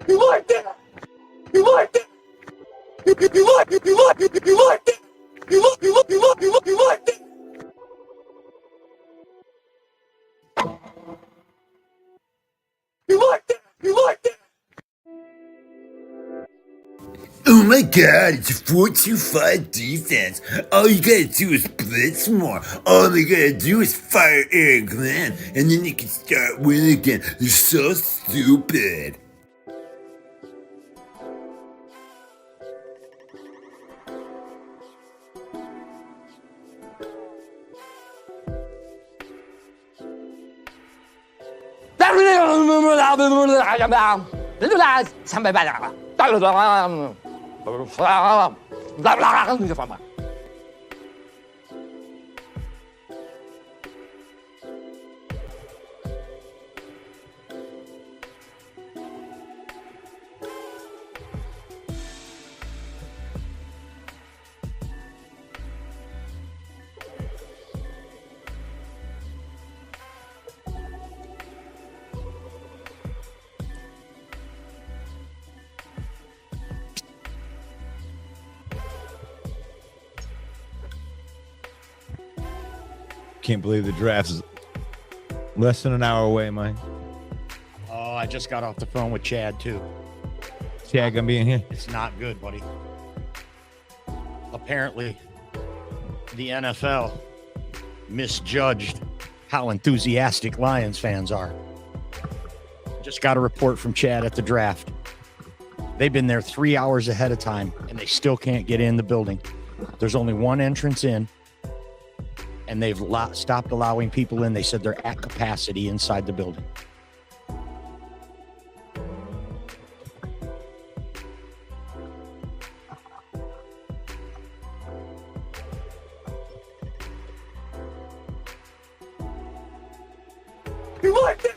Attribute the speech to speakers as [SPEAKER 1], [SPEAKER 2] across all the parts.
[SPEAKER 1] You like that? You like that? You like that? You like that? You like that? You like that? You like that?
[SPEAKER 2] Oh my god, it's a 4-2-5 defense. All you gotta do is blitz more. All they gotta do is fire Aaron Glenn, and then they can start winning again. They're so stupid.
[SPEAKER 3] Can't believe the draft is less than an hour away, Mike.
[SPEAKER 4] Oh, I just got off the phone with Chad, too.
[SPEAKER 3] Chad gonna be in here?
[SPEAKER 4] It's not good, buddy. Apparently, the NFL misjudged how enthusiastic Lions fans are. Just got a report from Chad at the draft. They've been there 3 hours ahead of time, and they still can't get in the building. There's only one entrance in, and they've stopped allowing people in. They said they're at capacity inside the building.
[SPEAKER 1] You like that?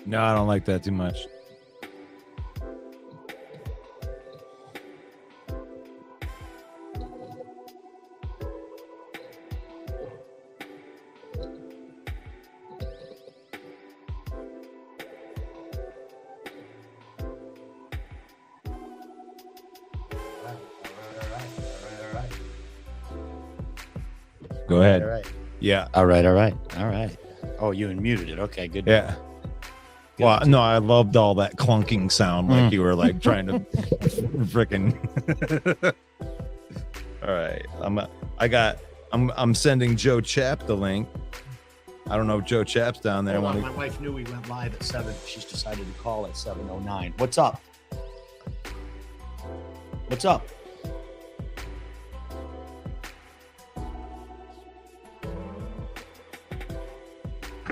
[SPEAKER 3] No, I don't like that too much. Go ahead.
[SPEAKER 4] All right.
[SPEAKER 3] Yeah.
[SPEAKER 4] All right. Oh, you unmuted it. Okay, good.
[SPEAKER 3] Yeah. Well, no, I loved all that clunking sound, like you were like trying to freaking. All right, I'm sending Joe Chap the link. I don't know if Joe Chap's down there.
[SPEAKER 4] Hold on, my wife knew we went live at 7. She's decided to call at 7:09. What's up? What's up?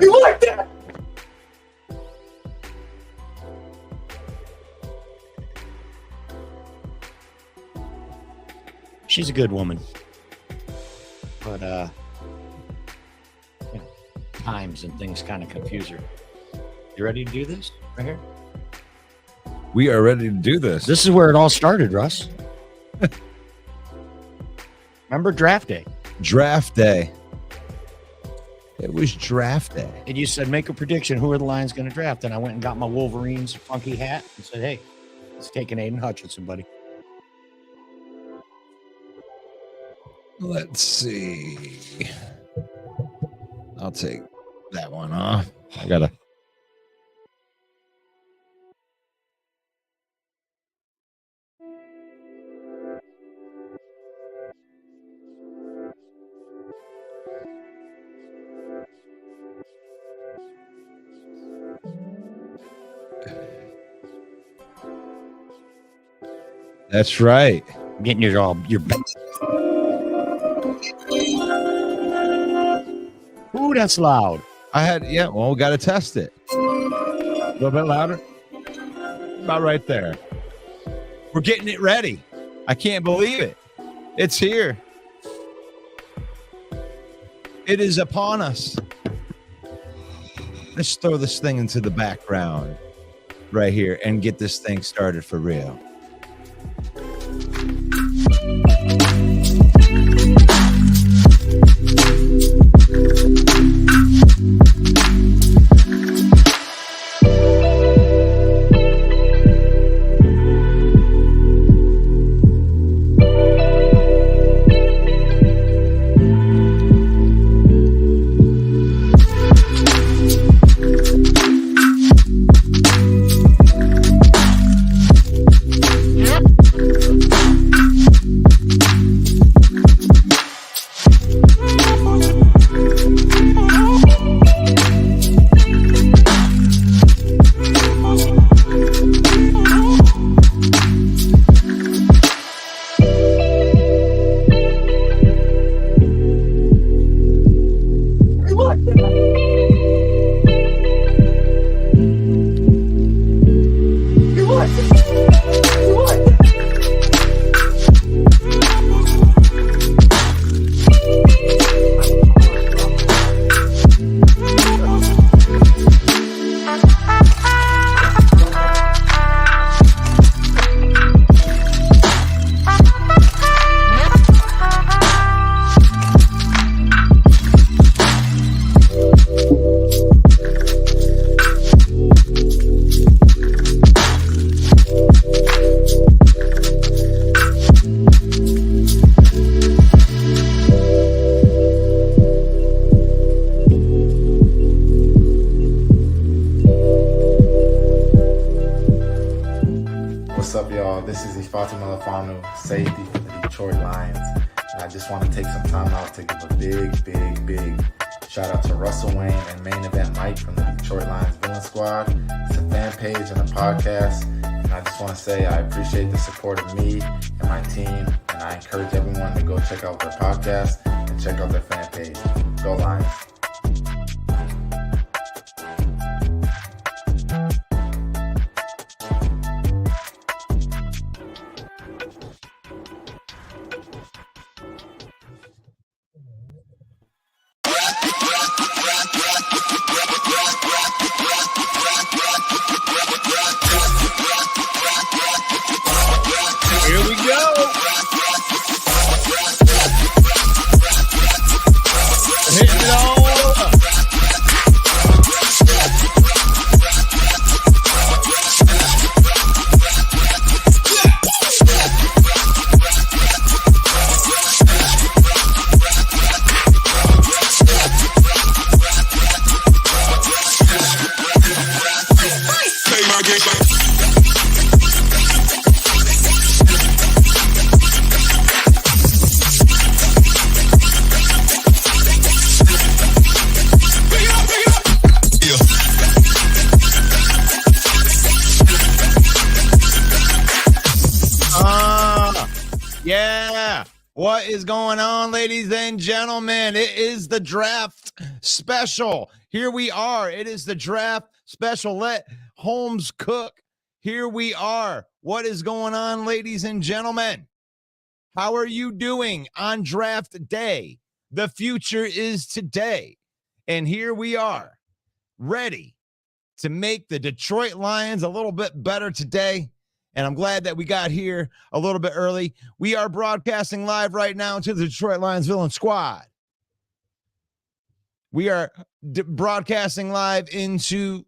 [SPEAKER 1] You like that?
[SPEAKER 4] She's a good woman, but you know, times and things kind of confuse her. You ready to do this right here?
[SPEAKER 3] We are ready to do this.
[SPEAKER 4] This is where it all started, Russ. Remember draft day?
[SPEAKER 3] Draft day. It was draft day.
[SPEAKER 4] And you said, make a prediction. Who are the Lions going to draft? And I went and got my Wolverines funky hat and said, hey, it's taking Aiden Hutchinson, buddy.
[SPEAKER 3] Let's see. I'll take that one off. I gotta. That's right.
[SPEAKER 4] Getting your Ooh, that's loud.
[SPEAKER 3] Well, we got to test it. A little bit louder. About right there. We're getting it ready. I can't believe it. It's here. It is upon us. Let's throw this thing into the background right here and get this thing started for real.
[SPEAKER 1] You want it? You want it?
[SPEAKER 5] What's up, y'all? This is Ifeatu Melifonwu, safety for the Detroit Lions. And I just want to take some time out to give a big shout out to Russell Wayne and Main Event Mike from the Detroit Lions Villain Squad. It's a fan page and a podcast. And I just want to say I appreciate the support of me and my team. And I encourage everyone to go check out their podcast and check out their fan page. Go Lions.
[SPEAKER 3] Here we go. Hitting it all up. Yeah. What is going on, ladies and gentlemen? It is the draft special. Here we are. It is the draft special. Let Holmes cook. Here we are. What is going on, ladies and gentlemen? How are you doing on draft day? The future is today. And here we are, ready to make the Detroit Lions a little bit better today. And I'm glad that we got here a little bit early. We are broadcasting live right now to the Detroit Lions Villain Squad. We are broadcasting live into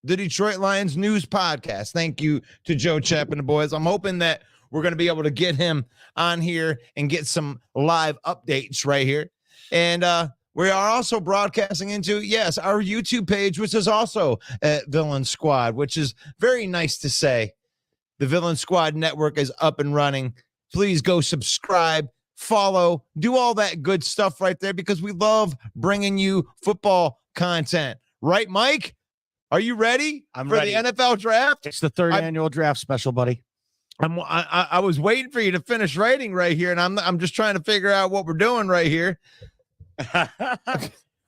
[SPEAKER 3] the Detroit Lions News Podcast. Thank you to Joe Chap and the boys. I'm hoping that we're going to be able to get him on here and get some live updates right here. And we are also broadcasting into, yes, our YouTube page, which is also at Villain Squad, which is very nice to say. The Villain Squad Network is up and running. Please go subscribe, follow, do all that good stuff right there because we love bringing you football content. Right, Mike? Are you ready
[SPEAKER 4] I'm
[SPEAKER 3] for
[SPEAKER 4] ready.
[SPEAKER 3] the NFL draft?
[SPEAKER 4] It's the third annual draft special, buddy.
[SPEAKER 3] I was waiting for you to finish writing right here, and I'm just trying to figure out what we're doing right here.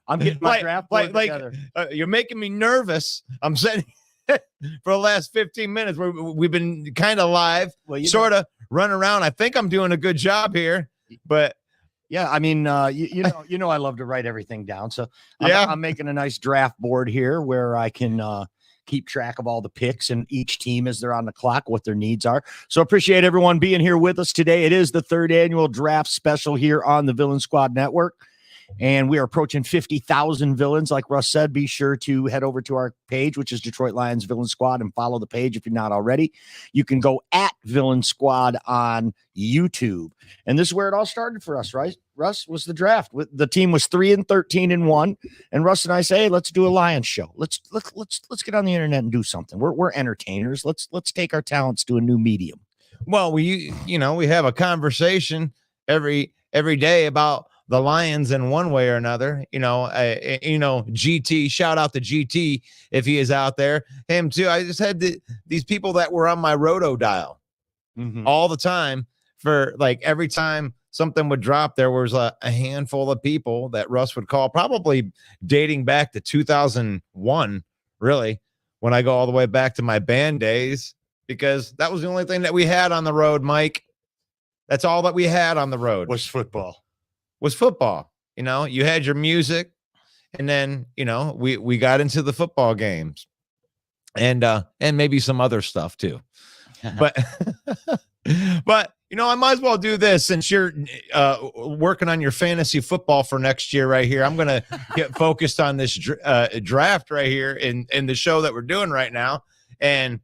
[SPEAKER 4] I'm getting my draft board together.
[SPEAKER 3] You're making me nervous. I'm sitting for the last 15 minutes. We've been kind of live,
[SPEAKER 4] Well,
[SPEAKER 3] sort of running around. I think I'm doing a good job here, but
[SPEAKER 4] yeah, I mean, you know, I love to write everything down. So
[SPEAKER 3] Yeah.
[SPEAKER 4] I'm making a nice draft board here where I can keep track of all the picks and each team as they're on the clock, what their needs are. So appreciate everyone being here with us today. It is the third annual draft special here on the Villain Squad Network. And we are approaching 50,000 villains. Like Russ said, be sure to head over to our page, which is Detroit Lions Villain Squad, and follow the page if you're not already. You can go at Villain Squad on YouTube. And this is where it all started for us, right? Russ, was the draft. The team was 3-13-1. And Russ and I say, hey, let's do a Lions show. Let's get on the internet and do something. We're entertainers. Let's take our talents to a new medium.
[SPEAKER 3] well, we have a conversation every day about the Lions in one way or another. GT, shout out to GT if he is out there. Him too. I just had these people that were on my roto dial all the time for like every time something would drop, there was a handful of people that Russ would call, probably dating back to 2001, really, when I go all the way back to my band days, because that was the only thing that we had on the road, Mike. That's all that we had on the road
[SPEAKER 4] Was football.
[SPEAKER 3] You know, you had your music, and then, you know, we got into the football games and maybe some other stuff too. But but you know, I might as well do this since you're working on your fantasy football for next year right here. I'm going to get focused on this draft right here in the show that we're doing right now. And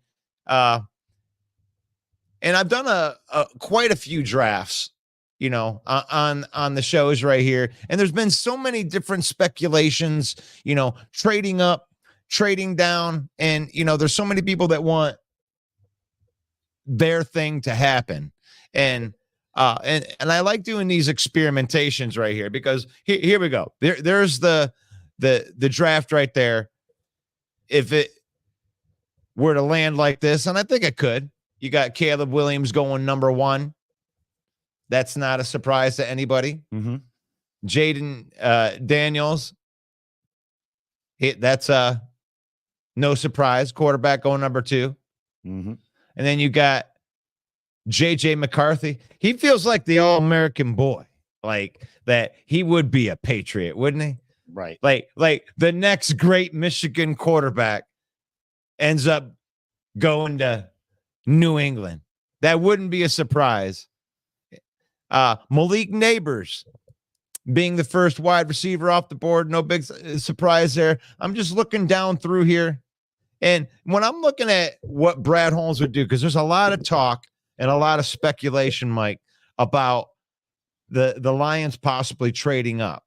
[SPEAKER 3] I've done quite a few drafts, you know, on the shows right here. And there's been so many different speculations, you know, trading up, trading down. And, you know, there's so many people that want their thing to happen. And I like doing these experimentations right here, because here we go. There's the draft right there. If it were to land like this, and I think it could, you got Caleb Williams going number 1. That's not a surprise to anybody.
[SPEAKER 4] Mm-hmm.
[SPEAKER 3] Jaden Daniels, that's no surprise. Quarterback going number 2.
[SPEAKER 4] Mm-hmm.
[SPEAKER 3] And then you got JJ McCarthy. He feels like the all-American boy, like that he would be a Patriot, wouldn't he?
[SPEAKER 4] Right.
[SPEAKER 3] Like the next great Michigan quarterback ends up going to New England. That wouldn't be a surprise. Malik Neighbors being the first wide receiver off the board. No big surprise there. I'm just looking down through here. And when I'm looking at what Brad Holmes would do, because there's a lot of talk and a lot of speculation, Mike, about the Lions possibly trading up.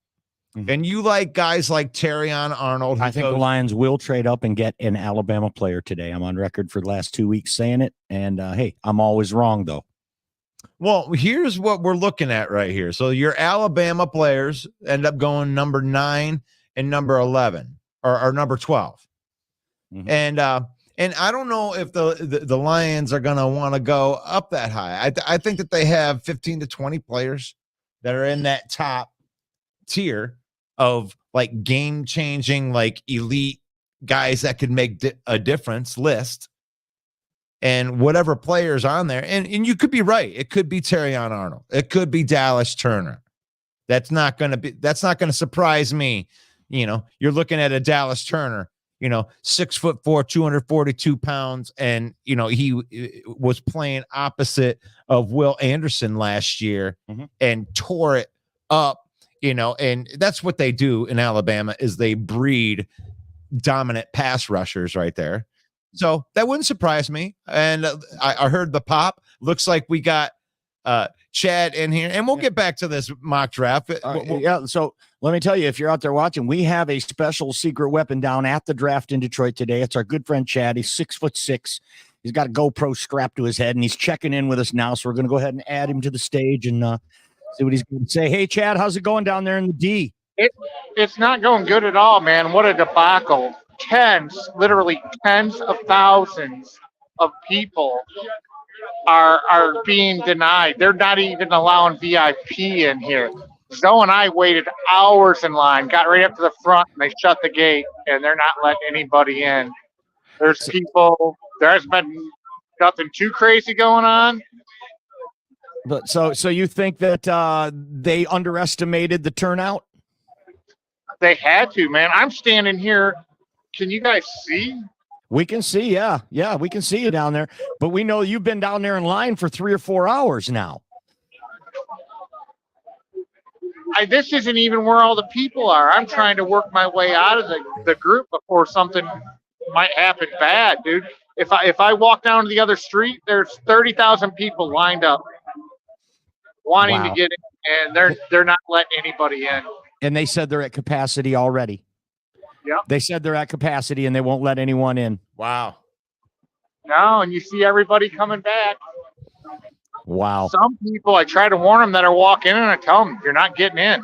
[SPEAKER 3] Mm-hmm. And you like guys like Terrion Arnold.
[SPEAKER 4] I think the Lions will trade up and get an Alabama player today. I'm on record for the last 2 weeks saying it. And hey, I'm always wrong, though.
[SPEAKER 3] Well, here's what we're looking at right here. So your Alabama players end up going number 9 and number 11 or number 12. Mm-hmm. And I don't know if the Lions are going to want to go up that high. I think that they have 15 to 20 players that are in that top tier of like game-changing, like elite guys that could make a difference list. And whatever players on there, and you could be right. It could be Terrion Arnold. It could be Dallas Turner. That's not going to surprise me. You know, you're looking at a Dallas Turner, you know, 6'4", 242 pounds. And, you know, he was playing opposite of Will Anderson last year and tore it up, you know, and that's what they do in Alabama is they breed dominant pass rushers right there. So that wouldn't surprise me. And I heard the pop. Looks like we got Chad in here. And we'll get back to this mock draft.
[SPEAKER 4] Yeah. So let me tell you, if you're out there watching, we have a special secret weapon down at the draft in Detroit today. It's our good friend Chad. He's 6'6". He's got a GoPro strapped to his head, and he's checking in with us now. So we're going to go ahead and add him to the stage and see what he's going to say. Hey, Chad, how's it going down there in the D?
[SPEAKER 6] It's not going good at all, man. What a debacle. Literally tens of thousands of people are being denied. They're not even allowing VIP in here. Zoe and I waited hours in line, got right up to the front, and they shut the gate, and they're not letting anybody in. There's been nothing too crazy going on.
[SPEAKER 4] But so you think that they underestimated the turnout?
[SPEAKER 6] They had to, man. I'm standing here. Can you guys see?
[SPEAKER 4] We can see, yeah. Yeah, we can see you down there. But we know you've been down there in line for 3 or 4 hours now.
[SPEAKER 6] This isn't even where all the people are. I'm trying to work my way out of the group before something might happen bad, dude. If I walk down to the other street, there's 30,000 people lined up wanting to get in, and they're not letting anybody in.
[SPEAKER 4] And they said they're at capacity already.
[SPEAKER 6] Yep.
[SPEAKER 4] They said they're at capacity and they won't let anyone in.
[SPEAKER 3] Wow.
[SPEAKER 6] No, and you see everybody coming back.
[SPEAKER 4] Wow.
[SPEAKER 6] Some people, I try to warn them that are walking in, and I tell them, you're not getting in.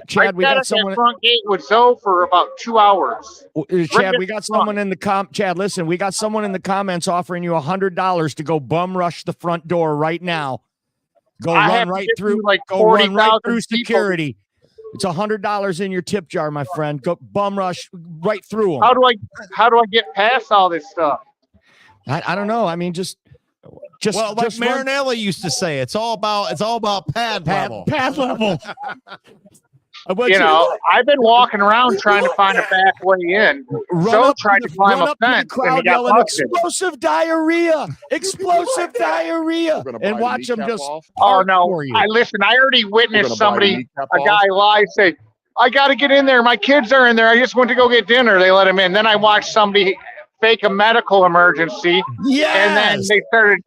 [SPEAKER 4] Chad, we got someone.
[SPEAKER 6] Front gate with Zoe for about 2 hours.
[SPEAKER 4] Chad, we got someone in the Chad, listen, we got someone in the comments offering you $100 to go bum rush the front door right now. Go
[SPEAKER 6] I
[SPEAKER 4] run
[SPEAKER 6] have to
[SPEAKER 4] right
[SPEAKER 6] get
[SPEAKER 4] through.
[SPEAKER 6] through like
[SPEAKER 4] Go run right
[SPEAKER 6] 40,000
[SPEAKER 4] through
[SPEAKER 6] people.
[SPEAKER 4] security. It's $100 in your tip jar, my friend. Go bum rush right through them.
[SPEAKER 6] How do I get past all this stuff?
[SPEAKER 4] I don't know. I mean, just
[SPEAKER 3] Well, like
[SPEAKER 4] just run
[SPEAKER 3] Marinelli used to say, it's all about pad level.
[SPEAKER 4] pad level.
[SPEAKER 6] You know, I've been walking around trying to find a back way in. So tried to climb a fence and he got
[SPEAKER 4] yelling
[SPEAKER 6] busted.
[SPEAKER 4] explosive diarrhea, explosive diarrhea, and watch them just.
[SPEAKER 6] Oh no!
[SPEAKER 4] hardcore you.
[SPEAKER 6] I already witnessed somebody, a guy lie, say, "I got to get in there. My kids are in there. I just went to go get dinner." They let him in. Then I watched somebody fake a medical emergency, and then
[SPEAKER 3] Yes.
[SPEAKER 6] they started.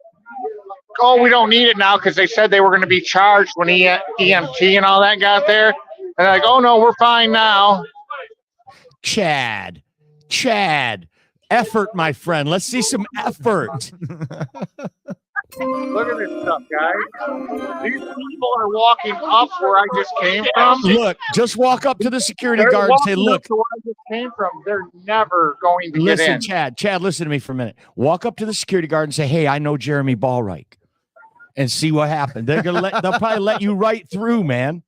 [SPEAKER 6] Oh, we don't need it now because they said they were going to be charged when EMT and all that got there. And they're like, oh no, we're fine now.
[SPEAKER 4] Chad, effort, my friend. Let's see some effort.
[SPEAKER 6] Look at this stuff, guys. These people are walking up where I just came from.
[SPEAKER 4] Look, just walk up to the security
[SPEAKER 6] They're
[SPEAKER 4] guard and say,
[SPEAKER 6] walking up
[SPEAKER 4] "Look,
[SPEAKER 6] to where I just came from. They're never going to get in.
[SPEAKER 4] Chad, listen to me for a minute. Walk up to the security guard and say, "Hey, I know Jeremy Ballreich," and see what happens. They'll probably let you right through, man.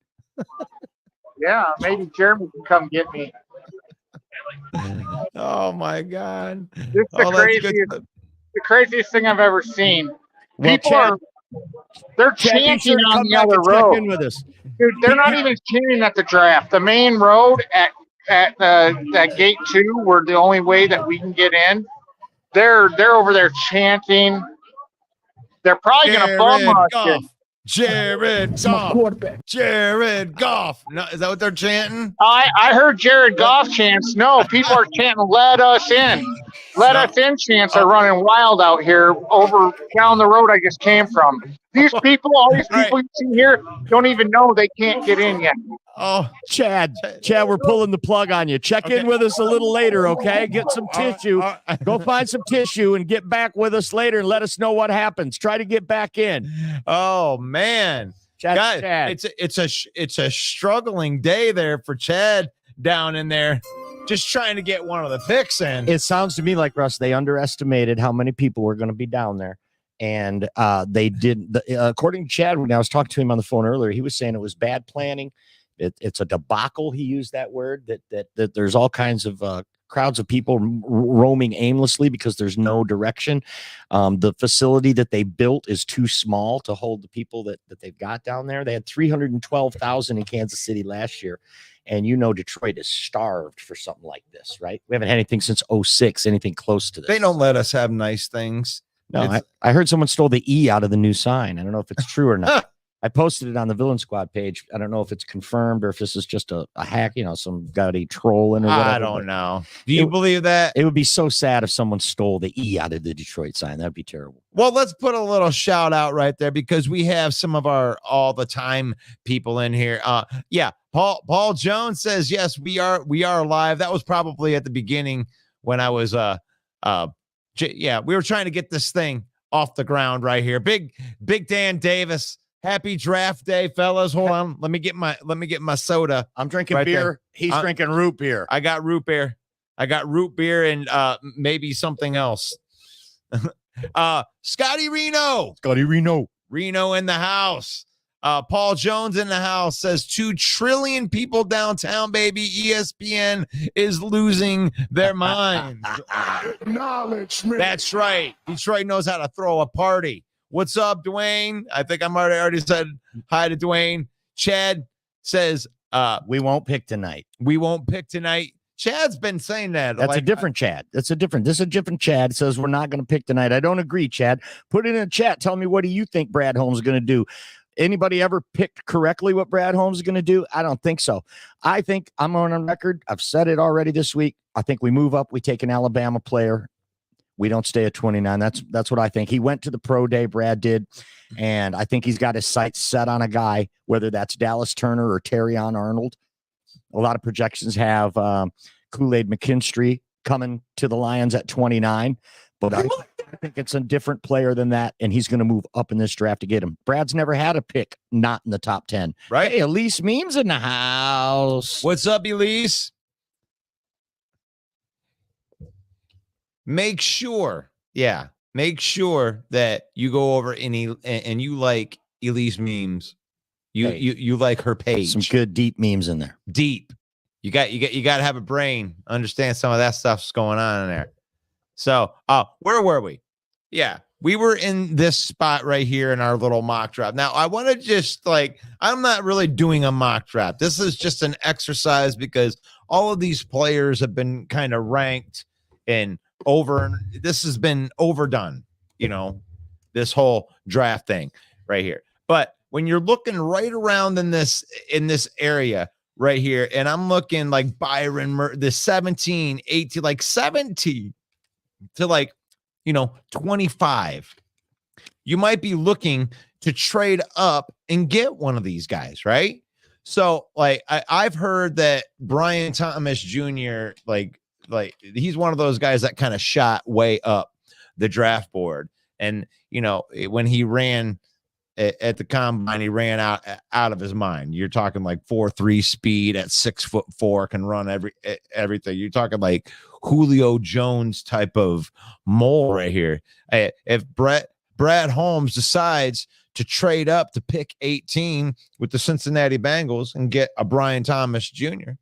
[SPEAKER 6] Yeah, maybe Jeremy can come get me.
[SPEAKER 3] Oh my God.
[SPEAKER 6] This is
[SPEAKER 3] Oh, that's good stuff.
[SPEAKER 6] the craziest thing I've ever seen.
[SPEAKER 4] Well,
[SPEAKER 6] People
[SPEAKER 4] Chad,
[SPEAKER 6] they're
[SPEAKER 4] Chad, be
[SPEAKER 6] chanting
[SPEAKER 4] sure to
[SPEAKER 6] on
[SPEAKER 4] come
[SPEAKER 6] the
[SPEAKER 4] back
[SPEAKER 6] other
[SPEAKER 4] and check
[SPEAKER 6] road.
[SPEAKER 4] in with us.
[SPEAKER 6] Dude, they're not even chanting at the draft. The main road at that gate 2, where the only way that we can get in, they're over there chanting. They're probably gonna bum rush it.
[SPEAKER 3] Jared Goff. Jared Goff. No, is that what they're chanting?
[SPEAKER 6] I heard Jared Goff chants. No, people are chanting, let us in. Let us in chants are running wild out here over down the road I just came from. These people, all these people you see here, don't even know they can't get in yet.
[SPEAKER 3] Oh,
[SPEAKER 4] Chad, we're pulling the plug on you. Check in with us a little later, okay? Get some tissue. Go find some tissue and get back with us later and let us know what happens. Try to get back in.
[SPEAKER 3] oh man.
[SPEAKER 4] Chad.
[SPEAKER 3] It's a struggling day there for Chad down in there, just trying to get one of the picks in.
[SPEAKER 4] It sounds to me like, Russ, they underestimated how many people were going to be down there. And they didn't. According to Chad, when I was talking to him on the phone earlier, he was saying it was bad planning. It's a debacle. He used that word, that there's all kinds of crowds of people roaming aimlessly because there's no direction. The facility that they built is too small to hold the people that they've got down there. They had 312,000 in Kansas City last year. And Detroit is starved for something like this, right? We haven't had anything since 2006, anything close to this.
[SPEAKER 3] They don't let us have nice things.
[SPEAKER 4] No, I heard someone stole the E out of the new sign. I don't know if it's true or not. I posted it on the Villain Squad page. I don't know if it's confirmed or if this is just a hack, some gaudy trolling or whatever.
[SPEAKER 3] I don't know. Do you believe that?
[SPEAKER 4] It would be so sad if someone stole the E out of the Detroit sign. That'd be terrible.
[SPEAKER 3] Well, let's put a little shout out right there because we have some of our all the time people in here. Yeah, Paul Jones says yes, we are live. That was probably at the beginning when I was we were trying to get this thing off the ground right here. Big Dan Davis. Happy draft day, fellas. Hold on. Let me get my soda.
[SPEAKER 4] I'm drinking
[SPEAKER 3] right
[SPEAKER 4] beer.
[SPEAKER 3] there.
[SPEAKER 4] He's drinking root beer.
[SPEAKER 3] I got root beer. And maybe something else. Scotty Reno in the house. Paul Jones in the house says 2 trillion people downtown, baby. ESPN is losing their minds.
[SPEAKER 1] Acknowledgement.
[SPEAKER 3] That's right. Detroit knows how to throw a party. What's up, Dwayne? I think I already said hi to Dwayne. Chad says,
[SPEAKER 4] we won't pick tonight.
[SPEAKER 3] Chad's been saying that.
[SPEAKER 4] That's a different Chad. This is a different Chad. Says we're not going to pick tonight. I don't agree, Chad. Put it in the chat. Tell me, what do you think Brad Holmes is going to do? Anybody ever picked correctly what Brad Holmes is going to do? I don't think so. I think I'm on record. I've said it already this week. I think we move up. We take an Alabama player. We don't stay at 29. That's what I think. He went to the pro day, Brad did, and I think he's got his sights set on a guy, whether that's Dallas Turner or Terrion Arnold. A lot of projections have Kool-Aid McKinstry coming to the Lions at 29, but I think it's a different player than that, and he's going to move up in this draft to get him. Brad's never had a pick not in the top 10.
[SPEAKER 3] Right?
[SPEAKER 4] Hey, Elise Memes in the house.
[SPEAKER 3] What's up, Elise? Make sure that you go over and you like Elise memes. You
[SPEAKER 4] Hey.
[SPEAKER 3] you like her page.
[SPEAKER 4] Some good deep memes in there.
[SPEAKER 3] Deep. You got to have a brain, understand some of that stuff's going on in there. So, where were we? Yeah, we were in this spot right here in our little mock draft. Now, I want to just I'm not really doing a mock draft. This is just an exercise because all of these players have been kind of ranked and this has been overdone, this whole draft thing right here. But when you're looking right around in this area right here, and I'm looking like Byron, the 17, 18, like 17 to 25, you might be looking to trade up and get one of these guys, right? So I've heard that Brian Thomas Jr., he's one of those guys that kind of shot way up the draft board. And, when he ran at the combine, he ran out of his mind. You're talking like 4.3 speed at 6'4", can run everything. You're talking like Julio Jones type of mole right here. If Brad Holmes decides to trade up to pick 18 with the Cincinnati Bengals and get a Brian Thomas Jr.,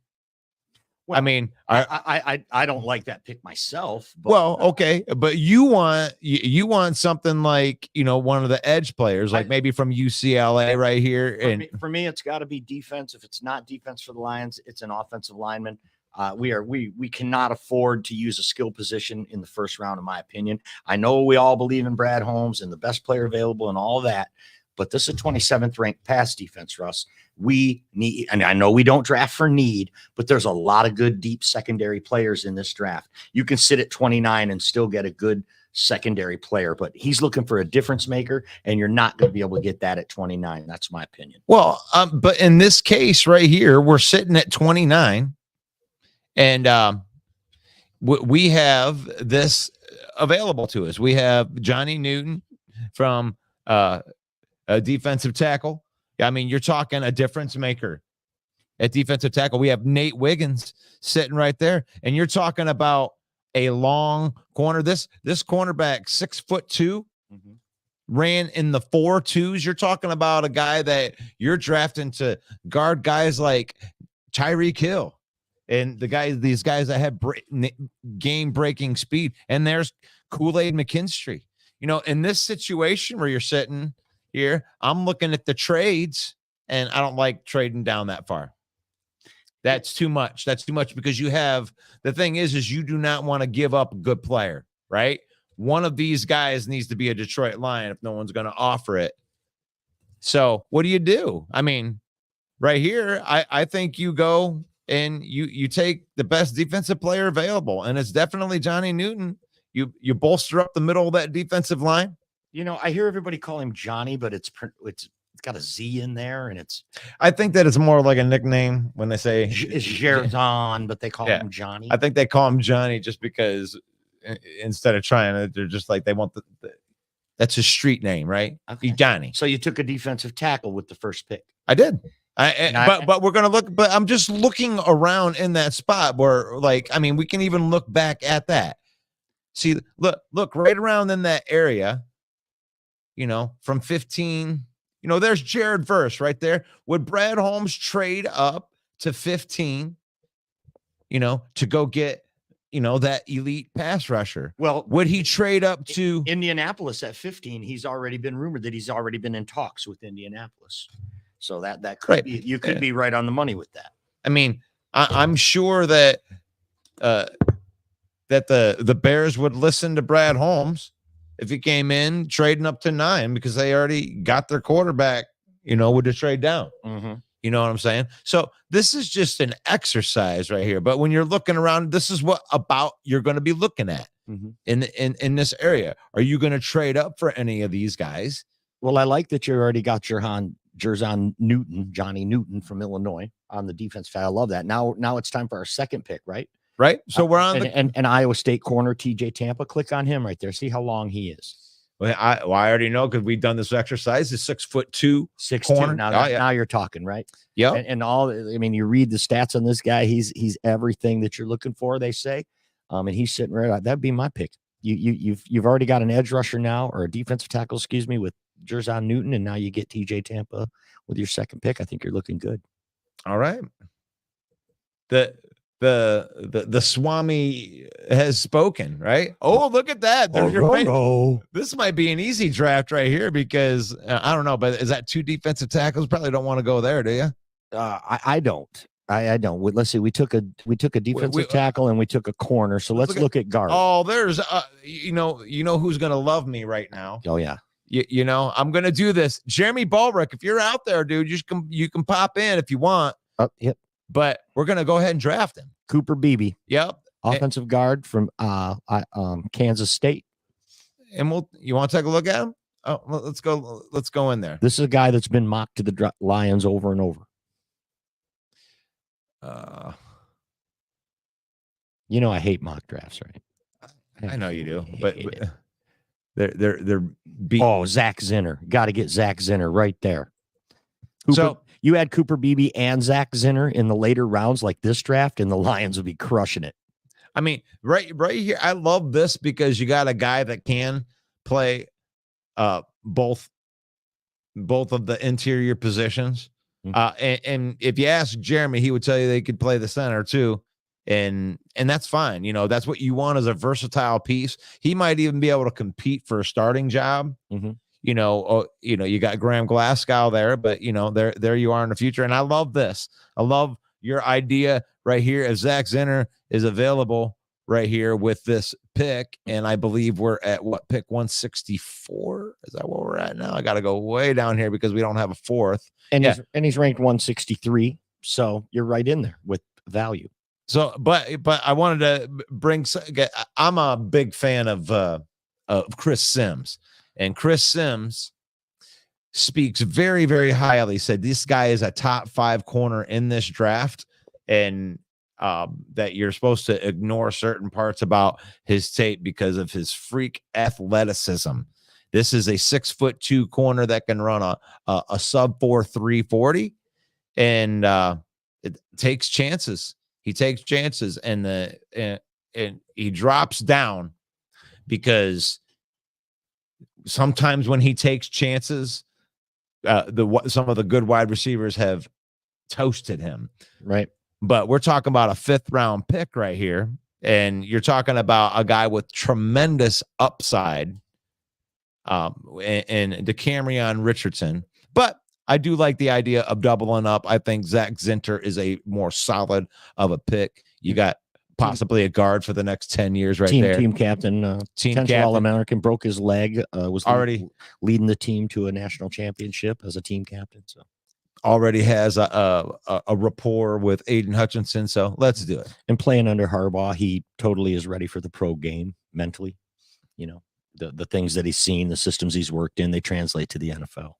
[SPEAKER 4] well,
[SPEAKER 3] I mean,
[SPEAKER 4] I don't like that pick myself. But,
[SPEAKER 3] well, okay, but you want something like one of the edge players, like maybe from UCLA right here.
[SPEAKER 4] For me, it's got to be defense. If it's not defense for the Lions, it's an offensive lineman. We cannot afford to use a skill position in the first round, in my opinion. I know we all believe in Brad Holmes and the best player available and all of that, but this is 27th ranked pass defense, Russ. We need, and I know we don't draft for need, but there's a lot of good deep secondary players in this draft. You can sit at 29 and still get a good secondary player, but he's looking for a difference maker, and you're not going to be able to get that at 29. That's my opinion.
[SPEAKER 3] Well, but in this case right here, we're sitting at 29, and we have this available to us. We have Johnny Newton from a defensive tackle. I mean, you're talking a difference maker at defensive tackle. We have Nate Wiggins sitting right there, and you're talking about a long corner. This cornerback, 6'2", ran in the 4.2s. You're talking about a guy that you're drafting to guard guys like Tyreek Hill and these guys that have game-breaking speed. And there's Kool-Aid McKinstry. In this situation where you're sitting here, I'm looking at the trades, and I don't like trading down that far. That's too much. That's too much because the thing is you do not want to give up a good player, right? One of these guys needs to be a Detroit Lion if no one's going to offer it. So what do? I mean, right here, I think you go and you take the best defensive player available, and it's definitely Johnny Newton. You bolster up the middle of that defensive line.
[SPEAKER 4] I hear everybody call him Johnny, but it's got a Z in there, and
[SPEAKER 3] I think that it's more like a nickname when they say
[SPEAKER 4] it's Jerzon, but they call him Johnny.
[SPEAKER 3] I think they call him Johnny just because instead of trying it, they're just like they want that's his street name, right?
[SPEAKER 4] Okay.
[SPEAKER 3] He's Johnny.
[SPEAKER 4] So you took a defensive tackle with the first pick.
[SPEAKER 3] I did. But we're gonna look. But I'm just looking around in that spot where, we can even look back at that. See, look right around in that area. From 15, there's Jared Verse right there. Would Brad Holmes trade up to 15, to go get, that elite pass rusher?
[SPEAKER 4] Well,
[SPEAKER 3] would he trade up to
[SPEAKER 4] Indianapolis at 15? He's already been rumored that he's already been in talks with Indianapolis. So that could be, you could be right on the money with that.
[SPEAKER 3] I mean, I'm sure that the Bears would listen to Brad Holmes if he came in trading up to 9 because they already got their quarterback, with the trade down.
[SPEAKER 4] Mm-hmm.
[SPEAKER 3] You know what I'm saying? So this is just an exercise right here. But when you're looking around, this is what about you're going to be looking at in this area. Are you going to trade up for any of these guys?
[SPEAKER 4] Well, I like that you already got Jerzon Newton, Johnny Newton from Illinois on the defense side. I love that. Now it's time for our second pick, right?
[SPEAKER 3] Right. So we're on
[SPEAKER 4] and Iowa State corner TJ Tampa. Click on him right there. See how long he is.
[SPEAKER 3] Well, I already know because we've done this exercise. It's 6'2",
[SPEAKER 4] 6'2". Now you're talking, right?
[SPEAKER 3] Yeah.
[SPEAKER 4] And you read the stats on this guy. He's everything that you're looking for, they say. And he's sitting right out. That'd be my pick. You've already got an edge rusher now, or a defensive tackle, with Jerzon Newton, and now you get TJ Tampa with your second pick. I think you're looking good.
[SPEAKER 3] All right. The Swami has spoken, right? Oh, look at that. There's your pick. This might be an easy draft right here because I don't know, but is that 2 defensive tackles? Probably don't want to go there, do you?
[SPEAKER 4] I don't. I don't. Let's see. We took a defensive tackle and we took a corner. So let's look at guard.
[SPEAKER 3] Oh, there's you know who's gonna love me right now.
[SPEAKER 4] Oh yeah.
[SPEAKER 3] You know, I'm gonna do this. Jeremy Bulrick, if you're out there, dude, you can pop in if you want.
[SPEAKER 4] Yep.
[SPEAKER 3] But we're gonna go ahead and draft him.
[SPEAKER 4] Cooper Beebe.
[SPEAKER 3] Yep.
[SPEAKER 4] Offensive guard from Kansas State.
[SPEAKER 3] And you want to take a look at him? Oh, let's go in there.
[SPEAKER 4] This is a guy that's been mocked to the Lions over and over. You know I hate mock drafts, right?
[SPEAKER 3] I know you do, but they're beating.
[SPEAKER 4] Zach Zinner. Got to get Zach Zinner right there.
[SPEAKER 3] So
[SPEAKER 4] you had Cooper Beebe and Zach Zinner in the later rounds like this draft, and the Lions would be crushing it.
[SPEAKER 3] I mean, right here, I love this because you got a guy that can play both of the interior positions. And if you ask Jeremy, he would tell you they could play the center too. And that's fine. You know, that's what you want as a versatile piece. He might even be able to compete for a starting job.
[SPEAKER 4] Mm-hmm.
[SPEAKER 3] You know, you got Graham Glasgow there, but you know, there you are in the future. And I love this. I love your idea right here. If Zach Zinner is available right here with this pick, and I believe we're at what, pick 164? Is that where we're at now? I got to go way down here because we don't have a fourth.
[SPEAKER 4] And he's ranked 163. So you're right in there with value.
[SPEAKER 3] So, but I wanted to bring. I'm a big fan of Chris Sims, and Chris Sims speaks very, very highly. Said this guy is a top 5 corner in this draft, and that you're supposed to ignore certain parts about his tape because of his freak athleticism. This is a 6'2" corner that can run a sub 4.340, and it takes chances. He takes chances, and he drops down because sometimes when he takes chances, some of the good wide receivers have toasted him.
[SPEAKER 4] Right.
[SPEAKER 3] But we're talking about a 5th round pick right here, and you're talking about a guy with tremendous upside, and DeCamerion Richardson. But I do like the idea of doubling up. I think Zach Zinter is a more solid of a pick. You got possibly a guard for the next 10 years right there.
[SPEAKER 4] Team captain, All-American, broke his leg, was already leading the team to a national championship as a team captain. So
[SPEAKER 3] already has a rapport with Aiden Hutchinson. So let's do it.
[SPEAKER 4] And playing under Harbaugh, he totally is ready for the pro game mentally. You know, the things that he's seen, the systems he's worked in, they translate to the NFL.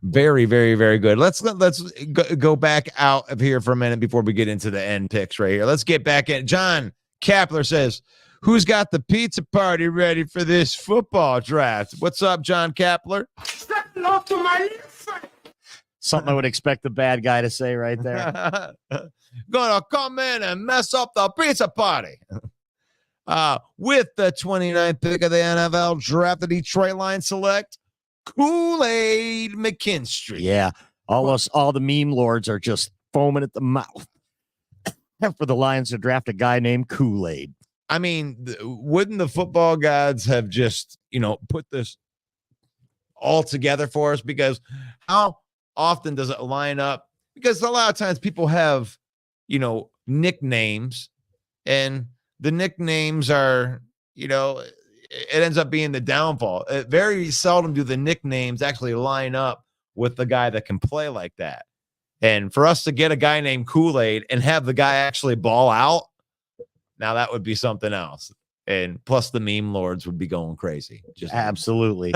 [SPEAKER 3] Very, very, very good. Let's go back out of here for a minute before we get into the end picks right here. Let's get back in. John Kapler says, who's got the pizza party ready for this football draft? What's up, John Kapler?
[SPEAKER 1] Hello to my little friend.
[SPEAKER 4] Something I would expect the bad guy to say right there.
[SPEAKER 3] Gonna come in and mess up the pizza party. With the 29th pick of the NFL draft, the Detroit Lions select Kool-Aid McKinstry.
[SPEAKER 4] Yeah, all the meme lords are just foaming at the mouth for the Lions to draft a guy named Kool-Aid.
[SPEAKER 3] I mean, wouldn't the football gods have just, put this all together for us? Because how often does it line up? Because a lot of times people have, nicknames, and the nicknames are, it ends up being the downfall. Very seldom do the nicknames actually line up with the guy that can play like that. And for us to get a guy named Kool-Aid and have the guy actually ball out, now that would be something else. And plus the meme lords would be going crazy. Just
[SPEAKER 4] absolutely.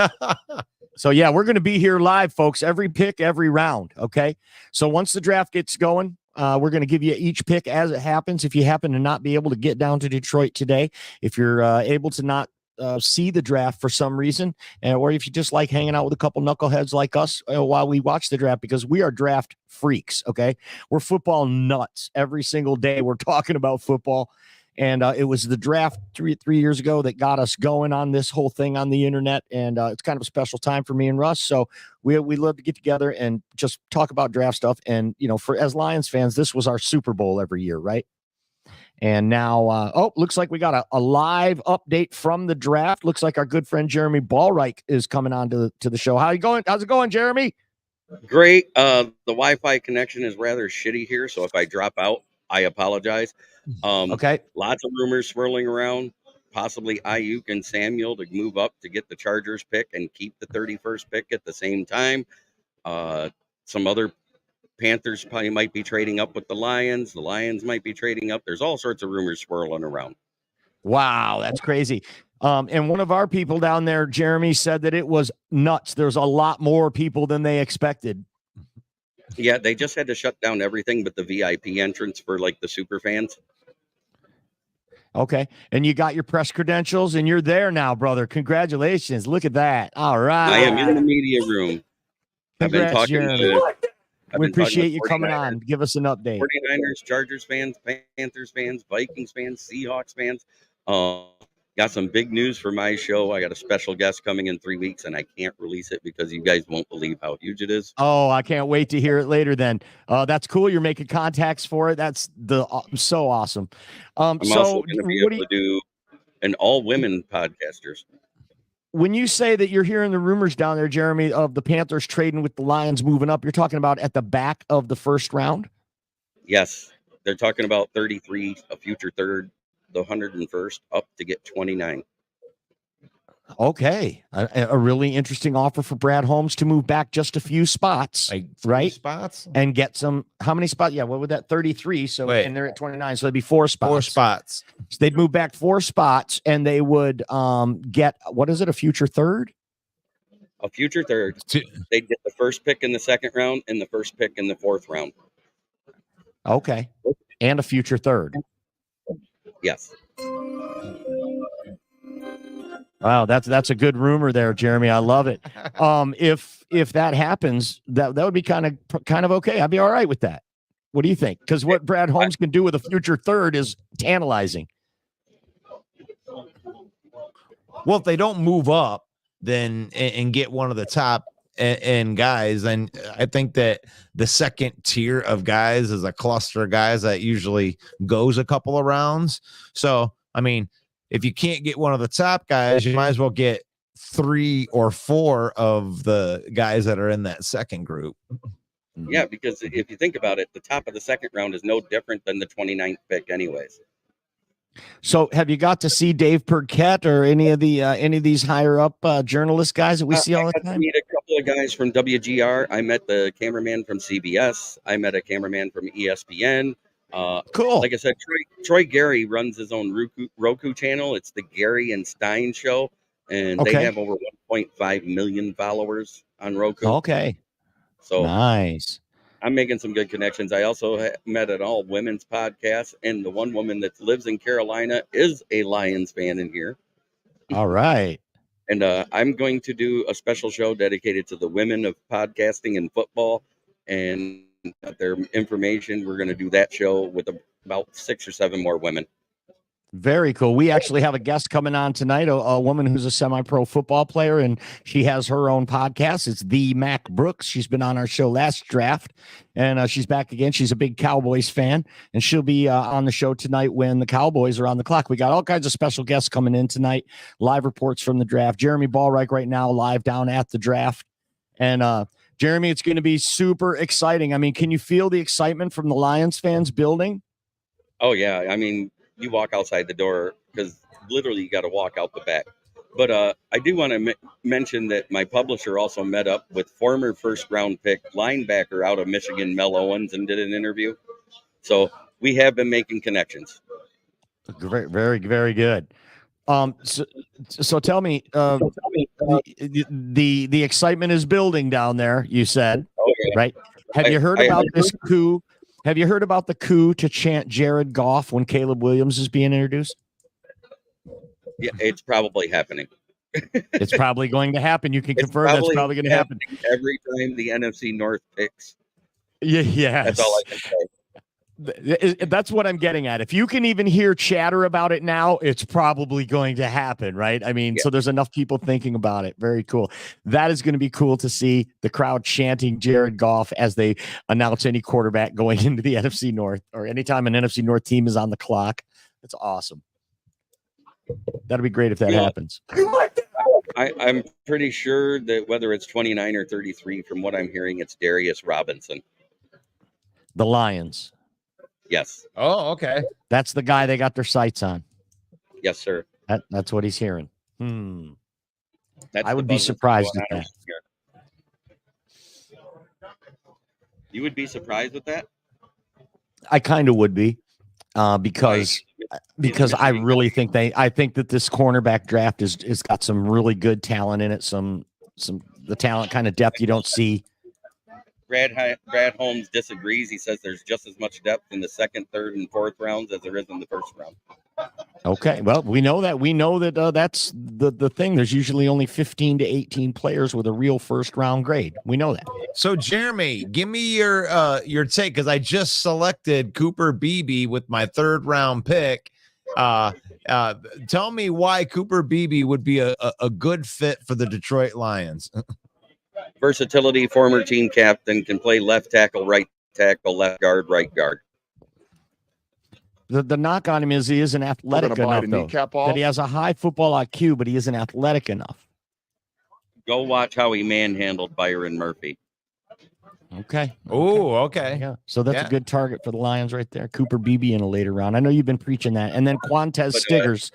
[SPEAKER 4] So yeah, we're going to be here live, folks, every pick, every round. Okay. So once the draft gets going, we're going to give you each pick as it happens. If you happen to not be able to get down to Detroit today, if you're able to not see the draft for some reason, or if you just like hanging out with a couple knuckleheads like us while we watch the draft, because we are draft freaks. Okay. We're football nuts. Every single day we're talking about football. And it was the draft three years ago that got us going on this whole thing on the internet. And it's kind of a special time for me and Russ. So we love to get together and just talk about draft stuff. And, for as Lions fans, this was our Super Bowl every year, right? And now, looks like we got a live update from the draft. Looks like our good friend Jeremy Ballreich is coming on to the show. How's it going, Jeremy?
[SPEAKER 7] Great. The Wi-Fi connection is rather shitty here, so if I drop out, I apologize.
[SPEAKER 4] Okay.
[SPEAKER 7] Lots of rumors swirling around. Possibly Ayuk and Samuel to move up to get the Chargers pick and keep the 31st pick at the same time. Some other Panthers probably might be trading up with the Lions. The Lions might be trading up. There's all sorts of rumors swirling around.
[SPEAKER 4] Wow, that's crazy. And one of our people down there, Jeremy, said that it was nuts. There's a lot more people than they expected.
[SPEAKER 7] Yeah, they just had to shut down everything but the VIP entrance for like the super fans.
[SPEAKER 4] Okay. And you got your press credentials and you're there now, brother. Congratulations. Look at that. All right.
[SPEAKER 7] I am in the media room. I've been talking
[SPEAKER 4] we appreciate you coming on. Give us an update.
[SPEAKER 7] 49ers, Chargers fans, Panthers fans, Vikings fans, Seahawks fans. Got some big news for my show. I got a special guest coming in 3 weeks, and I can't release it because you guys won't believe how huge it is.
[SPEAKER 4] Oh, I can't wait to hear it later then. That's cool. You're making contacts for it. That's so awesome.
[SPEAKER 7] I'm also going to be able to do an all-women podcasters.
[SPEAKER 4] When you say that you're hearing the rumors down there, Jeremy, of the Panthers trading with the Lions moving up, you're talking about at the back of the first round?
[SPEAKER 7] Yes. They're talking about 33, a future third, the 101st, up to get 29.
[SPEAKER 4] Okay. A really interesting offer for Brad Holmes to move back just a few spots, right?
[SPEAKER 3] Spots?
[SPEAKER 4] And get some, how many spots? Yeah, what would that, 33? So, and they're at 29, so that'd be 4 spots.
[SPEAKER 3] 4 spots.
[SPEAKER 4] So they'd move back 4 spots, and they would get, what is it, a future third?
[SPEAKER 7] A future third. They'd get the first pick in the second round and the first pick in the 4th round.
[SPEAKER 4] Okay. And a future third.
[SPEAKER 7] Yes.
[SPEAKER 4] Wow, that's a good rumor there, Jeremy. I love it. If that happens, that would be kind of okay. I'd be all right with that. What do you think? Because what Brad Holmes can do with a future third is tantalizing.
[SPEAKER 3] Well, if they don't move up, then and get one of the top and guys, then I think that the second tier of guys is a cluster of guys that usually goes a couple of rounds. So, I mean, if you can't get one of the top guys, you might as well get 3 or 4 of the guys that are in that second group.
[SPEAKER 7] Yeah, because if you think about it, the top of the second round is no different than the 29th pick anyways.
[SPEAKER 4] So have you got to see Dave Burkett or any of these higher up journalist guys that we see all the time?
[SPEAKER 7] I meet a couple of guys from WGR. I met the cameraman from CBS. I met a cameraman from ESPN.
[SPEAKER 4] Cool.
[SPEAKER 7] Like I said, Troy Gary runs his own Roku channel. It's the Gary and Stein Show, and they have over 1.5 million followers on Roku.
[SPEAKER 4] Okay.
[SPEAKER 7] So
[SPEAKER 4] nice.
[SPEAKER 7] I'm making some good connections. I also met an all women's podcast, and the one woman that lives in Carolina is a Lions fan in here.
[SPEAKER 4] All right.
[SPEAKER 7] And I'm going to do a special show dedicated to the women of podcasting and football, and their information. We're going to do that show with about 6 or 7 more women.
[SPEAKER 4] Very cool. We actually have a guest coming on tonight, a woman who's a semi-pro football player, and she has her own podcast. It's The Mac Brooks. She's been on our show last draft, and she's back again. She's a big Cowboys fan, and she'll be on the show tonight when the Cowboys are on the clock. We got all kinds of special guests coming in tonight, live reports from the draft. Jeremy Ballreich right now live down at the draft. And Jeremy, it's going to be super exciting. I mean, can you feel the excitement from the Lions fans building?
[SPEAKER 7] Oh, yeah. I mean, you walk outside the door because literally you got to walk out the back. But I do want to mention that my publisher also met up with former first-round pick linebacker out of Michigan, Mel Owens, and did an interview. So we have been making connections.
[SPEAKER 4] Very, very, very good. So tell me, the excitement is building down there, you said, right? Have you heard about this coup? Have you heard about the coup to chant Jared Goff when Caleb Williams is being introduced?
[SPEAKER 7] Yeah, it's probably happening.
[SPEAKER 4] It's probably going to happen. You can confirm that's probably going to happen
[SPEAKER 7] every time the NFC North picks.
[SPEAKER 4] Yeah,
[SPEAKER 7] that's all I can say.
[SPEAKER 4] That's what I'm getting at. If you can even hear chatter about it now, it's probably going to happen, right? I mean, so there's enough people thinking about it. Very cool. That is going to be cool to see the crowd chanting Jared Goff as they announce any quarterback going into the NFC North, or anytime an NFC North team is on the clock. It's awesome. That'll be great if that happens.
[SPEAKER 7] I'm pretty sure that whether it's 29 or 33, from what I'm hearing, it's Darius Robinson.
[SPEAKER 4] The Lions.
[SPEAKER 7] Yes.
[SPEAKER 3] Oh, okay.
[SPEAKER 4] That's the guy they got their sights on.
[SPEAKER 7] Yes, sir.
[SPEAKER 4] That's what he's hearing.
[SPEAKER 7] That's
[SPEAKER 4] I would be surprised at that.
[SPEAKER 7] You would be surprised with that?
[SPEAKER 4] I kind of would be, because I really think I think that this cornerback draft is got some really good talent in it. Some the talent kind of depth you don't see.
[SPEAKER 7] Brad Holmes disagrees. He says there's just as much depth in the second, third, and fourth rounds as there is in the first round.
[SPEAKER 4] Okay, well, we know that. That's the thing. There's usually only 15 to 18 players with a real first round grade. We know that.
[SPEAKER 3] So, Jeremy, give me your take, because I just selected Cooper Beebe with my third round pick. Tell me why Cooper Beebe would be a good fit for the Detroit Lions.
[SPEAKER 7] Versatility, former team captain, can play left tackle, right tackle, left guard, right guard.
[SPEAKER 4] The knock on him is he isn't athletic enough, though. That he has a high football IQ, but he isn't athletic enough.
[SPEAKER 7] Go watch how he manhandled Byron Murphy.
[SPEAKER 4] Okay.
[SPEAKER 3] Oh, okay.
[SPEAKER 4] Yeah. So that's a good target for the Lions right there. Cooper Beebe in a later round. I know you've been preaching that. And then Quantez Stiggers,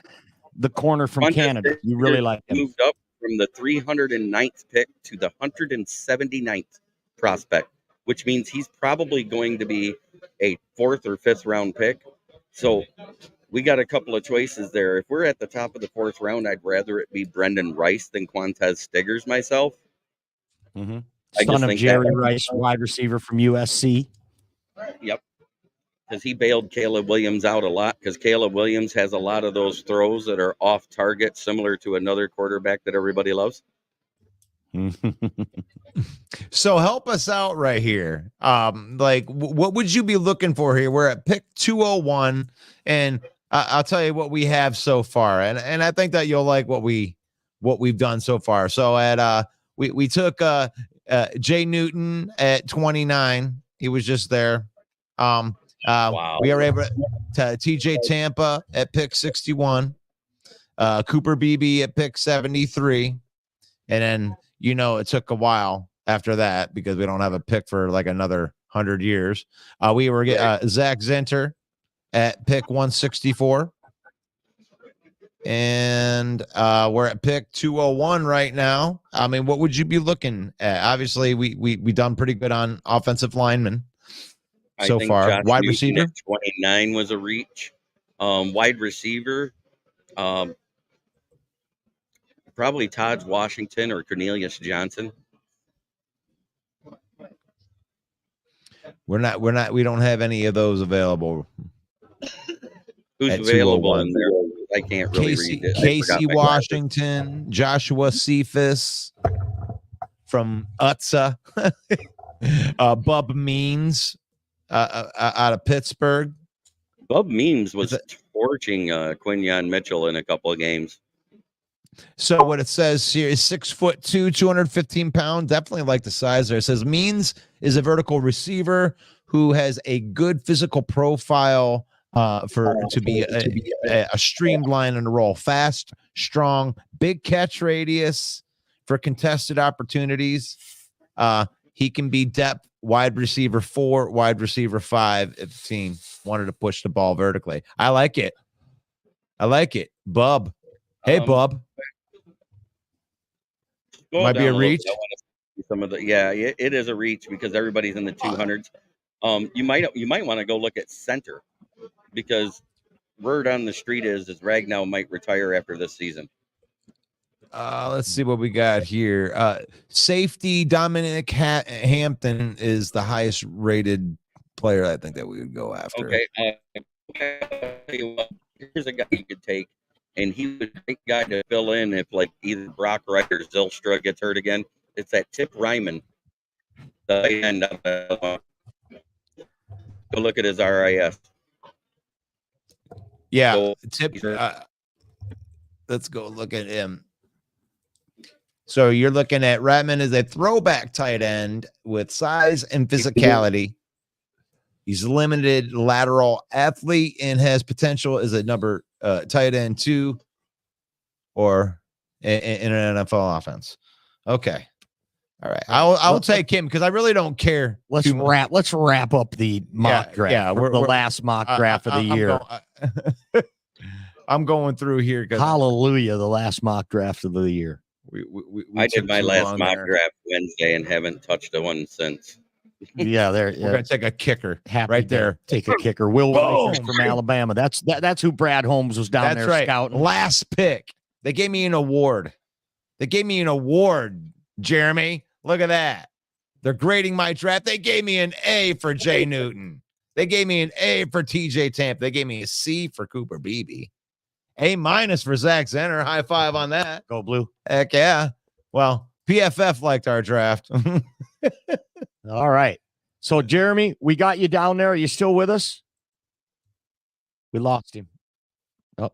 [SPEAKER 4] the corner from Canada. You really like him.
[SPEAKER 7] Moved up from the 309th pick to the 179th prospect, which means he's probably going to be a fourth or fifth round pick. So we got a couple of choices there. If we're at the top of the fourth round, I'd rather it be Brendan Rice than Quantez Stiggers myself.
[SPEAKER 4] Mm-hmm. Son of Jerry Rice, wide receiver from USC.
[SPEAKER 7] Yep. Because he bailed Caleb Williams out a lot, because Caleb Williams has a lot of those throws that are off target, similar to another quarterback that everybody loves.
[SPEAKER 3] So help us out right here. What would you be looking for here? We're at pick 201, and I'll tell you what we have so far, and I think that you'll like what we've done so far. So at we took Jay Newton at 29. He was just there.
[SPEAKER 7] Wow.
[SPEAKER 3] We are able to TJ Tampa at pick 61, Cooper Beebe at pick 73, and then it took a while after that because we don't have a pick for like another 100 years. We were Zach Zenter at pick 164, and we're at pick 201 right now. I mean, what would you be looking at? Obviously, we done pretty good on offensive linemen so far.
[SPEAKER 7] Josh
[SPEAKER 3] Wide
[SPEAKER 7] Newton
[SPEAKER 3] receiver
[SPEAKER 7] at 29 was a reach. Wide receiver, probably Todd Washington or Cornelius Johnson.
[SPEAKER 3] we don't have any of those available.
[SPEAKER 7] Who's
[SPEAKER 3] at
[SPEAKER 7] available
[SPEAKER 3] 201?
[SPEAKER 7] in there? I can't really read it.
[SPEAKER 3] Casey Washington, Joshua Cephas from UTSA, Bub Means out of Pittsburgh.
[SPEAKER 7] Bub Means was torching Quinyon Mitchell in a couple of games.
[SPEAKER 3] So what it says here is 6'2", 215 pounds. Definitely like the size there. It says Means is a vertical receiver who has a good physical profile to be a streamline in the role. Fast, strong, big catch radius for contested opportunities. He can be depth wide receiver 4, wide receiver 5 if the team wanted to push the ball vertically. I like it. Bub. Hey, Bub. Might be a reach.
[SPEAKER 7] Some of the it is a reach because everybody's in the 200s. You might want to go look at center because word on the street is Ragnow might retire after this season.
[SPEAKER 3] Let's see what we got here. Safety Dominic Hampton is the highest rated player I think that we would go after.
[SPEAKER 7] Okay. Here's a guy you could take, and he would be a guy to fill in if like either Brock Wright or Zylstra gets hurt again. It's that Tip Ryman. The end of Go look at his RIS.
[SPEAKER 3] Yeah.
[SPEAKER 7] So-
[SPEAKER 3] Let's go look at him. So you're looking at Redmond as a throwback tight end with size and physicality. He's a limited lateral athlete and has potential as a number tight end 2 or in an NFL offense. Okay. All right. I'll take him because I really don't care.
[SPEAKER 4] Let's wrap up the mock draft.
[SPEAKER 3] Yeah,
[SPEAKER 4] we're the last mock draft of the year.
[SPEAKER 3] I'm going through here.
[SPEAKER 4] Hallelujah, the last mock draft of the year.
[SPEAKER 7] I did my last mock draft Wednesday and haven't touched a one since.
[SPEAKER 4] Yeah,
[SPEAKER 3] we're gonna take a kicker
[SPEAKER 4] right there. Take a kicker. Will Weichers from
[SPEAKER 3] Boom.
[SPEAKER 4] Alabama. That's who Brad Holmes was down
[SPEAKER 3] That's
[SPEAKER 4] there
[SPEAKER 3] right.
[SPEAKER 4] scouting.
[SPEAKER 3] Last pick. They gave me an award. Jeremy. Look at that. They're grading my draft. They gave me an A for Jay Newton. They gave me an A for TJ Tampa. They gave me a C for Cooper Beebe. A- for Zach Zenner. High five on that.
[SPEAKER 4] Go Blue.
[SPEAKER 3] Heck yeah. Well, PFF liked our draft.
[SPEAKER 4] All right. So, Jeremy, we got you down there. Are you still with us? We lost him. Oh,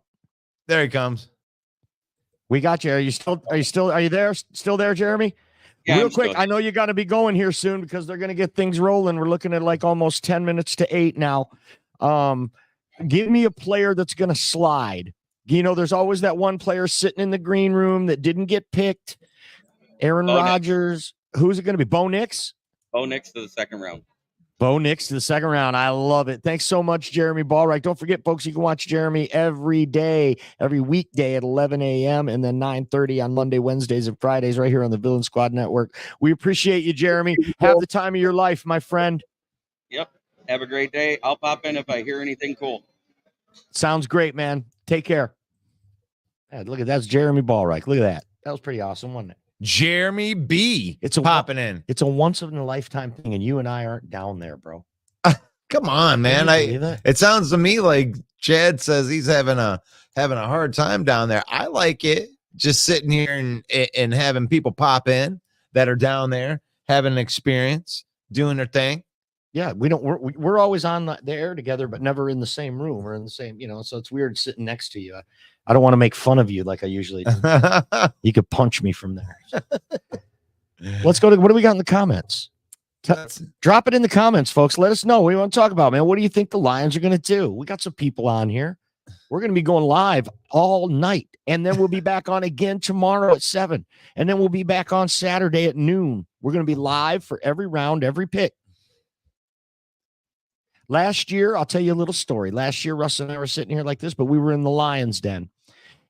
[SPEAKER 3] there he comes.
[SPEAKER 4] We got you. Are you there? Still there, Jeremy?
[SPEAKER 7] Yeah,
[SPEAKER 4] Real
[SPEAKER 7] I'm
[SPEAKER 4] quick,
[SPEAKER 7] still-
[SPEAKER 4] I know you got to be going here soon because they're going to get things rolling. We're looking at like almost 10 minutes to 8 now. Give me a player that's going to slide. You know, there's always that one player sitting in the green room that didn't get picked. Aaron
[SPEAKER 7] Bo Nix.
[SPEAKER 4] Rodgers. Who's it going to be? Bo Nix?
[SPEAKER 7] Bo Nix to the second round.
[SPEAKER 4] Bo Nix to the second round. I love it. Thanks so much, Jeremy Ballreich. Don't forget, folks, you can watch Jeremy every weekday at 11 a.m. and then 9:30 on Monday, Wednesdays, and Fridays right here on the Villain Squad Network. We appreciate you, Jeremy. Have the time of your life, my friend.
[SPEAKER 7] Yep. Have a great day. I'll pop in if I hear anything cool.
[SPEAKER 4] Sounds great, man. Take care. Yeah, look at that's Jeremy Ballreich. Look at that. That was pretty awesome, wasn't it?
[SPEAKER 3] Jeremy B.
[SPEAKER 4] It's a
[SPEAKER 3] popping in.
[SPEAKER 4] It's a once in a lifetime thing, and you and I aren't down there, bro.
[SPEAKER 3] Come on, man.
[SPEAKER 4] Can you believe it?
[SPEAKER 3] It sounds to me like Chad says he's having a hard time down there. I like it just sitting here and having people pop in that are down there having an experience, doing their thing.
[SPEAKER 4] Yeah, we're always on the air together, but never in the same room or in the same, so it's weird sitting next to you. I don't want to make fun of you like I usually do. You could punch me from there. Let's go to what do we got in the comments? Drop it in the comments, folks. Let us know what you want to talk about, man. What do you think the Lions are going to do? We got some people on here. We're going to be going live all night, and then we'll be back on again tomorrow at 7, and then we'll be back on Saturday at noon. We're going to be live for every round, every pick. Last year, I'll tell you a little story. Last year, Russ and I were sitting here like this, but we were in the Lions Den,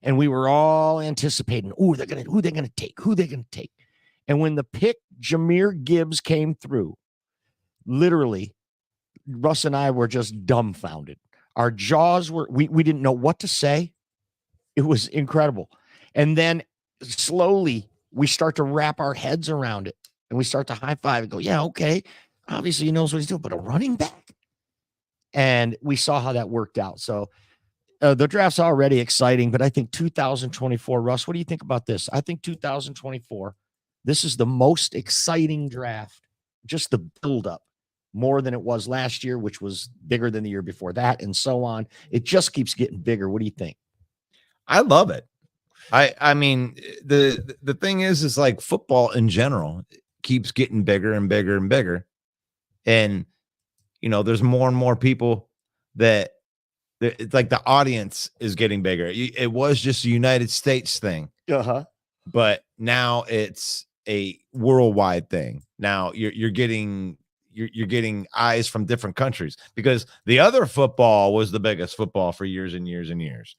[SPEAKER 4] and we were all anticipating, who they're gonna take. And when the pick Jahmyr Gibbs came through, literally, Russ and I were just dumbfounded. Our jaws were, we didn't know what to say. It was incredible. And then slowly, we start to wrap our heads around it, and we start to high five and go, yeah, okay. Obviously, he knows what he's doing, but a running back. And we saw how that worked out. So the draft's already exciting, but I think 2024, Russ, what do you think about this? I think 2024, this is the most exciting draft, just the buildup, more than it was last year, which was bigger than the year before that, and so on. It just keeps getting bigger. What do you think?
[SPEAKER 3] I love it. I mean, the thing is like football in general keeps getting bigger and bigger and bigger. And there's more and more people that it's like the audience is getting bigger. It was just a United States thing, but now it's a worldwide thing. Now you're getting eyes from different countries because the other football was the biggest football for years and years and years,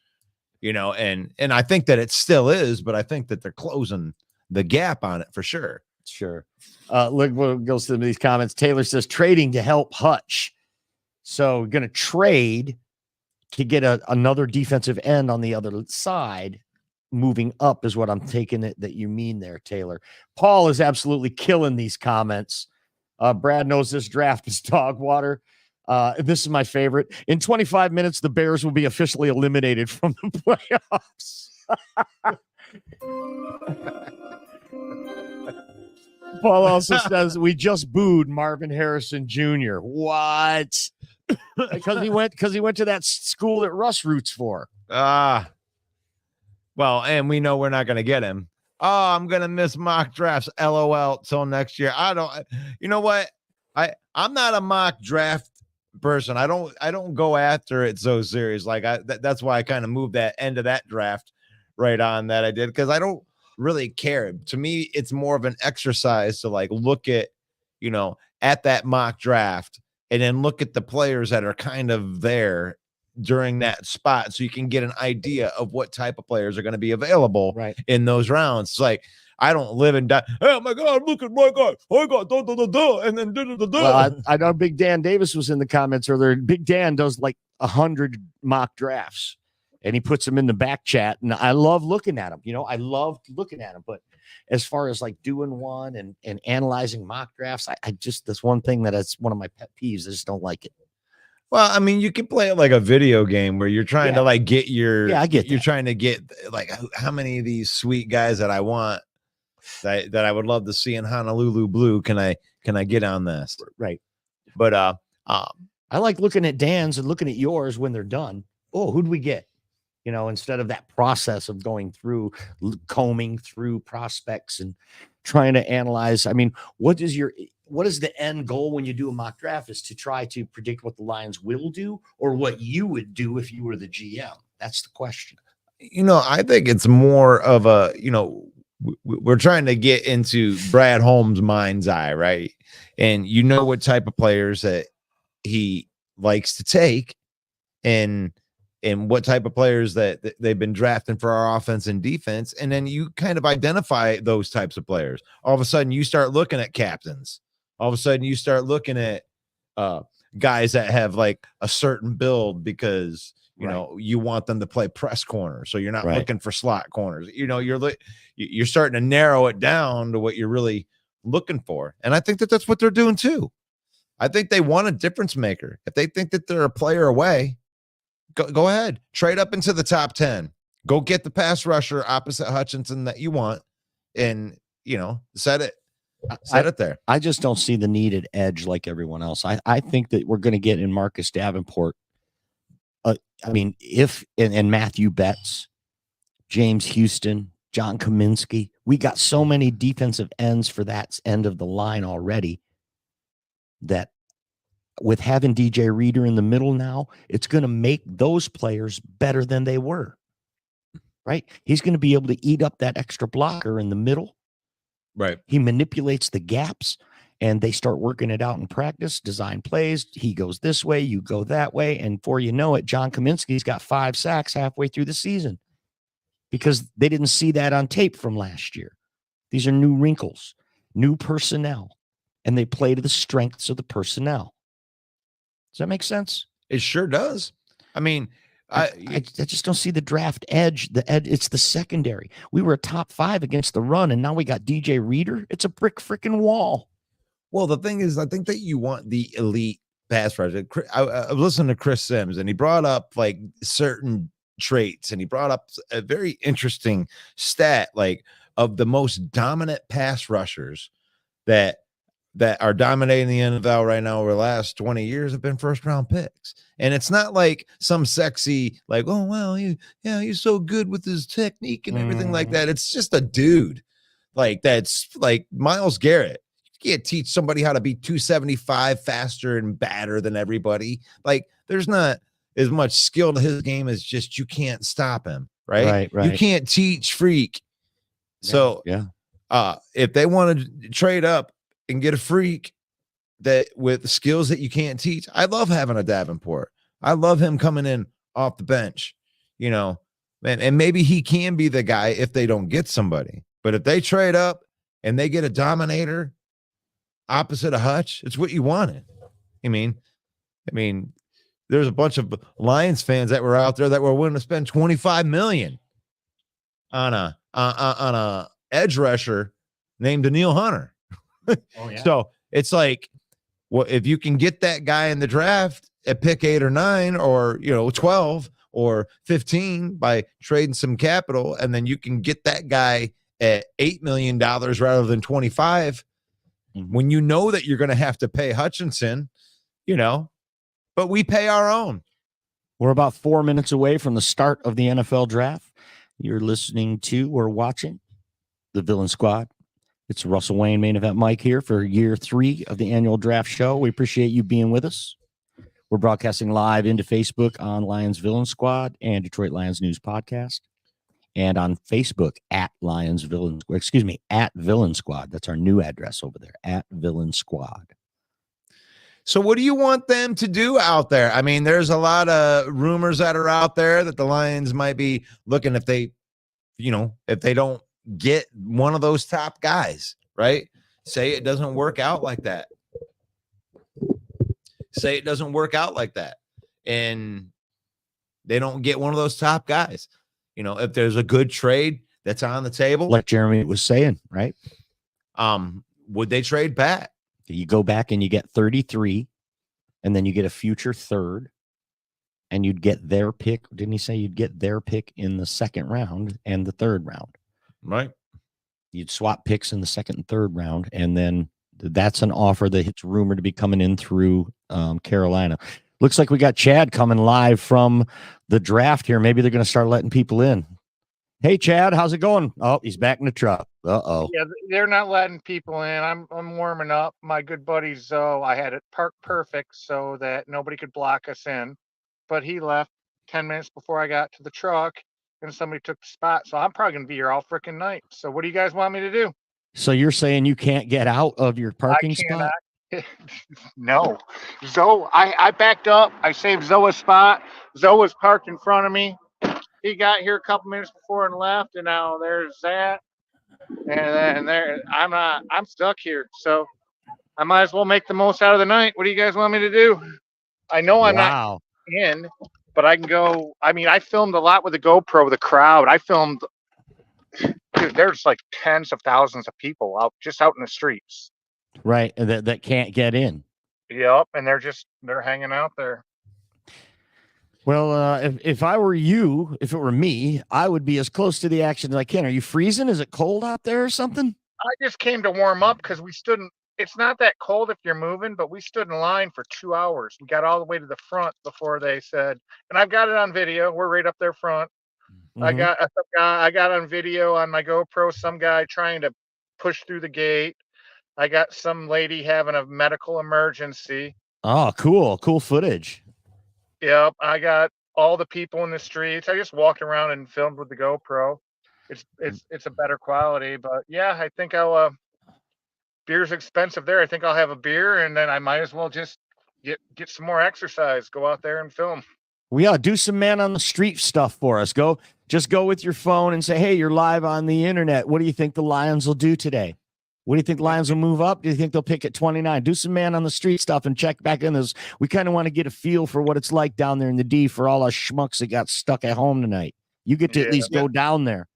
[SPEAKER 3] and I think that it still is, but I think that they're closing the gap on it for sure.
[SPEAKER 4] Sure. Look what goes through these comments. Taylor says trading to help Hutch. So we're going to trade to get another defensive end on the other side. Moving up is what I'm taking it that you mean there, Taylor. Paul is absolutely killing these comments. Brad knows this draft is dog water. This is my favorite. In 25 minutes, the Bears will be officially eliminated from the playoffs. Paul also says we just booed Marvin Harrison Jr. What? because he went to that school that Russ roots for.
[SPEAKER 3] Well, and we know we're not going to get him. Oh, I'm going to miss mock drafts. LOL till next year. You know what? I'm not a mock draft person. I don't go after it so serious. Like that's why I kind of moved that end of that draft right on that I did, because I don't really care. To me, it's more of an exercise to like look at, at that mock draft and then look at the players that are kind of there during that spot, so you can get an idea of what type of players are going to be available in those rounds. It's like, I don't live and die. Oh my God, look at my guy. I got and then
[SPEAKER 4] Well, I know Big Dan Davis was in the comments earlier. Big Dan does like 100 mock drafts, and he puts them in the back chat. And I love looking at them. I love looking at them. But as far as like doing one and analyzing mock drafts, I just, that's one thing that's one of my pet peeves. I just don't like it.
[SPEAKER 3] Well, I mean, you can play it like a video game where you're trying to like get your, you're trying to get like how many of these sweet guys that I want that I would love to see in Honolulu Blue can I get on this?
[SPEAKER 4] Right.
[SPEAKER 3] But
[SPEAKER 4] I like looking at Dan's and looking at yours when they're done. Oh, who'd we get? Instead of that process of going through, combing through prospects and trying to analyze. I mean, what is the end goal when you do a mock draft? Is to try to predict what the Lions will do, or what you would do if you were the GM? That's the question.
[SPEAKER 3] I think it's more of a, we're trying to get into Brad Holmes' mind's eye, right? And what type of players that he likes to take, and what type of players that they've been drafting for our offense and defense. And then you kind of identify those types of players. All of a sudden you start looking at captains. All of a sudden you start looking at guys that have like a certain build, because you want them to play press corner. So you're not looking for slot corners. You're starting to narrow it down to what you're really looking for. And I think that that's what they're doing too. I think they want a difference maker. If they think that they're a player away, go ahead, trade up into the top 10, go get the pass rusher opposite Hutchinson that you want, and set it there.
[SPEAKER 4] I just don't see the needed edge like everyone else. I think that we're going to get in Marcus Davenport. I mean, and Matthew Betts, James Houston, John Kaminsky, we got so many defensive ends for that end of the line already, that with having DJ Reader in the middle now, it's going to make those players better than they were, right? He's going to be able to eat up that extra blocker in the middle.
[SPEAKER 3] Right.
[SPEAKER 4] He manipulates the gaps, and they start working it out in practice, design plays. He goes this way, you go that way. And before you know it, John Kaminsky's got 5 sacks halfway through the season, because they didn't see that on tape from last year. These are new wrinkles, new personnel, and they play to the strengths of the personnel. Does that make sense?
[SPEAKER 3] It sure does. I mean,
[SPEAKER 4] I just don't see the draft edge. It's the secondary. We were a top 5 against the run, and now we got DJ Reader. It's a brick freaking wall.
[SPEAKER 3] Well, the thing is, I think that you want the elite pass rusher. I listened to Chris Sims, and he brought up like certain traits, and he brought up a very interesting stat, like of the most dominant pass rushers that are dominating the NFL right now over the last 20 years have been first round picks. And it's not like some sexy, like, oh, well, he's so good with his technique and everything like that. It's just a dude like that's like Myles Garrett. You can't teach somebody how to be 275 faster and badder than everybody. Like, there's not as much skill to his game as just you can't stop him. Right. You can't teach freak. So if they want to trade up and get a freak that with the skills that you can't teach, I love having a Davenport. I love him coming in off the bench, and maybe he can be the guy if they don't get somebody. But if they trade up and they get a dominator opposite of Hutch, it's what you wanted. I mean, there's a bunch of Lions fans that were out there that were willing to spend $25 million on a edge rusher named Danielle Hunter.
[SPEAKER 4] Oh, yeah.
[SPEAKER 3] So it's like, well, if you can get that guy in the draft at pick 8 or 9 or 12 or 15 by trading some capital, and then you can get that guy at $8 million rather than 25, when you know that you're going to have to pay Hutchinson, but we pay our own.
[SPEAKER 4] We're about 4 minutes away from the start of the NFL draft. You're listening to or watching the Villain Squad. It's Russell Wayne, Main Event Mike here for year 3 of the annual draft show. We appreciate you being with us. We're broadcasting live into Facebook on Lions Villain Squad and Detroit Lions News Podcast, and on Facebook at at Villain Squad. That's our new address over there, at Villain Squad.
[SPEAKER 3] So what do you want them to do out there? I mean, there's a lot of rumors that are out there that the Lions might be looking if they don't get one of those top guys, right? Say it doesn't work out like that. And they don't get one of those top guys. If there's a good trade that's on the table,
[SPEAKER 4] like Jeremy was saying, right?
[SPEAKER 3] Would they trade Pat?
[SPEAKER 4] You go back and you get 33, and then you get a future third, and you'd get their pick. Didn't he say you'd get their pick in the second round and the third round?
[SPEAKER 3] Right.
[SPEAKER 4] You'd swap picks in the second and third round, and then that's an offer that it's rumored to be coming in through Carolina. Looks like we got Chad coming live from the draft here. Maybe they're going to start letting people in. Hey, Chad, how's it going? Oh, he's back in the truck. Uh-oh.
[SPEAKER 6] Yeah, they're not letting people in. I'm warming up. My good buddy Zoe, I had it parked perfect so that nobody could block us in. But he left 10 minutes before I got to the truck, and somebody took the spot. So I'm probably going to be here all freaking night. So what do you guys want me to do?
[SPEAKER 4] So you're saying you can't get out of your parking spot?
[SPEAKER 6] No. Zoe, I backed up. I saved Zoe a spot. Zoe was parked in front of me. He got here a couple minutes before and left, and now there's that. And there, I'm stuck here. So I might as well make the most out of the night. What do you guys want me to do? I know I'm not in, but I can go. I mean, I filmed a lot with the GoPro, the crowd. I filmed, dude, there's like tens of thousands of people out in the streets.
[SPEAKER 4] Right. That can't get in.
[SPEAKER 6] Yep. And they're hanging out there.
[SPEAKER 4] Well, if I were you, if it were me, I would be as close to the action as I can. Are you freezing? Is it cold out there or something?
[SPEAKER 6] I just came to warm up because it's not that cold if you're moving, but we stood in line for 2 hours. We got all the way to the front before they said, and I've got it on video. We're right up there front. Mm-hmm. I got on video on my GoPro, some guy trying to push through the gate. I got some lady having a medical emergency.
[SPEAKER 4] Oh, cool. Cool footage.
[SPEAKER 6] Yep, I got all the people in the streets. I just walked around and filmed with the GoPro. It's a better quality, but yeah, I think I'll beer's expensive there. I think I'll have a beer, and then I might as well just get some more exercise, go out there and film.
[SPEAKER 4] Well, yeah, do some man on the street stuff for us. Go with your phone and say, hey, you're live on the internet. What do you think the Lions will do today? What do you think Lions will move up? Do you think they'll pick at 29? Do some man on the street stuff and check back in this. We kind of want to get a feel for what it's like down there in the D for all us schmucks that got stuck at home tonight. You get to at least go down there.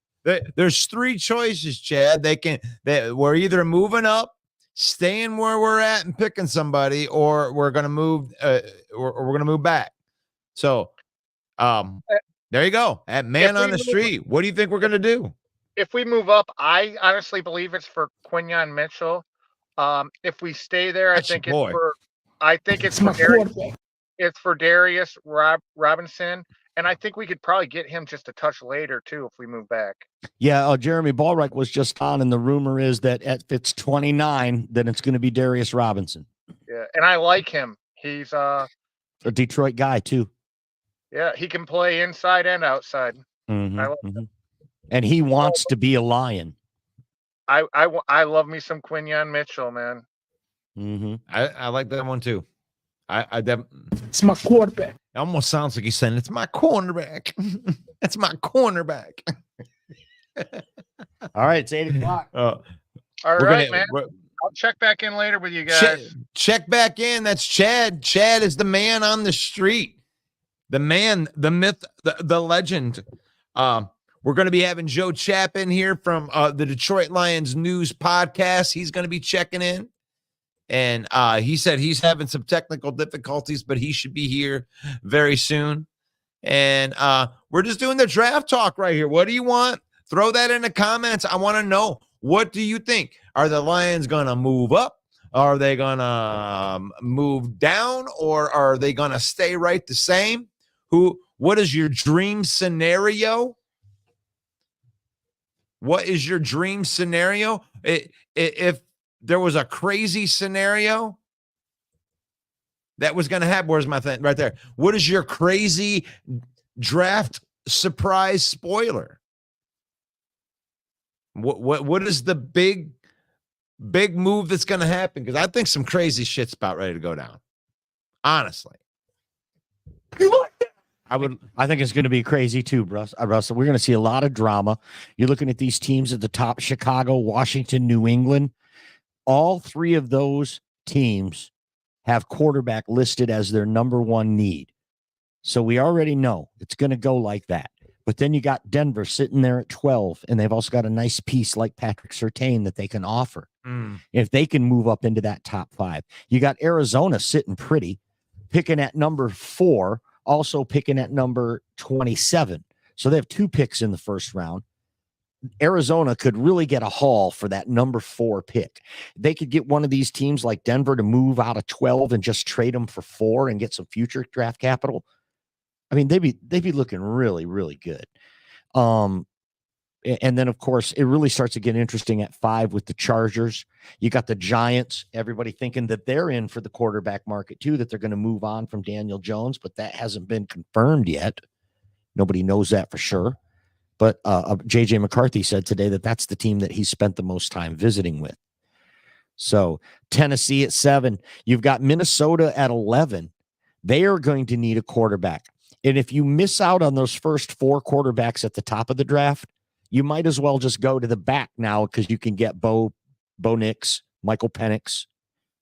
[SPEAKER 3] There's 3 choices, Chad. We're either moving up, staying where we're at and picking somebody, or we're going to move or we're going to move back. So there you go. At man on the street. What do you think we're going to do?
[SPEAKER 6] If we move up, I honestly believe it's for Quinyon Mitchell. If we stay there, I think it's for Darius Robinson, and I think we could probably get him just a touch later too if we move back.
[SPEAKER 4] Yeah, Jeremy Ballreich was just on, and the rumor is that if it's 29, then it's going to be Darius Robinson.
[SPEAKER 6] Yeah, and I like him. He's
[SPEAKER 4] a Detroit guy too.
[SPEAKER 6] Yeah, he can play inside and outside.
[SPEAKER 4] Mm-hmm,
[SPEAKER 6] I love him.
[SPEAKER 4] And he wants to be a Lion.
[SPEAKER 6] I love me some Quinyon Mitchell, man.
[SPEAKER 4] Mm-hmm.
[SPEAKER 3] I like that one too.
[SPEAKER 1] It's my quarterback.
[SPEAKER 3] It almost sounds like he's saying it's my cornerback. It's my cornerback.
[SPEAKER 4] All right, it's 8:00.
[SPEAKER 6] All right, man. I'll check back in later with you guys.
[SPEAKER 3] Check back in. That's Chad. Chad is the man on the street. The man, the myth, the legend. We're going to be having Joe Chapin here from the Detroit Lions News Podcast. He's going to be checking in. And he said he's having some technical difficulties, but he should be here very soon. And we're just doing the draft talk right here. What do you want? Throw that in the comments. I want to know. What do you think? Are the Lions going to move up? Are they gonna move down, or are they gonna stay right the same? What is your dream scenario? What is your dream scenario? If there was a crazy scenario that was going to happen, where's my thing right there? What is your crazy draft surprise spoiler? What is the big move that's going to happen? Because I think some crazy shit's about ready to go down. Honestly,
[SPEAKER 4] I think it's going to be crazy too, Russell. We're going to see a lot of drama. You're looking at these teams at the top: Chicago, Washington, New England. All three of those teams have quarterback listed as their number one need. So we already know it's going to go like that. But then you got Denver sitting there at 12, and they've also got a nice piece like Patrick Surtain that they can offer. If they can move up into that top 5. You got Arizona sitting pretty, picking at number 4, also picking at number 27. So they have 2 picks in the first round. Arizona could really get a haul for that number 4 pick. They could get one of these teams like Denver to move out of 12 and just trade them for 4 and get some future draft capital. I mean, they'd be looking really, really good. And then, of course, it really starts to get interesting at 5 with the Chargers. You got the Giants, everybody thinking that they're in for the quarterback market too, that they're going to move on from Daniel Jones, but that hasn't been confirmed yet. Nobody knows that for sure. But J.J. McCarthy said today that that's the team that he spent the most time visiting with. So Tennessee at 7. You've got Minnesota at 11. They are going to need a quarterback. And if you miss out on those first 4 quarterbacks at the top of the draft, you might as well just go to the back now because you can get Bo Nix, Michael Penix,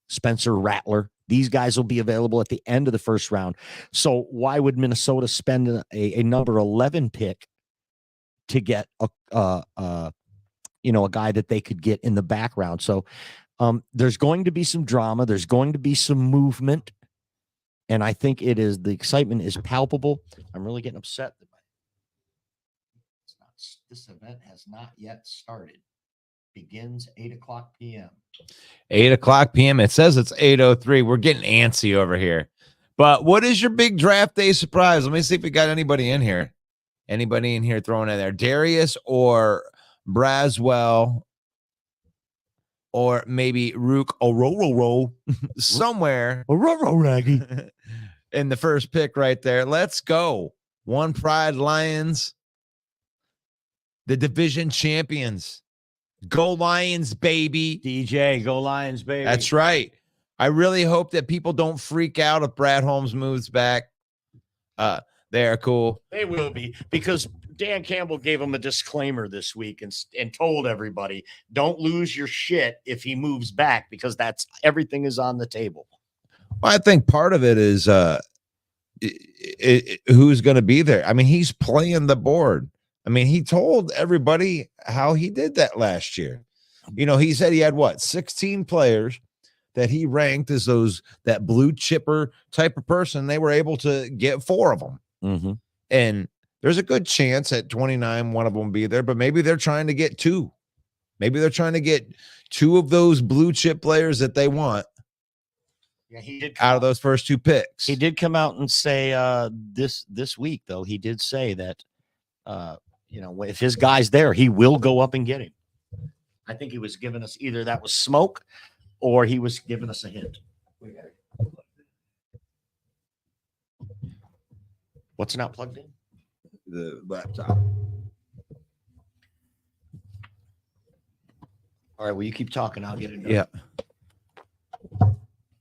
[SPEAKER 4] Spencer Rattler. These guys will be available at the end of the first round. So why would Minnesota spend a number 11 pick to get a guy that they could get in the background? So there's going to be some drama. There's going to be some movement. And I think the excitement is palpable. I'm really getting upset that this event has not yet started. Begins 8:00 p.m.
[SPEAKER 3] 8:00 p.m. It says it's 8:03. We're getting antsy over here. But what is your big draft day surprise? Let me see if we got anybody in here. Anybody in here throwing in there? Darius or Braswell or maybe Rook Ororo somewhere in the first pick right there. Let's go. One Pride Lions, the division champions. Go Lions, baby.
[SPEAKER 4] DJ, go Lions, baby.
[SPEAKER 3] That's right. I really hope that people don't freak out if Brad Holmes moves back. They're cool.
[SPEAKER 4] They will be, because Dan Campbell gave him a disclaimer this week and told everybody, don't lose your shit if he moves back, because everything is on the table.
[SPEAKER 3] Well, I think part of it is who's going to be there. I mean, he's playing the board. I mean, he told everybody how he did that last year. He said he had 16 players that he ranked as that blue chipper type of person. They were able to get 4 of them.
[SPEAKER 4] Mm-hmm.
[SPEAKER 3] And there's a good chance at 29, one of them will be there, but maybe they're trying to get 2. Maybe they're trying to get 2 of those blue chip players that they want.
[SPEAKER 4] Yeah, he did
[SPEAKER 3] out of those first 2 picks.
[SPEAKER 4] He did come out and say this week, though, he did say that, if his guy's there, he will go up and get him. I think he was giving us either that was smoke or he was giving us a hint. What's not plugged in?
[SPEAKER 3] The laptop.
[SPEAKER 4] All right, well, you keep talking. I'll get it done.
[SPEAKER 3] Yeah.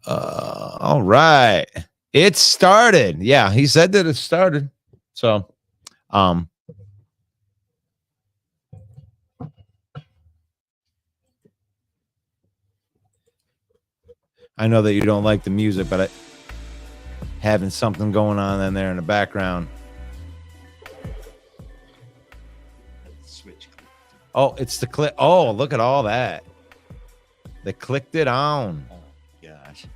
[SPEAKER 3] All right. It started. Yeah, he said that it started. So, I know that you don't like the music, but having something going on in there in the background.
[SPEAKER 4] Switch.
[SPEAKER 3] Oh, it's the click. Oh, look at all that. They clicked it on.
[SPEAKER 4] Oh, gosh.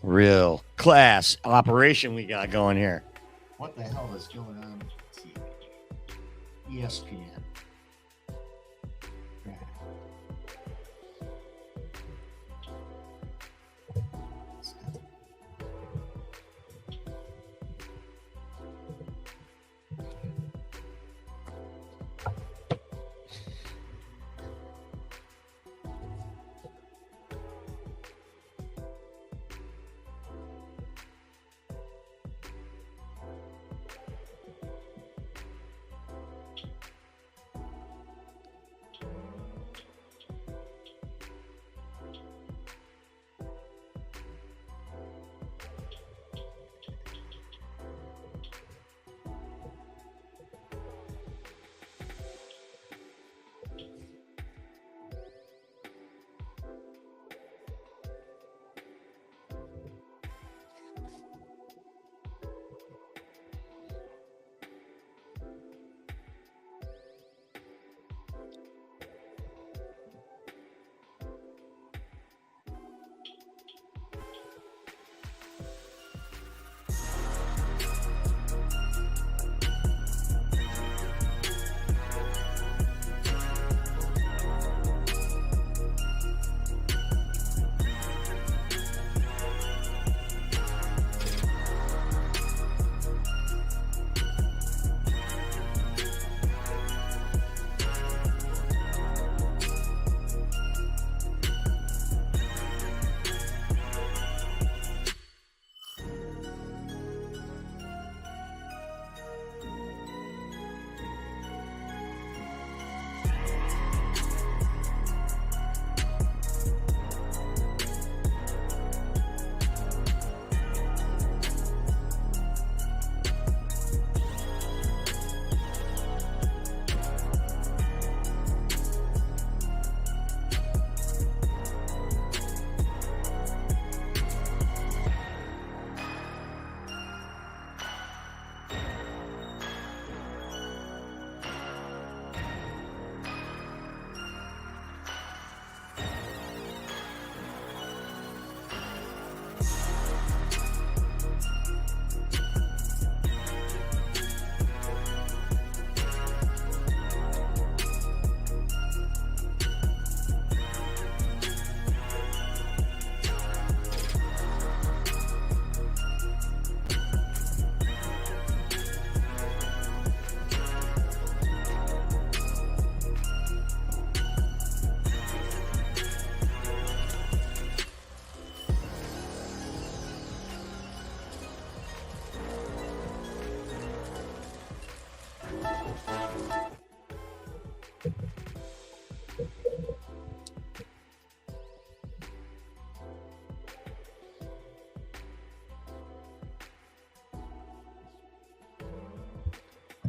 [SPEAKER 4] Real class operation we got going here. What the hell is going on? ESPN.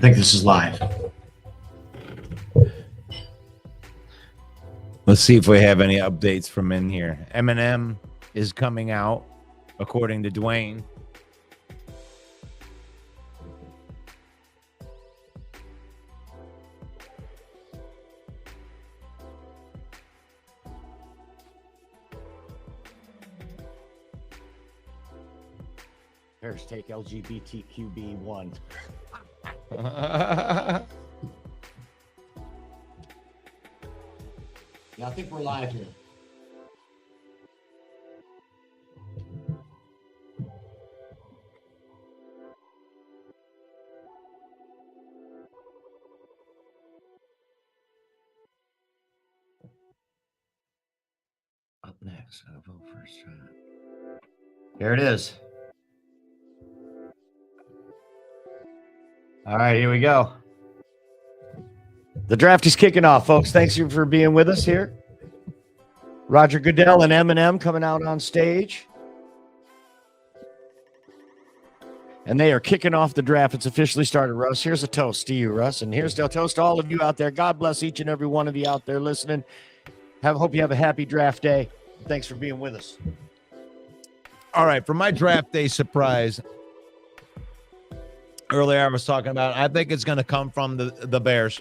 [SPEAKER 4] think this is live.
[SPEAKER 3] Let's see if we have any updates from in here. Eminem is coming out, according to Dwayne.
[SPEAKER 4] Bears take LGBTQB1. Yeah, I think we're live here. Up next, I'll vote first try. Here it is. All right, here we go. The draft is kicking off, folks. Thanks for being with us here. Roger Goodell and Eminem coming out on stage. And they are kicking off the draft. It's officially started, Russ. Here's a toast to you, Russ. And here's a toast to all of you out there. God bless each and every one of you out there listening. Hope you have a happy draft day. Thanks for being with us.
[SPEAKER 3] All right, for my draft day surprise, earlier I was talking about, I think it's going to come from the Bears.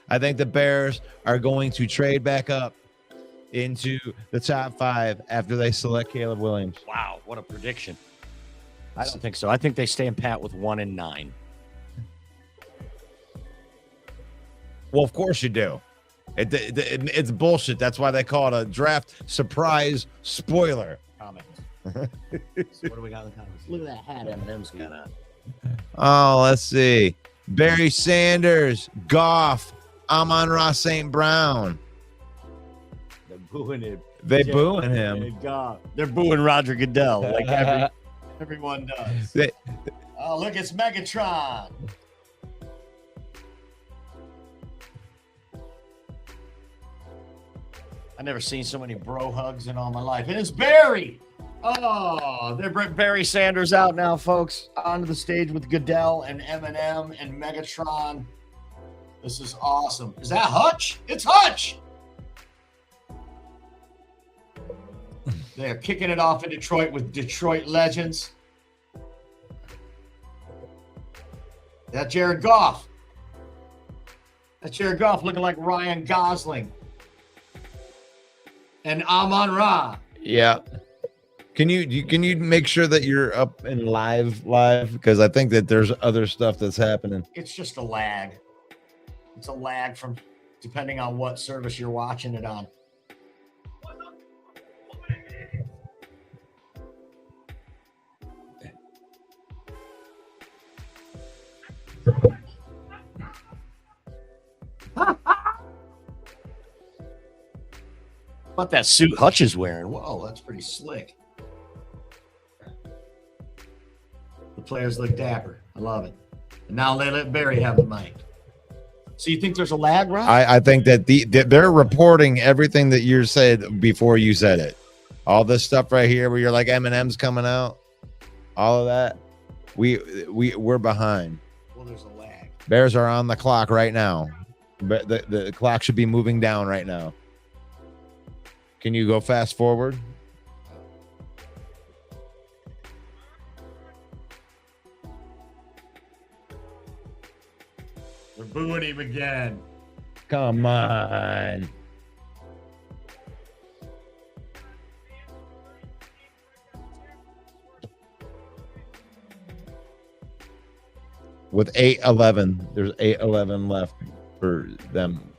[SPEAKER 3] I think the Bears are going to trade back up into the top 5 after they select Caleb Williams.
[SPEAKER 4] Wow, what a prediction. I don't think so. I think they stay in pat with 1 and 9.
[SPEAKER 3] Well, of course you do. It's bullshit. That's why they call it a draft surprise spoiler.
[SPEAKER 4] Comments. So what do we got in the comments? Look at that hat Eminem's got on.
[SPEAKER 3] Oh, let's see. Barry Sanders, Goff, Amon-Ra St. Brown.
[SPEAKER 4] They're booing it.
[SPEAKER 3] They booing him.
[SPEAKER 4] They're booing Roger Goodell like everyone does. Oh, look, it's Megatron. I've never seen so many bro hugs in all my life. And it's Barry. Oh, they're Barry Sanders out now, folks. Onto the stage with Goodell and Eminem and Megatron. This is awesome. Is that Hutch? It's Hutch. They're kicking it off in Detroit with Detroit legends. That's Jared Goff. That's Jared Goff looking like Ryan Gosling. And Amon-Ra.
[SPEAKER 3] Yeah. Can you make sure that you're up and live? Because I think that there's other stuff that's happening.
[SPEAKER 4] It's just a lag. It's a lag from depending on what service you're watching it on. What that suit Hutch is wearing? Whoa, that's pretty slick. The players look dapper. I love it. And now they let Barry have the mic. So you think there's a lag, Rob?
[SPEAKER 3] I think that they're reporting everything that you said before you said it. All this stuff right here where you're like Eminem's coming out, all of that. We're behind.
[SPEAKER 4] Well, there's a lag.
[SPEAKER 3] Bears are on the clock right now. But the clock should be moving down right now. Can you go fast forward?
[SPEAKER 4] They're booing him again.
[SPEAKER 3] Come on. With 8:11, there's 8:11 left for them.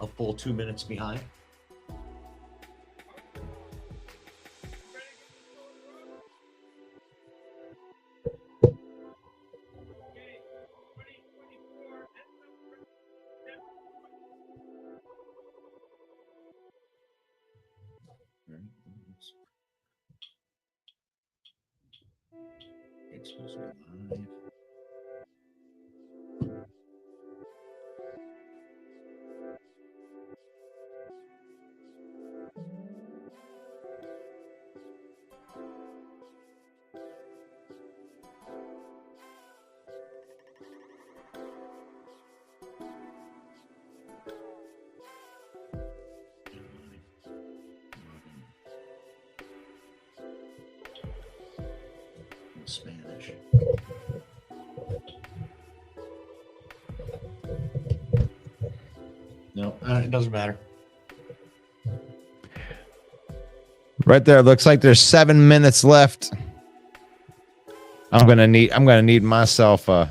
[SPEAKER 4] A full 2 minutes behind. It's supposed to be live. No, it doesn't matter.
[SPEAKER 3] Right there. Looks like there's 7 minutes left. I'm gonna need myself a.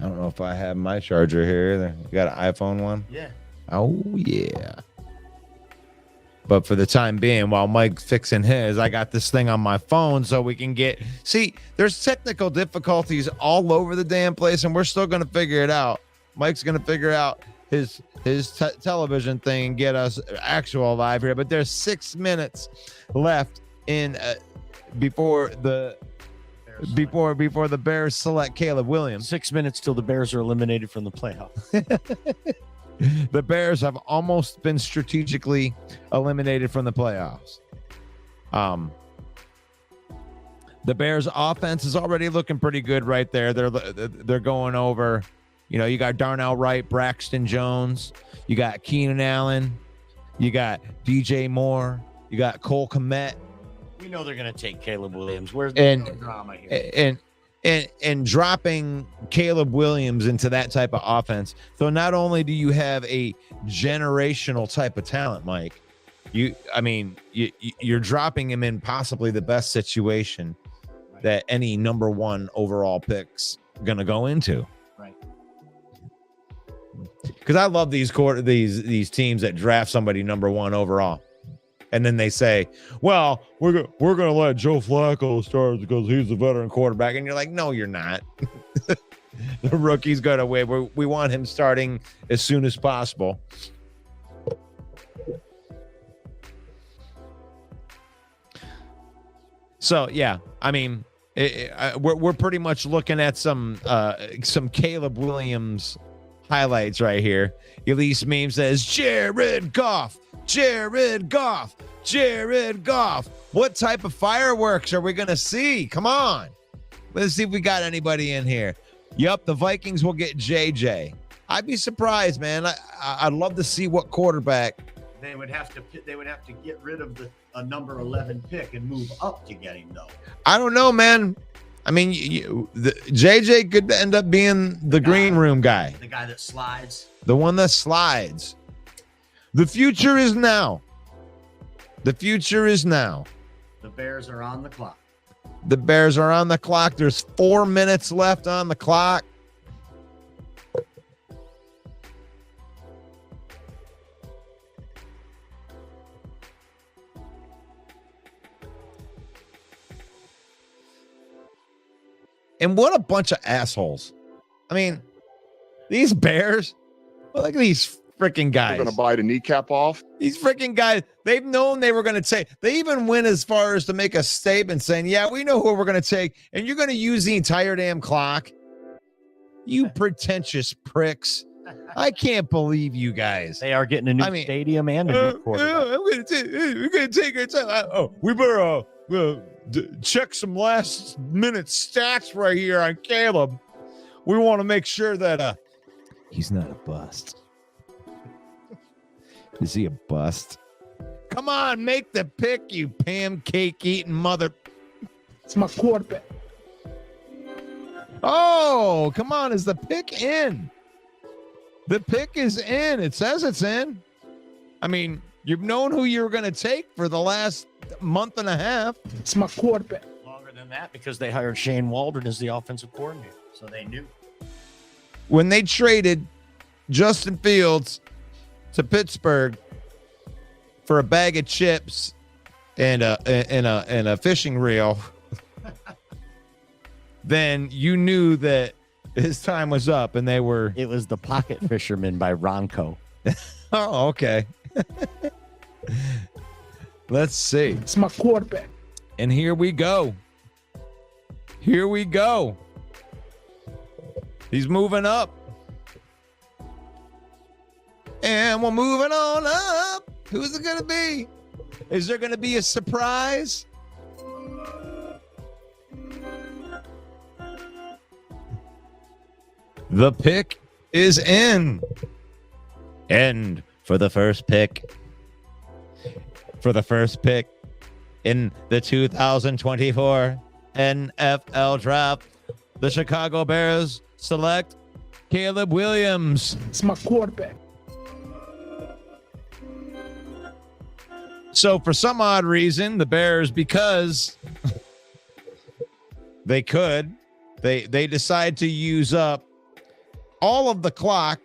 [SPEAKER 3] I don't know if I have my charger here either. You got an iPhone one?
[SPEAKER 4] Yeah.
[SPEAKER 3] Oh yeah. But for the time being, while Mike's fixing his, I got this thing on my phone so we can get. See, there's technical difficulties all over the damn place, and we're still gonna figure it out. Mike's gonna figure out his television thing and get us actual live here. But there's 6 minutes left in before the Bears select Caleb Williams.
[SPEAKER 4] 6 minutes till the Bears are eliminated from the playoffs.
[SPEAKER 3] The Bears have almost been strategically eliminated from the playoffs. The Bears offense is already looking pretty good right there. They're going over, you got Darnell Wright, Braxton Jones, you got Keenan Allen, you got DJ Moore, you got Cole Kmet.
[SPEAKER 4] We know they're going to take Caleb Williams. Where's the drama here?
[SPEAKER 3] And dropping Caleb Williams into that type of offense. So not only do you have a generational type of talent, Mike, you're dropping him in possibly the best situation that any number one overall pick's going to go into.
[SPEAKER 4] Right.
[SPEAKER 3] Because I love these teams that draft somebody number one overall. And then they say, well, we're going to let Joe Flacco start because he's the veteran quarterback. And you're like, no, you're not. The rookie's got away. We want him starting as soon as possible. So, yeah, we're pretty much looking at some Caleb Williams highlights right here. Elise Meme says, Jared Goff. What type of fireworks are we going to see? Come on. Let's see if we got anybody in here. Yep, the Vikings will get JJ. I'd be surprised, man. I'd love to see what quarterback.
[SPEAKER 4] They would have to get rid of a number 11 pick and move up to get him, though.
[SPEAKER 3] I don't know, man. The JJ could end up being the green room guy.
[SPEAKER 4] The guy that slides.
[SPEAKER 3] The one that slides. The future is now. The future is now.
[SPEAKER 4] The Bears are on the clock.
[SPEAKER 3] The Bears are on the clock. There's 4 minutes left on the clock. And what a bunch of assholes. These Bears, look at these freaking guys.
[SPEAKER 8] They're going to bite a kneecap off.
[SPEAKER 3] These freaking guys, they've known they were going to take. They even went as far as to make a statement saying, yeah, we know who we're going to take, and you're going to use the entire damn clock. You pretentious pricks. I can't believe you guys.
[SPEAKER 4] They are getting a new stadium and a new quarterback.
[SPEAKER 3] We're going to take our time. We better check some last minute stats right here on Caleb. We want to make sure that he's not a bust. Is he a bust? Come on, make the pick, you pancake eating mother.
[SPEAKER 1] It's my quarterback.
[SPEAKER 3] Oh, come on. Is the pick in? The pick is in. It says it's in. You've known who you're going to take for the last month and a half.
[SPEAKER 1] It's my quarterback.
[SPEAKER 4] Longer than that because they hired Shane Waldron as the offensive coordinator. So they knew.
[SPEAKER 3] When they traded Justin Fields to Pittsburgh for a bag of chips and a fishing reel, then you knew that his time was up, and it
[SPEAKER 4] was The Pocket Fisherman by Ronco.
[SPEAKER 3] Oh, okay. Let's see.
[SPEAKER 1] It's my quarterback.
[SPEAKER 3] And here we go. He's moving up. And we're moving on up. Who's it going to be? Is there going to be a surprise? The pick is in. And for the first pick In the 2024 NFL Draft, the Chicago Bears select Caleb Williams.
[SPEAKER 1] It's my quarterback.
[SPEAKER 3] So for some odd reason, the Bears, because they could, they decide to use up all of the clock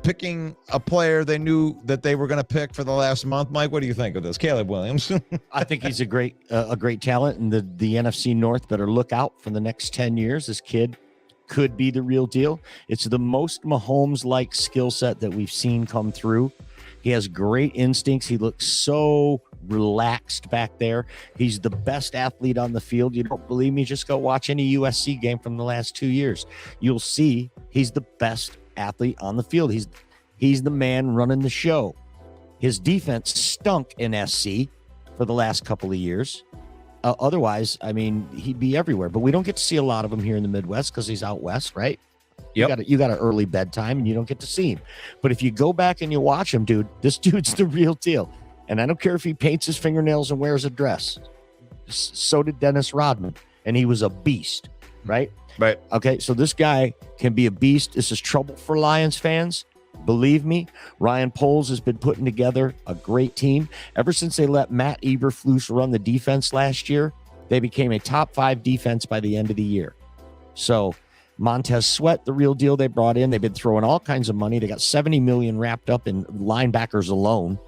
[SPEAKER 3] picking a player they knew that they were going to pick for the last month. Mike, what do you think of this? Caleb Williams.
[SPEAKER 4] I think he's a great talent, and the NFC North better look out for the next 10 years. This kid could be the real deal. It's the most Mahomes-like skill set that we've seen come through. He has great instincts. He looks so relaxed back there. He's the best athlete on the field. You don't believe me? Just go watch any USC game from the last 2 years. You'll see he's the best athlete on the field. He's the man running the show. His defense stunk in SC for the last couple of years. Otherwise, I mean, he'd be everywhere. But we don't get to see a lot of him here in the Midwest because he's out west, right?
[SPEAKER 3] Yep.
[SPEAKER 4] You got an early bedtime and you don't get to see him. But if you go back and you watch him, dude, this dude's the real deal. And I don't care if he paints his fingernails and wears a dress. So did Dennis Rodman. And he was a beast, right?
[SPEAKER 3] Right.
[SPEAKER 4] Okay, so this guy can be a beast. This is trouble for Lions fans. Believe me, Ryan Poles has been putting together a great team. Ever since they let Matt Eberflus run the defense last year, they became a top 5 defense by the end of the year. So Montez Sweat, the real deal they brought in. They've been throwing all kinds of money. They got $70 million wrapped up in linebackers alone.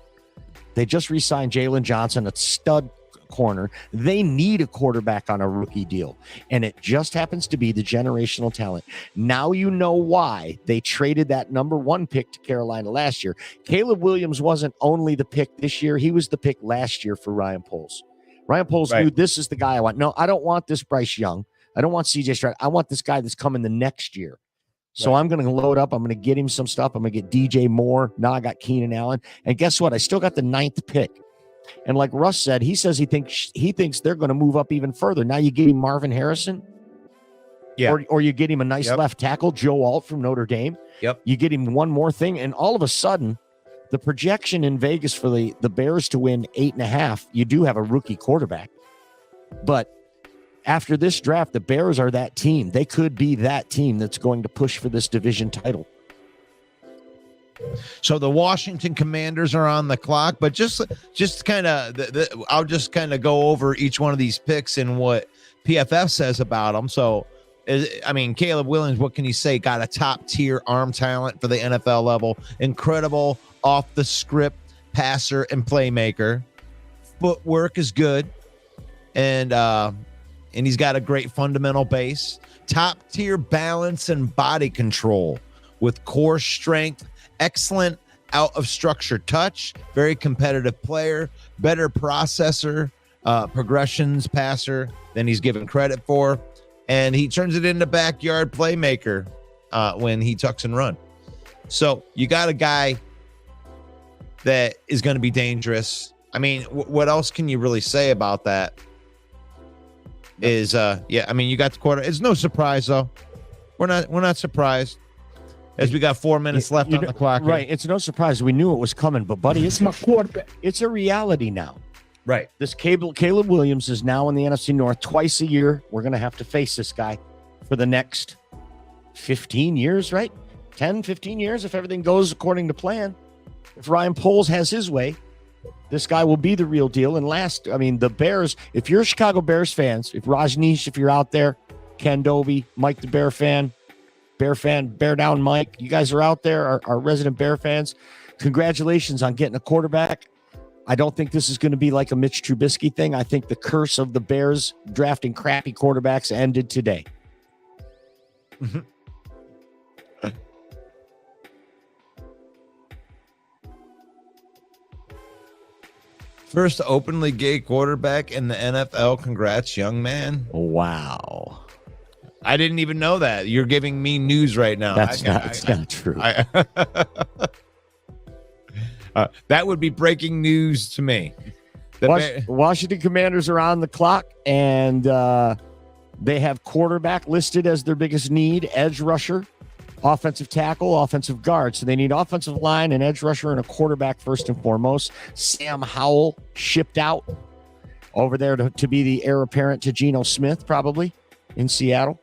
[SPEAKER 4] They just re-signed Jalen Johnson, a stud corner. They need a quarterback on a rookie deal, and it just happens to be the generational talent. Now you know why they traded that number 1 pick to Carolina last year. Caleb Williams wasn't only the pick this year. He was the pick last year for Ryan Poles. Ryan Poles knew this is the guy I want. No, I don't want this Bryce Young. I don't want CJ Stroud. I want this guy that's coming the next year. So I'm going to load up. I'm going to get him some stuff. I'm going to get DJ Moore. Now I got Keenan Allen. And guess what? I still got the 9th pick. And like Russ said, he says he thinks they're going to move up even further. Now you get him Marvin Harrison.
[SPEAKER 3] Yeah.
[SPEAKER 4] Or you get him a nice left tackle, Joe Alt from Notre Dame.
[SPEAKER 3] Yep.
[SPEAKER 4] You get him one more thing. And all of a sudden, the projection in Vegas for the Bears to win 8.5, you do have a rookie quarterback. But after this draft, the Bears are that team. They could be that team that's going to push for this division title.
[SPEAKER 3] So the Washington Commanders are on the clock, but just kind of, I'll just kind of go over each one of these picks and what PFF says about them. So, I mean, Caleb Williams, what can you say? Got a top tier arm talent for the NFL level. Incredible off the script passer and playmaker. Footwork is good. And he's got a great fundamental base. Top tier balance and body control with core strength. Excellent out of structure touch, very competitive player, better processor, progressions passer than he's given credit for. And he turns it into backyard playmaker when he tucks and run. So you got a guy that is going to be dangerous. I mean, what else can you really say about that? Is I mean, you got the quarter. It's no surprise though. We're not surprised. As we got 4 minutes left on the clock.
[SPEAKER 4] Right. It's no surprise. We knew it was coming, but buddy,
[SPEAKER 1] It's my quarterback.
[SPEAKER 4] it's a reality now.
[SPEAKER 3] Right.
[SPEAKER 4] This Caleb Williams is now in the NFC North twice a year. We're going to have to face this guy for the next 15 years, right? 10, 15 years, if everything goes according to plan. If Ryan Poles has his way, this guy will be the real deal. And the Bears, if you're Chicago Bears fans, if Rajneesh, if you're out there, Ken Doby, Mike the Bear fan, Bear Down Mike, you guys are out there, our resident Bear fans. Congratulations on getting a quarterback. I don't think this is going to be like a Mitch Trubisky thing. I think the curse of the Bears drafting crappy quarterbacks ended today.
[SPEAKER 3] First openly gay quarterback in the NFL. Congrats, young man.
[SPEAKER 4] Wow.
[SPEAKER 3] I didn't even know that. You're giving me news right now.
[SPEAKER 4] That's not true.
[SPEAKER 3] That would be breaking news to me.
[SPEAKER 4] Washington Commanders are on the clock, and they have quarterback listed as their biggest need, edge rusher, offensive tackle, offensive guard. So they need offensive line, an edge rusher, and a quarterback first and foremost. Sam Howell shipped out. over there to be the heir apparent to Geno Smith, probably in Seattle.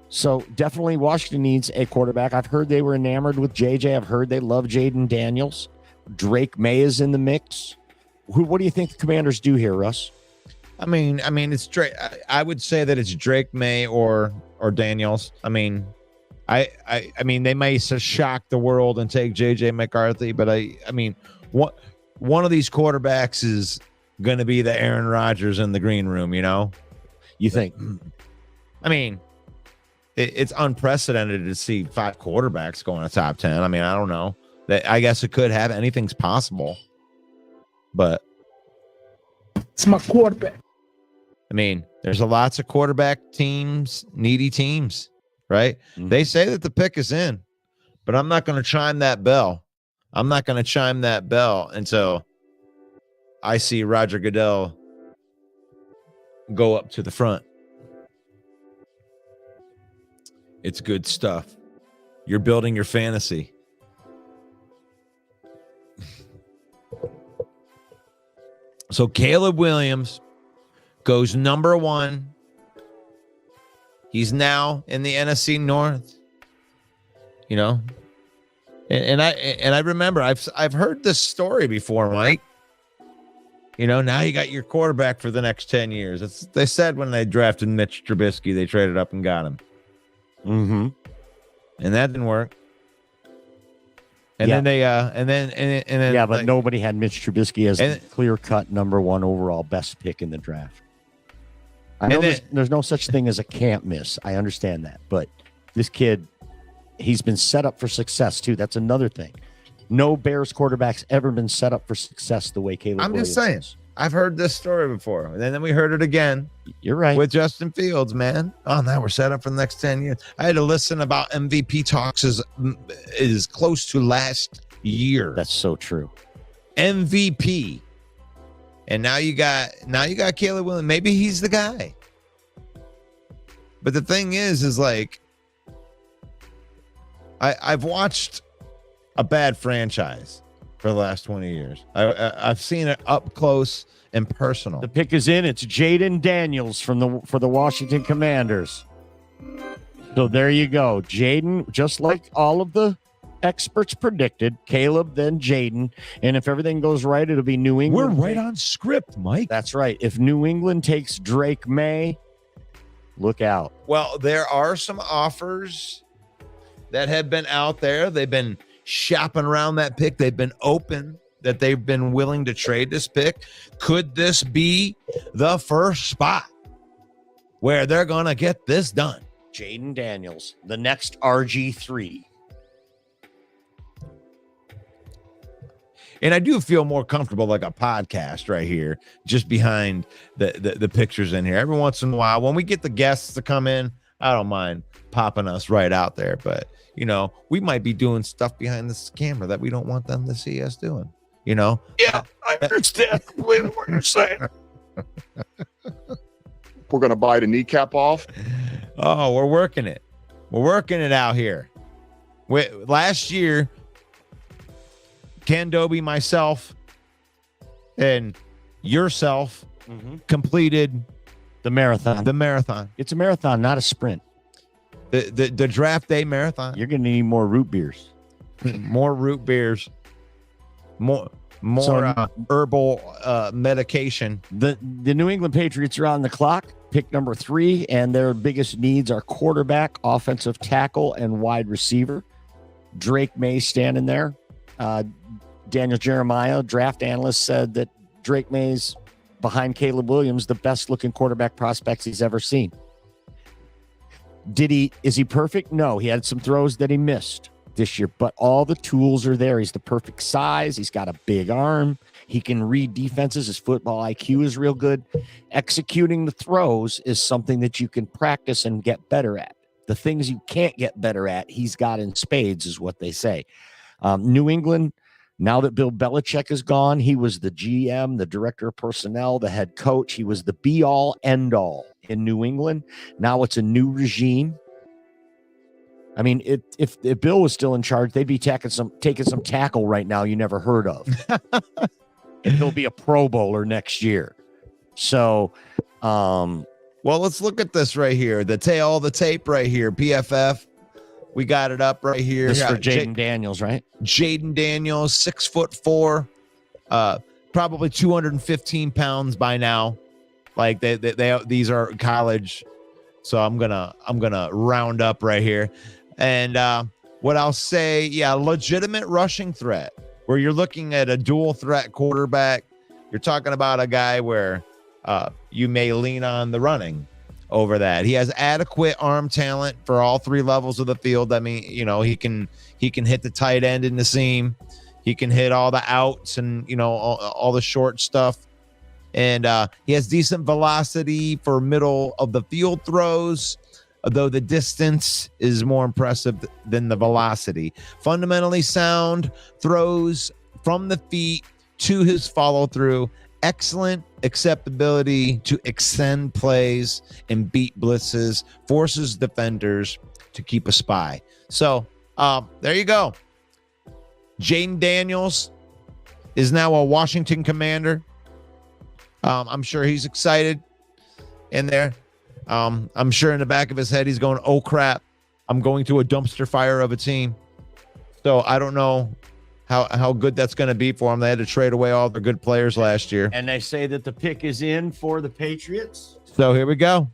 [SPEAKER 4] So definitely Washington needs a quarterback. I've heard they were enamored with JJ. I've heard they love Jaden Daniels. Drake May is in the mix. What do you think the Commanders do here, Russ?
[SPEAKER 3] I mean, it's Drake. I would say that it's Drake May or Daniels. I mean, I mean, they may shock the world and take JJ McCarthy, but I mean, one of these quarterbacks is going to be the Aaron Rodgers in the green room. You know,
[SPEAKER 4] You think?
[SPEAKER 3] I mean, it's unprecedented to see 5 quarterbacks go in the top 10. I mean, I don't know. I guess it could happen. Anything's possible, but
[SPEAKER 1] It's my quarterback.
[SPEAKER 3] I mean, there's lots of quarterback teams, needy teams, right?
[SPEAKER 4] Mhm.
[SPEAKER 3] They say that the pick is in, but I'm not going to chime that bell. I'm not going to chime that bell until I see Roger Goodell go up to the front. It's good stuff. You're building your fantasy. So Caleb Williams goes number 1. He's now in the NFC North. You know, and I remember I've heard this story before, Mike. You know, now you got your quarterback for the next 10 years. They said when they drafted Mitch Trubisky, they traded up and got him.
[SPEAKER 4] Mm-hmm.
[SPEAKER 3] And that didn't work. And then they and then
[SPEAKER 4] Yeah, but
[SPEAKER 3] like,
[SPEAKER 4] nobody had Mitch Trubisky as the
[SPEAKER 3] and-
[SPEAKER 4] clear-cut number 1 overall best pick in the draft. I know
[SPEAKER 3] And then-
[SPEAKER 4] there's no such thing as a can't miss. I understand that. But this kid, he's been set up for success, too. That's another thing. No Bears quarterback's ever been set up for success the way Caleb
[SPEAKER 3] I'm
[SPEAKER 4] Williams
[SPEAKER 3] just saying.
[SPEAKER 4] is.
[SPEAKER 3] I've heard this story before. And then we heard it again
[SPEAKER 4] You're right.
[SPEAKER 3] with Justin Fields, man. Oh, now we're set up for the next 10 years. I had to listen about MVP talks is close to last year.
[SPEAKER 4] That's so true.
[SPEAKER 3] MVP. And now you got Caleb Williams. Maybe he's the guy. But the thing is like I've watched a bad franchise for the last 20 years. I've seen it up close and personal.
[SPEAKER 4] The pick is in. It's Jaden Daniels for the Washington Commanders. So there you go. Jaden, just like all of the experts predicted, Caleb, then Jaden. And if everything goes right, it'll be New
[SPEAKER 3] We're
[SPEAKER 4] England.
[SPEAKER 3] right on script, Mike.
[SPEAKER 4] That's right. If New England takes Drake May, look out.
[SPEAKER 3] Well, there are some offers that have been out there. They've been shopping around that pick. They've been open that they've been willing to trade this pick. Could this be the first spot where they're going to get this done?
[SPEAKER 4] Jaden Daniels, the next RG3.
[SPEAKER 3] And I do feel more comfortable like a podcast right here, just behind the pictures in here. Every once in a while, when we get the guests to come in, I don't mind popping us right out there. But, you know, we might be doing stuff behind this camera that we don't want them to see us doing, you know?
[SPEAKER 1] Yeah, I understand completely what you're saying. We're gonna bite a kneecap off.
[SPEAKER 3] Oh, we're working it. We're working it out here. Last year, Ken Dobie, myself, and yourself completed
[SPEAKER 4] The marathon.
[SPEAKER 3] the marathon,
[SPEAKER 4] It's a marathon, not a sprint.
[SPEAKER 3] the draft day marathon.
[SPEAKER 4] You're going to need more root beers.
[SPEAKER 3] More root beers, more
[SPEAKER 4] So-
[SPEAKER 3] herbal medication.
[SPEAKER 4] The New England Patriots are on the clock, pick number 3, and their biggest needs are quarterback, offensive tackle, and wide receiver. Drake May standing there. Daniel Jeremiah, draft analyst, said that Drake May's behind Caleb Williams, the best looking quarterback prospects he's ever seen. Is he perfect? No, he had some throws that he missed this year, but all the tools are there. He's the perfect size. He's got a big arm. He can read defenses. His football IQ is real good. Executing the throws is something that you can practice and get better at. The things you can't get better at, he's got in spades, is what they say. New England, now that Bill Belichick is gone, he was the GM, the director of personnel, the head coach. He was the be-all, end-all in New England. Now it's a new regime. I mean, if Bill was still in charge, they'd be taking some tackle right now you never heard of. And he'll be a Pro Bowler next year. So,
[SPEAKER 3] Well, let's look at this right here. The tape right here. PFF. We got it up right here.
[SPEAKER 4] this is for
[SPEAKER 3] Yeah,
[SPEAKER 4] Jaden Daniels, right?
[SPEAKER 3] Jaden Daniels, 6'4", probably 215 pounds by now. Like they these are college, so I'm gonna round up right here. And what I'll say, yeah, legitimate rushing threat where you're looking at a dual threat quarterback. You're talking about a guy where you may lean on the running over that. He has adequate arm talent for all three levels of the field. I mean, you know, he can hit the tight end in the seam. He can hit all the outs and, you know, all the short stuff. And he has decent velocity for middle of the field throws, though the distance is more impressive than the velocity. Fundamentally sound throws from the feet to his follow through. Excellent acceptability to extend plays and beat blitzes, forces defenders to keep a spy. So there you go. Jaden Daniels is now a Washington Commander. I'm sure he's excited in there. I'm sure in the back of his head he's going, oh crap, I'm going to a dumpster fire of a team. So I don't know how good that's going to be for them. They had to trade away all their good players last year.
[SPEAKER 4] And they say that the pick is in for the Patriots.
[SPEAKER 3] So here we go.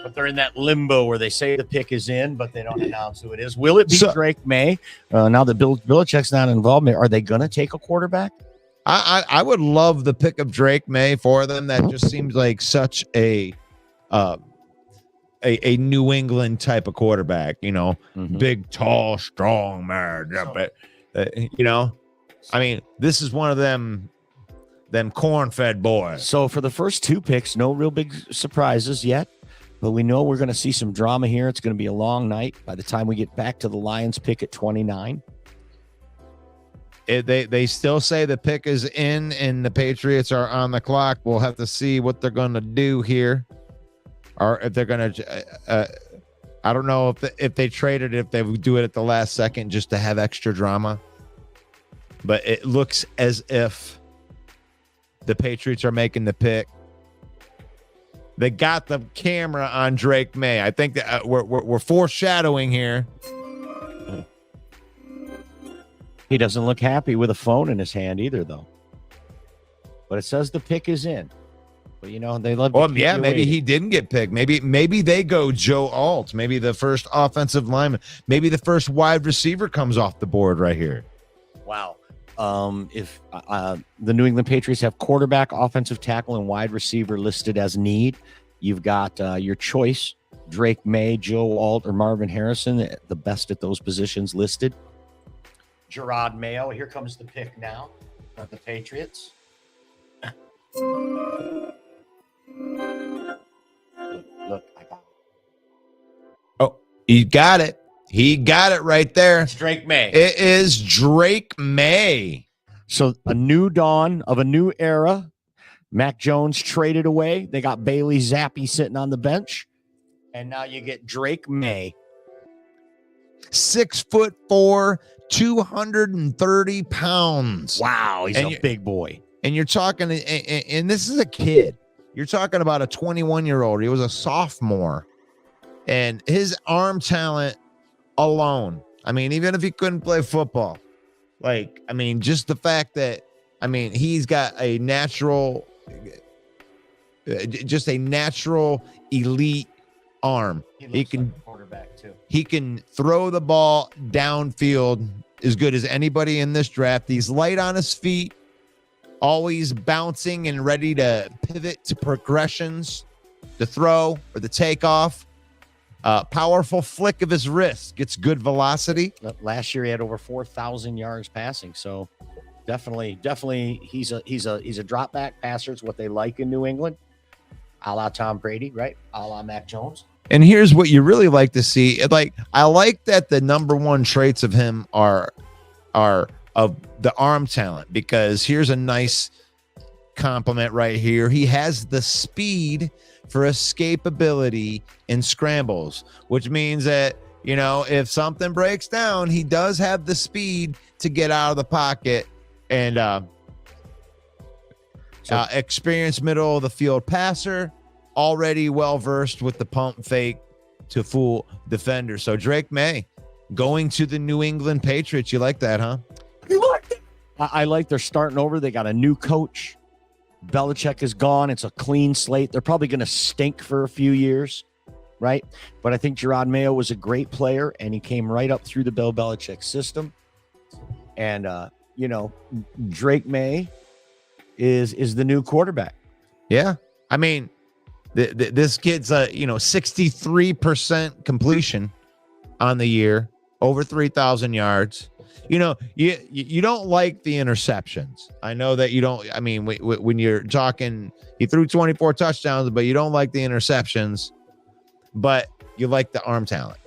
[SPEAKER 4] But they're in that limbo where they say the pick is in, but they don't announce who it is. Will it be Drake May? Now that Bill Belichick's not involved, are they going to take a quarterback?
[SPEAKER 3] I would love the pick of Drake May for them. That just seems like such a New England type of quarterback, you know, big, tall, strong man. But you know, I mean, this is one of them corn-fed boys.
[SPEAKER 4] So for the first two picks, no real big surprises yet, but we know we're going to see some drama here. It's going to be a long night by the time we get back to the Lions pick at 29.
[SPEAKER 3] They still say the pick is in and the Patriots are on the clock. We'll have to see what they're going to do here. Or if they're going to, I don't know if they traded it, if they would do it at the last second just to have extra drama. But it looks as if the Patriots are making the pick. They got the camera on Drake May. I think that we're foreshadowing here.
[SPEAKER 4] He doesn't look happy with a phone in his hand either, though. But it says the pick is in. But, you know, they love to keep
[SPEAKER 3] yeah,
[SPEAKER 4] you
[SPEAKER 3] maybe
[SPEAKER 4] waiting.
[SPEAKER 3] he didn't get picked. Maybe they go Joe Alt. Maybe the first offensive lineman. Maybe the first wide receiver comes off the board right here.
[SPEAKER 4] Wow. If the New England Patriots have quarterback, offensive tackle, and wide receiver listed as need, you've got your choice, Drake May, Joe Alt, or Marvin Harrison, the best at those positions listed. Gerard Mayo, here comes the pick now of the Patriots. Look, I got it.
[SPEAKER 3] Oh, he got it. He got it right there.
[SPEAKER 4] It's Drake May.
[SPEAKER 3] It is Drake May.
[SPEAKER 4] So a new dawn of a new era. Mac Jones traded away. They got Bailey Zappi sitting on the bench. And now you get Drake May.
[SPEAKER 3] 6'4", 230 pounds.
[SPEAKER 4] Wow, he's a big boy.
[SPEAKER 3] And you're talking, and this is a kid. You're talking about a 21-year-old. He was a sophomore. And his arm talent alone, I mean, even if he couldn't play football, like, I mean, just the fact that, I mean, he's got a natural, just a natural elite arm. He can
[SPEAKER 4] like a quarterback too.
[SPEAKER 3] He can throw the ball downfield as good as anybody in this draft. He's light on his feet, always bouncing and ready to pivot to progressions, the throw or the takeoff. Powerful flick of his wrist, gets good velocity.
[SPEAKER 4] Last year he had over 4,000 yards passing, so definitely he's a drop back passer. It's what they like in New England, a la Tom Brady, right? A la Mac Jones.
[SPEAKER 3] And here's what you really like to see. Like, I like that the number one traits of him are of the arm talent, because here's a nice compliment right here. He has the speed for escapability in scrambles, which means that, you know, if something breaks down, he does have the speed to get out of the pocket and Experienced middle of the field passer, already well versed with the pump fake to fool defenders. So Drake May going to the New England Patriots. You like that, huh?
[SPEAKER 4] I like they're starting over. They got a new coach. Belichick is gone. It's a clean slate. They're probably going to stink for a few years, right? But I think Gerard Mayo was a great player, and he came right up through the Bill Belichick system. And, Drake May is the new quarterback.
[SPEAKER 3] Yeah. I mean, this kid's 63% completion on the year, over 3,000 yards. You don't like the interceptions. I know that you don't. I mean, when you're talking, he threw 24 touchdowns, but you don't like the interceptions, but you like the arm talent.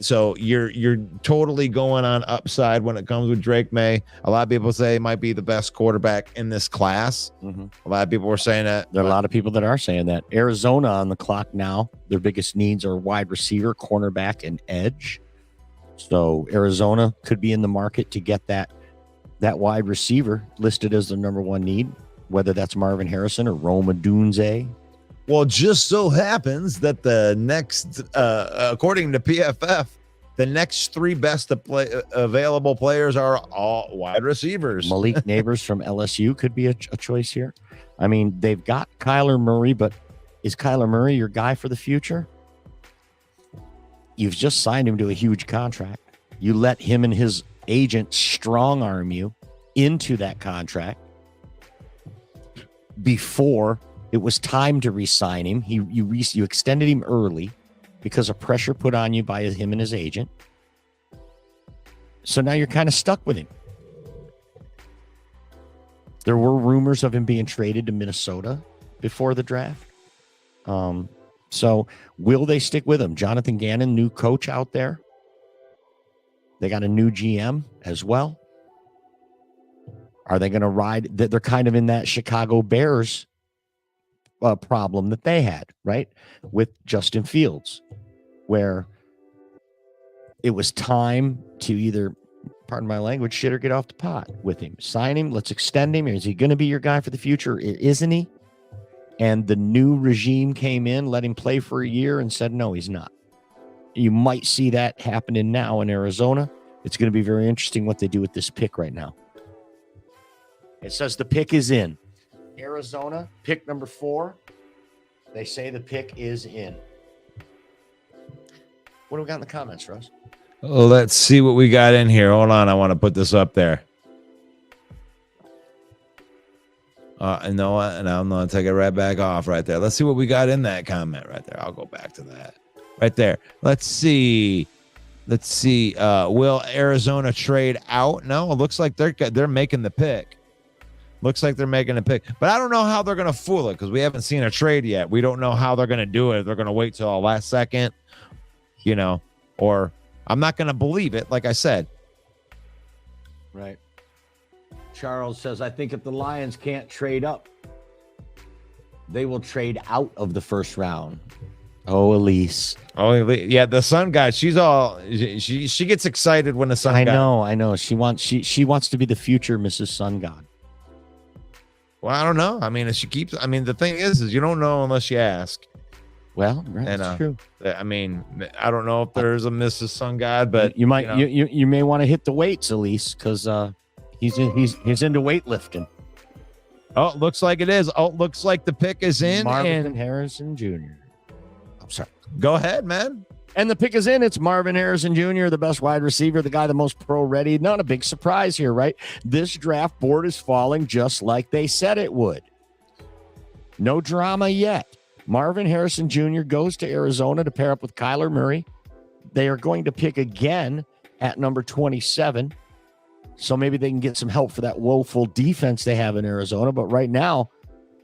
[SPEAKER 3] So you're totally going on upside when it comes with Drake May. A lot of people say he might be the best quarterback in this class.
[SPEAKER 4] Mm-hmm.
[SPEAKER 3] A lot of people were saying that.
[SPEAKER 4] There are a lot of people that are saying that. Arizona on the clock now. Their biggest needs are wide receiver, cornerback, and edge. So Arizona could be in the market to get that wide receiver listed as their number one need, whether that's Marvin Harrison or Rome Odunze.
[SPEAKER 3] Well, just so happens that the next, according to PFF, the next three best available players are all wide receivers.
[SPEAKER 4] Malik Neighbors from LSU could be a choice here. I mean, they've got Kyler Murray, but is Kyler Murray your guy for the future? You've just signed him to a huge contract. You let him and his agent strong arm you into that contract before it was time to re-sign him. You extended him early because of pressure put on you by him and his agent. So now you're kind of stuck with him. There were rumors of him being traded to Minnesota before the draft. So will they stick with him? Jonathan Gannon, new coach out there. They got a new GM as well. Are they going to ride? They're kind of in that Chicago Bears problem that they had, right? With Justin Fields, where it was time to either, pardon my language, shit or get off the pot with him. Sign him. Let's extend him. Is he going to be your guy for the future? Isn't he? And the new regime came in, let him play for a year, and said, no, he's not. You might see that happening now in Arizona. It's going to be very interesting what they do with this pick right now. It says the pick is in. Arizona, pick number 4. They say the pick is in. What do we got in the comments, Russ?
[SPEAKER 3] Let's see what we got in here. Hold on. I want to put this up there. You know what? And I'm going to take it right back off right there. Let's see what we got in that comment right there. I'll go back to that right there. Let's see. Will Arizona trade out? No, it looks like they're making the pick. Looks like they're making a pick. But I don't know how they're going to fool it because we haven't seen a trade yet. We don't know how they're going to do it. They're going to wait till the last second, or I'm not going to believe it, like I said.
[SPEAKER 4] Right. Charles says, I think if the Lions can't trade up, they will trade out of the first round. Oh, Elise.
[SPEAKER 3] Oh, yeah, the Sun God. She's all she gets excited when the Sun God.
[SPEAKER 4] I know. She wants to be the future Mrs. Sun God.
[SPEAKER 3] Well, I don't know. I mean, the thing is you don't know unless you ask.
[SPEAKER 4] Well, right, that's true.
[SPEAKER 3] I mean, I don't know if there's a Mrs. Sun God, but
[SPEAKER 4] you might you may want to hit the weights, Elise, because he's into weightlifting.
[SPEAKER 3] Oh, looks like it is. Oh, looks like the pick is in.
[SPEAKER 4] Marvin Harrison Jr. I'm sorry.
[SPEAKER 3] Go ahead, man.
[SPEAKER 4] And the pick is in. It's Marvin Harrison Jr., the best wide receiver, the guy the most pro ready. Not a big surprise here, right? This draft board is falling just like they said it would. No drama yet. Marvin Harrison Jr. goes to Arizona to pair up with Kyler Murray. They are going to pick again at number 27. So maybe they can get some help for that woeful defense they have in Arizona. But right now,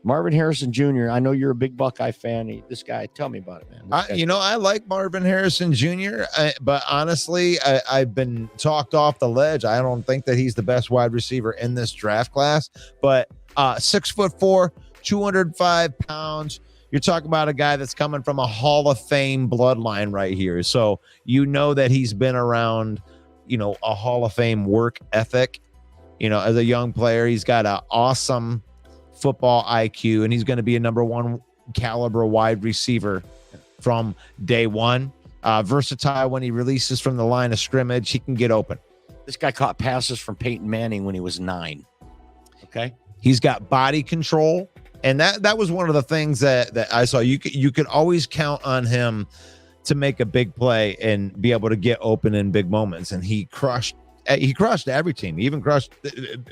[SPEAKER 4] Marvin Harrison Jr., I know you're a big Buckeye fan. This guy, tell me about it, man.
[SPEAKER 3] I like Marvin Harrison Jr., but honestly, I've been talked off the ledge. I don't think that he's the best wide receiver in this draft class. But 6'4", 205 pounds. You're talking about a guy that's coming from a Hall of Fame bloodline right here. So that he's been around, a Hall of Fame work ethic. As a young player, he's got an awesome football IQ, and he's going to be a number one caliber wide receiver from day one. Versatile when he releases from the line of scrimmage, he can get open.
[SPEAKER 4] This guy caught passes from Peyton Manning when he was 9. Okay.
[SPEAKER 3] He's got body control, and that was one of the things that I saw. You could always count on him to make a big play and be able to get open in big moments, and he crushed every team. He even crushed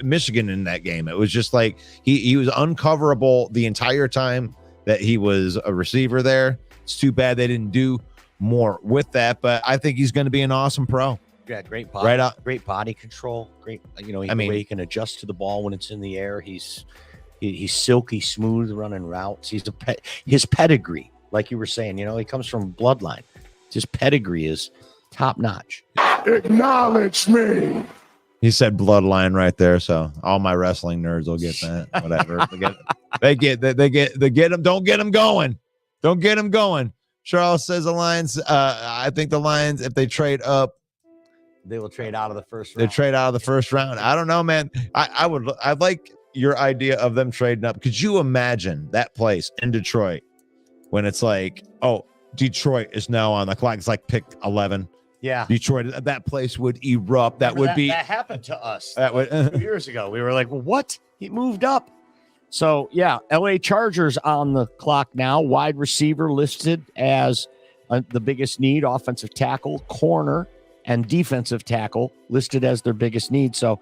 [SPEAKER 3] Michigan in that game. It was just like he was uncoverable the entire time that he was a receiver there. It's too bad they didn't do more with that, but I think he's going to be an awesome pro.
[SPEAKER 4] Yeah, great body,
[SPEAKER 3] Right out.
[SPEAKER 4] great body control. Great, the way he can adjust to the ball when it's in the air. He's silky smooth running routes. His pedigree, like you were saying, he comes from bloodline. His pedigree is top notch.
[SPEAKER 1] Acknowledge me.
[SPEAKER 3] He said bloodline right there, so all my wrestling nerds will get that. Whatever. They get them. Don't get them going. Don't get them going. Charles says the Lions. I think the Lions, if they trade up,
[SPEAKER 4] They will trade out of the first
[SPEAKER 3] they
[SPEAKER 4] round.
[SPEAKER 3] trade out of the first round. I don't know, man. I'd like your idea of them trading up. Could you imagine that place in Detroit when it's like, oh, Detroit is now on the clock? It's like pick 11.
[SPEAKER 4] Yeah.
[SPEAKER 3] Detroit, that place would erupt. That
[SPEAKER 4] Remember
[SPEAKER 3] would be
[SPEAKER 4] that happened to us
[SPEAKER 3] that would
[SPEAKER 4] 2 years ago. We were like, well, what? He moved up. So, yeah, LA Chargers on the clock now. Wide receiver listed as the biggest need, offensive tackle, corner, and defensive tackle listed as their biggest need. So,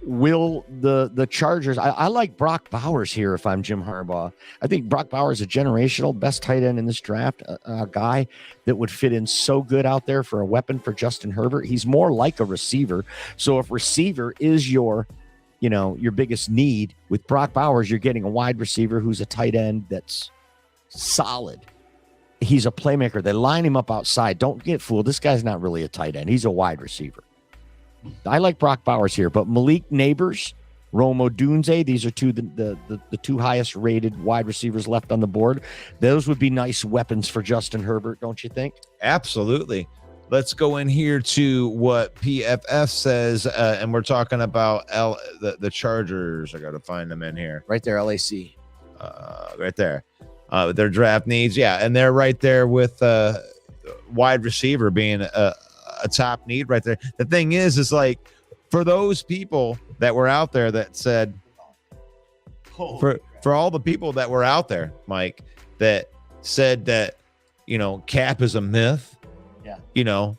[SPEAKER 4] will the Chargers, I like Brock Bowers here if I'm Jim Harbaugh. I think Brock Bowers is a generational best tight end in this draft, a guy that would fit in so good out there for a weapon for Justin Herbert. He's more like a receiver. So if receiver is your biggest need, with Brock Bowers, you're getting a wide receiver who's a tight end that's solid. He's a playmaker. They line him up outside. Don't get fooled. This guy's not really a tight end. He's a wide receiver. I like Brock Bowers here, but Malik Neighbors, Rome Odunze, these are the two highest rated wide receivers left on the board. Those would be nice weapons for Justin Herbert, don't you think?
[SPEAKER 3] absolutely. Let's go in here to what PFF says, and we're talking about the Chargers. I got to find them in here.
[SPEAKER 4] Right there, LAC.
[SPEAKER 3] Right there. Their draft needs, yeah, and they're right there with wide receiver being a top need right there. The thing is like for those people that were out there that said, for all the people that were out there, Mike, that said that cap is a myth.
[SPEAKER 4] Yeah.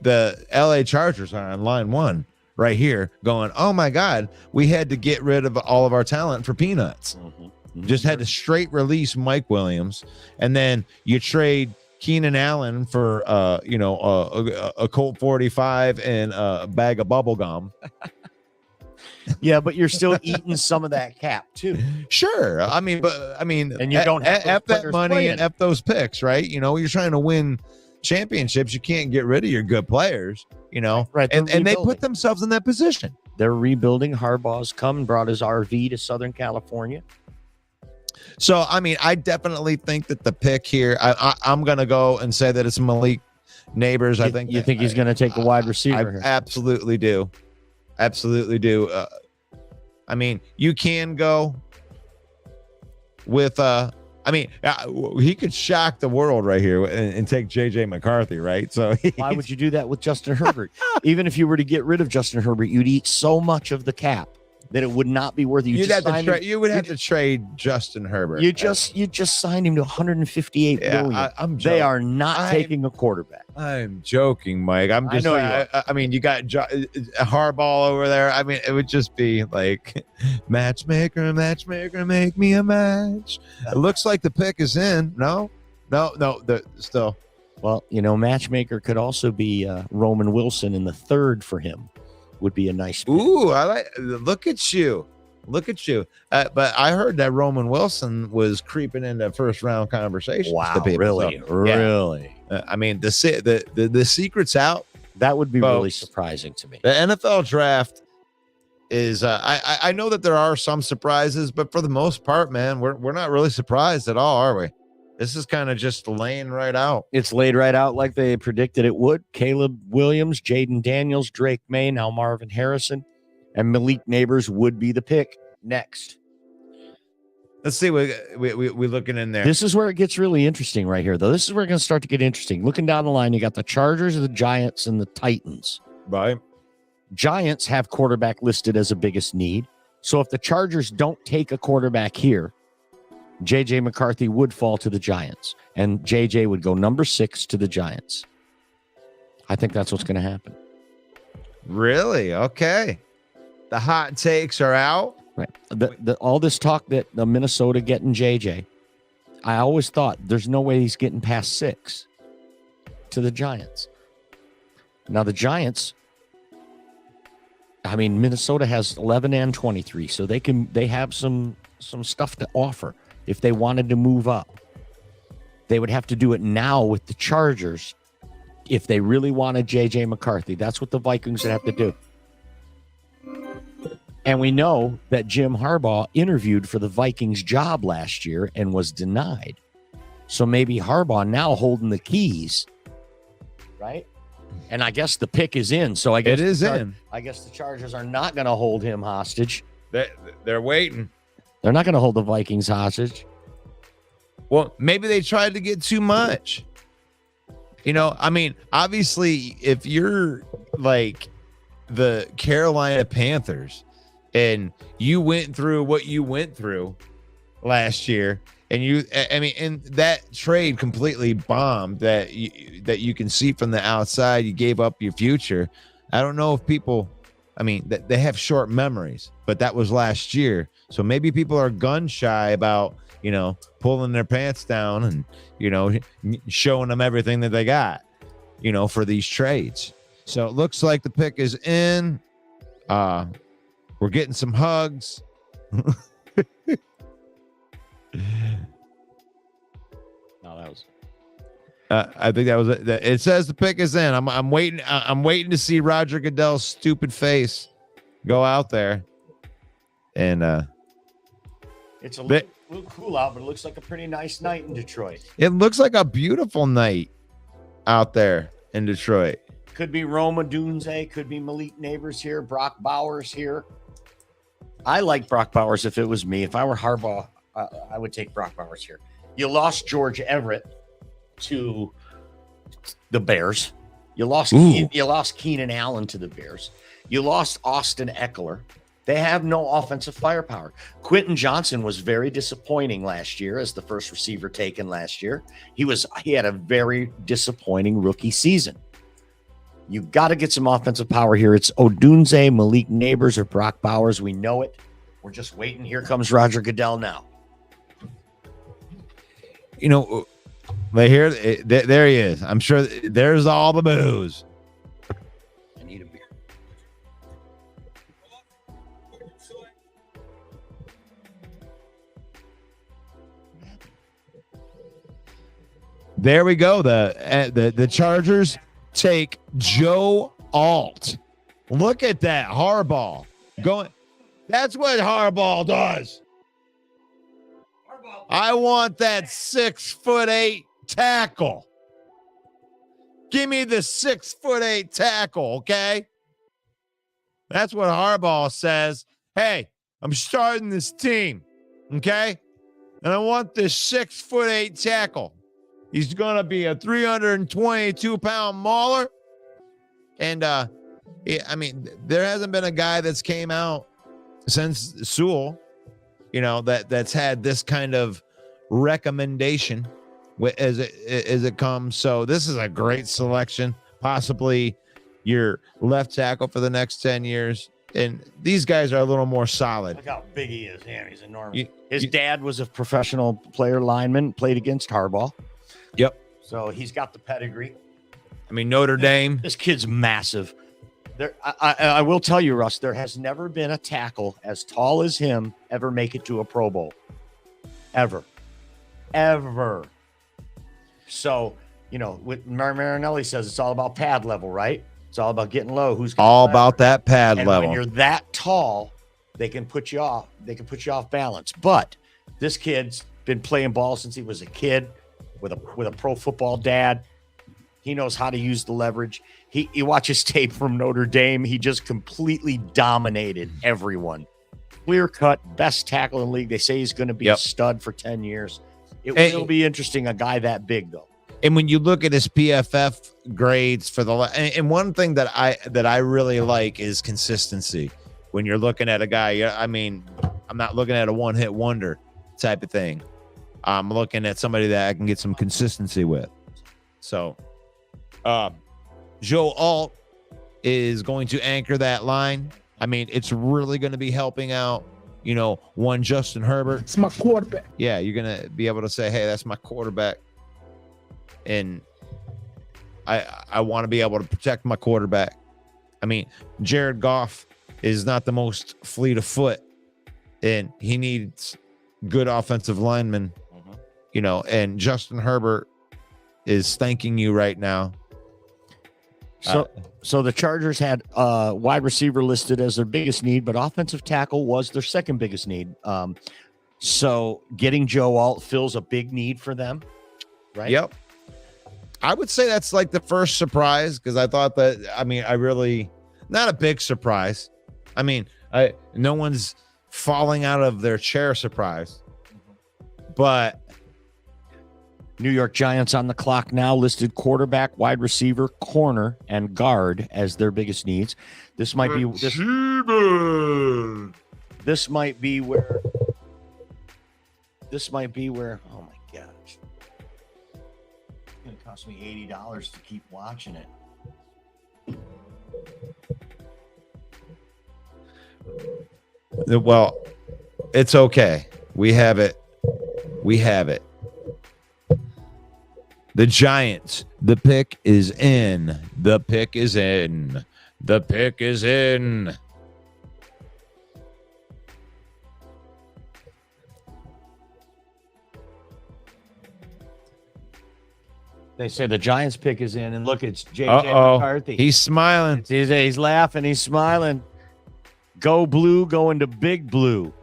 [SPEAKER 3] The LA Chargers are on line one right here going, oh my God, we had to get rid of all of our talent for peanuts.
[SPEAKER 4] Mm-hmm.
[SPEAKER 3] Just had to straight release Mike Williams, and then you trade Keenan Allen for a Colt 45 and a bag of bubble gum.
[SPEAKER 4] Yeah, but you're still eating some of that cap too.
[SPEAKER 3] Sure, and you
[SPEAKER 4] don't have those
[SPEAKER 3] F that
[SPEAKER 4] players
[SPEAKER 3] money
[SPEAKER 4] playing.
[SPEAKER 3] and F those picks, right? You're trying to win championships. You can't get rid of your good players,
[SPEAKER 4] Right,
[SPEAKER 3] and they
[SPEAKER 4] rebuilding.
[SPEAKER 3] put themselves in that position.
[SPEAKER 4] They're rebuilding. Harbaugh's come and brought his RV to Southern California.
[SPEAKER 3] So, I definitely think that the pick here, I'm going to go and say that it's Malik Neighbors. I think
[SPEAKER 4] you think he's going to take a wide receiver
[SPEAKER 3] I
[SPEAKER 4] here?
[SPEAKER 3] absolutely do. Absolutely do. You can go with, he could shock the world right here and take JJ McCarthy, right? So
[SPEAKER 4] Why would you do that with Justin Herbert? Even if you were to get rid of Justin Herbert, you'd eat so much of the cap that it would not be worth it.
[SPEAKER 3] you would have to trade Justin Herbert.
[SPEAKER 4] You just signed him to 158 billion.
[SPEAKER 3] I'm
[SPEAKER 4] They are not taking a quarterback.
[SPEAKER 3] I'm joking, Mike. I'm just.
[SPEAKER 4] know you
[SPEAKER 3] you got Harbaugh over there. It would just be like matchmaker, make me a match. It looks like the pick is in. No. Still.
[SPEAKER 4] Well, matchmaker could also be Roman Wilson in the third for him. Would be a nice pick.
[SPEAKER 3] Ooh, I like. Look at you. But I heard that Roman Wilson was creeping into first round conversations.
[SPEAKER 4] Wow,
[SPEAKER 3] to people.
[SPEAKER 4] really?
[SPEAKER 3] So, yeah.
[SPEAKER 4] Really?
[SPEAKER 3] The secret's out.
[SPEAKER 4] That would be
[SPEAKER 3] Folks,
[SPEAKER 4] really surprising to me.
[SPEAKER 3] The NFL draft is. I know that there are some surprises, but for the most part, man, we're not really surprised at all, are we? This is kind of just laying right out.
[SPEAKER 4] It's laid right out like they predicted it would. Caleb Williams, Jaden Daniels, Drake May, now Marvin Harrison, and Malik Neighbors would be the pick. next.
[SPEAKER 3] Let's see. We looking in there.
[SPEAKER 4] This is where it gets really interesting right here, though. This is where it's going to start to get interesting. Looking down the line, you got the Chargers, the Giants, and the Titans.
[SPEAKER 3] Right.
[SPEAKER 4] Giants have quarterback listed as a biggest need. So if the Chargers don't take a quarterback here, J.J. McCarthy would fall to the Giants, and J.J. would go number 6 to the Giants. I think that's what's going to happen.
[SPEAKER 3] Really? Okay. The hot takes are out.
[SPEAKER 4] Right. All this talk that the Minnesota getting JJ, I always thought there's no way he's getting past 6 to the Giants. Now the Giants, I mean, Minnesota has 11 and 23, so they have some stuff to offer. If they wanted to move up, they would have to do it now with the Chargers. If they really wanted JJ McCarthy, that's what the Vikings would have to do. And we know that Jim Harbaugh interviewed for the Vikings job last year and was denied. So maybe Harbaugh now holding the keys, right? And I guess the pick is in. So I guess
[SPEAKER 3] it is in.
[SPEAKER 4] I guess the Chargers are not going to hold him hostage.
[SPEAKER 3] They're waiting.
[SPEAKER 4] They're not going to hold the Vikings hostage.
[SPEAKER 3] Well, maybe they tried to get too much. You know, I mean, obviously, if you're like the Carolina Panthers and you went through what you went through last year, and and that trade completely bombed that you can see from the outside, you gave up your future. I don't know if people, I mean, they have short memories, but that was last year. So maybe people are gun shy about, you know, pulling their pants down and, you know, showing them everything that they got, you know, for these trades. So it looks like the pick is in. We're getting some hugs.
[SPEAKER 4] No, that was.
[SPEAKER 3] I think that was it. It says the pick is in. I'm waiting. I'm waiting to see Roger Goodell's stupid face go out there, and
[SPEAKER 4] It's a little cool out, but it looks like a pretty nice night in Detroit.
[SPEAKER 3] it looks like a beautiful night out there in Detroit.
[SPEAKER 4] Could be Roma Dunze, could be Malik Neighbors here, Brock Bowers here. I like Brock Bowers if it was me. If I were Harbaugh, I would take Brock Bowers here. You lost George Everett to the Bears. You lost Keenan Allen to the Bears. You lost Austin Eckler. They have no offensive firepower. Quentin Johnson was very disappointing last year as the first receiver taken last year. He had a very disappointing rookie season. You got to get some offensive power here. It's Odunze, Malik Neighbors, or Brock Bowers. We know it. We're just waiting. Here comes Roger Goodell now.
[SPEAKER 3] You know, but here, there he is. I'm sure there's all the booze.
[SPEAKER 4] I need a beer.
[SPEAKER 3] There we go. The Chargers take Joe Alt. Look at that Harbaugh going. That's what Harbaugh does. I want that 6'8" tackle. Give me the 6'8" tackle, okay? That's what Harbaugh says. Hey, I'm starting this team, okay? And I want this 6'8" tackle. He's going to be a 322-pound mauler. And, I mean, there hasn't been a guy that's came out since Sewell, you know, that's had this kind of recommendation as it comes. So this is a great selection, possibly your left tackle for the next 10 years. And these guys are a little more solid.
[SPEAKER 4] Look how big he is. Damn, he's enormous. His dad was a professional player lineman, played against Harbaugh.
[SPEAKER 3] Yep.
[SPEAKER 4] So he's got the pedigree.
[SPEAKER 3] I mean, Notre Dame.
[SPEAKER 4] This kid's massive. I will tell you, Russ, there has never been a tackle as tall as him ever make it to a Pro Bowl. Ever. So, you know, what Marinelli says, it's all about pad level, right? It's all about getting low. Who's
[SPEAKER 3] all about that pad
[SPEAKER 4] and
[SPEAKER 3] level.
[SPEAKER 4] When you're that tall, they can put you off. They can put you off balance. But this kid's been playing ball since he was a kid with a pro football dad. He knows how to use the leverage. You watch his tape from Notre Dame. He just completely dominated everyone clear-cut best tackle in the league. They say he's going to be a stud for 10 years. It will be interesting, a guy that big, though.
[SPEAKER 3] And when you look at his PFF grades for and one thing that I really like is consistency. When you're looking at a guy, I mean, I'm not looking at a one-hit wonder type of thing. I'm looking at somebody that I can get some consistency with. So, Joe Alt is going to anchor that line. I mean, it's really going to be helping out, one Justin Herbert.
[SPEAKER 1] It's my quarterback.
[SPEAKER 3] Yeah, you're going to be able to say, hey, that's my quarterback. And I want to be able to protect my quarterback. I mean, Jared Goff is not the most fleet of foot, and he needs good offensive linemen, and Justin Herbert is thanking you right now.
[SPEAKER 4] So the Chargers had wide receiver listed as their biggest need, but offensive tackle was their second biggest need. So getting Joe Alt fills a big need for them, right?
[SPEAKER 3] Yep. I would say that's like the first surprise, because I thought that, I really, not a big surprise. No one's falling out of their chair surprise, but
[SPEAKER 4] New York Giants on the clock now, listed quarterback, wide receiver, corner, and guard as their biggest needs. This might be this might be where oh my gosh. It's gonna cost me $80 to keep watching it.
[SPEAKER 3] Well, it's okay. We have it. The Giants, the pick is in. The pick is in. The pick is in.
[SPEAKER 4] They say the Giants pick is in, and look, it's J.J. McCarthy.
[SPEAKER 3] He's smiling.
[SPEAKER 4] He's laughing. He's smiling. Go blue, going to big blue.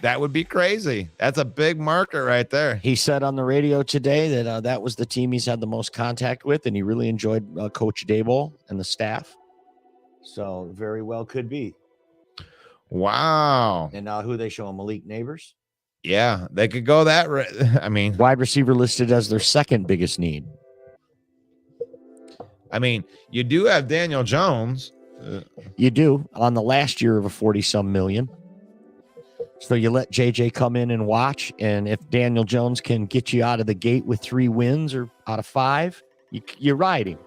[SPEAKER 3] That would be crazy. That's a big marker right there.
[SPEAKER 4] He said on the radio today that that was the team he's had the most contact with, and he really enjoyed Coach Daboll and the staff. So very well could be.
[SPEAKER 3] Wow.
[SPEAKER 4] And now who they show him? Malik Neighbors?
[SPEAKER 3] Yeah, they could go that.
[SPEAKER 4] Wide receiver listed as their second biggest need.
[SPEAKER 3] You do have Daniel Jones.
[SPEAKER 4] You do, on the last year of a 40-some million. So you let JJ come in and watch, and if Daniel Jones can get you out of the gate with 3 wins or out of 5, you ride him.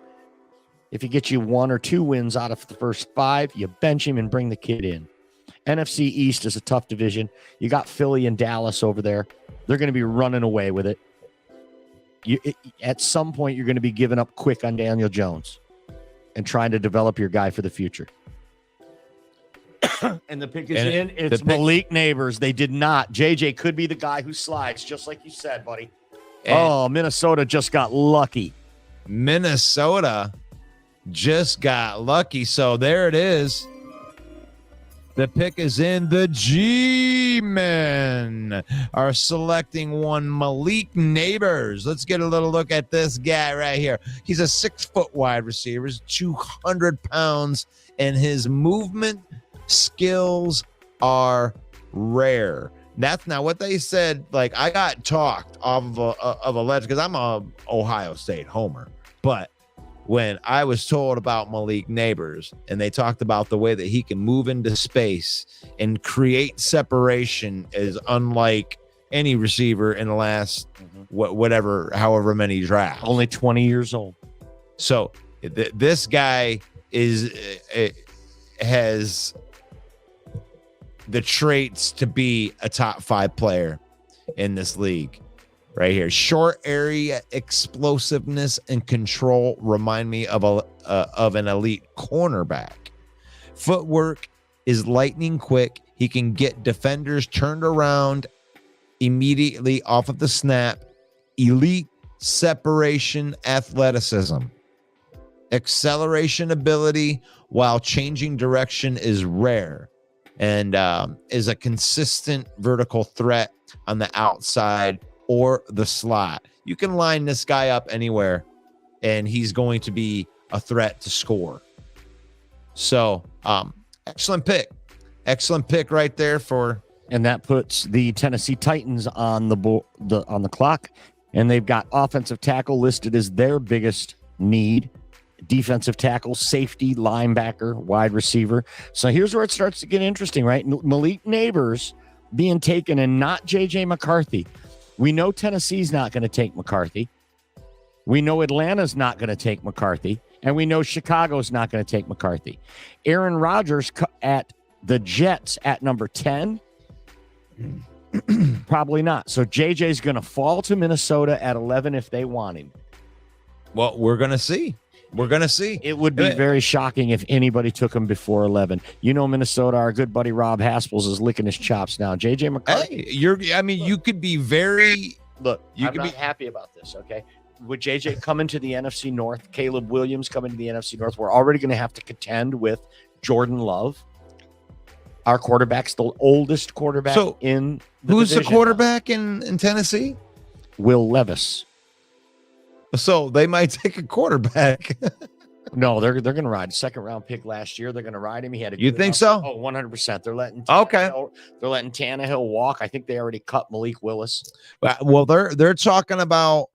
[SPEAKER 4] If he gets you 1 or 2 wins out of the first 5, you bench him and bring the kid in. NFC East is a tough division. You got Philly and Dallas over there. They're going to be running away with it. At some point, you're going to be giving up quick on Daniel Jones and trying to develop your guy for the future. And the pick is in. It's Malik Neighbors. They did not. JJ could be the guy who slides, just like you said, buddy. And Minnesota just got lucky.
[SPEAKER 3] Minnesota just got lucky. So there it is. The pick is in. The G-Men are selecting one Malik Neighbors. Let's get a little look at this guy right here. He's a 6-foot wide receiver. He's 200 pounds, and his movement skills are rare. That's not what they said. Like, I got talked off of a ledge because I'm a Ohio State homer. But when I was told about Malik Neighbors and they talked about the way that he can move into space and create separation is unlike any receiver in the last however many drafts.
[SPEAKER 4] Only 20 years old.
[SPEAKER 3] So this guy has the traits to be a top 5 player in this league. Right here, short area explosiveness and control remind me of an elite cornerback. Footwork is lightning quick. He can get defenders turned around immediately off of the snap. Elite separation athleticism. Acceleration ability while changing direction is rare and is a consistent vertical threat on the outside or the slot. You can line this guy up anywhere and he's going to be a threat to score. So, excellent pick. Excellent pick right there for.
[SPEAKER 4] And that puts the Tennessee Titans on the clock, and they've got offensive tackle listed as their biggest need, defensive tackle, safety, linebacker, wide receiver. So here's where it starts to get interesting, right? Malik Neighbors being taken and not J.J. McCarthy. We know Tennessee's not going to take McCarthy. We know Atlanta's not going to take McCarthy, and we know Chicago's not going to take McCarthy. Aaron Rodgers at the Jets at number 10. Probably not. So JJ's going to fall to Minnesota at 11 if they want him.
[SPEAKER 3] Well, we're going to see. We're going to see.
[SPEAKER 4] It would be very shocking if anybody took him before 11. You know, Minnesota, our good buddy Rob Haspels is licking his chops now. JJ McCarthy.
[SPEAKER 3] Hey, you could be very.
[SPEAKER 4] Look,
[SPEAKER 3] I'm
[SPEAKER 4] not happy about this, okay? Would JJ come into the NFC North? Caleb Williams come into the NFC North? We're already going to have to contend with Jordan Love. Our quarterback's the oldest quarterback in the
[SPEAKER 3] who's
[SPEAKER 4] division.
[SPEAKER 3] the quarterback in Tennessee?
[SPEAKER 4] Will Levis.
[SPEAKER 3] So they might take a quarterback.
[SPEAKER 4] No, they're going to ride. Second round pick last year. They're going to ride him. He had a
[SPEAKER 3] You think so?
[SPEAKER 4] Oh, 100%. They're letting
[SPEAKER 3] They're
[SPEAKER 4] letting Tannehill walk. I think they already cut Malik Willis.
[SPEAKER 3] Well, they're talking about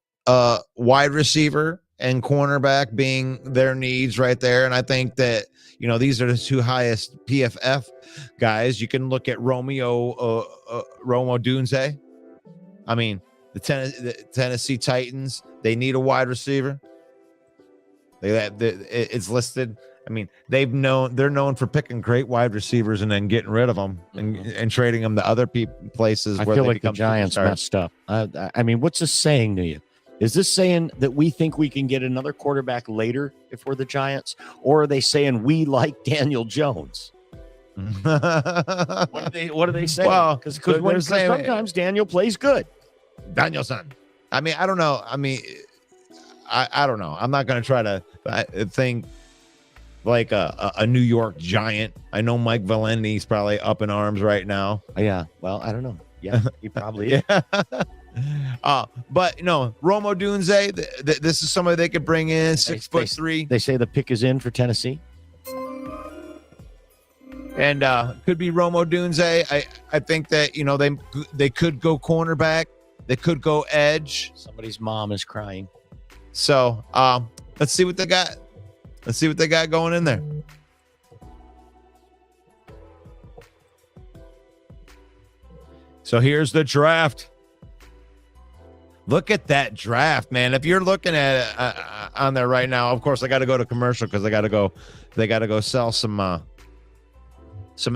[SPEAKER 3] wide receiver and cornerback being their needs right there, and I think that these are the two highest PFF guys. You can look at Romo Dunze. I mean, the Tennessee Titans, they need a wide receiver. It's listed. I mean, they're known for picking great wide receivers and then getting rid of them and trading them to other places.
[SPEAKER 4] I
[SPEAKER 3] where
[SPEAKER 4] feel
[SPEAKER 3] they
[SPEAKER 4] like the
[SPEAKER 3] become
[SPEAKER 4] Giants
[SPEAKER 3] superstars.
[SPEAKER 4] messed up. I mean, what's this saying to you? Is this saying that we think we can get another quarterback later if we're the Giants? Or are they saying we like Daniel Jones? What are they saying?
[SPEAKER 3] Well,
[SPEAKER 4] because
[SPEAKER 3] they're saying-
[SPEAKER 4] sometimes Daniel plays good.
[SPEAKER 3] Danielson. I mean, I don't know. I mean, I don't know. I'm not going to try to think like a New York Giant. I know Mike Valenti's probably up in arms right now.
[SPEAKER 4] Yeah. Well, I don't know. Yeah, he probably is.
[SPEAKER 3] But Romo Dunze, this is somebody they could bring in, 6'3".
[SPEAKER 4] They say the pick is in for Tennessee.
[SPEAKER 3] And could be Romo Dunze. I think that they could go cornerback, they could go edge.
[SPEAKER 4] Somebody's mom is crying.
[SPEAKER 3] So let's see what they got. Let's see what they got going in there. So here's the draft. Look at that draft, man. If you're looking at it on there right now, of course I got to go to commercial because they got to go sell some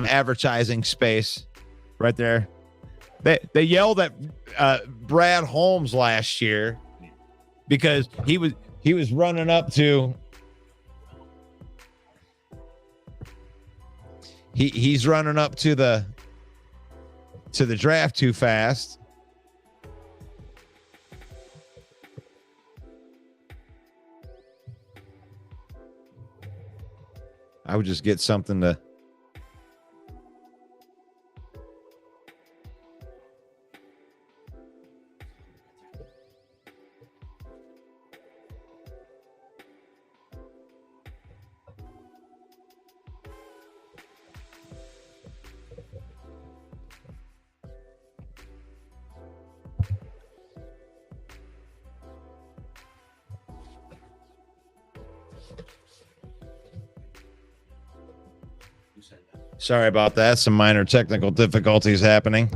[SPEAKER 3] advertising space right there. They yelled at Brad Holmes last year because he was running up to he's running up to the draft too fast. I would just get something to. Sorry about that. Some minor technical difficulties happening.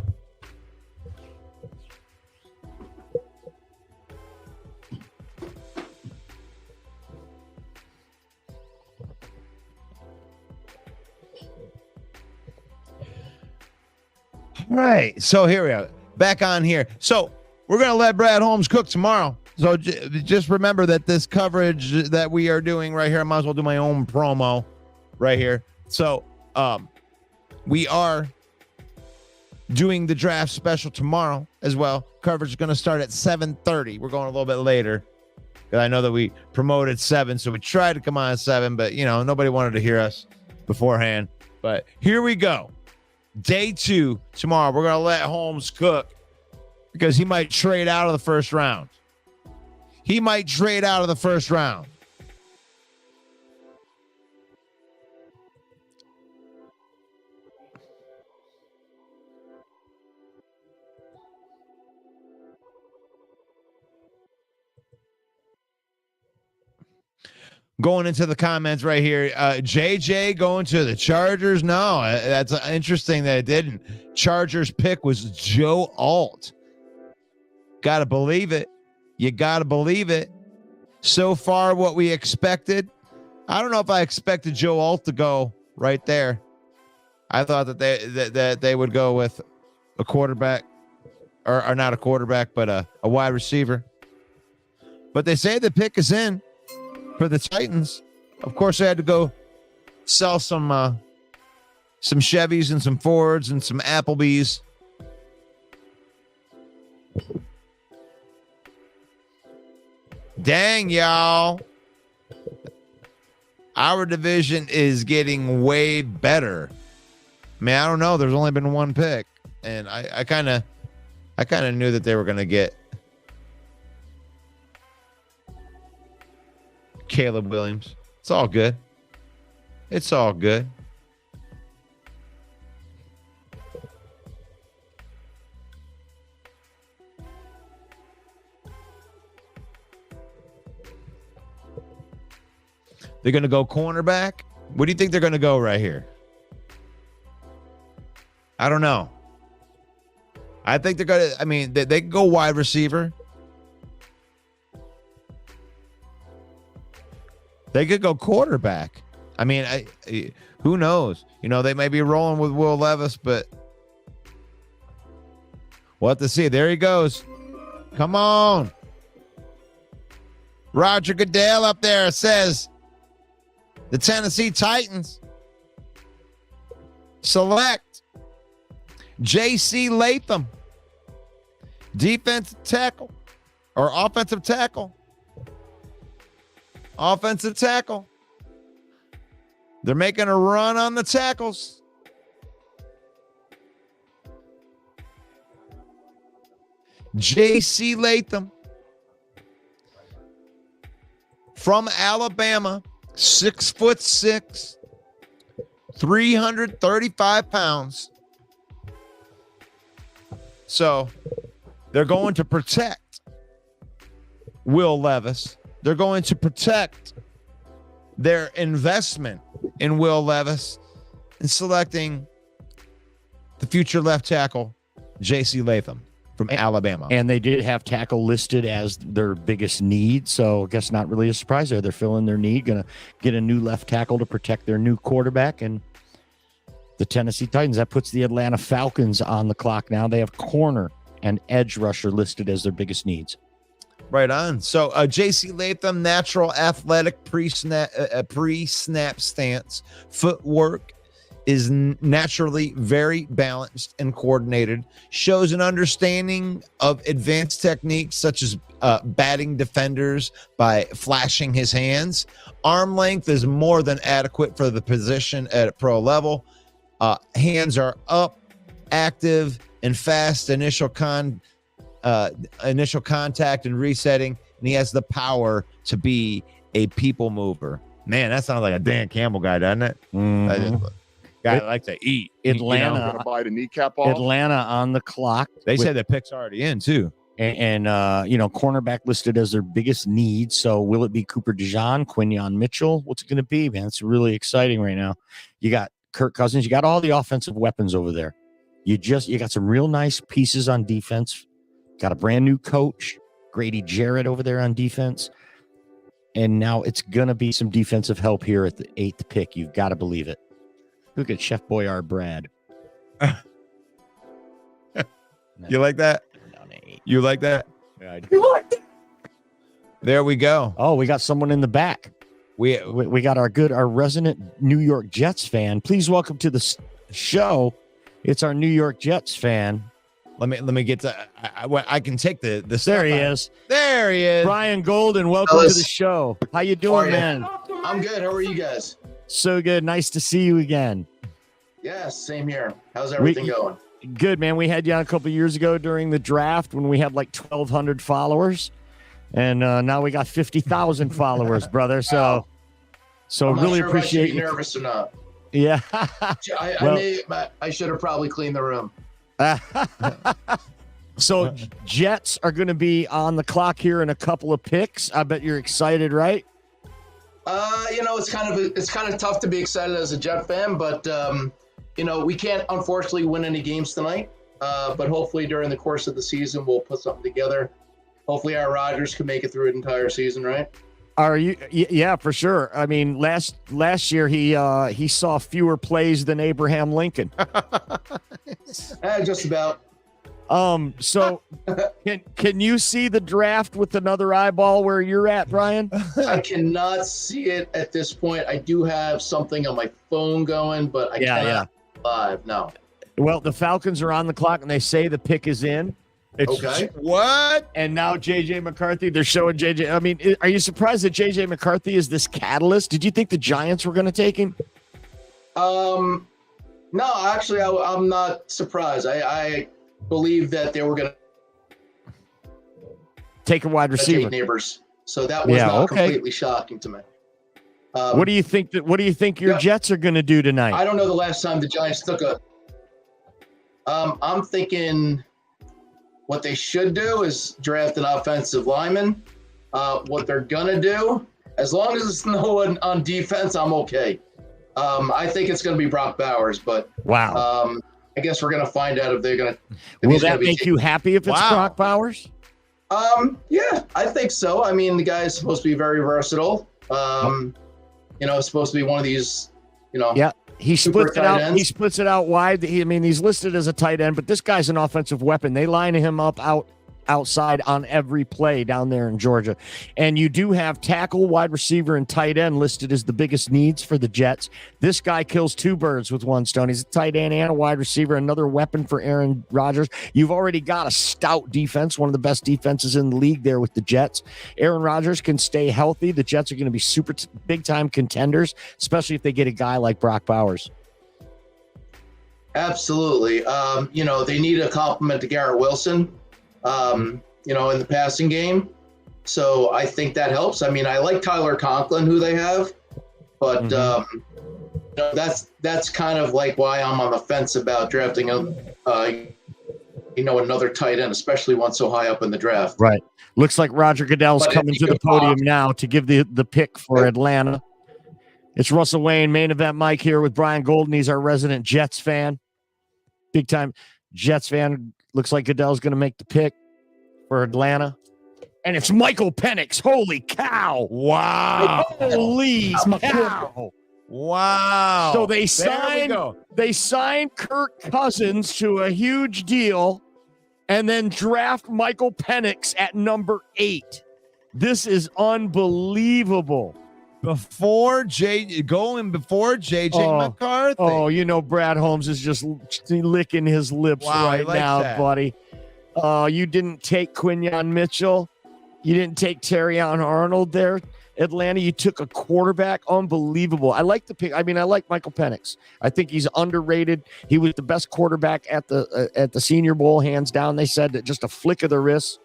[SPEAKER 3] All right. So here we are. Back on here. So we're going to let Brad Holmes cook tomorrow. So just remember that this coverage that we are doing right here, I might as well do my own promo right here. So, we are doing the draft special tomorrow as well. Coverage is going to start at 7:30. We're going a little bit later because I know that we promoted 7, so we tried to come on at 7, but nobody wanted to hear us beforehand. But here we go. Day 2 tomorrow. We're going to let Holmes cook because he might trade out of the first round. He might trade out of the first round. going into the comments right here. JJ going to the Chargers. No, that's interesting that it didn't. Chargers pick was Joe Alt. Got to believe it. You got to believe it. So far, what we expected. I don't know if I expected Joe Alt to go right there. I thought that they would go with a quarterback, or not a quarterback, but a wide receiver. But they say the pick is in for the Titans. Of course, they had to go sell some Chevys and some Fords and some Applebee's. Dang, y'all. Our division is getting way better. Man, I don't know. There's only been one pick. And I kind of knew that they were going to get Caleb Williams. It's all good. It's all good. They're going to go cornerback. What do you think they're going to go right here? I don't know. I think they're going to, I mean, they can go wide receiver. They could go quarterback. I mean, who knows? You know, they may be rolling with Will Levis, but we'll have to see. There he goes. Come on. Roger Goodell up there says the Tennessee Titans select J.C. Latham, defensive tackle or offensive tackle. Offensive tackle. They're making a run on the tackles. J.C. Latham from Alabama, 6'6", 335 pounds. So they're going to protect Will Levis. They're going to protect their investment in Will Levis and selecting the future left tackle, J.C. Latham from Alabama.
[SPEAKER 4] And they did have tackle listed as their biggest need, so I guess not really a surprise there. They're filling their need, going to get a new left tackle to protect their new quarterback. And the Tennessee Titans, that puts the Atlanta Falcons on the clock now. They have corner and edge rusher listed as their biggest needs.
[SPEAKER 3] Right on. So J.C. Latham, natural athletic pre-snap stance, footwork is naturally very balanced and coordinated, shows an understanding of advanced techniques such as batting defenders by flashing his hands. Arm length is more than adequate for the position at a pro level. Hands are up, active, and fast initial contact and resetting, and he has the power to be a people mover. Man, that sounds like a Dan Campbell guy, doesn't it?
[SPEAKER 4] Mm-hmm.
[SPEAKER 3] Guy that likes to eat.
[SPEAKER 4] Atlanta,
[SPEAKER 1] Gonna buy the kneecap off.
[SPEAKER 4] Atlanta on the clock.
[SPEAKER 3] They said the pick's already in too.
[SPEAKER 4] And cornerback listed as their biggest need. So will it be Cooper DeJean, Quinyon Mitchell? What's it going to be, man? It's really exciting right now. You got Kirk Cousins. You got all the offensive weapons over there. You got some real nice pieces on defense. Got a brand new coach, Grady Jarrett over there on defense. And now it's going to be some defensive help here at the 8th pick. You've got to believe it. Look at Chef Boyard Brad.
[SPEAKER 3] You like that? You like that?
[SPEAKER 4] Yeah,
[SPEAKER 3] There we go.
[SPEAKER 4] oh, we got someone in the back. We got our resident New York Jets fan. Please welcome to the show. It's our New York Jets fan.
[SPEAKER 3] Let me get to. I can take the.
[SPEAKER 4] There he is.
[SPEAKER 3] There he is.
[SPEAKER 4] Brian Golden, welcome to the show. How you doing, man?
[SPEAKER 8] I'm good. How are you guys?
[SPEAKER 4] So good. Nice to see you again.
[SPEAKER 8] Yeah, same here. How's everything going?
[SPEAKER 4] Good, man. We had you on a couple of years ago during the draft when we had like 1,200 followers, and now we got 50,000 followers, brother. So
[SPEAKER 8] I'm not
[SPEAKER 4] really
[SPEAKER 8] sure
[SPEAKER 4] appreciate
[SPEAKER 8] if I should be
[SPEAKER 4] you.
[SPEAKER 8] nervous or not.
[SPEAKER 4] Yeah.
[SPEAKER 8] I should have probably cleaned the room.
[SPEAKER 4] So Jets are going to be on the clock here in a couple of picks. I bet you're excited, right?
[SPEAKER 8] It's kind of tough to be excited as a Jet fan, but we can't unfortunately win any games tonight. But hopefully during the course of the season we'll put something together. Hopefully Aaron Rodgers can make it through an entire season, right?
[SPEAKER 4] Are you? Yeah, for sure. I mean, last year he saw fewer plays than Abraham Lincoln.
[SPEAKER 8] Just about.
[SPEAKER 4] So can you see the draft with another eyeball where you're at, Brian?
[SPEAKER 8] I cannot see it at this point. I do have something on my phone going, but I cannot live. No.
[SPEAKER 4] Well, the Falcons are on the clock, and they say the pick is in.
[SPEAKER 8] Okay.
[SPEAKER 3] What?
[SPEAKER 4] And now J.J. McCarthy, they're showing J.J. I mean, are you surprised that J.J. McCarthy is this catalyst? Did you think the Giants were going to take him?
[SPEAKER 8] No, actually, I'm not surprised. I believe that they were going to
[SPEAKER 4] take a wide receiver.
[SPEAKER 8] Take Neighbors. So that was not completely shocking to me.
[SPEAKER 4] What do you think your Jets are going to do tonight?
[SPEAKER 8] I don't know the last time the Giants took a. I'm thinking what they should do is draft an offensive lineman. What they're gonna do, as long as it's no one on defense, I'm okay. I think it's gonna be Brock Bowers, but
[SPEAKER 4] wow.
[SPEAKER 8] I guess we're gonna find out if they're gonna.
[SPEAKER 4] Will that make you happy if it's Brock Bowers?
[SPEAKER 8] Yeah, I think so. I mean, the guy's supposed to be very versatile. Supposed to be one of these,
[SPEAKER 4] Yeah. He splits it out.
[SPEAKER 8] Ends.
[SPEAKER 4] He splits it out wide. He's listed as a tight end, but this guy's an offensive weapon. They line him up outside on every play down there in Georgia. And you do have tackle, wide receiver, and tight end listed as the biggest needs for the Jets. This guy kills two birds with one stone. He's a tight end and a wide receiver, another weapon for Aaron Rodgers. You've already got a stout defense, one of the best defenses in the league there with the Jets. Aaron Rodgers can stay healthy. The Jets are going to be super big-time contenders, especially if they get a guy like Brock Bowers.
[SPEAKER 8] Absolutely. They need a compliment to Garrett Wilson. In the passing game. So I think that helps. I mean, I like Tyler Conklin, who they have, but that's kind of like why I'm on the fence about drafting another tight end, especially one so high up in the draft.
[SPEAKER 4] Right. Looks like Roger Goodell's coming to the podium now to give the pick for Atlanta. It's Russell Wayne, Main Event Mike here with Brian Golden. He's our resident Jets fan. Big time Jets fan. Looks like Goodell's going to make the pick for Atlanta. And it's Michael Penix. Holy cow.
[SPEAKER 3] Wow.
[SPEAKER 4] Holy cow.
[SPEAKER 3] Wow.
[SPEAKER 4] So they signed Kirk Cousins to a huge deal and then draft Michael Penix at number 8. This is unbelievable.
[SPEAKER 3] Before JJ McCarthy.
[SPEAKER 4] Oh, Brad Holmes is just licking his lips right now, buddy. You didn't take Quinyon Mitchell. You didn't take Terrion Arnold there. Atlanta, you took a quarterback. Unbelievable. I like the pick. I mean, I like Michael Penix. I think he's underrated. He was the best quarterback at the Senior Bowl, hands down. They said that just a flick of the wrist.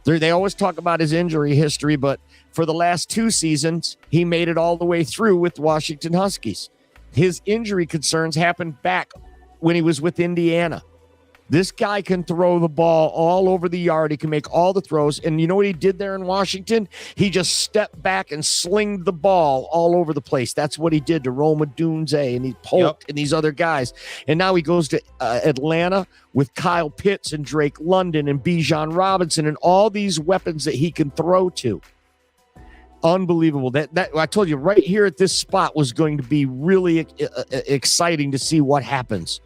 [SPEAKER 4] They always talk about his injury history, but for the last 2 seasons, he made it all the way through with Washington Huskies. His injury concerns happened back when he was with Indiana. This guy can throw the ball all over the yard. He can make all the throws. And you know what he did there in Washington? He just stepped back and slinged the ball all over the place. That's what he did to Roma Dunze and Polk and these other guys. And now he goes to Atlanta with Kyle Pitts and Drake London and Bijan Robinson and all these weapons that he can throw to. Unbelievable. That I told you right here at this spot was going to be really exciting to see what happens.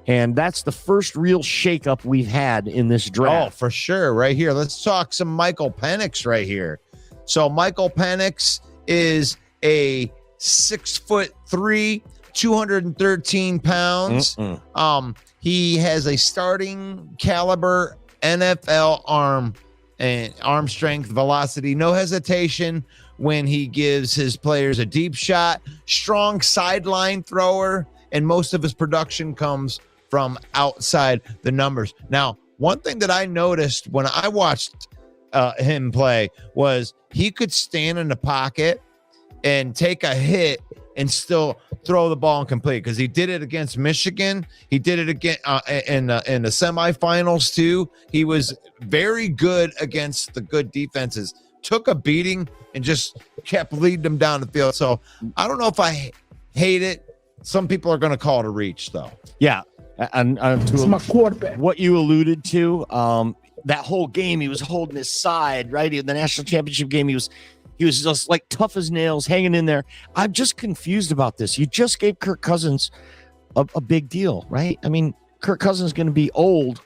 [SPEAKER 4] And that's the first real shakeup we've had in this draft.
[SPEAKER 3] Oh, for sure. Right here. Let's talk some Michael Penix right here. So Michael Penix is a 6'3", 213 pounds. He has a starting caliber NFL arm and arm strength, velocity, no hesitation when he gives his players a deep shot, strong sideline thrower, and most of his production comes from outside the numbers. Now, one thing that I noticed when I watched him play was he could stand in the pocket and take a hit and still throw the ball and complete, because he did it against Michigan. He did it again in the semifinals too. He was very good against the good defenses. Took a beating and just kept leading them down the field. So I don't know if I hate it. Some people are going to call it a reach, though.
[SPEAKER 4] Yeah. And to
[SPEAKER 1] my quarterback.
[SPEAKER 4] what you alluded to, that whole game, he was holding his side, right? The national championship game, he was just like tough as nails, hanging in there. I'm just confused about this. You just gave Kirk Cousins a big deal, right? I mean, Kirk Cousins is going to be old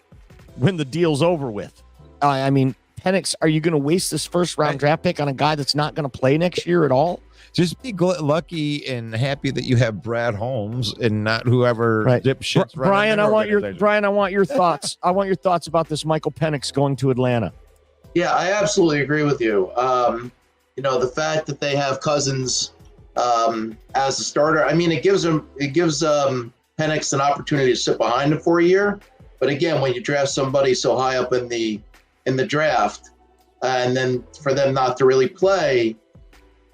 [SPEAKER 4] when the deal's over with. I mean, Penix, are you going to waste this first round draft pick on a guy that's not going to play next year at all?
[SPEAKER 3] Just be lucky and happy that you have Brad Holmes and not whoever dipshits.
[SPEAKER 4] Brian, I want your thoughts. I want your thoughts about this Michael Penix going to Atlanta.
[SPEAKER 8] Yeah, I absolutely agree with you. The fact that they have Cousins as a starter, I mean, it gives Penix an opportunity to sit behind him for a year. But again, when you draft somebody so high up in the draft, and then for them not to really play,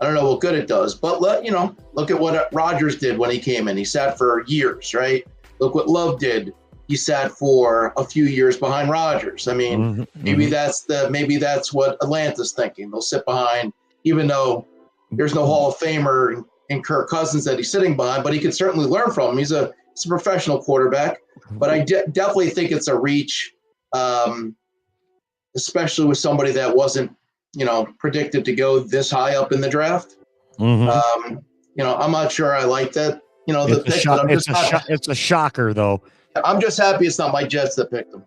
[SPEAKER 8] I don't know what good it does. But look at what Rodgers did when he came in. He sat for years, right? Look what Love did. He sat for a few years behind Rodgers. I mean, maybe that's what Atlanta's thinking. They'll sit behind, even though there's no Hall of Famer in Kirk Cousins that he's sitting behind, but he can certainly learn from him. He's a professional quarterback, but I definitely think it's a reach, especially with somebody that wasn't, predicted to go this high up in the draft. I'm not sure I like that.
[SPEAKER 4] It's a shocker, though.
[SPEAKER 8] I'm just happy it's not my Jets that picked them.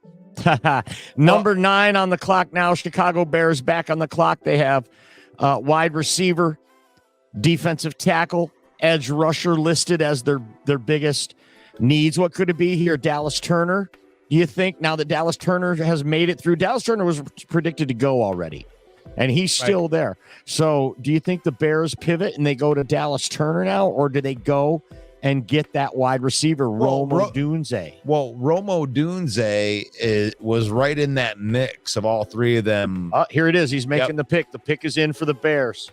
[SPEAKER 4] Number 9 on the clock now. Chicago Bears back on the clock. They have wide receiver, defensive tackle, edge rusher listed as their biggest needs. What could it be here? Dallas Turner. Do you think now that Dallas Turner has made it through? Dallas Turner was predicted to go already, and he's still there. So do you think the Bears pivot and they go to Dallas Turner now, or do they go and get that wide receiver, Rome Odunze?
[SPEAKER 3] Well, Rome Odunze was right in that mix of all three of them.
[SPEAKER 4] Here it is. He's making the pick. The pick is in for the Bears.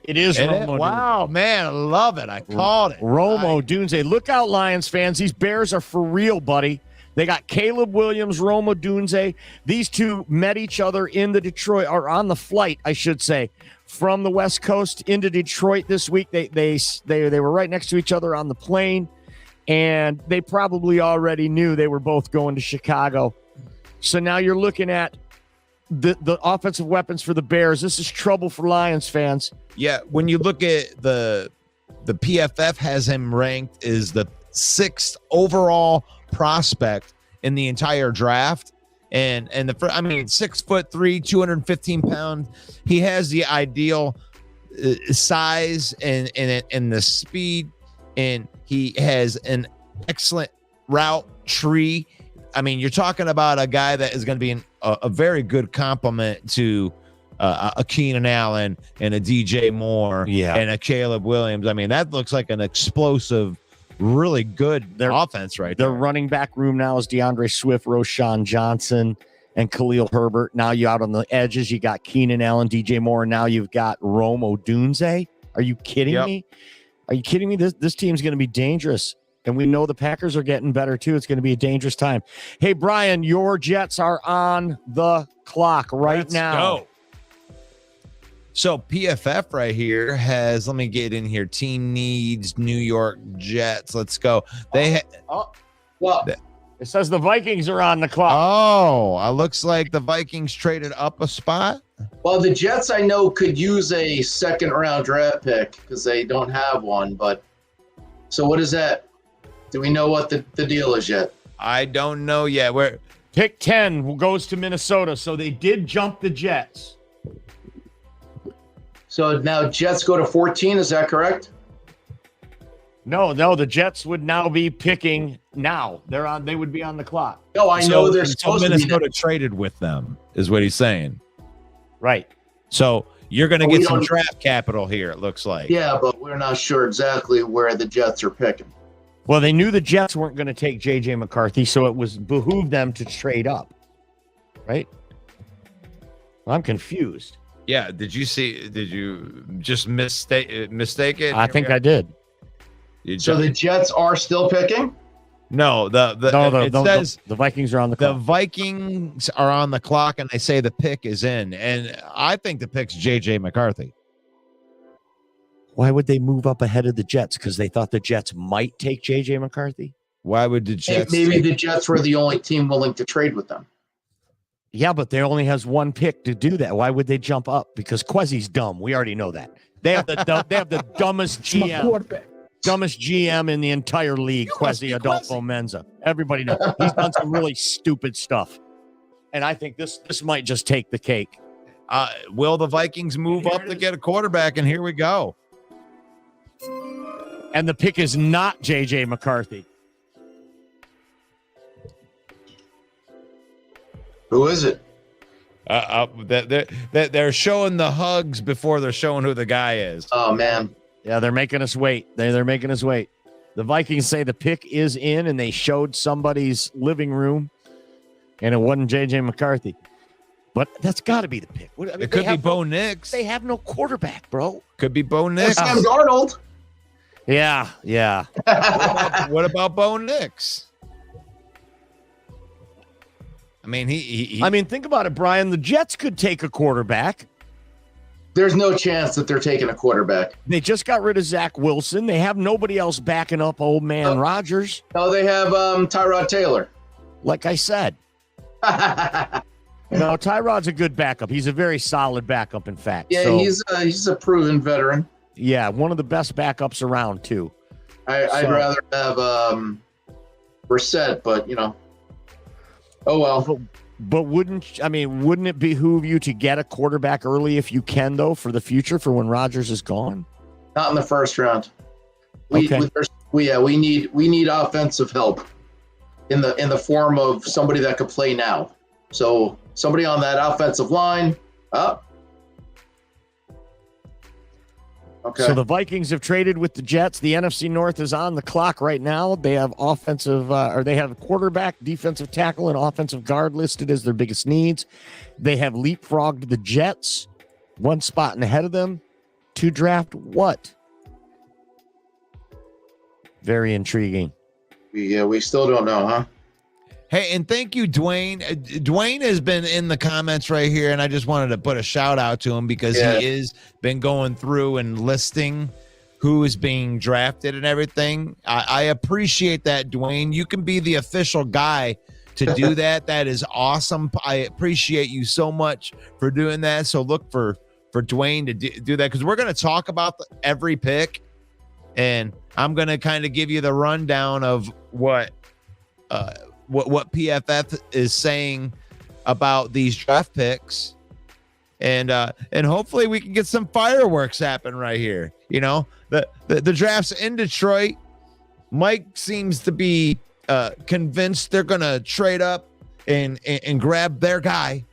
[SPEAKER 4] It is Rome Odunze.
[SPEAKER 3] Wow, man, I love it. I called it.
[SPEAKER 4] Rome Odunze. Look out, Lions fans. These Bears are for real, buddy. They got Caleb Williams, Rome Odunze. These two met each other in the Detroit, or on the flight, I should say, from the West Coast into Detroit this week. They were right next to each other on the plane, and they probably already knew they were both going to Chicago. So now you're looking at the offensive weapons for the Bears. This is trouble for Lions fans.
[SPEAKER 3] Yeah, when you look at the PFF has him ranked as the 6th overall prospect in the entire draft, and 6'3", 215 pounds. He has the ideal size and the speed, and he has an excellent route tree. I mean, you're talking about a guy that is going to be a very good complement to a Keenan Allen and a DJ Moore and a Caleb Williams. I mean, that looks like an explosive, really good offense right there.
[SPEAKER 4] Their running back room now is DeAndre Swift, Roshan Johnson, and Khalil Herbert. Now you out on the edges, you got Keenan Allen, DJ Moore, and now you've got Rome Odunze. Are you kidding me? Are you kidding me? This team's going to be dangerous. And we know the Packers are getting better, too. It's going to be a dangerous time. Hey, Brian, your Jets are on the clock right now.
[SPEAKER 3] Go. So PFF right here has, let me get in here, team needs New York Jets. Let's go. It
[SPEAKER 4] says the Vikings are on the clock.
[SPEAKER 3] Oh, it looks like the Vikings traded up a spot.
[SPEAKER 8] Well, the Jets, I know, could use a 2nd-round draft pick because they don't have one. But so what is that? Do we know what the deal is yet?
[SPEAKER 3] I don't know yet. Where
[SPEAKER 4] pick 10 goes to Minnesota, so they did jump the Jets.
[SPEAKER 8] So now Jets go to 14, is that correct?
[SPEAKER 4] No, the Jets would now be picking now. They would be on the clock.
[SPEAKER 8] No, I know they're supposed to be.
[SPEAKER 3] Minnesota traded with them, is what he's saying.
[SPEAKER 4] Right.
[SPEAKER 3] So you're going to get some draft capital here, it looks like.
[SPEAKER 8] Yeah, but we're not sure exactly where the Jets are picking.
[SPEAKER 4] Well, they knew the Jets weren't going to take J.J. McCarthy, so it was behooved them to trade up, right? Well, I'm confused.
[SPEAKER 3] Yeah, did you just mistake it?
[SPEAKER 4] I think I did.
[SPEAKER 8] So the Jets are still picking?
[SPEAKER 3] No, it says
[SPEAKER 4] the Vikings are on the
[SPEAKER 3] the
[SPEAKER 4] clock.
[SPEAKER 3] Vikings are on the clock, and they say the pick is in. And I think the pick's JJ McCarthy.
[SPEAKER 4] Why would they move up ahead of the Jets? Because they thought the Jets might take JJ McCarthy.
[SPEAKER 3] Why would the Jets?
[SPEAKER 8] Maybe the Jets were the only team willing to trade with them.
[SPEAKER 4] Yeah, but they only has one pick to do that. Why would they jump up? Because Quezzy's dumb. We already know that. They have the dumbest GM. Dumbest GM in the entire league, Quezzy Adolfo Menza. Everybody knows. He's done some really stupid stuff. And I think this might just take the cake.
[SPEAKER 3] Will the Vikings move up to get a quarterback? And here we go.
[SPEAKER 4] And the pick is not JJ McCarthy.
[SPEAKER 8] Who is it?
[SPEAKER 3] They're showing the hugs before they're showing who the guy is.
[SPEAKER 8] Oh, man.
[SPEAKER 4] Yeah, they're making us wait. They're making us wait. The Vikings say the pick is in, and they showed somebody's living room, and it wasn't JJ McCarthy. But that's got to be the pick. I mean,
[SPEAKER 3] It could be Bo Nix.
[SPEAKER 4] They have no quarterback, bro.
[SPEAKER 3] Could be Bo Nix.
[SPEAKER 8] Sam Darnold.
[SPEAKER 4] Yeah.
[SPEAKER 3] What about Bo Nix? I mean, he
[SPEAKER 4] I mean, think about it, Brian. The Jets could take a quarterback.
[SPEAKER 8] There's no chance that they're taking a quarterback.
[SPEAKER 4] They just got rid of Zach Wilson. They have nobody else backing up old man Rodgers.
[SPEAKER 8] No, they have Tyrod Taylor.
[SPEAKER 4] Like I said. No, Tyrod's a good backup. He's a very solid backup, in fact.
[SPEAKER 8] Yeah,
[SPEAKER 4] So,
[SPEAKER 8] he's a proven veteran.
[SPEAKER 4] yeah, one of the best backups around, too.
[SPEAKER 8] I'd rather have Brissett, but, oh well.
[SPEAKER 4] But wouldn't it behoove you to get a quarterback early if you can, though, for the future, for when Rodgers is gone?
[SPEAKER 8] Not in the first round. We need offensive help in the form of somebody that could play now. So somebody on that offensive line up. Okay.
[SPEAKER 4] So the Vikings have traded with the Jets. The NFC North is on the clock right now. They have they have quarterback, defensive tackle, and offensive guard listed as their biggest needs. They have leapfrogged the Jets, one spot ahead of them, to draft what? Very intriguing.
[SPEAKER 8] Yeah, we still don't know, huh?
[SPEAKER 3] Hey, and thank you, Dwayne. Dwayne has been in the comments right here, and I just wanted to put a shout out to him because he has been going through and listing who is being drafted and everything. I appreciate that, Dwayne. You can be the official guy to do that. That is awesome. I appreciate you so much for doing that. So look for Dwayne to do that, because we're going to talk about every pick, and I'm going to kind of give you the rundown of what PFF is saying about these draft picks, and hopefully we can get some fireworks happen right here. The drafts in Detroit. Mike seems to be convinced they're gonna trade up and grab their guy.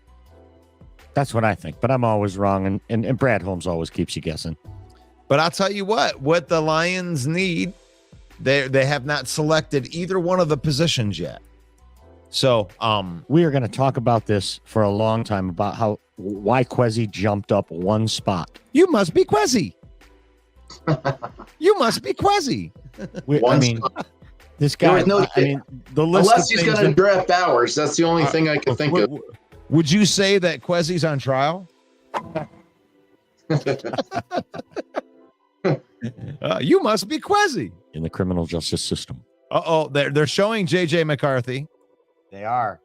[SPEAKER 4] That's what I think, but I'm always wrong, and Brad Holmes always keeps you guessing.
[SPEAKER 3] But I'll tell you what the Lions need, they have not selected either one of the positions yet. So
[SPEAKER 4] we are going to talk about this for a long time, about why Quezzy jumped up one spot.
[SPEAKER 3] You must be Quezzy. You must be Quezzy.
[SPEAKER 4] This guy. The list.
[SPEAKER 8] Unless he's going to draft ours, that's the only thing I can think of.
[SPEAKER 3] Would you say that Quezzy's on trial? You must be Quezzy
[SPEAKER 4] In the criminal justice system.
[SPEAKER 3] They're showing JJ McCarthy.
[SPEAKER 4] They are.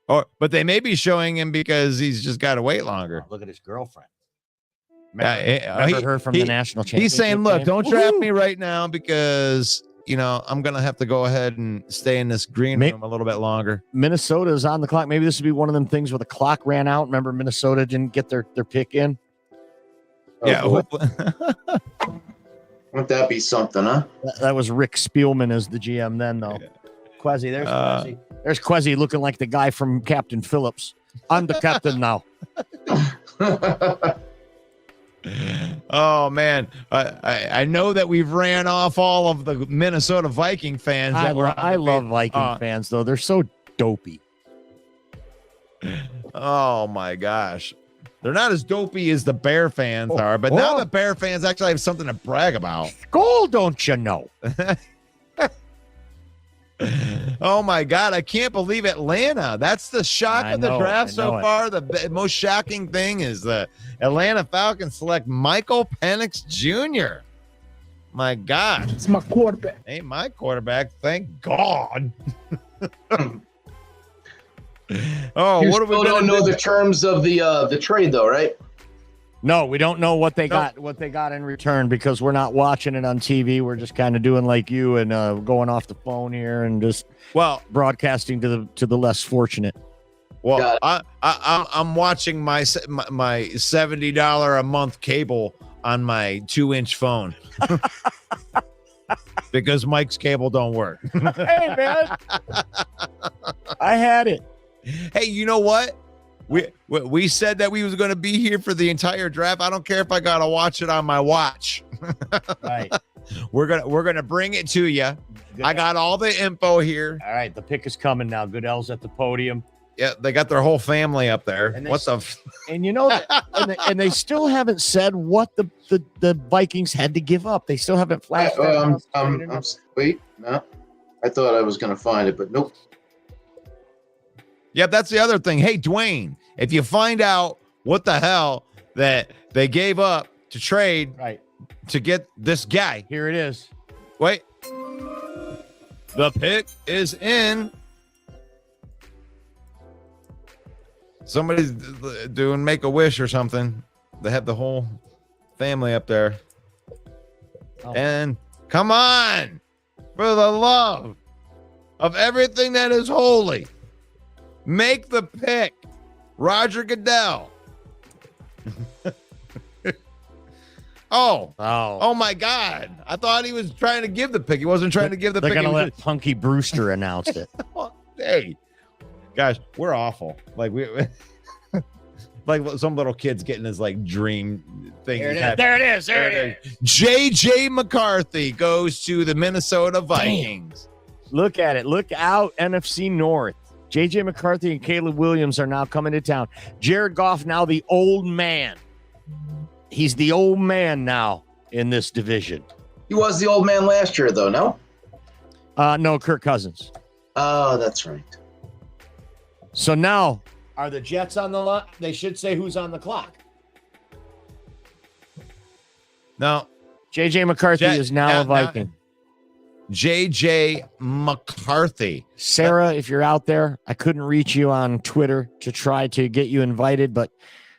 [SPEAKER 3] But they may be showing him because he's just got to wait longer.
[SPEAKER 4] Look at his girlfriend.
[SPEAKER 3] Remember
[SPEAKER 4] her from the national championship.
[SPEAKER 3] He's saying, look,
[SPEAKER 4] game?
[SPEAKER 3] don't draft me right now because, I'm going to have to go ahead and stay in this green room a little bit longer.
[SPEAKER 4] Minnesota is on the clock. Maybe this would be one of them things where the clock ran out. Remember, Minnesota didn't get their pick in?
[SPEAKER 3] Yeah.
[SPEAKER 8] Wouldn't that be something, huh?
[SPEAKER 4] That was Rick Spielman as the GM then, though. Quezzy, there's Quezzy. There's Quezzy looking like the guy from Captain Phillips. I'm the captain now.
[SPEAKER 3] Oh, man. I know that we've ran off all of the Minnesota Viking fans.
[SPEAKER 4] I love Viking fans, though. They're so dopey.
[SPEAKER 3] Oh, my gosh. They're not as dopey as the Bear fans are, but now the Bear fans actually have something to brag about.
[SPEAKER 4] Goal, don't you know?
[SPEAKER 3] Oh my God, I can't believe Atlanta. That's the shock
[SPEAKER 4] I
[SPEAKER 3] of the
[SPEAKER 4] know,
[SPEAKER 3] draft
[SPEAKER 4] I
[SPEAKER 3] so
[SPEAKER 4] know it.
[SPEAKER 3] far. The most shocking thing is the Atlanta Falcons select Michael Penix Jr. My God.
[SPEAKER 1] It's my quarterback.
[SPEAKER 3] Ain't my quarterback, thank God. Oh,
[SPEAKER 8] You
[SPEAKER 3] what are we
[SPEAKER 8] still
[SPEAKER 3] gonna
[SPEAKER 8] don't know
[SPEAKER 3] do?
[SPEAKER 8] the terms of the trade, though, right?
[SPEAKER 4] No, we don't know what they
[SPEAKER 3] No.
[SPEAKER 4] got in return because we're not watching it on TV. We're just kind of doing like you and going off the phone here and just
[SPEAKER 3] Well,
[SPEAKER 4] broadcasting to the less fortunate.
[SPEAKER 3] well, I'm watching my $70 a month cable on my 2-inch phone because Mike's cable don't work.
[SPEAKER 4] Hey man, I had it.
[SPEAKER 3] Hey, you know what? We said that we was going to be here for the entire draft. I don't care if I got to watch it on my watch.
[SPEAKER 4] Right.
[SPEAKER 3] We're gonna bring it to you. I got all the info here.
[SPEAKER 4] All right, the pick is coming now. Goodell's at the podium,
[SPEAKER 3] Yeah, they got their whole family up there.
[SPEAKER 4] And they-
[SPEAKER 3] What the? F-
[SPEAKER 4] and you know, and they still haven't said what the Vikings had to give up. They still haven't flashed.
[SPEAKER 8] Wait, no. I thought I was going to find it, but nope.
[SPEAKER 3] Yep, that's the other thing. Hey, Dwayne, if you find out what the hell that they gave up to trade
[SPEAKER 4] Right
[SPEAKER 3] to get this guy,
[SPEAKER 4] here it is.
[SPEAKER 3] wait, the pick is in. Somebody's doing Make-A-Wish or something. They have the whole family up there.
[SPEAKER 4] Oh.
[SPEAKER 3] And come on, for the love of everything that is holy, make the pick. Roger Goodell. Oh my God. I thought he was trying to give the pick. He wasn't trying to give the
[SPEAKER 4] They're
[SPEAKER 3] pick.
[SPEAKER 4] gonna
[SPEAKER 3] He was
[SPEAKER 4] let Punky Brewster announce it.
[SPEAKER 3] just- Hey, guys, we're awful. Like we like some little kid's getting his like dream thing.
[SPEAKER 4] There it is.
[SPEAKER 3] happen.
[SPEAKER 4] There it is. There it is.
[SPEAKER 3] JJ McCarthy goes to the Minnesota Vikings.
[SPEAKER 4] Look at it. Look out, NFC North. JJ McCarthy and Caleb Williams are now coming to town. Jared Goff now the old man. He's the old man now in this division.
[SPEAKER 8] He was the old man last year, though, no?
[SPEAKER 4] No, Kirk Cousins.
[SPEAKER 8] Oh, that's right.
[SPEAKER 4] So now, are the Jets on the lot? They should say who's on the clock.
[SPEAKER 3] No,
[SPEAKER 4] JJ McCarthy
[SPEAKER 3] Jet-
[SPEAKER 4] is now
[SPEAKER 3] now-
[SPEAKER 4] a Viking.
[SPEAKER 3] JJ McCarthy.
[SPEAKER 4] Sarah, if you're out there, I couldn't reach you on Twitter to try to get you invited, but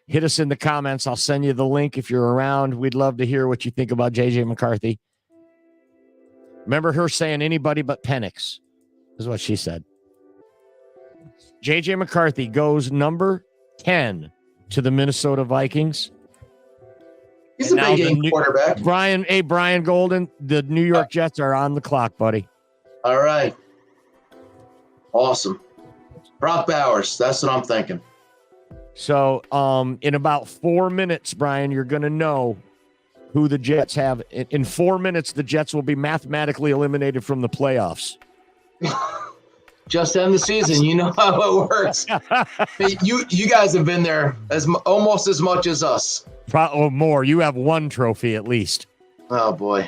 [SPEAKER 4] hit us in the comments. I'll send you the link if you're around. We'd love to hear what you think about JJ McCarthy. Remember her saying anybody but Penix is what she said. JJ McCarthy goes number 10 to the Minnesota Vikings.
[SPEAKER 8] He's a
[SPEAKER 4] And now
[SPEAKER 8] big
[SPEAKER 4] the
[SPEAKER 8] game
[SPEAKER 4] new-
[SPEAKER 8] quarterback.
[SPEAKER 4] Brian Golden, the New York Jets are on the clock, buddy.
[SPEAKER 8] All right. Awesome. Brock Bowers. That's what I'm thinking.
[SPEAKER 4] So, in about 4 minutes, Brian, you're going to know who the Jets have. In 4 minutes, the Jets will be mathematically eliminated from the playoffs.
[SPEAKER 8] Just end the season. You know how it works. Hey, you guys have been there almost as much as us.
[SPEAKER 4] Or more. You have one trophy at least.
[SPEAKER 8] Oh boy,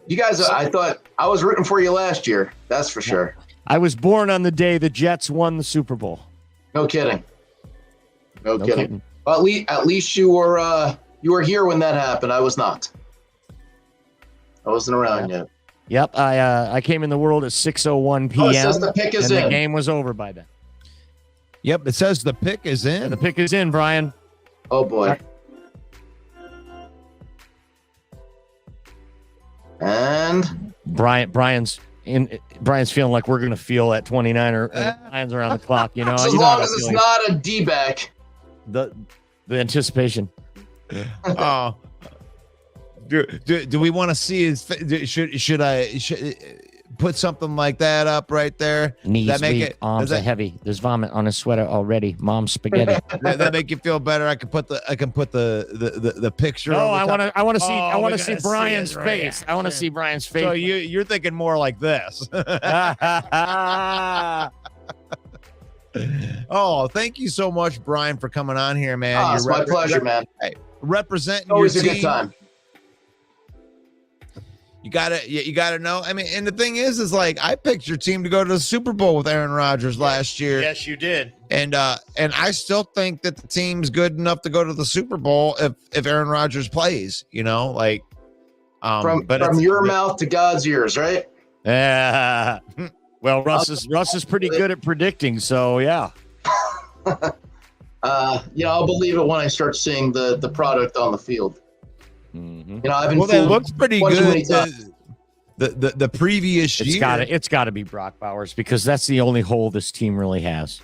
[SPEAKER 8] you guys! I thought I was rooting for you last year. That's for sure.
[SPEAKER 4] I was born on the day the Jets won the Super Bowl.
[SPEAKER 8] No kidding. No
[SPEAKER 4] No
[SPEAKER 8] kidding.
[SPEAKER 4] kidding.
[SPEAKER 8] Well, at least you were here when that happened. I was not. I wasn't around yet.
[SPEAKER 4] Yep, I came in the world at 6:01 p.m.
[SPEAKER 8] Oh, it says the pick is
[SPEAKER 4] and the
[SPEAKER 8] in.
[SPEAKER 4] game was over by then.
[SPEAKER 3] Yep, it says the pick is in.
[SPEAKER 4] And the pick is in, Brian.
[SPEAKER 8] Oh boy. And
[SPEAKER 4] Brian's feeling like we're gonna feel at 29 or Lions around the clock. You know,
[SPEAKER 8] as
[SPEAKER 4] you know
[SPEAKER 8] long
[SPEAKER 4] how
[SPEAKER 8] as
[SPEAKER 4] that
[SPEAKER 8] it's
[SPEAKER 4] feeling.
[SPEAKER 8] not a D-back.
[SPEAKER 4] the anticipation.
[SPEAKER 3] Oh, do we want to see his? Should I put something like that up right there?
[SPEAKER 4] Knees
[SPEAKER 3] that make
[SPEAKER 4] weak,
[SPEAKER 3] it?
[SPEAKER 4] arms
[SPEAKER 3] Does
[SPEAKER 4] are
[SPEAKER 3] that,
[SPEAKER 4] heavy. There's vomit on his sweater already. Mom's spaghetti.
[SPEAKER 3] that make you feel better? I can put the picture.
[SPEAKER 4] No,
[SPEAKER 3] over
[SPEAKER 4] I
[SPEAKER 3] top.
[SPEAKER 4] want to see.
[SPEAKER 3] Oh,
[SPEAKER 4] I want
[SPEAKER 3] we
[SPEAKER 4] to see
[SPEAKER 3] gotta see
[SPEAKER 4] Brian's
[SPEAKER 3] his
[SPEAKER 4] face. I want to see Brian's face.
[SPEAKER 3] So you're thinking more like this. Oh, thank you so much, Brian, for coming on here, man.
[SPEAKER 8] Oh, it's my pleasure, man.
[SPEAKER 3] Representing
[SPEAKER 8] Always
[SPEAKER 3] your
[SPEAKER 8] a
[SPEAKER 3] team.
[SPEAKER 8] good time.
[SPEAKER 3] You gotta know. I mean, and the thing is like I picked your team to go to the Super Bowl with Aaron Rodgers last year.
[SPEAKER 4] Yes, you did.
[SPEAKER 3] And I still think that the team's good enough to go to the Super Bowl if Aaron Rodgers plays, like
[SPEAKER 8] From your mouth to God's ears, right?
[SPEAKER 4] Yeah. Well, Russ is pretty good at predicting, so yeah.
[SPEAKER 8] I'll believe it when I start seeing the product on the field.
[SPEAKER 4] Mm-hmm.
[SPEAKER 8] I've been
[SPEAKER 3] that looks pretty good. The previous year,
[SPEAKER 4] it's got to be Brock Bowers because that's the only hole this team really has.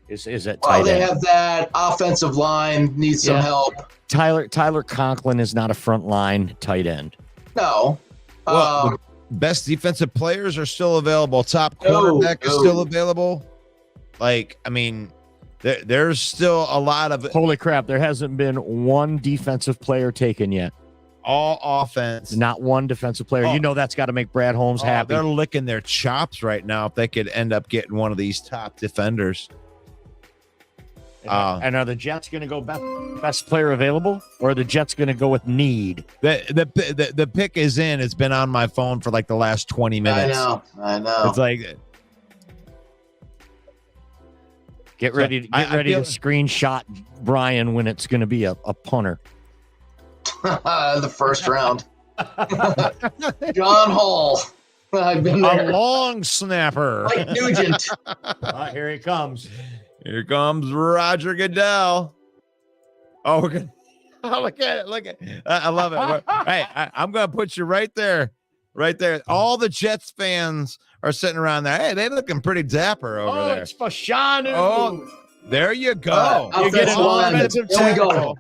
[SPEAKER 4] Is at tight end.
[SPEAKER 8] They have that offensive line needs some help.
[SPEAKER 4] Tyler Conklin is not a front line tight end.
[SPEAKER 8] No.
[SPEAKER 3] Well, the best defensive players are still available. Top quarterback is still available. There's still a lot of.
[SPEAKER 4] Holy crap! There hasn't been one defensive player taken yet.
[SPEAKER 3] All offense.
[SPEAKER 4] Not one defensive player. That's got to make Brad Holmes happy.
[SPEAKER 3] They're licking their chops right now if they could end up getting one of these top defenders.
[SPEAKER 4] And are the Jets going to go best player available, or are the Jets going to go with need?
[SPEAKER 3] The pick is in. It's been on my phone for like the last 20 minutes.
[SPEAKER 8] I know.
[SPEAKER 3] It's like
[SPEAKER 4] get ready to screenshot Brian when it's going to be a punter.
[SPEAKER 8] The first round. John Hall. I've been there.
[SPEAKER 3] A long snapper.
[SPEAKER 8] Mike Nugent.
[SPEAKER 4] Here he comes.
[SPEAKER 3] Here comes Roger Goodell. Oh, we're gonna look at it. Look at it. I love it. Hey, I'm gonna put you right there. Right there. All the Jets fans are sitting around there. Hey, they're looking pretty dapper over there.
[SPEAKER 4] It's Fashanu.
[SPEAKER 3] Oh, there you go.
[SPEAKER 8] You get an offensive tackle.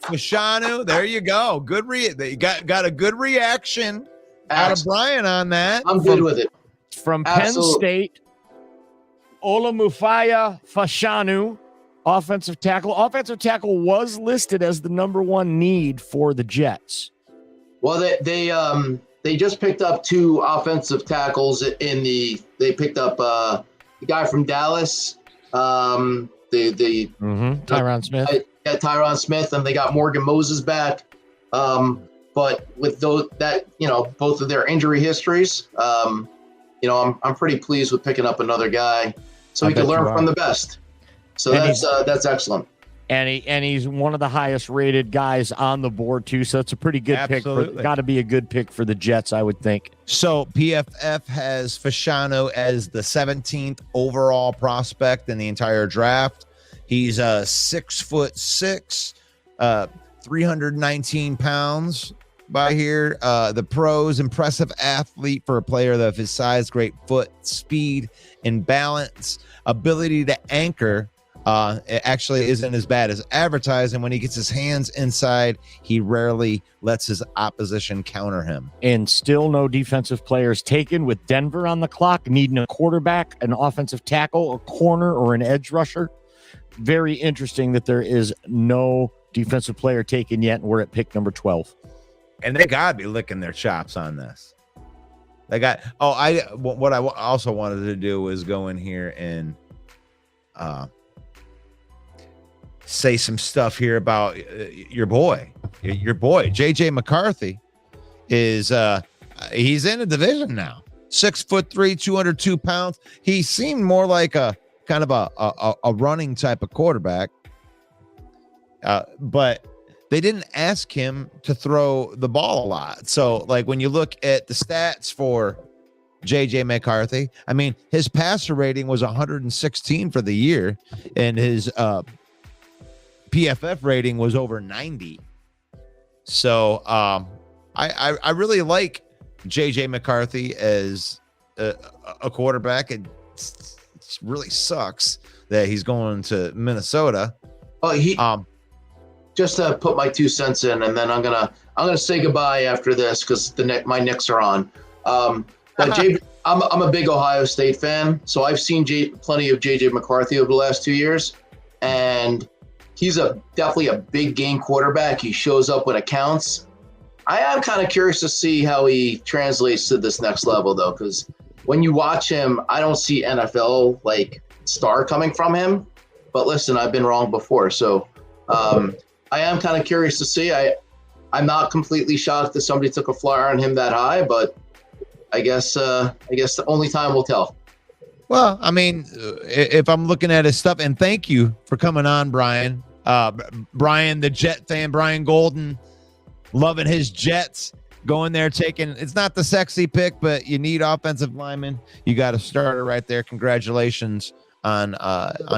[SPEAKER 3] Fashanu, there you go. Good they got a good reaction out of Brian on that.
[SPEAKER 8] I'm good with it.
[SPEAKER 4] From Penn State, Olamufaya Fashanu, offensive tackle. Offensive tackle was listed as the number one need for the Jets.
[SPEAKER 8] Well, they just picked up 2 offensive tackles they picked up the guy from Dallas, Tyron
[SPEAKER 4] Smith.
[SPEAKER 8] Tyron Smith, and they got Morgan Moses back. But with both of their injury histories, I'm pretty pleased with picking up another guy so we can learn from the best. So that's excellent.
[SPEAKER 4] And he's one of the highest rated guys on the board too. So it's a pretty good pick. Got to be a good pick for the Jets, I would think.
[SPEAKER 3] So PFF has Fashanu as the 17th overall prospect in the entire draft. He's 6'6", 319 pounds by here. The pros, impressive athlete for a player of his size, great foot speed and balance, ability to anchor. It actually isn't as bad as advertised. And when he gets his hands inside, he rarely lets his opposition counter him.
[SPEAKER 4] And still no defensive players taken with Denver on the clock, needing a quarterback, an offensive tackle, a corner, or an edge rusher. Very interesting that there is no defensive player taken yet, and we're at pick number 12.
[SPEAKER 3] And they gotta be licking their chops on this. They got. What I also wanted to do was go in here and say some stuff here about your boy, JJ McCarthy. Is he's in a division now. 6'3", 202 pounds. He seemed more like a kind of a running type of quarterback. But they didn't ask him to throw the ball a lot. So like when you look at the stats for JJ McCarthy, I mean, his passer rating was 116 for the year, and his PFF rating was over 90. So I really like JJ McCarthy as a quarterback. It really sucks that he's going to Minnesota.
[SPEAKER 8] Just to put my 2 cents in, and then I'm gonna say goodbye after this because my Knicks are on. But I'm a big Ohio State fan, so I've seen plenty of JJ McCarthy over the last 2 years, and he's definitely a big game quarterback. He shows up when it counts. I am kind of curious to see how he translates to this next level, though, because when you watch him, I don't see NFL star coming from him. But listen, I've been wrong before, so I am kind of curious to see. I I'm not completely shocked that somebody took a flyer on him that high, but I guess the only time will tell.
[SPEAKER 3] Well, I mean, if I'm looking at his stuff, and thank you for coming on, Brian. Brian, the Jet fan, Brian Golden, loving his Jets, going there, taking, it's not the sexy pick, but you need offensive linemen. You got a starter right there. Congratulations on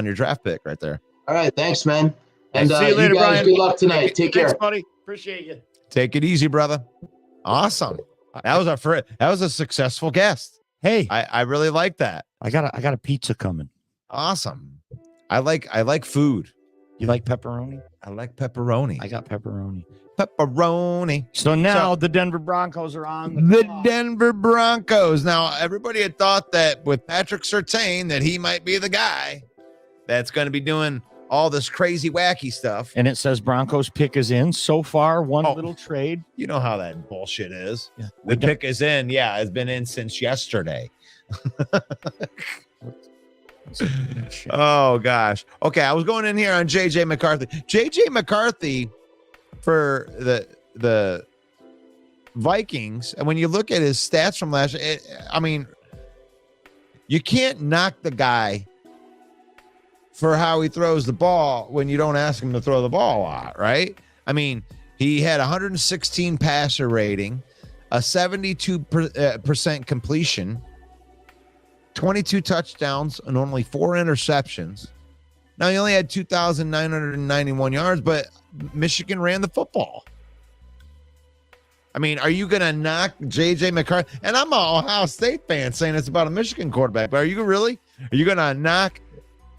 [SPEAKER 3] your draft pick right there.
[SPEAKER 8] All right, thanks, man. And
[SPEAKER 4] See you later,
[SPEAKER 8] you guys,
[SPEAKER 4] Brian.
[SPEAKER 8] good luck tonight. Take care.
[SPEAKER 4] Thanks, buddy. Appreciate you.
[SPEAKER 3] Take it easy, brother. Awesome. That was that was a successful guest.
[SPEAKER 4] Hey,
[SPEAKER 3] I really like that.
[SPEAKER 4] I got a pizza coming.
[SPEAKER 3] Awesome. I like food.
[SPEAKER 4] You like pepperoni?
[SPEAKER 3] I like pepperoni.
[SPEAKER 4] I got pepperoni.
[SPEAKER 3] Pepperoni.
[SPEAKER 4] So now the Denver Broncos are on
[SPEAKER 3] The
[SPEAKER 4] clock.
[SPEAKER 3] Denver Broncos. Now, everybody had thought that with Patrick Surtain that he might be the guy that's going to be doing all this crazy, wacky stuff.
[SPEAKER 4] And it says Broncos pick is in. So far, one little trade.
[SPEAKER 3] You know how that bullshit is.
[SPEAKER 4] Yeah.
[SPEAKER 3] The pick is in. Yeah, it's been in since yesterday. Oh, gosh. Okay, I was going in here on J.J. McCarthy. J.J. McCarthy for the Vikings, and when you look at his stats from last year, I mean, you can't knock the guy for how he throws the ball when you don't ask him to throw the ball a lot, right? I mean, he had 116 passer rating, a 72% completion, 22 touchdowns, and only 4 interceptions. Now, he only had 2,991 yards, but Michigan ran the football. I mean, are you going to knock J.J. McCarthy? And I'm an Ohio State fan saying it's about a Michigan quarterback, but are you really? Are you going to knock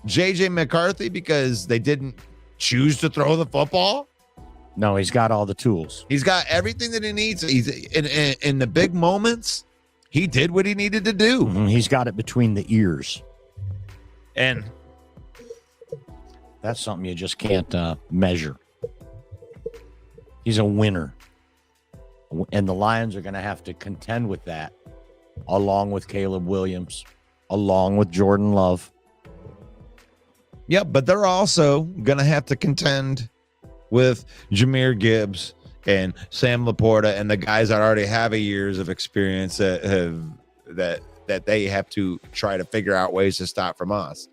[SPEAKER 3] J.J. McCarthy because they didn't choose to throw the football?
[SPEAKER 4] No, he's got all the tools.
[SPEAKER 3] He's got everything that he needs. He's in the big moments. He did what he needed to do.
[SPEAKER 4] He's got it between the ears.
[SPEAKER 3] And
[SPEAKER 4] that's something you just can't measure. He's a winner. And the Lions are going to have to contend with that, along with Caleb Williams, along with Jordan Love.
[SPEAKER 3] yeah, but they're also going to have to contend with Jahmyr Gibbs and Sam Laporta and the guys that already have a years of experience that they have to try to figure out ways to stop from us.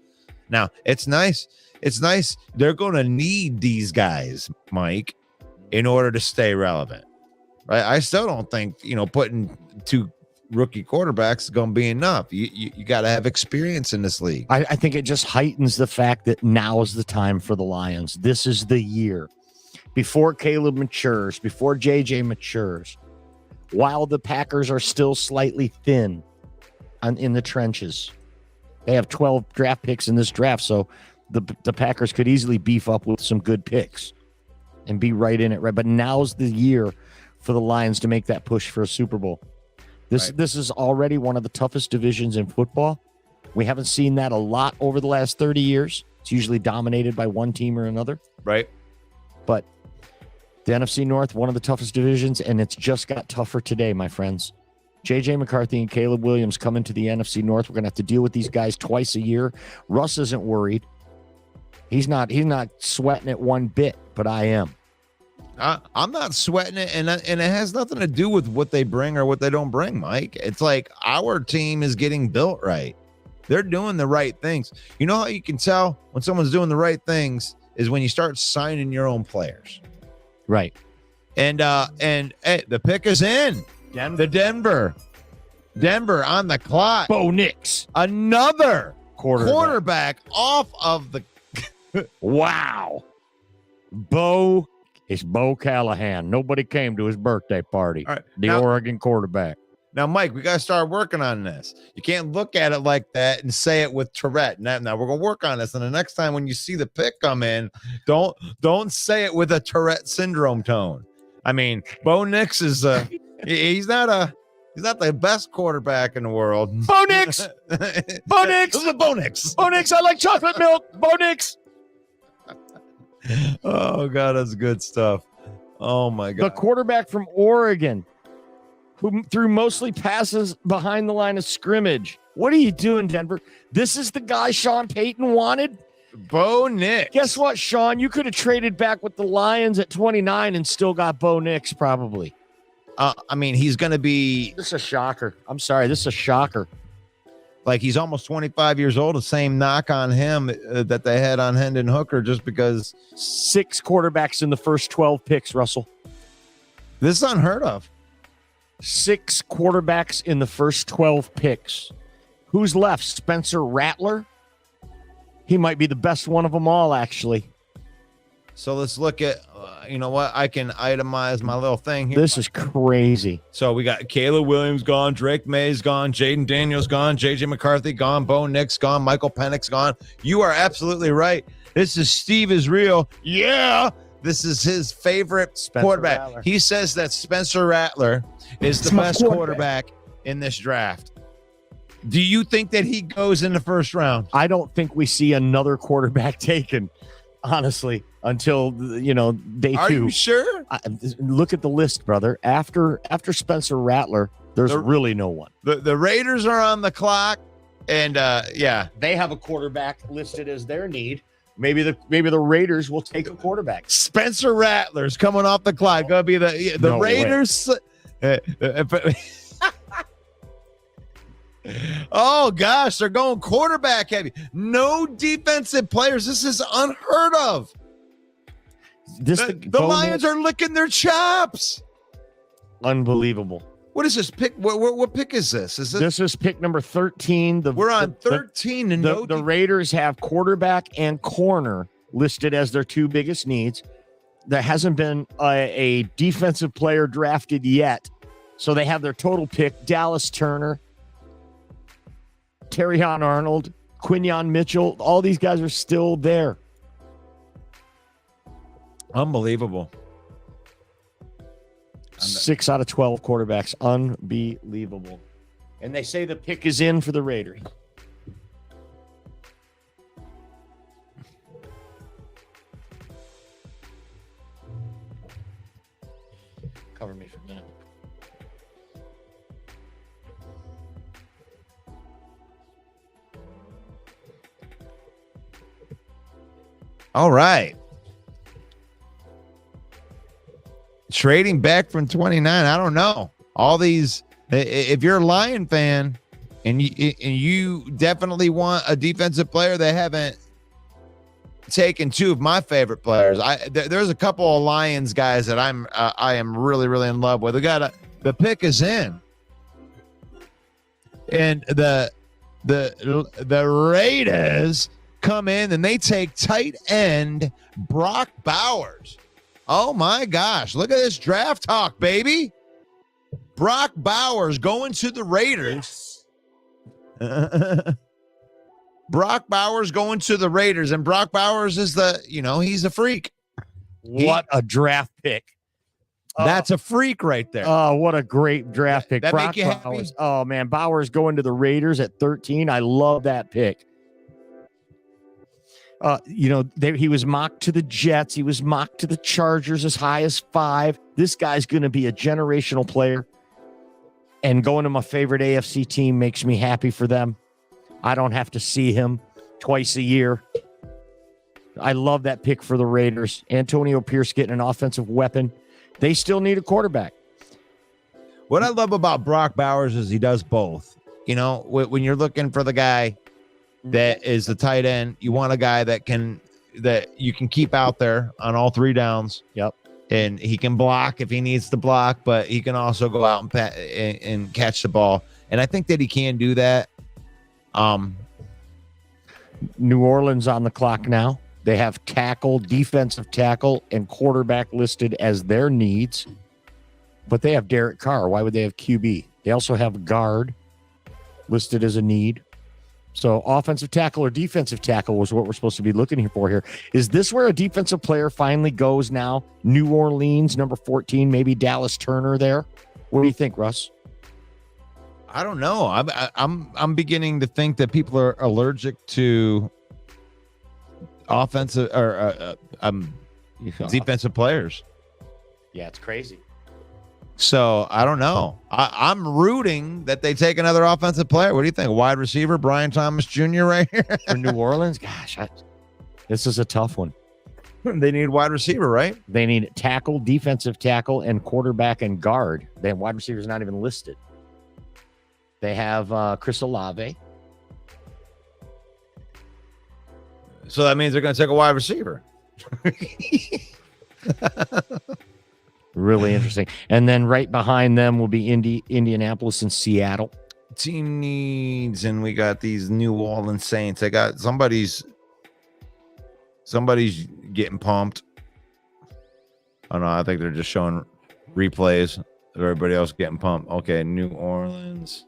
[SPEAKER 3] Now, it's nice. It's nice. They're going to need these guys, Mike, in order to stay relevant. Right? I still don't think, putting 2 rookie quarterbacks is going to be enough. You got to have experience in this league.
[SPEAKER 4] I think it just heightens the fact that now is the time for the Lions. This is the year. Before Caleb matures, before JJ matures, while the Packers are still slightly thin in the trenches. They have 12 draft picks in this draft, so the Packers could easily beef up with some good picks and be right in it, right? But now's the year for the Lions to make that push for a Super Bowl. This is already one of the toughest divisions in football. We haven't seen that a lot over the last 30 years. It's usually dominated by one team or another.
[SPEAKER 3] Right.
[SPEAKER 4] But the NFC North, one of the toughest divisions, and it's just got tougher today, my friends. J.J. McCarthy and Caleb Williams come into the NFC North. We're going to have to deal with these guys twice a year. Russ isn't worried. He's not sweating it one bit, but I am.
[SPEAKER 3] I'm not sweating it, and it has nothing to do with what they bring or what they don't bring, Mike. It's like our team is getting built right. They're doing the right things. You know how you can tell when someone's doing the right things is when you start signing your own players.
[SPEAKER 4] Right.
[SPEAKER 3] And hey, the pick is in. The Denver on the clock.
[SPEAKER 4] Bo Nix,
[SPEAKER 3] Another quarterback off of the.
[SPEAKER 4] Wow. It's Bo Callahan. Nobody came to his birthday party.
[SPEAKER 3] All right,
[SPEAKER 4] the
[SPEAKER 3] now-
[SPEAKER 4] Oregon quarterback.
[SPEAKER 3] Now, Mike, we got to start working on this. You can't look at it like that and say it with Tourette. Now we're going to work on this. And the next time when you see the pick come in, don't say it with a Tourette syndrome tone. I mean, Bo Nix is he's not the best quarterback in the world.
[SPEAKER 4] Bo Nix. Bo Nix.
[SPEAKER 3] This is a Bo Nix.
[SPEAKER 4] Bo Nix. I like chocolate milk. Bo Nix.
[SPEAKER 3] Oh God, that's good stuff. Oh my God.
[SPEAKER 4] The quarterback from Oregon, who threw mostly passes behind the line of scrimmage. What are you doing, Denver? This is the guy Sean Payton wanted.
[SPEAKER 3] Bo Nix.
[SPEAKER 4] Guess what, Sean? You could have traded back with the Lions at 29 and still got Bo Nix, probably.
[SPEAKER 3] I mean, he's going to be
[SPEAKER 4] This is a shocker. I'm sorry. This is a shocker.
[SPEAKER 3] like, he's almost 25 years old. The same knock on him that they had on Hendon Hooker, just because
[SPEAKER 4] 6 quarterbacks in the first 12 picks, Russell.
[SPEAKER 3] this is unheard of.
[SPEAKER 4] 6 quarterbacks in the first 12 picks. Who's left? Spencer Rattler? He might be the best one of them all, actually.
[SPEAKER 3] So let's look at, you know what? I can itemize my little thing here.
[SPEAKER 4] This is crazy.
[SPEAKER 3] So we got Caleb Williams gone, Drake May's gone, Jaden Daniels gone, JJ McCarthy gone, Bo Nix gone, Michael Penix gone. You are absolutely right. This is Steve is real. Yeah. This is his favorite
[SPEAKER 4] Spencer
[SPEAKER 3] quarterback.
[SPEAKER 4] Rattler.
[SPEAKER 3] He says that Spencer Rattler is the
[SPEAKER 4] my
[SPEAKER 3] best quarterback in this draft. Do you think that he goes in the first round?
[SPEAKER 4] I don't think we see another quarterback taken, honestly, until, day
[SPEAKER 3] Are
[SPEAKER 4] 2.
[SPEAKER 3] you sure?
[SPEAKER 4] Look at the list, brother. After Spencer Rattler, there's really no one.
[SPEAKER 3] The Raiders are on the clock, and yeah.
[SPEAKER 4] They have a quarterback listed as their need. Maybe the Raiders will take a quarterback.
[SPEAKER 3] Spencer Rattler's coming off the clock. Gonna be the
[SPEAKER 4] No
[SPEAKER 3] Raiders. Oh gosh, they're going quarterback heavy. No defensive players. This is unheard of. The Lions are licking their chops.
[SPEAKER 4] Unbelievable.
[SPEAKER 3] What is this pick? What pick is this?
[SPEAKER 4] This is pick number 13.
[SPEAKER 3] We're on 13, and
[SPEAKER 4] the Raiders have quarterback and corner listed as their 2 biggest needs. There hasn't been a defensive player drafted yet, so they have their total pick: Dallas Turner, Terrion Arnold, Quinyon Mitchell. All these guys are still there.
[SPEAKER 3] Unbelievable.
[SPEAKER 4] 6 out of 12 quarterbacks. Unbelievable. And they say the pick is in for the Raiders. Cover me for a minute.
[SPEAKER 3] All right. Trading back from 29, I don't know. All these, if you're a Lion fan and you definitely want a defensive player, they haven't taken 2 of my favorite players. There's a couple of Lions guys that I am really, really in love with. The pick is in, and the Raiders come in and they take tight end Brock Bowers. Oh my gosh, look at this draft talk, baby. Brock Bowers going to the Raiders. Brock Bowers going to the Raiders, and Brock Bowers is he's a freak.
[SPEAKER 4] What a draft pick.
[SPEAKER 3] That's a freak right there.
[SPEAKER 4] Oh, what a great draft pick.
[SPEAKER 3] That
[SPEAKER 4] Brock
[SPEAKER 3] make you happy?
[SPEAKER 4] Bowers. Oh, man. Bowers going to the Raiders at 13. I love that pick. He was mocked to the Jets. He was mocked to the Chargers as high as 5. This guy's going to be a generational player. And going to my favorite AFC team makes me happy for them. I don't have to see him twice a year. I love that pick for the Raiders. Antonio Pierce getting an offensive weapon. They still need a quarterback.
[SPEAKER 3] What I love about Brock Bowers is he does both. When you're looking for the guy that is the tight end, you want a guy that you can keep out there on all 3 downs.
[SPEAKER 4] Yep.
[SPEAKER 3] And he can block if he needs to block, but he can also go out and catch the ball. And I think that he can do that.
[SPEAKER 4] New Orleans on the clock now. They have tackle, defensive tackle, and quarterback listed as their needs. But they have Derek Carr. Why would they have QB? They also have guard listed as a need. So offensive tackle or defensive tackle was what we're supposed to be looking for here. Is this where a defensive player finally goes now? New Orleans, number 14, maybe Dallas Turner there. What do you think, Russ?
[SPEAKER 3] I don't know. I'm beginning to think that people are allergic to offensive or defensive players.
[SPEAKER 4] Yeah, it's crazy.
[SPEAKER 3] So I don't know. I'm rooting that they take another offensive player. What do you think? Wide receiver Brian Thomas Jr. right here
[SPEAKER 4] For New Orleans? Gosh, This is a tough one.
[SPEAKER 3] They need wide receiver, right?
[SPEAKER 4] They need tackle, defensive tackle, and quarterback and guard. They have wide receivers not even listed. They have Chris Olave.
[SPEAKER 3] So that means they're going to take a wide receiver.
[SPEAKER 4] Really interesting. And then right behind them will be Indianapolis and Seattle.
[SPEAKER 3] Team needs, and we got these New Orleans Saints. I got somebody's getting pumped. Oh no, I think they're just showing replays of everybody else getting pumped. Okay, New Orleans.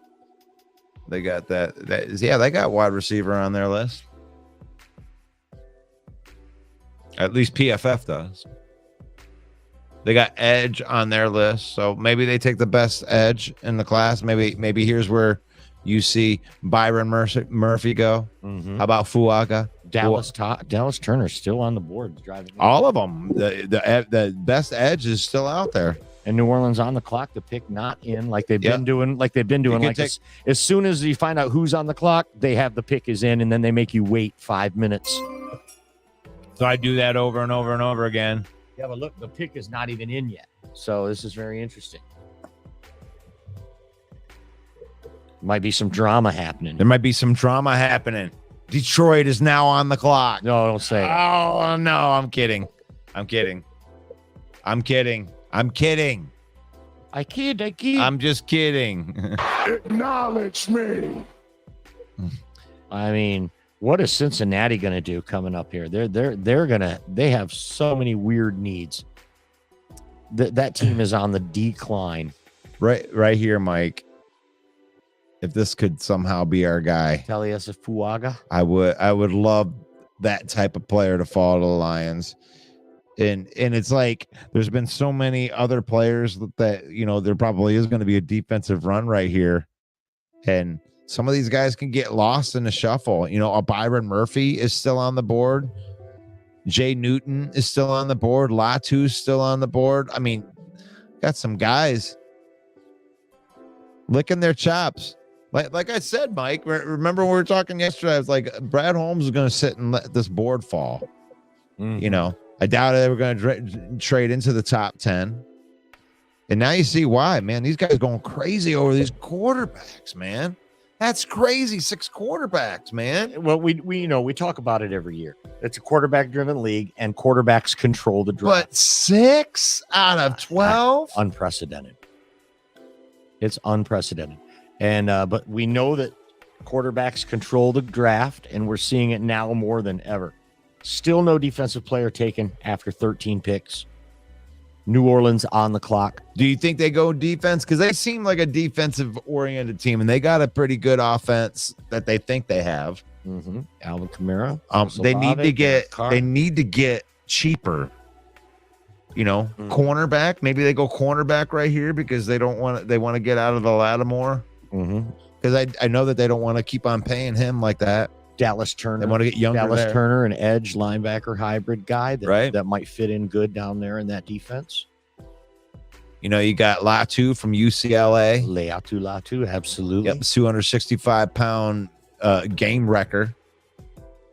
[SPEAKER 3] They got they got wide receiver on their list. At least PFF does. They got edge on their list, so maybe they take the best edge in the class. Maybe here's where you see Byron Murphy go.
[SPEAKER 4] Mm-hmm.
[SPEAKER 3] How about Fuaga?
[SPEAKER 4] Dallas Turner still on the board, driving
[SPEAKER 3] all of them. The best edge is still out there,
[SPEAKER 4] and New Orleans on the clock. The pick not in, like they've been doing. As soon as you find out who's on the clock, they have the pick is in, and then they make you wait 5 minutes.
[SPEAKER 3] So I do that over and over and over again.
[SPEAKER 4] Yeah, but look, the pick is not even in yet. So this is very interesting. Might be some drama happening.
[SPEAKER 3] There might be some drama happening. Detroit is now on the clock.
[SPEAKER 4] No, don't say it.
[SPEAKER 3] Oh, no, I'm kidding. I kid.
[SPEAKER 4] I kid.
[SPEAKER 3] I'm just kidding.
[SPEAKER 1] Acknowledge me.
[SPEAKER 4] I mean, what is Cincinnati going to do coming up here? They have so many weird needs. That team is on the decline.
[SPEAKER 3] Right here, Mike. If this could somehow be our guy,
[SPEAKER 4] Taliesa Fuaga.
[SPEAKER 3] I would love that type of player to fall to the Lions. And it's like there's been so many other players that there probably is going to be a defensive run right here. And some of these guys can get lost in the shuffle. A Byron Murphy is still on the board. Jay Newton is still on the board. Latu's still on the board. I mean, got some guys licking their chops. Like I said, Mike, remember when we were talking yesterday, I was like, Brad Holmes is going to sit and let this board fall.
[SPEAKER 4] Mm-hmm.
[SPEAKER 3] I doubted they were going to trade into the top 10. And now you see why, man. These guys going crazy over these quarterbacks, man. That's crazy. 6 quarterbacks, man.
[SPEAKER 4] Well, we talk about it every year. It's a quarterback-driven league, and quarterbacks control the draft.
[SPEAKER 3] But 6 out of 12?
[SPEAKER 4] Unprecedented. It's unprecedented. And but we know that quarterbacks control the draft, and we're seeing it now more than ever. Still no defensive player taken after 13 picks. New Orleans on the clock.
[SPEAKER 3] Do you think they go defense? Because they seem like a defensive-oriented team, and they got a pretty good offense that they think they have.
[SPEAKER 4] Mm-hmm. Alvin Kamara.
[SPEAKER 3] They need to get cheaper. Cornerback. Maybe they go cornerback right here because they want to get out of the Lattimore.
[SPEAKER 4] Mm-hmm.
[SPEAKER 3] Because I know that they don't want to keep on paying him like that.
[SPEAKER 4] Dallas Turner.
[SPEAKER 3] They want to get younger.
[SPEAKER 4] Dallas Turner, an edge linebacker hybrid guy that might fit in good down there in that defense.
[SPEAKER 3] You got Latu from UCLA.
[SPEAKER 4] Latu, absolutely.
[SPEAKER 3] Yep, 265-pound game wrecker.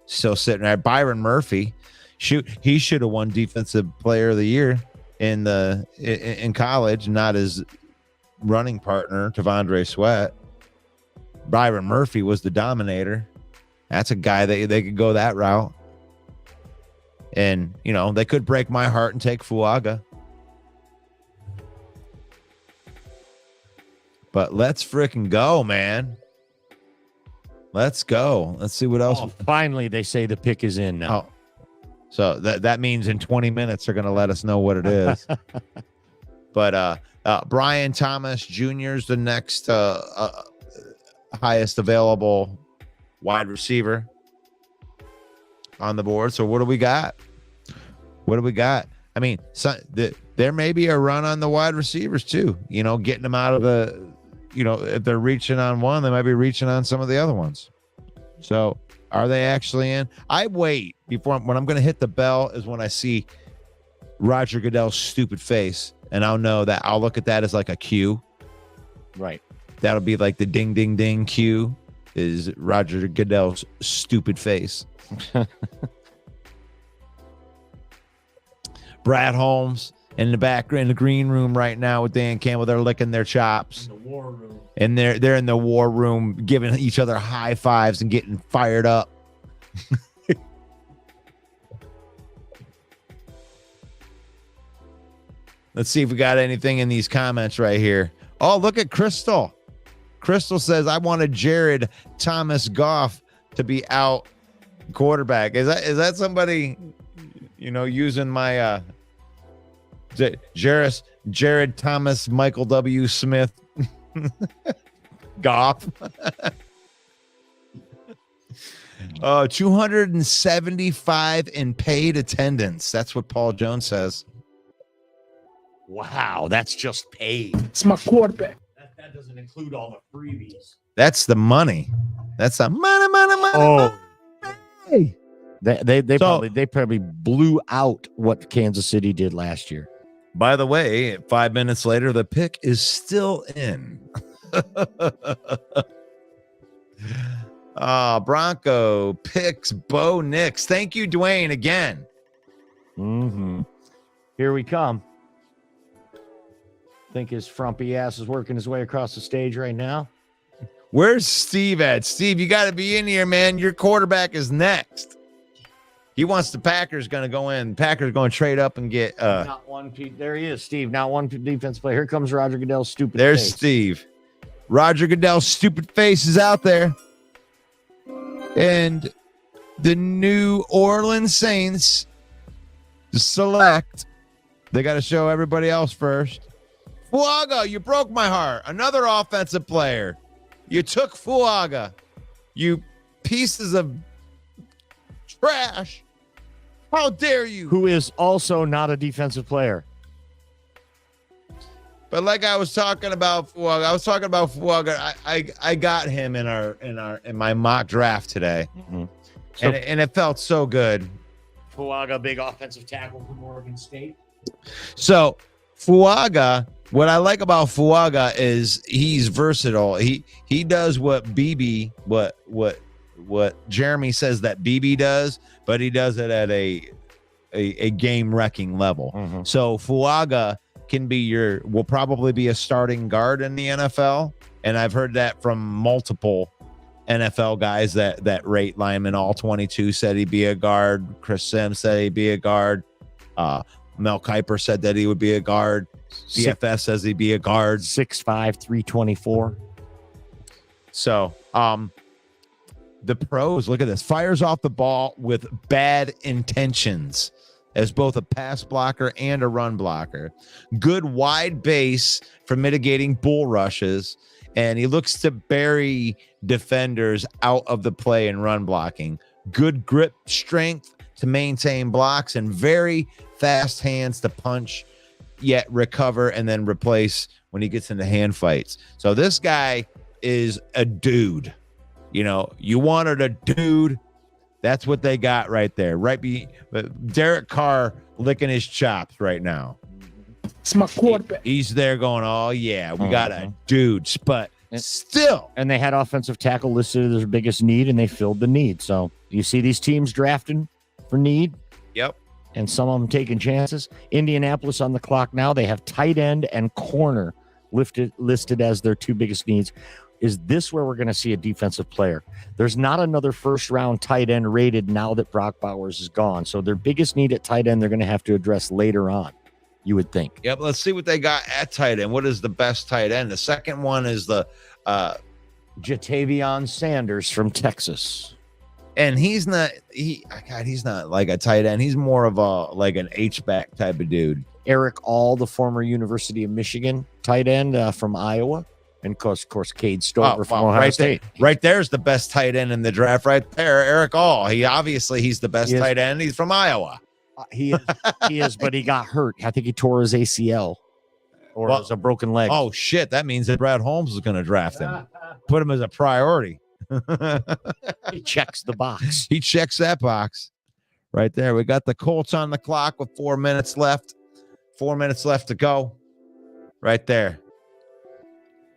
[SPEAKER 3] Still sitting there. Byron Murphy. He should have won Defensive Player of the Year in college, not his running partner, T'Vondre Sweat. Byron Murphy was the dominator. That's a guy that they could go that route. And, they could break my heart and take Fuaga. But let's freaking go, man. Let's go. Let's see what else.
[SPEAKER 4] Oh, finally, they say the pick is in now.
[SPEAKER 3] Oh. So that means in 20 minutes they're going to let us know what it is. But Brian Thomas Jr. is the next highest available wide receiver on the board. So what do we got? I mean, there may be a run on the wide receivers too. Getting them out of the, if they're reaching on one, they might be reaching on some of the other ones. So are they actually in? I wait when I'm going to hit the bell is when I see Roger Goodell's stupid face, and I'll know that I'll look at that as like a cue.
[SPEAKER 4] Right.
[SPEAKER 3] That'll be like the ding, ding, ding cue is Roger Goodell's stupid face. Brad Holmes in the back in the green room right now with Dan Campbell. They're licking their chops.
[SPEAKER 4] The war room.
[SPEAKER 3] And they're in the war room giving each other high fives and getting fired up. Let's see if we got anything in these comments right here. Oh, look at Crystal. Crystal says, I wanted Jared Thomas Goff to be out quarterback. Is that somebody, using my Jared Thomas Michael W. Smith Goff? 275 in paid attendance. That's what Paul Jones says.
[SPEAKER 4] Wow, that's just paid.
[SPEAKER 1] It's my quarterback.
[SPEAKER 4] That doesn't include all the freebies.
[SPEAKER 3] That's the money. That's the money.
[SPEAKER 4] Oh,
[SPEAKER 3] Hey.
[SPEAKER 4] they probably blew out what Kansas City did last year.
[SPEAKER 3] By the way, 5 minutes later, the pick is still in. Bronco picks Bo Nix. Thank you, Dwayne, again.
[SPEAKER 4] Mm-hmm. Here we come. Think his frumpy ass is working his way across the stage right now.
[SPEAKER 3] Where's Steve at? Steve, you got to be in here, man. Your quarterback is next. He wants the Packers going to go in. Packers going to trade up and get.
[SPEAKER 4] Not one. There he is, Steve. Not one defense play. Here comes Roger Goodell's stupid.
[SPEAKER 3] There's
[SPEAKER 4] face.
[SPEAKER 3] Steve. Roger Goodell's stupid face is out there. And the New Orleans Saints select. They got to show everybody else first. Fuaga, you broke my heart. Another offensive player. You took Fuaga. You pieces of trash. How dare you?
[SPEAKER 4] Who is also not a defensive player.
[SPEAKER 3] But like I was talking about Fuaga, I got him in my mock draft today.
[SPEAKER 4] Mm-hmm.
[SPEAKER 3] And it felt so good.
[SPEAKER 4] Fuaga, big offensive tackle from Oregon State.
[SPEAKER 3] So Fuaga, what I like about Fuaga is he's versatile. He does what Jeremy says that BB does, but he does it at a game wrecking level.
[SPEAKER 4] Mm-hmm.
[SPEAKER 3] So Fuaga will probably be a starting guard in the NFL. And I've heard that from multiple NFL guys that rate linemen. All 22 said he'd be a guard. Chris Sims said he'd be a guard. Mel Kiper said that he would be a guard. CFS says he'd be a guard.
[SPEAKER 4] 6'5", 324.
[SPEAKER 3] So, the pros, look at this. Fires off the ball with bad intentions as both a pass blocker and a run blocker. Good wide base for mitigating bull rushes. And he looks to bury defenders out of the play and run blocking. Good grip strength to maintain blocks and very fast hands to punch, yet recover and then replace when he gets into hand fights. So this guy is a dude. You wanted a dude. That's what they got right there. Derek Carr licking his chops right now.
[SPEAKER 1] It's my quarterback.
[SPEAKER 3] He's there going, oh, yeah, we got a dude. But still.
[SPEAKER 4] And they had offensive tackle listed as their biggest need, and they filled the need. So you see these teams drafting for need.
[SPEAKER 3] Yep.
[SPEAKER 4] And some of them taking chances. Indianapolis on the clock now. They have tight end and corner listed as their two biggest needs. Is this where we're going to see a defensive player? There's not another first-round tight end rated now that Brock Bowers is gone. So their biggest need at tight end, they're going to have to address later on, you would think.
[SPEAKER 3] Yep, let's see what they got at tight end. What is the best tight end? The second one is the
[SPEAKER 4] Jatavion Sanders from Texas.
[SPEAKER 3] And he's not like a tight end. He's more of an H-back type of dude.
[SPEAKER 4] Eric All, the former University of Michigan tight end from Iowa. And of course, Cade Stover from Ohio State.
[SPEAKER 3] Right there's the best tight end in the draft right there, Eric All. He's the best tight end. He's from Iowa.
[SPEAKER 4] He is, but he got hurt. I think he tore his ACL or it was a broken leg.
[SPEAKER 3] Oh, shit. That means that Brad Holmes is going to draft him. Put him as a priority.
[SPEAKER 4] He checks the box.
[SPEAKER 3] He checks that box right there. We got the Colts on the clock with 4 minutes left. 4 minutes left to go. Right there.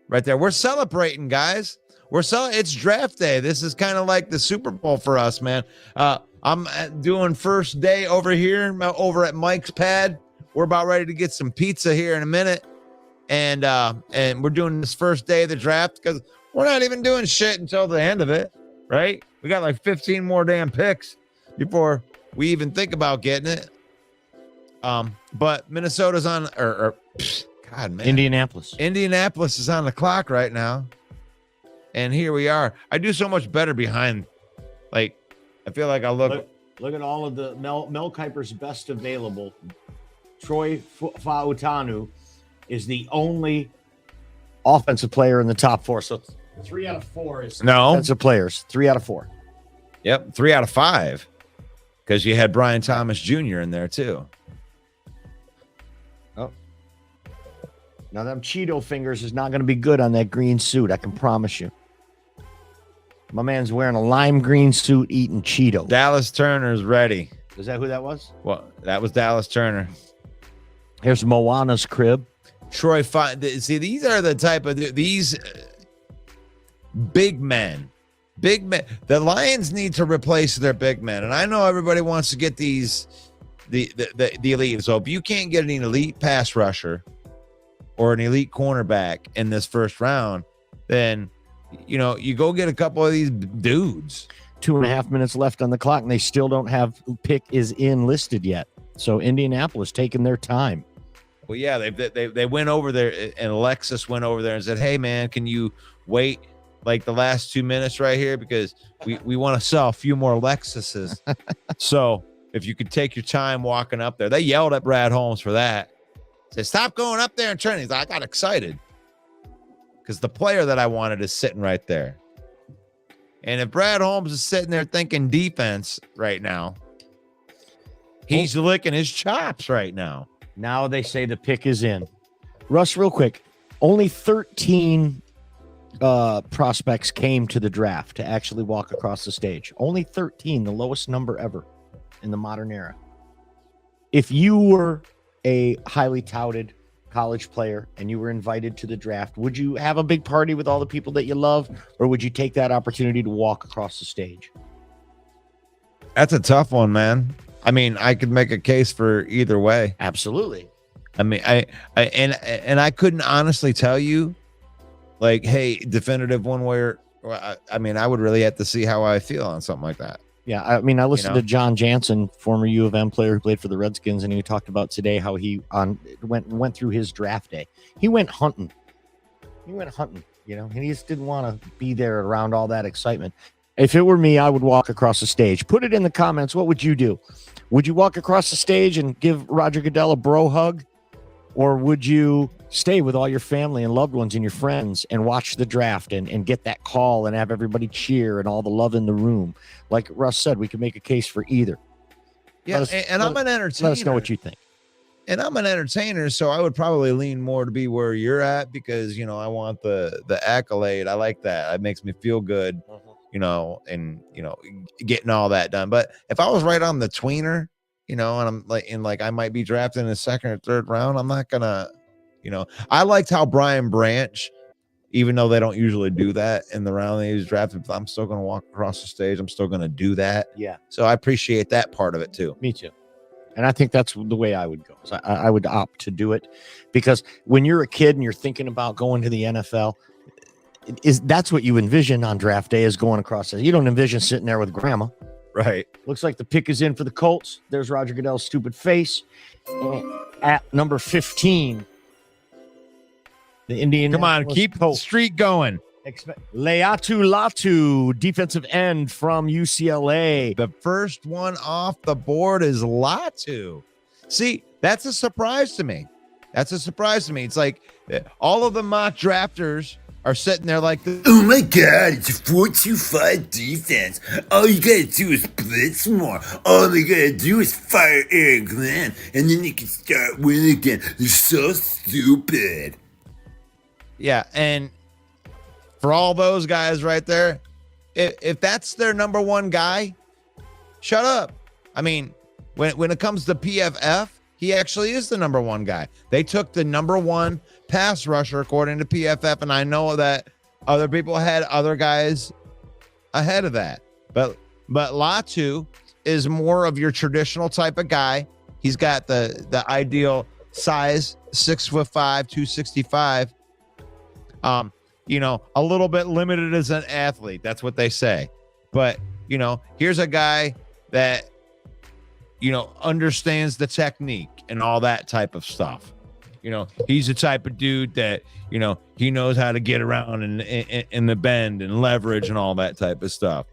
[SPEAKER 3] We're celebrating, guys. It's draft day. This is kind of like the Super Bowl for us, man. I'm doing first day over here, over at Mike's Pad. We're about ready to get some pizza here in a minute. And we're doing this first day of the draft because we're not even doing shit until the end of it, right? We got like 15 more damn picks before we even think about getting it. But Minnesota's on, God, man. Indianapolis is on the clock right now. And here we are. I do so much better behind. Like, I feel like I look
[SPEAKER 4] at all of the Mel Kiper's best available. Troy Fautanu is the only offensive player in the top 4. So 3 out of 4 is offensive players. 3 out of 4.
[SPEAKER 3] Yep, 3 out of 5. Because you had Brian Thomas Jr. in there too.
[SPEAKER 4] Oh. Now them Cheeto fingers is not going to be good on that green suit. I can promise you. My man's wearing a lime green suit eating Cheeto.
[SPEAKER 3] Dallas Turner's ready.
[SPEAKER 4] Is that who that was?
[SPEAKER 3] Well, that was Dallas Turner.
[SPEAKER 4] Here's Moana's crib.
[SPEAKER 3] Troy, see, these are the type of these big men. Big men. The Lions need to replace their big men, and I know everybody wants to get these the elite. So if you can't get an elite pass rusher or an elite cornerback in this first round, then you go get a couple of these dudes.
[SPEAKER 4] 2.5 minutes left on the clock, and they still don't have pick is in listed yet. So Indianapolis taking their time.
[SPEAKER 3] Well, yeah, they went over there, and Alexis went over there and said, "Hey, man, can you wait like the last 2 minutes right here because we want to sell a few more Lexuses." So if you could take your time walking up there, they yelled at Brad Holmes for that. Said, "Stop going up there and training." He's like, I got excited because the player that I wanted is sitting right there. And if Brad Holmes is sitting there thinking defense right now, he's licking his chops right now.
[SPEAKER 4] Now they say the pick is in. Russ, real quick, only 13 prospects came to the draft to actually walk across the stage. Only 13, the lowest number ever in the modern era. If you were a highly touted college player and you were invited to the draft, would you have a big party with all the people that you love, or would you take that opportunity to walk across the stage?
[SPEAKER 3] That's a tough one, man. I mean, I could make a case for either way.
[SPEAKER 4] Absolutely.
[SPEAKER 3] I mean, I couldn't honestly tell you, like, hey, definitive one way or I mean, I would really have to see how I feel on something like that.
[SPEAKER 4] Yeah, I mean, I listened to John Jansen, former U of M player who played for the Redskins, and he talked about today how he went through his draft day. He went hunting. And he just didn't want to be there around all that excitement. If it were me, I would walk across the stage. Put it in the comments. What would you do? Would you walk across the stage and give Roger Goodell a bro hug? Or would you stay with all your family and loved ones and your friends and watch the draft and get that call and have everybody cheer and all the love in the room? Like Russ said, we can make a case for either.
[SPEAKER 3] Yeah, I'm an entertainer.
[SPEAKER 4] Let us know what you think.
[SPEAKER 3] And I'm an entertainer, so I would probably lean more to be where you're at because, I want the accolade. I like that. It makes me feel good, and, getting all that done. But if I was right on the tweener, and I'm like, I might be drafted in the second or third round, I'm not gonna, I liked how Brian Branch, even though they don't usually do that in the round that he was drafted, I'm still gonna walk across the stage. I'm still gonna do that.
[SPEAKER 4] Yeah.
[SPEAKER 3] So I appreciate that part of it too.
[SPEAKER 4] Me too. And I think that's the way I would go. So I would opt to do it because when you're a kid and you're thinking about going to the NFL, that's what you envision on draft day is going across. You don't envision sitting there with grandma.
[SPEAKER 3] Right.
[SPEAKER 4] Looks like the pick is in for the Colts. There's Roger Goodell's stupid face. At number 15, the Indian.
[SPEAKER 3] Come on, keep the streak going.
[SPEAKER 4] Leatu Latu, defensive end from UCLA.
[SPEAKER 3] The first one off the board is Latu. See, that's a surprise to me. It's like all of the mock drafters are sitting there like this.
[SPEAKER 2] Oh my God, it's a 4-2-5 defense. All you gotta do is blitz more. All they gotta do is fire Aaron Glenn, and then you can start winning again. They're so stupid.
[SPEAKER 3] Yeah, and for all those guys right there, if that's their number one guy, shut up. I mean, when it comes to PFF, he actually is the number one guy. They took the number one pass rusher according to PFF, and I know that other people had other guys ahead of that. But Latu is more of your traditional type of guy. He's got the ideal size, 6'5", 265. You know, a little bit limited as an athlete. That's what they say. But, you know, here's a guy that, you know, understands the technique and all that type of stuff. You know, he's the type of dude that, you know, he knows how to get around in the bend and leverage and all that type of stuff.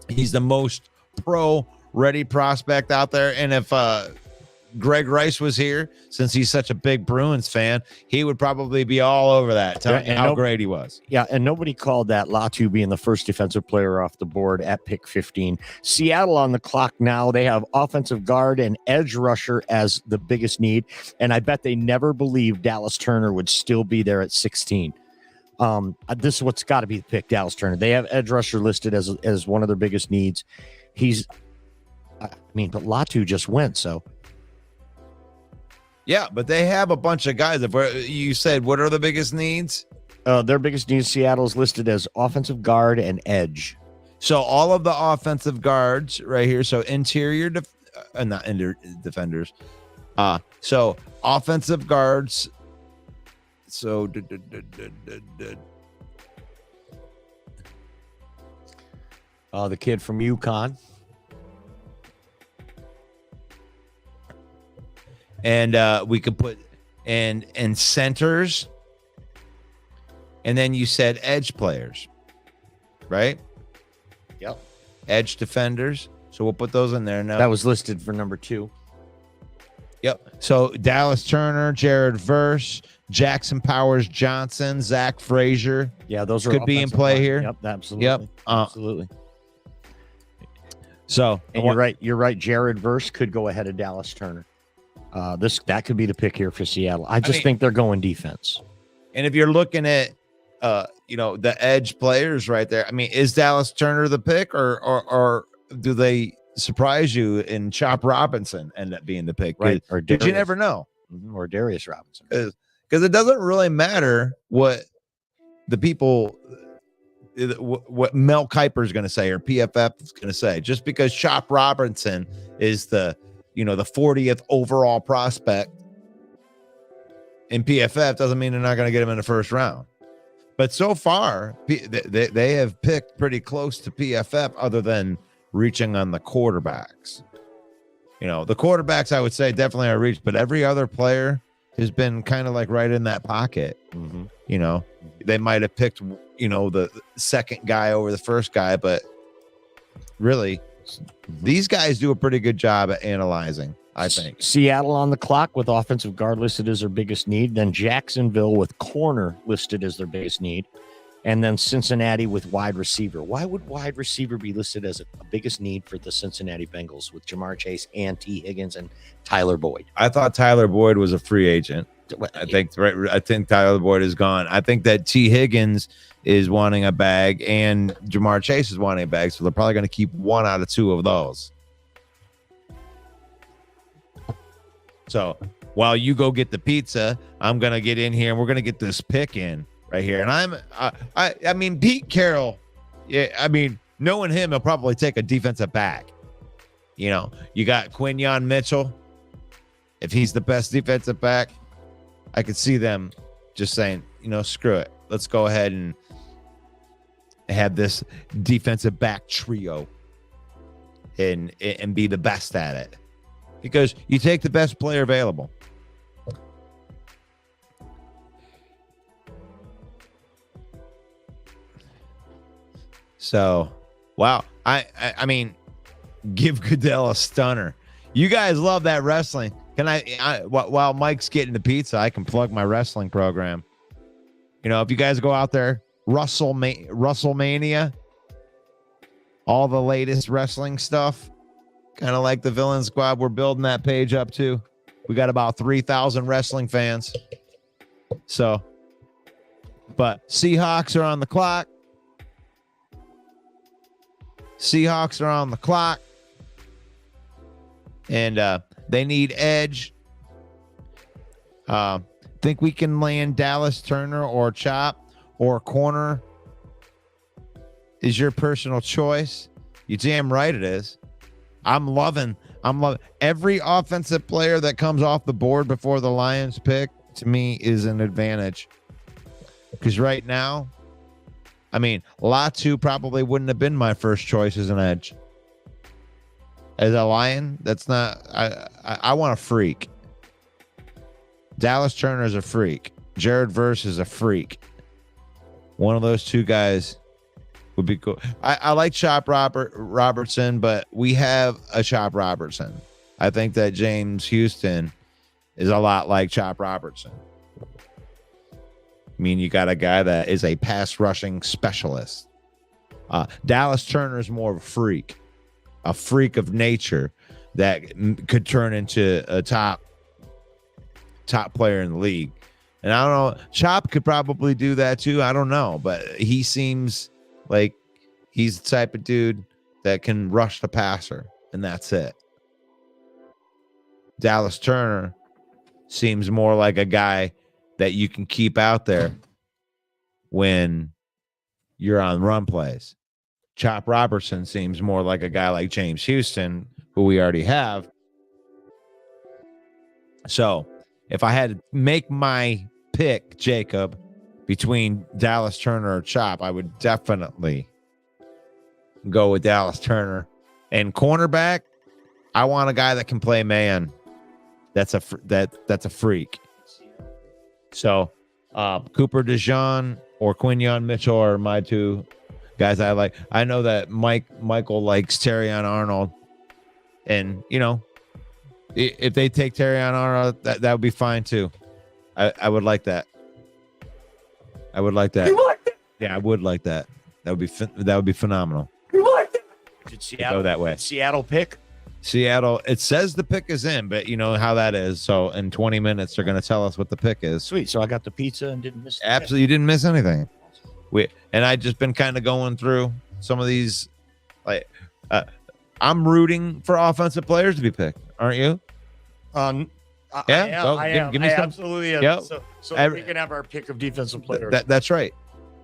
[SPEAKER 3] He's the most pro-ready prospect out there. And if Greg Rice was here, since he's such a big Bruins fan, he would probably be all over that, telling you how great he was.
[SPEAKER 4] Yeah, and nobody called that Latu being the first defensive player off the board at pick 15. Seattle on the clock now. They have offensive guard and edge rusher as the biggest need, and I bet they never believed Dallas Turner would still be there at 16. This is what's got to be the pick, Dallas Turner. They have edge rusher listed as one of their biggest needs. But Latu just went, so.
[SPEAKER 3] Yeah, but they have a bunch of guys. If you said, what are the biggest needs?
[SPEAKER 4] Their biggest needs, Seattle's listed as offensive guard and edge.
[SPEAKER 3] So all of the offensive guards right here. So interior, defenders. So offensive guards. So
[SPEAKER 4] the kid from UConn.
[SPEAKER 3] And we could put and centers. And then you said edge players, right?
[SPEAKER 4] Yep.
[SPEAKER 3] Edge defenders. So we'll put those in there now.
[SPEAKER 4] That was listed for number 2.
[SPEAKER 3] Yep. So Dallas Turner, Jared Verse, Jackson Powers Johnson, Zach Frazier.
[SPEAKER 4] Yeah, those are
[SPEAKER 3] could be in play here.
[SPEAKER 4] Yep, absolutely.
[SPEAKER 3] Yep.
[SPEAKER 4] Absolutely.
[SPEAKER 3] So
[SPEAKER 4] and you're right. Jared Verse could go ahead of Dallas Turner. That could be the pick here for Seattle. I think they're going defense.
[SPEAKER 3] And if you're looking at the edge players right there, I mean, is Dallas Turner the pick or do they surprise you and Chop Robinson end up being the pick?
[SPEAKER 4] Right. Or
[SPEAKER 3] did you never know?
[SPEAKER 4] Or Darius Robinson.
[SPEAKER 3] Because it doesn't really matter what the people, what Mel Kiper is going to say or PFF is going to say. Just because Chop Robinson is the 40th overall prospect in PFF doesn't mean they're not going to get him in the first round. But so far, they have picked pretty close to PFF other than reaching on the quarterbacks. The quarterbacks, I would say, definitely are reached, but every other player has been kind of like right in that pocket.
[SPEAKER 4] Mm-hmm.
[SPEAKER 3] They might have picked, the second guy over the first guy, but really, these guys do a pretty good job at analyzing, I think.
[SPEAKER 4] Seattle on the clock with offensive guard listed as their biggest need. Then Jacksonville with corner listed as their biggest need. And then Cincinnati with wide receiver. Why would wide receiver be listed as a biggest need for the Cincinnati Bengals with Jamar Chase and T. Higgins and Tyler Boyd?
[SPEAKER 3] I thought Tyler Boyd was a free agent. I think Tyler Boyd is gone. I think that T. Higgins is wanting a bag and Jamar Chase is wanting a bag, so they're probably going to keep one out of two of those. So while you go get the pizza, I'm going to get in here and we're going to get this pick in right here. And I mean, Pete Carroll, knowing him, he'll probably take a defensive back. You got Quinyon Mitchell. If he's the best defensive back, I could see them just saying, screw it. Let's go ahead and have this defensive back trio and be the best at it. Because you take the best player available. So, wow. I mean, give Goodell a stunner. You guys love that wrestling. Can while Mike's getting the pizza, I can plug my wrestling program. If you guys go out there, WrestleMania, all the latest wrestling stuff, kind of like the Villain Squad, we're building that page up too. We got about 3,000 wrestling fans. So, but Seahawks are on the clock. And they need edge. Think we can land Dallas Turner or Chop or corner is your personal choice. You damn right it is. I'm loving every offensive player that comes off the board before the Lions pick. To me, is an advantage because right now, I mean, Latu probably wouldn't have been my first choice as an edge. As a Lion, that's not. I want a freak. Dallas Turner is a freak. Jared Verse is a freak. One of those two guys would be cool. I like Chop Robertson, but we have a Chop Robertson. I think that James Houston is a lot like Chop Robertson. I mean, you got a guy that is a pass rushing specialist. Dallas Turner is more of a freak of nature that could turn into a top player in the league. And I don't know, Chop could probably do that too. I don't know, but he seems like he's the type of dude that can rush the passer, and that's it. Dallas Turner seems more like a guy that you can keep out there when you're on run plays. Chop Robertson seems more like a guy like James Houston, who we already have. So if I had to make my pick, Jacob, between Dallas Turner or Chop, I would definitely go with Dallas Turner. And cornerback, I want a guy that can play man. That's a freak. So Cooper DeJean or Quinyon Mitchell are my two guys I like. I know that Michael likes Terrion Arnold, and you know, if they take Terrion Arnold, that would be fine too. I would like that. I would like that. Yeah, I would like that. That would be phenomenal.
[SPEAKER 4] Did Seattle
[SPEAKER 3] go that way?
[SPEAKER 4] Seattle pick?
[SPEAKER 3] Seattle. It says the pick is in, but you know how that is. So in 20 minutes, they're going to tell us what the pick is.
[SPEAKER 4] Sweet. So I got the pizza and didn't miss.
[SPEAKER 3] Absolutely, you didn't miss anything. I just been kind of going through some of these. Like, I'm rooting for offensive players to be picked. Aren't you?
[SPEAKER 4] Yeah,
[SPEAKER 3] give me some.
[SPEAKER 4] Absolutely am.
[SPEAKER 3] Yep.
[SPEAKER 4] So we can have our pick of defensive players.
[SPEAKER 3] That's right.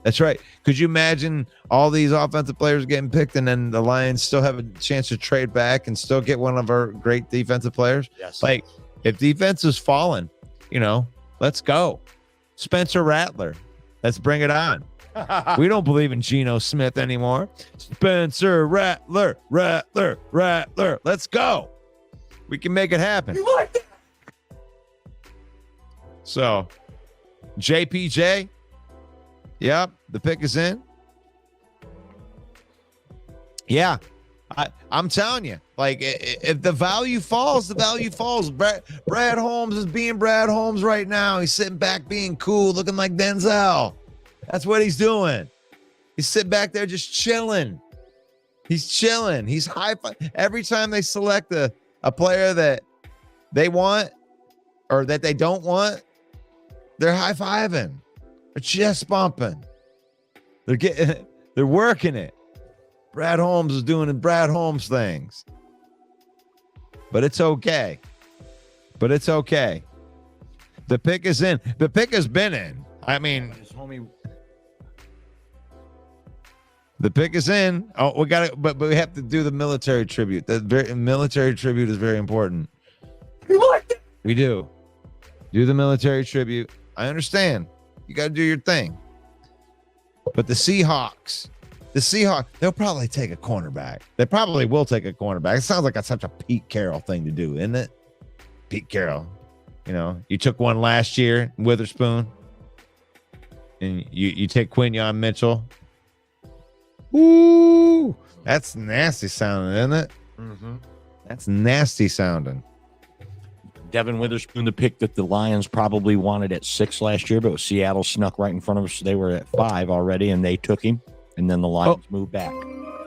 [SPEAKER 3] That's right. Could you imagine all these offensive players getting picked and then the Lions still have a chance to trade back and still get one of our great defensive players?
[SPEAKER 4] Yes.
[SPEAKER 3] Like, if defense is falling, you know, let's go. Spencer Rattler. Let's bring it on. We don't believe in Geno Smith anymore. Spencer Rattler. Let's go. We can make it happen. So, JPJ. Yep, the pick is in. Yeah, I'm telling you, like, if the value falls, the value falls. Brad Holmes is being Brad Holmes right now. He's sitting back being cool, looking like Denzel. That's what he's doing. He's sitting back there just chilling. He's chilling. He's high five. Every time they select a player that they want or that they don't want, they're high-fiving. They're chest bumping. They're working it. Brad Holmes is doing Brad Holmes things. But it's okay. The pick is in. The pick has been in. I mean, the pick is in. Oh, we got it, but we have to do the military tribute. The military tribute is very important. We do. Do the military tribute. I understand. You got to do your thing. But the Seahawks, they'll probably take a cornerback. They probably will take a cornerback. It sounds like that's such a Pete Carroll thing to do, isn't it? Pete Carroll. You know, you took one last year, Witherspoon, and you take Quinyon Mitchell. Ooh, that's nasty sounding, isn't it?
[SPEAKER 4] Mm-hmm.
[SPEAKER 3] That's nasty sounding.
[SPEAKER 4] Devin Witherspoon, the pick that the Lions probably wanted at 6 last year, but Seattle snuck right in front of us. They were at 5 already, and they took him, and then the Lions moved back.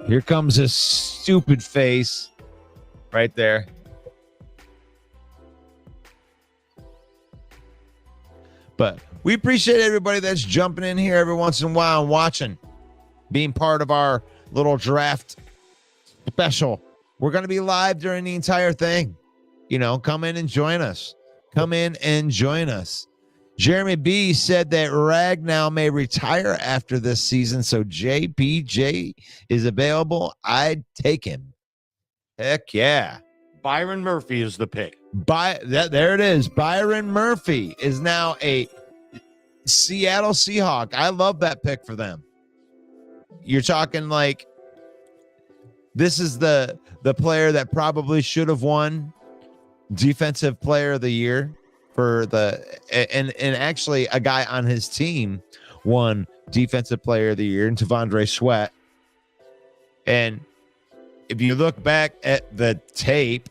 [SPEAKER 3] Here comes his stupid face right there. But we appreciate everybody that's jumping in here every once in a while and watching, being part of our little draft special. We're going to be live during the entire thing. You know, come in and join us. Jeremy B said that Ragnow may retire after this season, so JPJ is available. I'd take him. Heck yeah.
[SPEAKER 4] Byron Murphy is the pick.
[SPEAKER 3] There it is. Byron Murphy is now a Seattle Seahawk. I love that pick for them. You're talking like this is the player that probably should have won Defensive Player of the Year for and actually a guy on his team won Defensive Player of the Year, and T'Vondre Sweat. And if you look back at the tape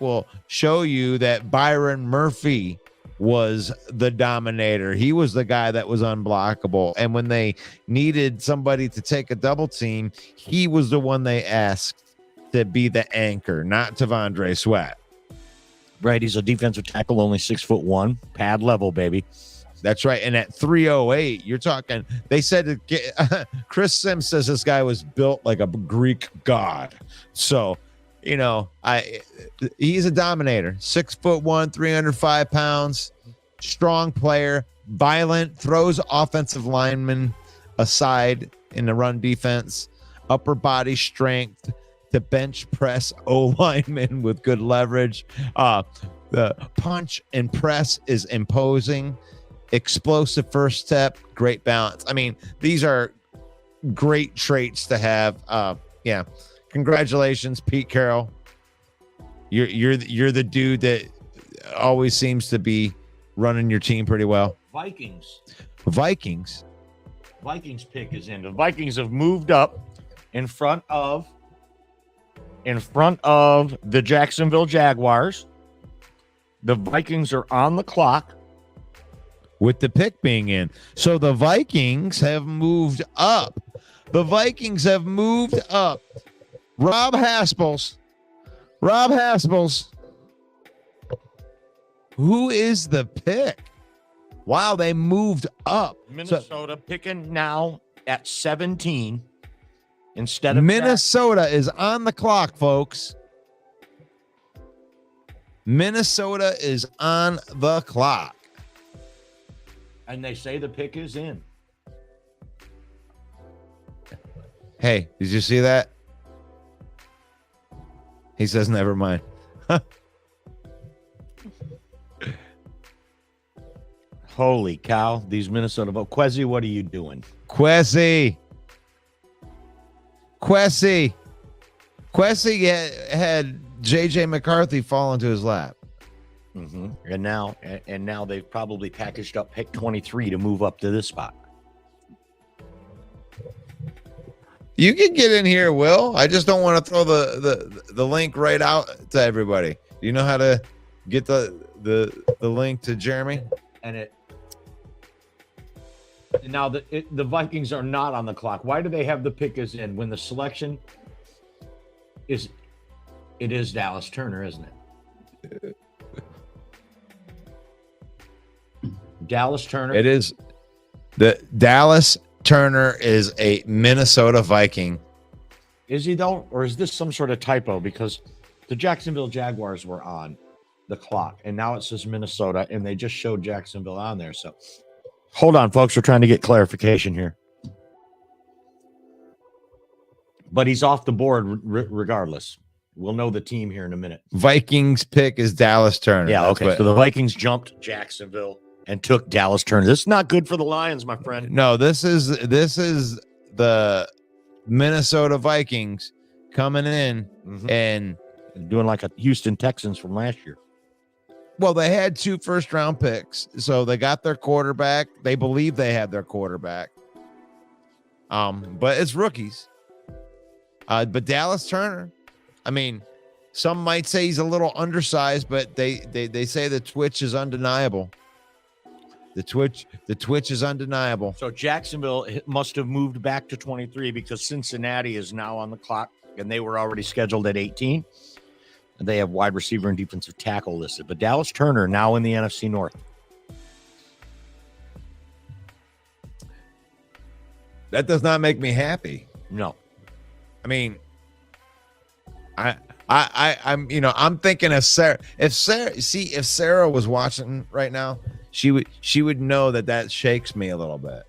[SPEAKER 3] will show you that Byron Murphy was the dominator. He was the guy that was unblockable. And when they needed somebody to take a double team, he was the one they asked to be the anchor, not T'Vondre Sweat.
[SPEAKER 4] Right. He's a defensive tackle, only 6'1", pad level, baby.
[SPEAKER 3] That's right. And at 308, you're talking, they said Chris Sims says this guy was built like a Greek god. So, he's a dominator. 6'1", 305 pounds, strong player, violent, throws offensive linemen aside in the run defense, upper body strength to bench press O linemen with good leverage. The punch and press is imposing. Explosive first step, great balance. I mean, these are great traits to have. Yeah. Congratulations, Pete Carroll. You're the dude that always seems to be running your team pretty well.
[SPEAKER 4] Vikings pick is in. The Vikings have moved up in front of the Jacksonville Jaguars. The Vikings are on the clock
[SPEAKER 3] with the pick being in. So the Vikings have moved up. Rob Haspels. Who is the pick? Wow, they moved up.
[SPEAKER 4] Minnesota picking now at 17 instead of
[SPEAKER 3] Minnesota is on the clock, folks. Minnesota is on the clock.
[SPEAKER 4] And they say the pick is in.
[SPEAKER 3] Hey, did you see that? He says, never mind.
[SPEAKER 4] Holy cow. These Minnesota vote. Quezzy, what are you doing?
[SPEAKER 3] Quessy had JJ McCarthy fall into his lap.
[SPEAKER 4] Mm-hmm. And now they've probably packaged up pick 23 to move up to this spot.
[SPEAKER 3] You can get in here, Will. I just don't want to throw the link right out to everybody. Do you know how to get the link to Jeremy?
[SPEAKER 4] And now the Vikings are not on the clock. Why do they have the pick as in when the selection is Dallas Turner, isn't it? Dallas Turner.
[SPEAKER 3] It is. The Dallas Turner is a Minnesota Viking.
[SPEAKER 4] Is he though? Or is this some sort of typo? Because the Jacksonville Jaguars were on the clock and now it says Minnesota and they just showed Jacksonville on there. So hold on, folks. We're trying to get clarification here. But he's off the board regardless. We'll know the team here in a minute.
[SPEAKER 3] Vikings pick is Dallas Turner.
[SPEAKER 4] Yeah, okay. So the Vikings jumped Jacksonville and took Dallas Turner. This is not good for the Lions, my friend.
[SPEAKER 3] No, this is the Minnesota Vikings coming in and
[SPEAKER 4] doing like a Houston Texans from last year.
[SPEAKER 3] Well, they had 2 first-round picks, so they got their quarterback. They believe they have their quarterback. But it's rookies. But Dallas Turner, I mean, some might say he's a little undersized, but they say the twitch is undeniable. The twitch is undeniable.
[SPEAKER 4] So Jacksonville must have moved back to 23 because Cincinnati is now on the clock, and they were already scheduled at 18. And they have wide receiver and defensive tackle listed. But Dallas Turner now in the NFC North.
[SPEAKER 3] That does not make me happy.
[SPEAKER 4] No.
[SPEAKER 3] I mean, I'm thinking of Sarah. If Sarah was watching right now, she would know that shakes me a little bit.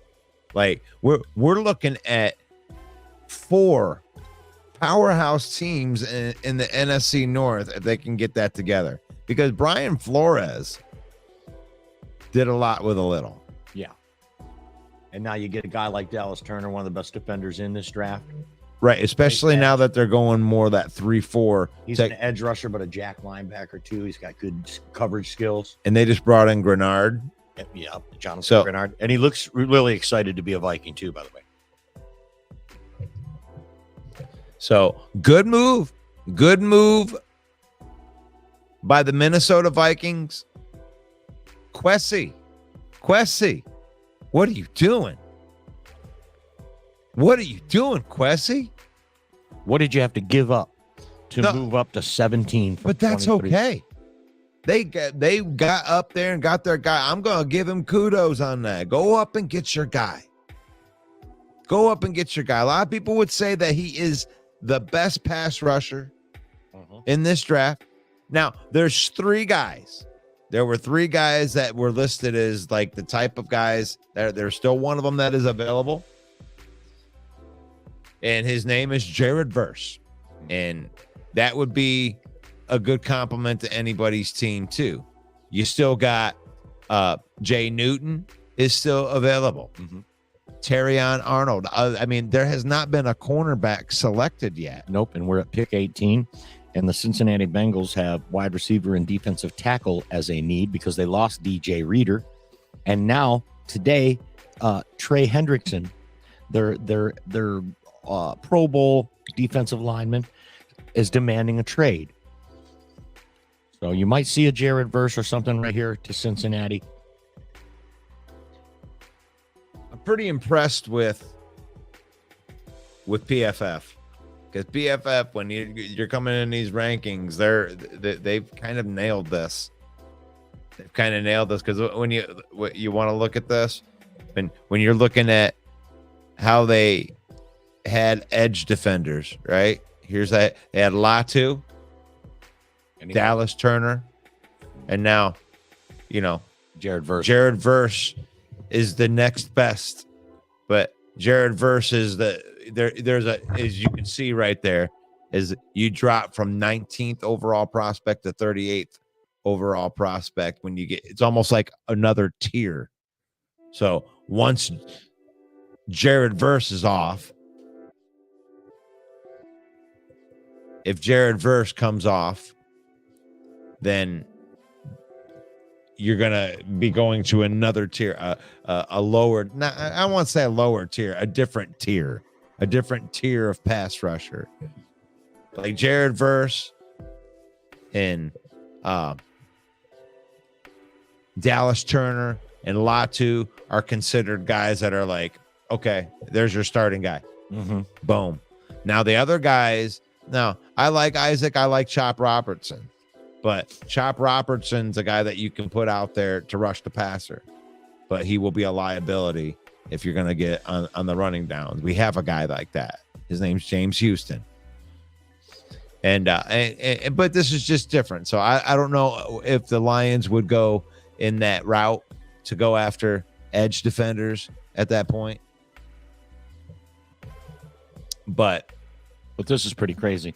[SPEAKER 3] Like we're looking at 4 powerhouse teams in the NFC North if they can get that together. Because Brian Flores did a lot with a little.
[SPEAKER 4] Yeah. And now you get a guy like Dallas Turner, one of the best defenders in this draft.
[SPEAKER 3] Right, especially now that they're going more that 3-4.
[SPEAKER 4] He's an edge rusher, but a jack linebacker too. He's got good coverage skills.
[SPEAKER 3] And they just brought in Grenard.
[SPEAKER 4] Yeah, Jonathan Grenard. And he looks really excited to be a Viking too, by the way.
[SPEAKER 3] So good move by the Minnesota Vikings. Kwesi, what are you doing? What are you doing, Kwesi?
[SPEAKER 4] What did you have to give up to move up to 17?
[SPEAKER 3] But that's
[SPEAKER 4] 23?
[SPEAKER 3] okay. They got up there and got their guy. I'm gonna give him kudos on that. Go up and get your guy. A lot of people would say that he is the best pass rusher in this draft. Now, there's 3 guys. There were 3 guys that were listed as like the type of guys. There's still one of them that is available. And his name is Jared Verse. And that would be a good compliment to anybody's team, too. You still got Jay Newton is still available. Terrion Arnold. I mean, there has not been a cornerback selected yet.
[SPEAKER 4] Nope. And we're at pick 18. And the Cincinnati Bengals have wide receiver and defensive tackle as a need because they lost DJ Reader. And now, today, Trey Hendrickson, their Pro Bowl defensive lineman, is demanding a trade. So you might see a Jared Verse or something right here to Cincinnati.
[SPEAKER 3] I'm pretty impressed with PFF, because PFF, when you're coming in these rankings, they've kind of nailed this. Because when you want to look at this, when you're looking at how they had edge defenders, right? Here's that they had Latu, Dallas Turner, and now,
[SPEAKER 4] Jared Verse.
[SPEAKER 3] Jared Verse is the next best, but Jared Verse is there's as you can see right there, is you drop from 19th overall prospect to 38th overall prospect. When you get, it's almost like another tier. So once Jared Verse is off, if Jared Verse comes off, then you're going to be going to another tier, a lower, not, I won't say a lower tier, a different tier of pass rusher. Like Jared Verse and Dallas Turner and Latu are considered guys that are like, okay, there's your starting guy. Boom. Now the other guys, now I like Isaac, I like Chop Robertson, but Chop Robertson's a guy that you can put out there to rush the passer, but he will be a liability if you're going to get on the running downs. We have a guy like that. His name's James Houston. And but this is just different. So I don't know if the Lions would go in that route to go after edge defenders at that point. But
[SPEAKER 4] this is pretty crazy.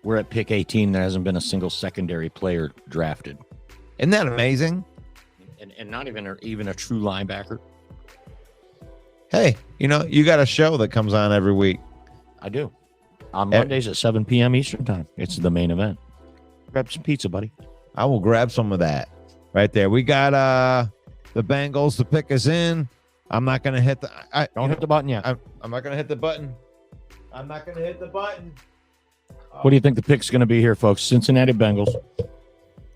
[SPEAKER 4] We're at pick 18. There hasn't been a single secondary player drafted.
[SPEAKER 3] Isn't that amazing?
[SPEAKER 4] And not even a true linebacker.
[SPEAKER 3] Hey, you got a show that comes on every week.
[SPEAKER 4] I do. On Mondays at 7 p.m. Eastern time. It's the main event. Grab some pizza, buddy.
[SPEAKER 3] I will grab some of that right there. We got the Bengals to pick us in. I'm not going to hit the...
[SPEAKER 4] Don't hit the button yet.
[SPEAKER 3] I'm not going to hit the button.
[SPEAKER 4] What do you think the pick's going to be here, folks? Cincinnati Bengals.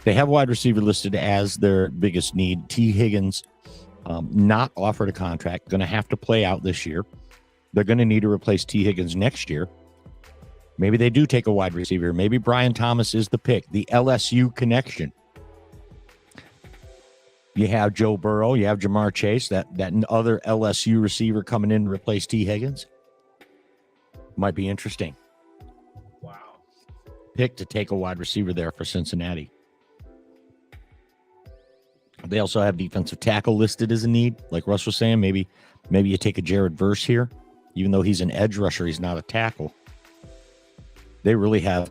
[SPEAKER 4] They have wide receiver listed as their biggest need. T. Higgins, not offered a contract, going to have to play out this year. They're going to need to replace T. Higgins next year. Maybe they do take a wide receiver. Maybe Brian Thomas is the pick. The LSU connection. You have Joe Burrow. You have Jamar Chase, that other LSU receiver coming in to replace T. Higgins. Might be interesting.
[SPEAKER 3] Wow.
[SPEAKER 4] Pick to take a wide receiver there for Cincinnati. They also have defensive tackle listed as a need. Like Russ was saying, maybe you take a Jared Verse here. Even though he's an edge rusher, he's not a tackle. they really have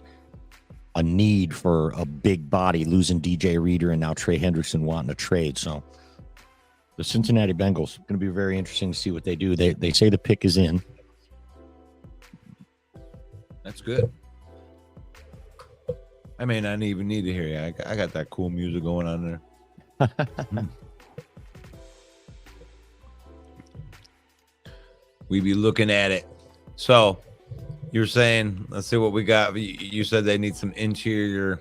[SPEAKER 4] a need for a big body, losing DJ Reader and now Trey Hendrickson wanting a trade. So the Cincinnati Bengals, going to be very interesting to see what they do. They say the pick is in.
[SPEAKER 3] That's good. I may not even need to hear you. I got that cool music going on there. We be looking at it. So you're saying, let's see what we got. You said they need some interior.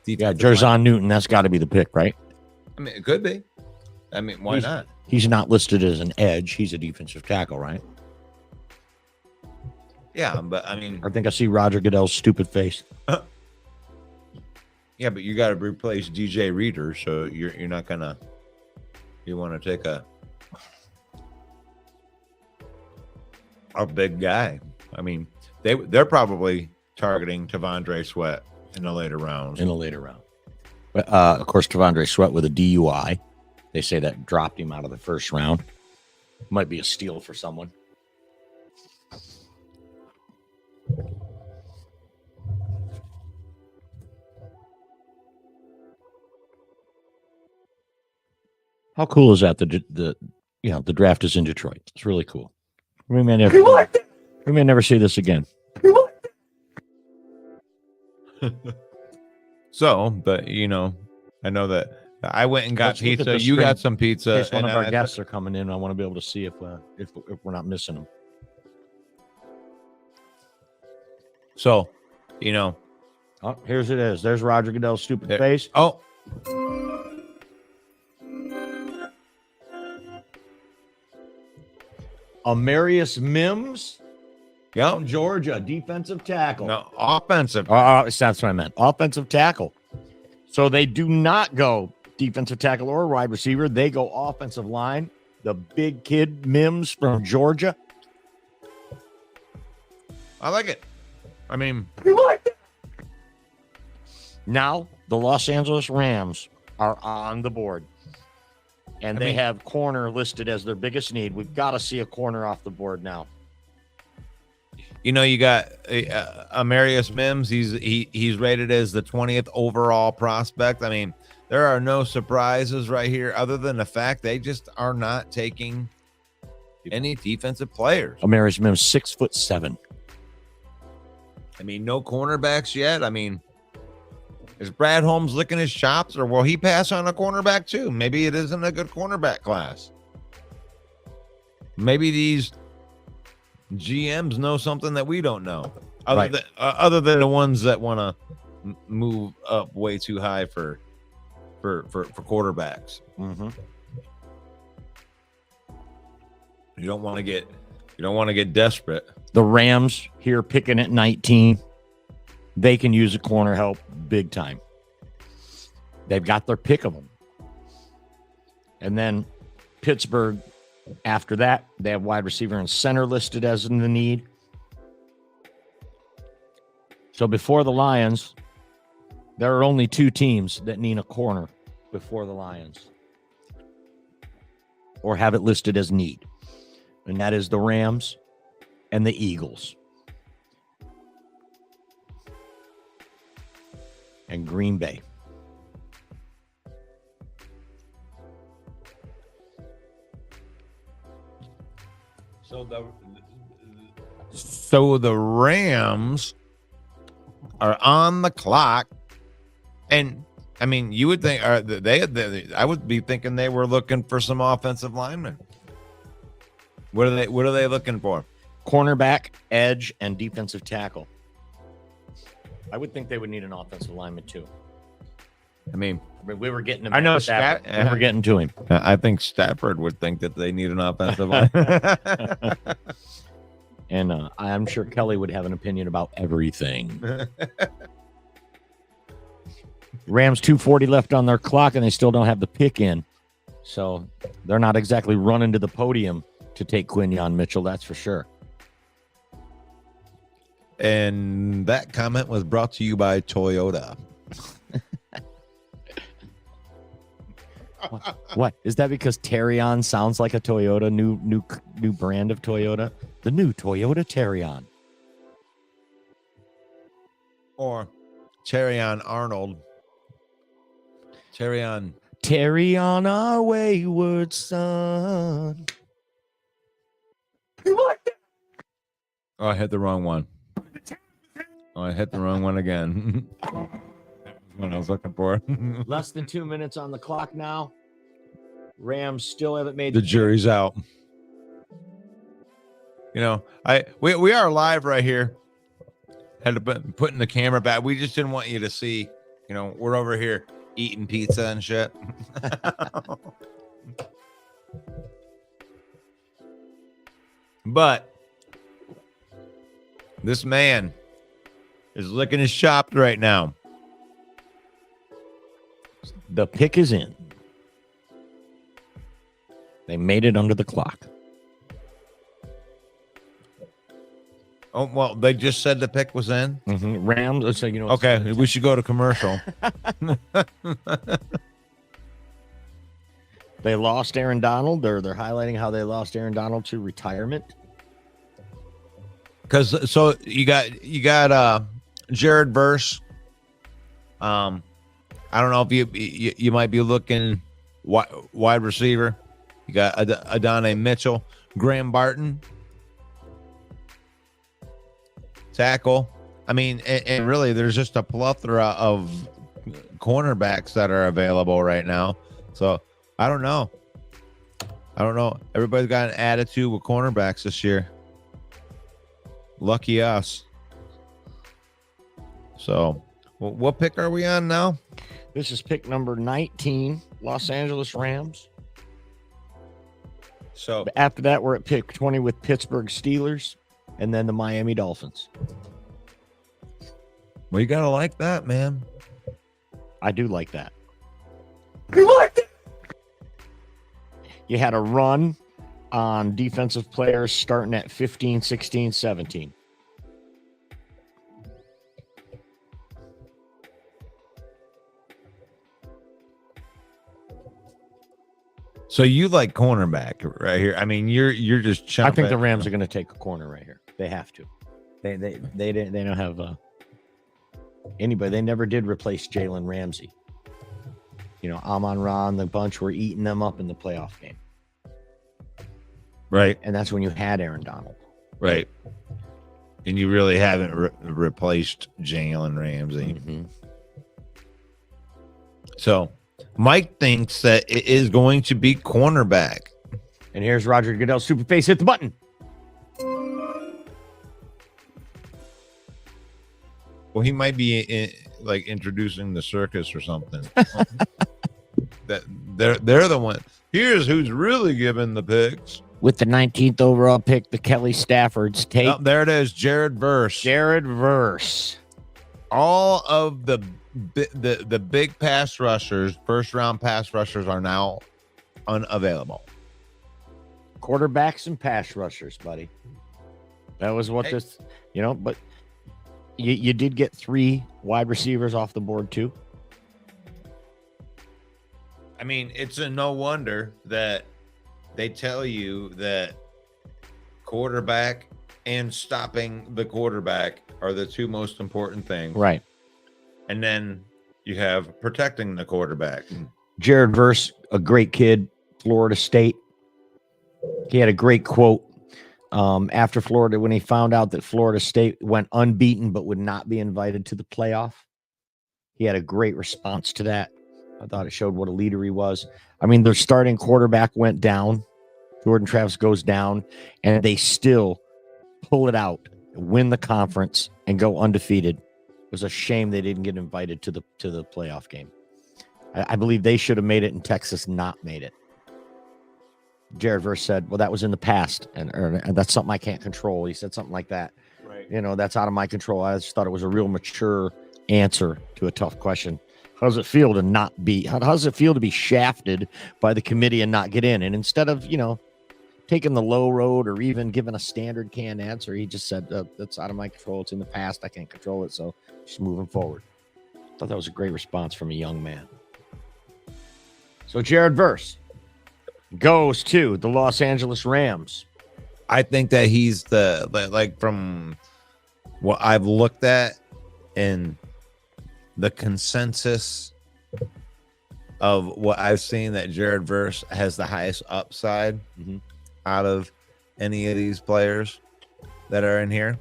[SPEAKER 4] Yeah, Jerzon Newton, that's got to be the pick, right?
[SPEAKER 3] I mean, it could be. I mean, why not?
[SPEAKER 4] He's not listed as an edge. He's a defensive tackle, right?
[SPEAKER 3] Yeah, but I mean,
[SPEAKER 4] I think I see Roger Goodell's stupid face.
[SPEAKER 3] Yeah, but you got to replace DJ Reader, so you're not gonna. You want to take a big guy. I mean, they're probably targeting T'Vondre Sweat in the later rounds.
[SPEAKER 4] But of course, T'Vondre Sweat with a DUI. They say that dropped him out of the first round. Might be a steal for someone. How cool is that? The draft is in Detroit. It's really cool. We may never see this again.
[SPEAKER 3] So, but I know that I went and got pizza. You got some pizza.
[SPEAKER 4] In case one of our guests are coming in, I want to be able to see if we're not missing them.
[SPEAKER 3] So,
[SPEAKER 4] oh, here's it is. There's Roger Goodell's stupid face.
[SPEAKER 3] Oh.
[SPEAKER 4] Amarius Mims,
[SPEAKER 3] Yep.
[SPEAKER 4] Georgia, defensive tackle.
[SPEAKER 3] No, offensive.
[SPEAKER 4] That's what I meant. Offensive tackle. So they do not go defensive tackle or wide receiver. They go offensive line. The big kid Mims from Georgia.
[SPEAKER 3] I like it. I mean,
[SPEAKER 4] now the Los Angeles Rams are on the board. And they have corner listed as their biggest need. We've got to see a corner off the board now.
[SPEAKER 3] You got Amarius Mims. He's rated as the 20th overall prospect. I mean, there are no surprises right here other than the fact they just are not taking any defensive players.
[SPEAKER 4] Amarius Mims, 6'7".
[SPEAKER 3] I mean, no cornerbacks yet. I mean, is Brad Holmes licking his chops, or will he pass on a cornerback too? Maybe it isn't a good cornerback class. Maybe these GMs know something that we don't know, other than the ones that want to move up way too high for quarterbacks.
[SPEAKER 4] Mm-hmm.
[SPEAKER 3] You don't want to get desperate.
[SPEAKER 4] The Rams here picking at 19. They can use a corner help big time. They've got their pick of them. And then Pittsburgh, after that, they have wide receiver and center listed as in the need. So before the Lions, there are only two teams that need a corner before the Lions, or have it listed as need. And that is the Rams and the Eagles. And Green Bay.
[SPEAKER 3] So the Rams are on the clock, and I mean, you would think I would be thinking they were looking for some offensive linemen. What are they looking for?
[SPEAKER 4] Cornerback, edge, and defensive tackle. I would think they would need an offensive lineman too.
[SPEAKER 3] I mean,
[SPEAKER 4] we were getting him.
[SPEAKER 3] I know
[SPEAKER 4] we're getting to him.
[SPEAKER 3] I think Stafford would think that they need an offensive lineman.
[SPEAKER 4] And I'm sure Kelly would have an opinion about everything. Rams 2:40 left on their clock, and they still don't have the pick in. So they're not exactly running to the podium to take Quinyon Mitchell, that's for sure.
[SPEAKER 3] And that comment was brought to you by Toyota.
[SPEAKER 4] What is that? Because Terrion sounds like a Toyota, new brand of Toyota, the new Toyota Terrion.
[SPEAKER 3] or Terrion Arnold. Terrion.
[SPEAKER 4] Terry on our wayward son.
[SPEAKER 3] Oh, I hit the wrong one. Oh, I hit the wrong one again. That was what I was looking for.
[SPEAKER 4] Less than 2 minutes on the clock now. Rams still haven't made
[SPEAKER 3] The jury's out. You know, we are live right here. Had to putting the camera back. We just didn't want you to see. You know, we're over here eating pizza and shit. But this man is licking his chops right now.
[SPEAKER 4] The pick is in. They made it under the clock.
[SPEAKER 3] Oh, well, they just said the pick was in.
[SPEAKER 4] Rams. So, you know,
[SPEAKER 3] Okay, we should go to commercial.
[SPEAKER 4] They lost Aaron Donald. They're highlighting how they lost Aaron Donald to retirement.
[SPEAKER 3] Because so you got Jared Verse. I don't know if you might be looking wide receiver. You got Adonai Mitchell, Graham Barton, tackle. I mean, and really, there's just a plethora of cornerbacks that are available right now. So I don't know. Everybody's got an attitude with cornerbacks this year. Lucky us. So, what pick are we on now?
[SPEAKER 4] This is pick number 19, Los Angeles Rams.
[SPEAKER 3] So
[SPEAKER 4] After that, we're at pick 20 with Pittsburgh Steelers and then the Miami Dolphins.
[SPEAKER 3] well, you gotta like that, man.
[SPEAKER 4] I do like that.
[SPEAKER 1] You like it?
[SPEAKER 4] You had a run on defensive players starting at 15, 16, 17.
[SPEAKER 3] So you like cornerback right here? I mean, you're just.
[SPEAKER 4] I think the Rams are going to take a corner right here. They have to. They don't have anybody. They never did replace Jalen Ramsey. You know, Amon-Ra and the bunch were eating them up in the playoff game.
[SPEAKER 3] Right.
[SPEAKER 4] And that's when you had Aaron Donald.
[SPEAKER 3] Right. And you really haven't replaced Jalen Ramsey.
[SPEAKER 4] Mm-hmm.
[SPEAKER 3] So Mike thinks that it is going to be cornerback.
[SPEAKER 4] And here's Roger Goodell, Superface, hit the button.
[SPEAKER 3] Well, he might be like introducing the circus or something. That they're the one. Here's who's really giving the picks.
[SPEAKER 4] With the 19th overall pick, the Kelly Staffords take
[SPEAKER 3] Oh, there it is, Jared Verse.
[SPEAKER 4] Jared Verse.
[SPEAKER 3] All of the big pass rushers, first round pass rushers, are now unavailable.
[SPEAKER 4] Quarterbacks and pass rushers, buddy. That was what this, but you did get 3 wide receivers off the board too.
[SPEAKER 3] I mean, it's a no wonder that they tell you that quarterback and stopping the quarterback are the 2 most important things.
[SPEAKER 4] Right.
[SPEAKER 3] And then you have protecting the quarterback.
[SPEAKER 4] Jared Verse, a great kid, Florida State. He had a great quote after Florida when he found out that Florida State went unbeaten but would not be invited to the playoff. He had a great response to that. I thought it showed what a leader he was. I mean, their starting quarterback went down. Jordan Travis goes down, and they still pull it out, win the conference, and go undefeated. It was a shame they didn't get invited to the playoff game. I believe they should have made it, and Texas not made it. Jared Verse said, well, that was in the past, and that's something I can't control. He said something like that.
[SPEAKER 3] Right.
[SPEAKER 4] That's out of my control. I just thought it was a real mature answer to a tough question. How does it feel to not be? How does it feel to be shafted by the committee and not get in? And instead of taking the low road or even giving a standard canned answer, he just said, "That's out of my control. It's in the past. I can't control it. So just moving forward." I thought that was a great response from a young man. So Jared Verse goes to the Los Angeles Rams.
[SPEAKER 3] I think that he's like from what I've looked at, in the consensus of what I've seen, that Jared Verse has the highest upside out of any of these players that are in here.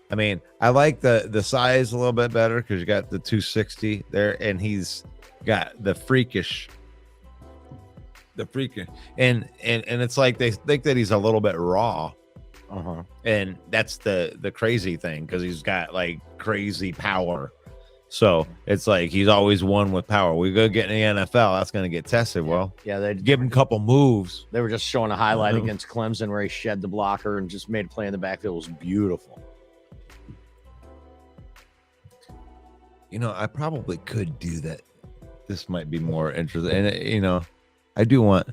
[SPEAKER 3] I mean, I like the size a little bit better because you got the 260 there, and he's got the freakish, and it's like they think that he's a little bit raw, and that's the crazy thing, because he's got like crazy power. So it's like he's always won with power. We go get in the NFL, that's going to get tested. Well,
[SPEAKER 4] Yeah, they
[SPEAKER 3] give him a couple moves.
[SPEAKER 4] were just showing a highlight against Clemson where he shed the blocker and just made a play in the backfield. It was beautiful.
[SPEAKER 3] You know, I probably could do that. This might be more interesting, and you know, I do want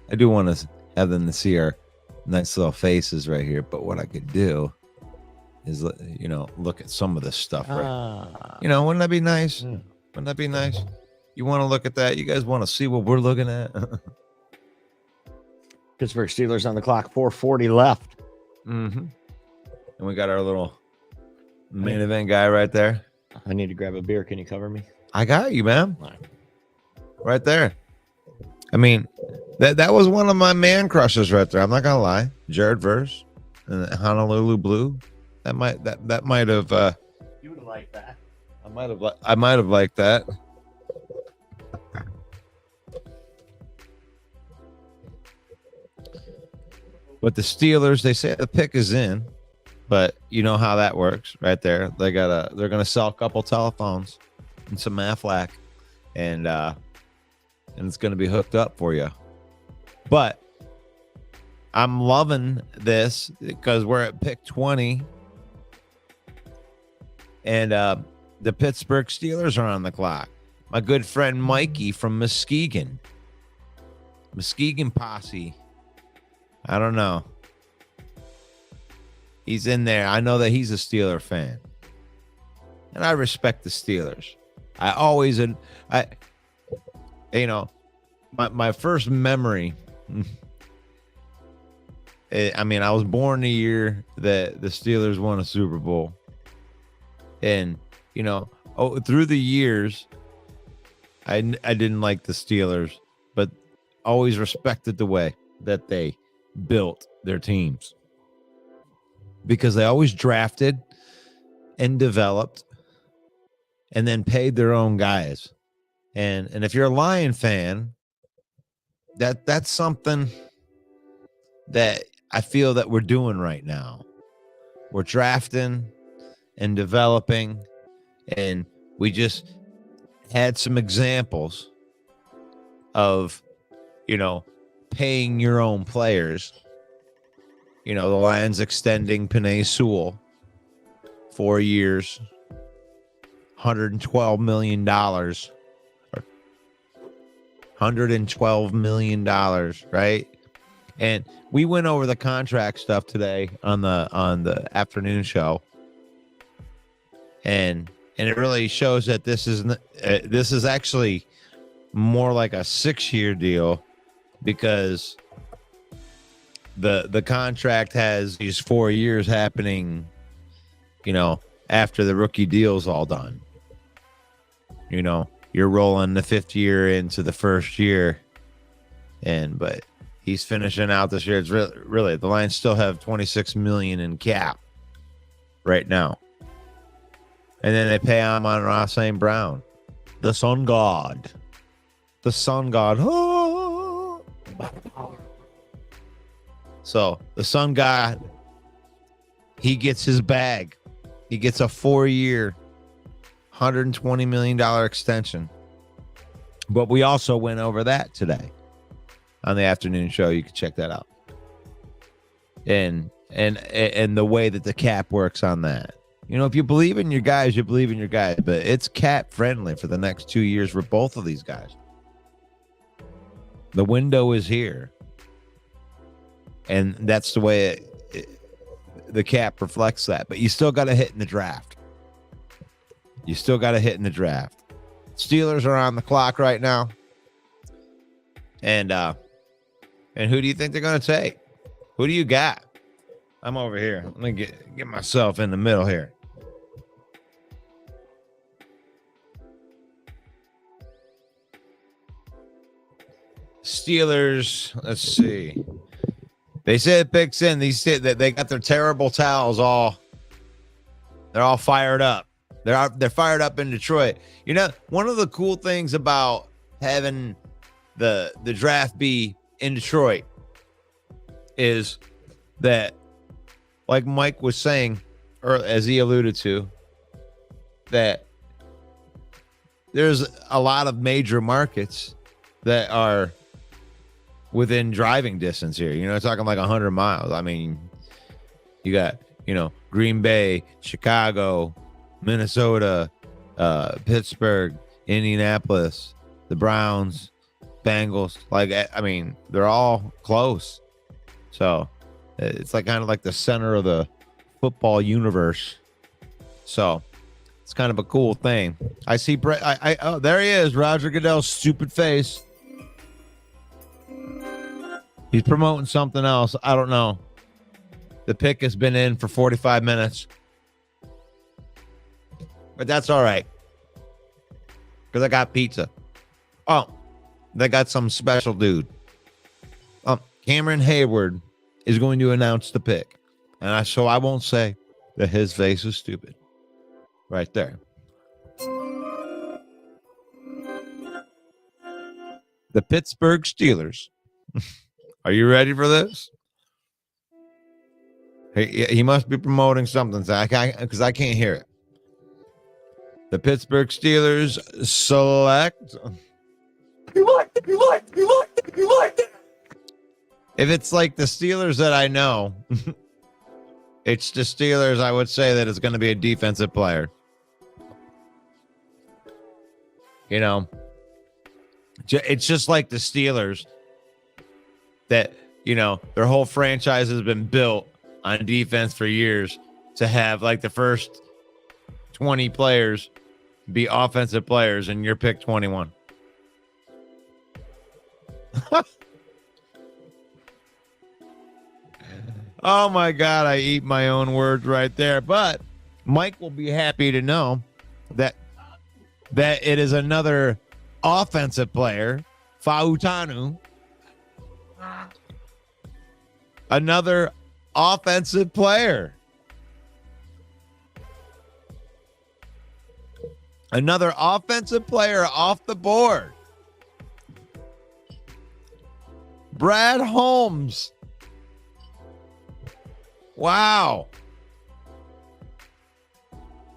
[SPEAKER 3] to have them to see our nice little faces right here. But what I could do is, you know, look at some of this stuff. Right? You know, wouldn't that be nice? Wouldn't that be nice? You want to look at that? You guys want to see what we're looking at?
[SPEAKER 4] Pittsburgh Steelers on the clock, 4:40 left.
[SPEAKER 3] And we got our little main event guy right there.
[SPEAKER 4] I need to grab a beer. Can you cover me?
[SPEAKER 3] I got you, man.
[SPEAKER 4] All right.
[SPEAKER 3] Right there. I mean, that was one of my man crushes right there. I'm not gonna lie. Jared Verse and Honolulu Blue. That might have.
[SPEAKER 4] You would like that.
[SPEAKER 3] I might have liked that. But the Steelers, they say the pick is in, but you know how that works, right there. They're gonna sell a couple telephones and some Aflac, and it's gonna be hooked up for you. But I'm loving this because we're at pick 20, and the Pittsburgh Steelers are on the clock. My good friend Mikey from Muskegon Posse. I don't know. He's in there. I know that he's a Steeler fan, and I respect the Steelers. My first memory. I mean, I was born the year that the Steelers won a Super Bowl, and through the years, I didn't like the Steelers, but always respected the way that they built their teams, because they always drafted and developed and then paid their own guys. And if you're a Lion fan, that's something that I feel that we're doing right now. We're drafting and developing, and we just had some examples of, paying your own players. The Lions extending Penei Sewell 4 years, $112 million. $112 million, right? And we went over the contract stuff today on the afternoon show, and it really shows that this is actually more like a 6-year deal, because the contract has these 4 years happening, after the rookie deal's all done. You're rolling the 5th year into the first year, but he's finishing out this year. It's really the Lions still have $26 million in cap right now, and then they pay Amon-Ra St. Brown, the Sun God. Oh. So the Sun God, he gets his bag. He gets a 4-year, $120 million extension. But we also went over that today on the afternoon show. You can check that out. And the way that the cap works on that. If you believe in your guys, you believe in your guys. But it's cap friendly for the next 2 years for both of these guys. The window is here. And that's the way the cap reflects that. But you still got to hit in the draft. Steelers are on the clock right now. And who do you think they're going to take? Who do you got? I'm over here. Let me get myself in the middle here. Steelers, let's see. They said picks in. These said that they got their terrible towels all. They're all fired up. They're fired up in Detroit. You know, one of the cool things about having the draft be in Detroit is that, like Mike was saying, or as he alluded to, that there's a lot of major markets that are within driving distance here. You know, talking like 100 miles. I mean, you got, you know, Green Bay, Chicago, Minnesota, Pittsburgh, Indianapolis, the Browns, Bengals. Like, I mean, they're all close. So it's like kind of like the center of the football universe. So it's kind of a cool thing. I see oh, there he is, Roger Goodell's stupid face. He's promoting something else. I don't know. The pick has been in for 45 minutes. But that's all right. Because I got pizza. Oh, they got some special dude. Cameron Hayward is going to announce the pick. And so I won't say that his face is stupid. Right there. The Pittsburgh Steelers. Are you ready for this? He must be promoting something because I can't hear it. The Pittsburgh Steelers select.
[SPEAKER 1] You like it.
[SPEAKER 3] If it's like the Steelers that I know, it's the Steelers, I would say that it's going to be a defensive player. You know, it's just like the Steelers that, you know, their whole franchise has been built on defense for years to have like the first 20 players be offensive players and you're pick 21. Oh my God, I eat my own words right there. But Mike will be happy to know that it is another offensive player, Fautanu. Another offensive player. Another offensive player off the board. Brad Holmes. Wow.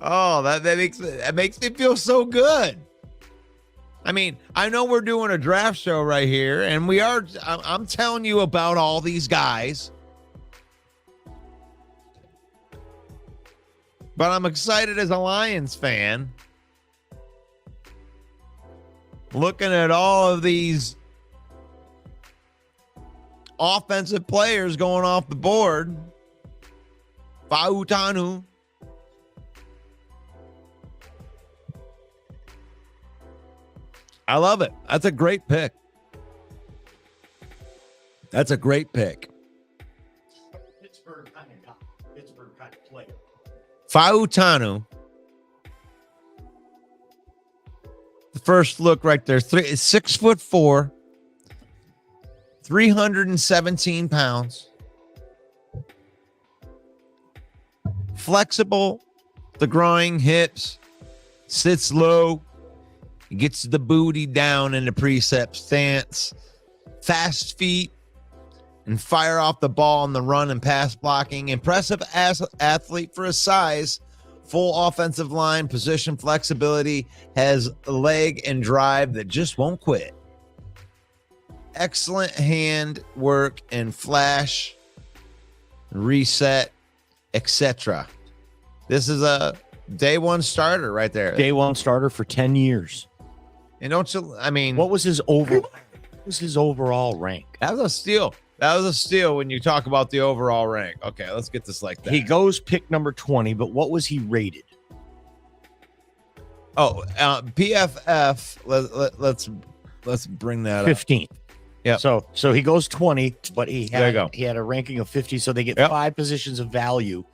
[SPEAKER 3] Oh, that makes me feel so good. I mean, I know we're doing a draft show right here, and I'm telling you about all these guys. But I'm excited as a Lions fan. Looking at all of these offensive players going off the board. Fautanu. I love it. That's a great pick. That's a great pick.
[SPEAKER 4] Pittsburgh kind of player.
[SPEAKER 3] Fautanu. The first look right there. 6'4", 317 pounds. Flexible, the groin, hips, sits low, gets the booty down in the precept stance, fast feet, and fire off the ball on the run and pass blocking. Impressive athlete for his size, full offensive line, position flexibility, has a leg and drive that just won't quit. Excellent hand work and flash, reset, etc. This is a day one starter right there.
[SPEAKER 4] Day one starter for 10 years.
[SPEAKER 3] And don't you, I mean,
[SPEAKER 4] What was his overall rank?
[SPEAKER 3] that was a steal. That was a steal when you talk about the overall rank. Okay, let's get this like that.
[SPEAKER 4] He goes pick number 20, but what was he rated?
[SPEAKER 3] Oh, PFF. Let's bring that up.
[SPEAKER 4] 15th.
[SPEAKER 3] Yep.
[SPEAKER 4] So he goes 20, but he
[SPEAKER 3] There you go.
[SPEAKER 4] had a ranking of 50, so they get
[SPEAKER 3] Yep.
[SPEAKER 4] 5 positions of value.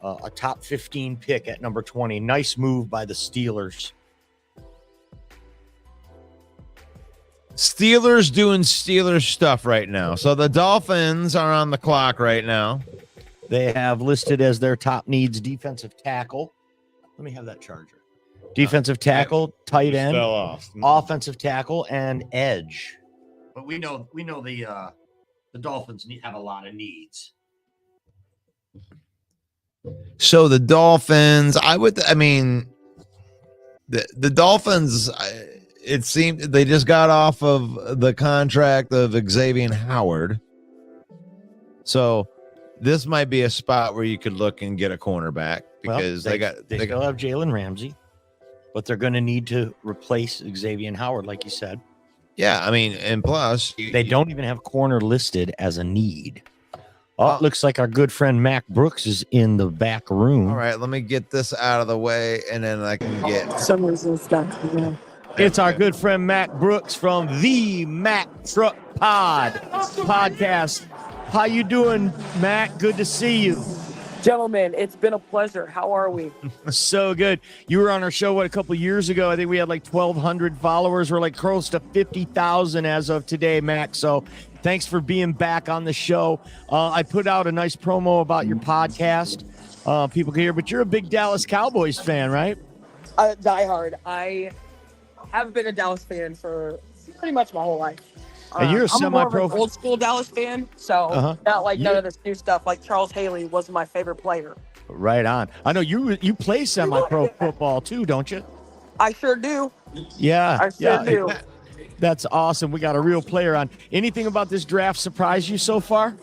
[SPEAKER 4] A top 15 pick at number 20. Nice move by the Steelers.
[SPEAKER 3] Steelers doing Steelers stuff right now. So the Dolphins are on the clock right now.
[SPEAKER 4] They have listed as their top needs defensive tackle. Let me have that charger. Defensive tackle, tight end,
[SPEAKER 3] Fell off.
[SPEAKER 4] offensive tackle, and edge. But we know the Dolphins have a lot of needs.
[SPEAKER 3] So the Dolphins, the Dolphins, it seemed they just got off of the contract of Xavier Howard. So this might be a spot where you could look and get a cornerback because
[SPEAKER 4] Well,
[SPEAKER 3] they
[SPEAKER 4] still have Jalen Ramsey, but they're going to need to replace Xavier Howard, like you said.
[SPEAKER 3] yeah, I mean, and plus
[SPEAKER 4] They don't even have corner listed as a need. Oh, it looks like our good friend Mac Brooks is in the back room.
[SPEAKER 3] All right, let me get this out of the way and then I can get
[SPEAKER 1] For some reason it's not coming out.
[SPEAKER 4] It's our good friend Mac Brooks from the Mac Truck Podcast. How you doing, Mac? Good to see you.
[SPEAKER 1] Gentlemen, it's been a pleasure. How are we?
[SPEAKER 4] So good. You were on our show, a couple years ago? I think we had like 1,200 followers. We're like close to 50,000 as of today, Mac. So thanks for being back on the show. I put out a nice promo about your podcast. People can hear, but you're a big Dallas Cowboys fan, right?
[SPEAKER 1] Die hard. I have been a Dallas fan for pretty much my whole life.
[SPEAKER 4] And you're a
[SPEAKER 1] I'm more of
[SPEAKER 4] semi-pro-
[SPEAKER 1] an old school Dallas fan, so not like none of this new stuff. Like Charles Haley was my favorite player.
[SPEAKER 4] Right on. I know you play semi-pro football too, don't you?
[SPEAKER 1] I sure do.
[SPEAKER 4] Yeah.
[SPEAKER 1] I sure do.
[SPEAKER 4] That's awesome. We got a real player on. Anything about this draft surprise you so far?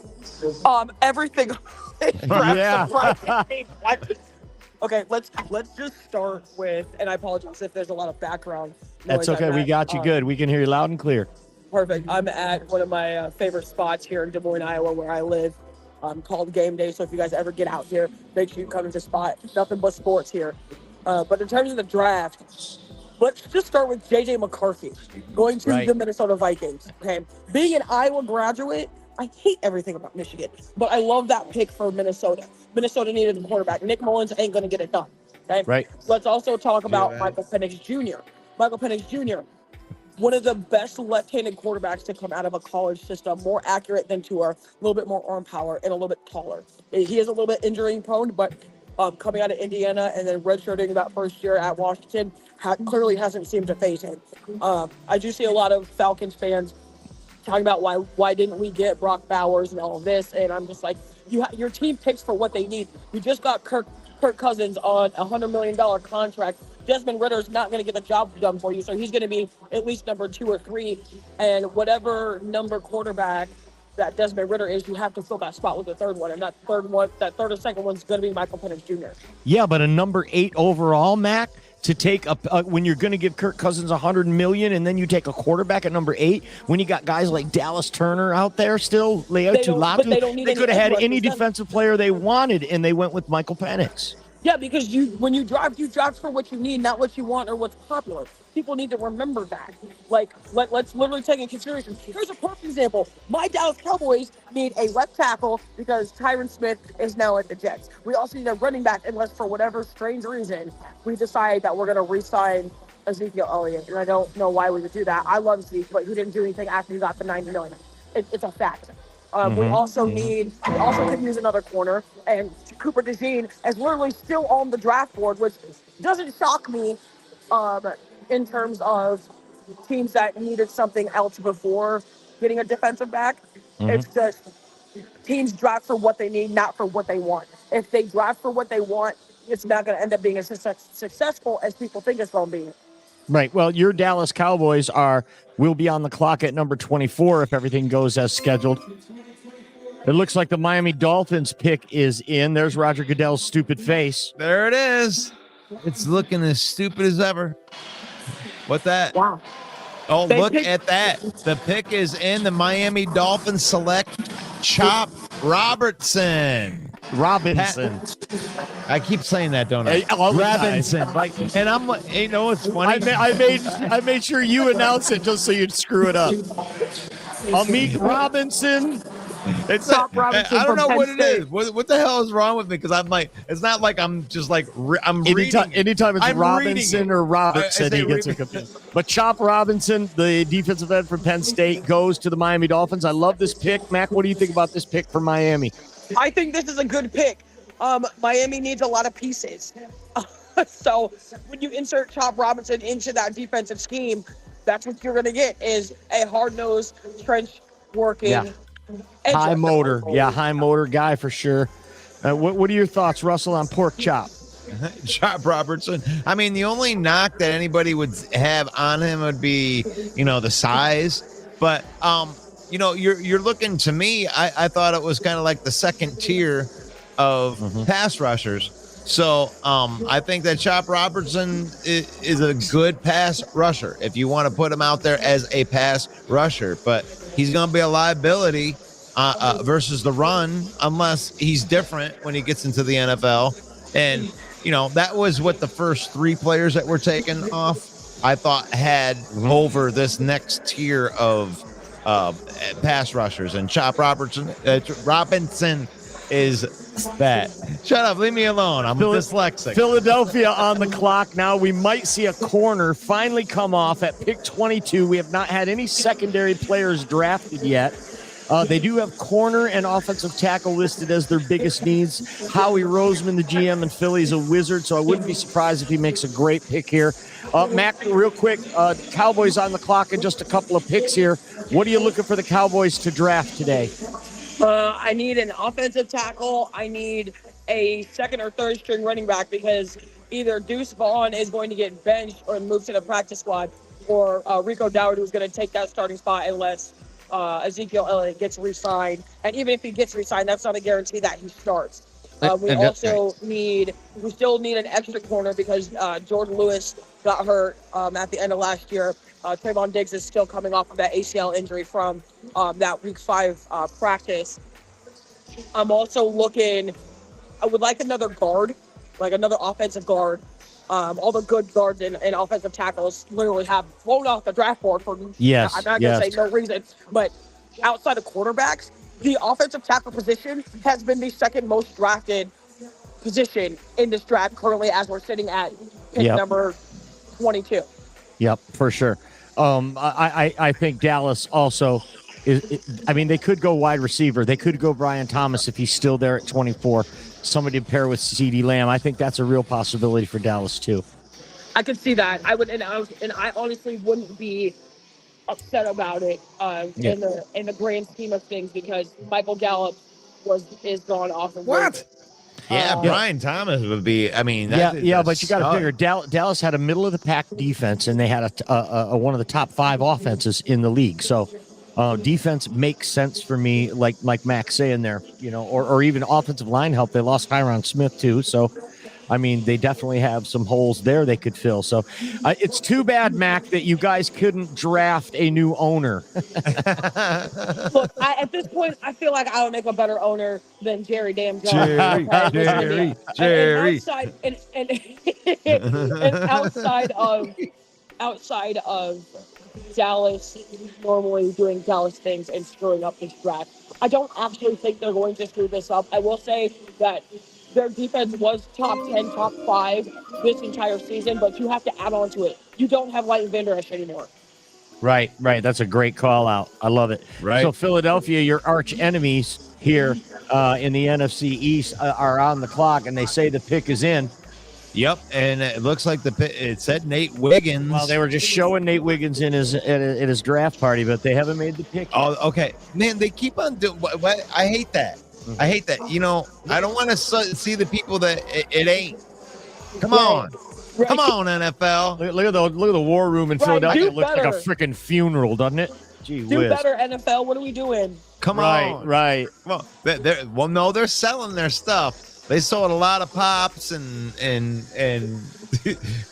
[SPEAKER 1] Everything.
[SPEAKER 4] Yeah.
[SPEAKER 1] Okay, let's just start with, and I apologize if there's a lot of background noise.
[SPEAKER 4] That's okay.
[SPEAKER 1] I'm
[SPEAKER 4] We
[SPEAKER 1] at,
[SPEAKER 4] got you good. We can hear you loud and clear.
[SPEAKER 1] Perfect. I'm at one of my favorite spots here in Des Moines, Iowa, where I live, called Game Day. So if you guys ever get out here, make sure you come to the spot. Nothing but sports here. But in terms of the draft, let's just start with J.J. McCarthy going to the Minnesota Vikings. Okay, being an Iowa graduate, I hate everything about Michigan, but I love that pick for Minnesota. Minnesota needed a quarterback. Nick Mullins ain't going to get it done. Okay,
[SPEAKER 4] right.
[SPEAKER 1] Let's also talk about Michael Penix Jr. Michael Penix Jr., one of the best left-handed quarterbacks to come out of a college system, more accurate than Tua, a little bit more arm power, and a little bit taller. He is a little bit injury-prone, but coming out of Indiana and then redshirting that first year at Washington clearly hasn't seemed to phase him. I do see a lot of Falcons fans talking about why didn't we get Brock Bowers and all of this, and I'm just like, your team picks for what they need. You just got Kirk Cousins on a $100 million contract. Desmond Ritter's not going to get the job done for you, so he's going to be at least number 2 or 3. And whatever number quarterback that Desmond Ritter is, you have to fill that spot with the third one. And that third or second one's going to be Michael Penix Jr.
[SPEAKER 4] Yeah, but a number 8 overall, Mac, to take when you're going to give Kirk Cousins $100 million, and then you take a quarterback at number 8, when you got guys like Dallas Turner out there still, Tulatu, they could have had any defensive player they wanted, and they went with Michael Penix.
[SPEAKER 1] Yeah, because when you draft for what you need, not what you want or what's popular. People need to remember that. Like, let's literally take in consideration. Here's a perfect example. My Dallas Cowboys need a left tackle because Tyron Smith is now at the Jets. We also need a running back unless for whatever strange reason we decide that we're going to re-sign Ezekiel Elliott. And I don't know why we would do that. I love Zeke, but he didn't do anything after he got the $90 million. It's a fact. We also could use another corner, and Cooper DeJean is literally still on the draft board, which doesn't shock me in terms of teams that needed something else before getting a defensive back. It's just teams draft for what they need, not for what they want. If they draft for what they want, it's not going to end up being as successful as people think it's going to be.
[SPEAKER 4] Right. Well, your Dallas Cowboys will be on the clock at number 24 if everything goes as scheduled. It looks like the Miami Dolphins pick is in. There's Roger Goodell's stupid face.
[SPEAKER 3] There it is. It's looking as stupid as ever. What's that?
[SPEAKER 1] Wow.
[SPEAKER 3] Oh, look at that. The pick is in. The Miami Dolphins select Chop Robinson. I keep saying that, don't I? Robinson. And I'm like, you know what's funny?
[SPEAKER 4] I made sure you announce it just so you'd screw it up. Amit Robinson
[SPEAKER 3] It's
[SPEAKER 1] Chop Robinson
[SPEAKER 3] I don't
[SPEAKER 1] from
[SPEAKER 3] know
[SPEAKER 1] Penn
[SPEAKER 3] what it
[SPEAKER 1] State.
[SPEAKER 3] is. What the hell is wrong with me? Because I'm like, it's not like I'm just like I'm reading.
[SPEAKER 4] Anytime it's
[SPEAKER 3] I'm
[SPEAKER 4] Robinson or
[SPEAKER 3] I
[SPEAKER 4] Robertson,
[SPEAKER 3] say
[SPEAKER 4] he gets it confused. But Chop Robinson, the defensive end from Penn State, goes to the Miami Dolphins. I love this pick. Mac, what do you think about this pick for Miami?
[SPEAKER 1] I think this is a good pick. Miami needs a lot of pieces. So when you insert Chop Robinson into that defensive scheme, that's what you're going to get is a hard-nosed, trench-working
[SPEAKER 4] Yeah.
[SPEAKER 1] edge
[SPEAKER 4] High
[SPEAKER 1] rusher.
[SPEAKER 4] motor. Yeah, high motor guy for sure. What are your thoughts, Russell, on pork chop?
[SPEAKER 3] Chop Robertson. I mean, the only knock that anybody would have on him would be, the size. But you're looking to me. I thought it was kind of like the second tier of pass rushers. So I think that Chop Robertson is a good pass rusher if you want to put him out there as a pass rusher. But he's going to be a liability versus the run unless he's different when he gets into the NFL. And, that was what the first three players that were taken off, I thought, had over this next tier of pass rushers. And Chop Robinson is that. Shut up. Leave me alone. I'm dyslexic.
[SPEAKER 4] Philadelphia on the clock now. We might see a corner finally come off at pick 22. We have not had any secondary players drafted yet. They do have corner and offensive tackle listed as their biggest needs. Howie Roseman, the GM in Philly, is a wizard, so I wouldn't be surprised if he makes a great pick here. Mac, real quick, Cowboys on the clock and just a couple of picks here. What are you looking for the Cowboys to draft today?
[SPEAKER 1] I need an offensive tackle. I need a second or third string running back because either Deuce Vaughn is going to get benched or moved to the practice squad, or Rico Dowd, who's going to take that starting spot unless Ezekiel Elliott gets re-signed. And even if he gets re-signed, that's not a guarantee that he starts. We still need an extra corner because Jordan Lewis got hurt at the end of last year. Trayvon Diggs is still coming off of that ACL injury from that Week 5 practice. I'm also I would like another guard, like another offensive guard. All the good guards and offensive tackles literally have flown off the draft board for,
[SPEAKER 4] Yes,
[SPEAKER 1] I'm not going to say no reason, but outside of quarterbacks, the offensive tackle position has been the second most drafted position in this draft currently as we're sitting at pick number 22.
[SPEAKER 4] Yep, for sure. I think Dallas also they could go wide receiver. They could go Brian Thomas if he's still there at 24. Somebody to pair with CeeDee Lamb. I think that's a real possibility for Dallas too.
[SPEAKER 1] I could see that. I honestly wouldn't be upset about it in the grand scheme of things because Michael Gallup is gone off of
[SPEAKER 3] What? Yeah, Brian Thomas would be. I mean,
[SPEAKER 4] but you got to figure Dallas had a middle of the pack defense, and they had a one of the top 5 offenses in the league. So defense makes sense for me, like Max saying there, or even offensive line help. They lost Tyron Smith too, so. I mean, they definitely have some holes there they could fill. So it's too bad, Mac, that you guys couldn't draft a new owner.
[SPEAKER 1] Look, at this point, I feel like I would make a better owner than Jerry Damn Jones.
[SPEAKER 3] Jerry.
[SPEAKER 1] And outside of Dallas normally doing Dallas things and screwing up this draft, I don't actually think they're going to screw this up. I will say that their defense was top 10, top 5 this entire season, but you have to add on to it. You don't have Leighton Vander Esch anymore.
[SPEAKER 4] Right. That's a great call out. I love it.
[SPEAKER 3] Right.
[SPEAKER 4] So Philadelphia, your arch enemies here in the NFC East are on the clock, and they say the pick is in.
[SPEAKER 3] Yep, and it looks like it said Nate Wiggins.
[SPEAKER 4] Well, they were just showing Nate Wiggins in his draft party, but they haven't made the pick yet.
[SPEAKER 3] Oh, okay. Man, they keep on doing what? I hate that. I hate that. I don't want to see the people that it ain't. Come on.
[SPEAKER 1] Right.
[SPEAKER 3] Come on, NFL.
[SPEAKER 4] Look at the war room in Philadelphia.
[SPEAKER 1] do
[SPEAKER 4] It looks like a
[SPEAKER 1] better.
[SPEAKER 4] freaking funeral, doesn't it? Gee
[SPEAKER 1] Do
[SPEAKER 4] whiz.
[SPEAKER 1] better, NFL. What are we doing?
[SPEAKER 3] Come on.
[SPEAKER 4] Right.
[SPEAKER 3] Well, they're selling their stuff. They sold a lot of pops and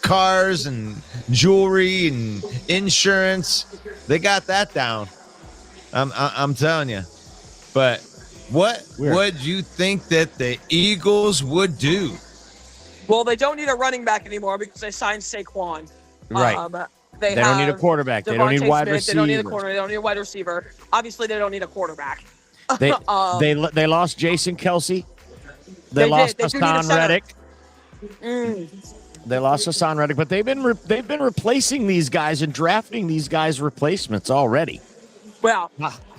[SPEAKER 3] cars and jewelry and insurance. They got that down. I'm telling you. But what would you think that the Eagles would do?
[SPEAKER 1] Well, they don't need a running back anymore because they signed Saquon.
[SPEAKER 4] Right.
[SPEAKER 1] They
[SPEAKER 4] don't need a quarterback. They don't need
[SPEAKER 1] Devontae
[SPEAKER 4] wide
[SPEAKER 1] Smith.
[SPEAKER 4] receiver.
[SPEAKER 1] They don't need a corner. They don't need a wide receiver. Obviously, they don't need a quarterback.
[SPEAKER 4] They
[SPEAKER 1] Um,
[SPEAKER 4] they lost Jason Kelsey.
[SPEAKER 1] They
[SPEAKER 4] lost
[SPEAKER 1] did. They do need a
[SPEAKER 4] Hassan
[SPEAKER 1] center.
[SPEAKER 4] Reddick.
[SPEAKER 1] mm,
[SPEAKER 4] They lost Hassan Reddick, but they've been replacing these guys and drafting these guys replacements already.
[SPEAKER 1] well,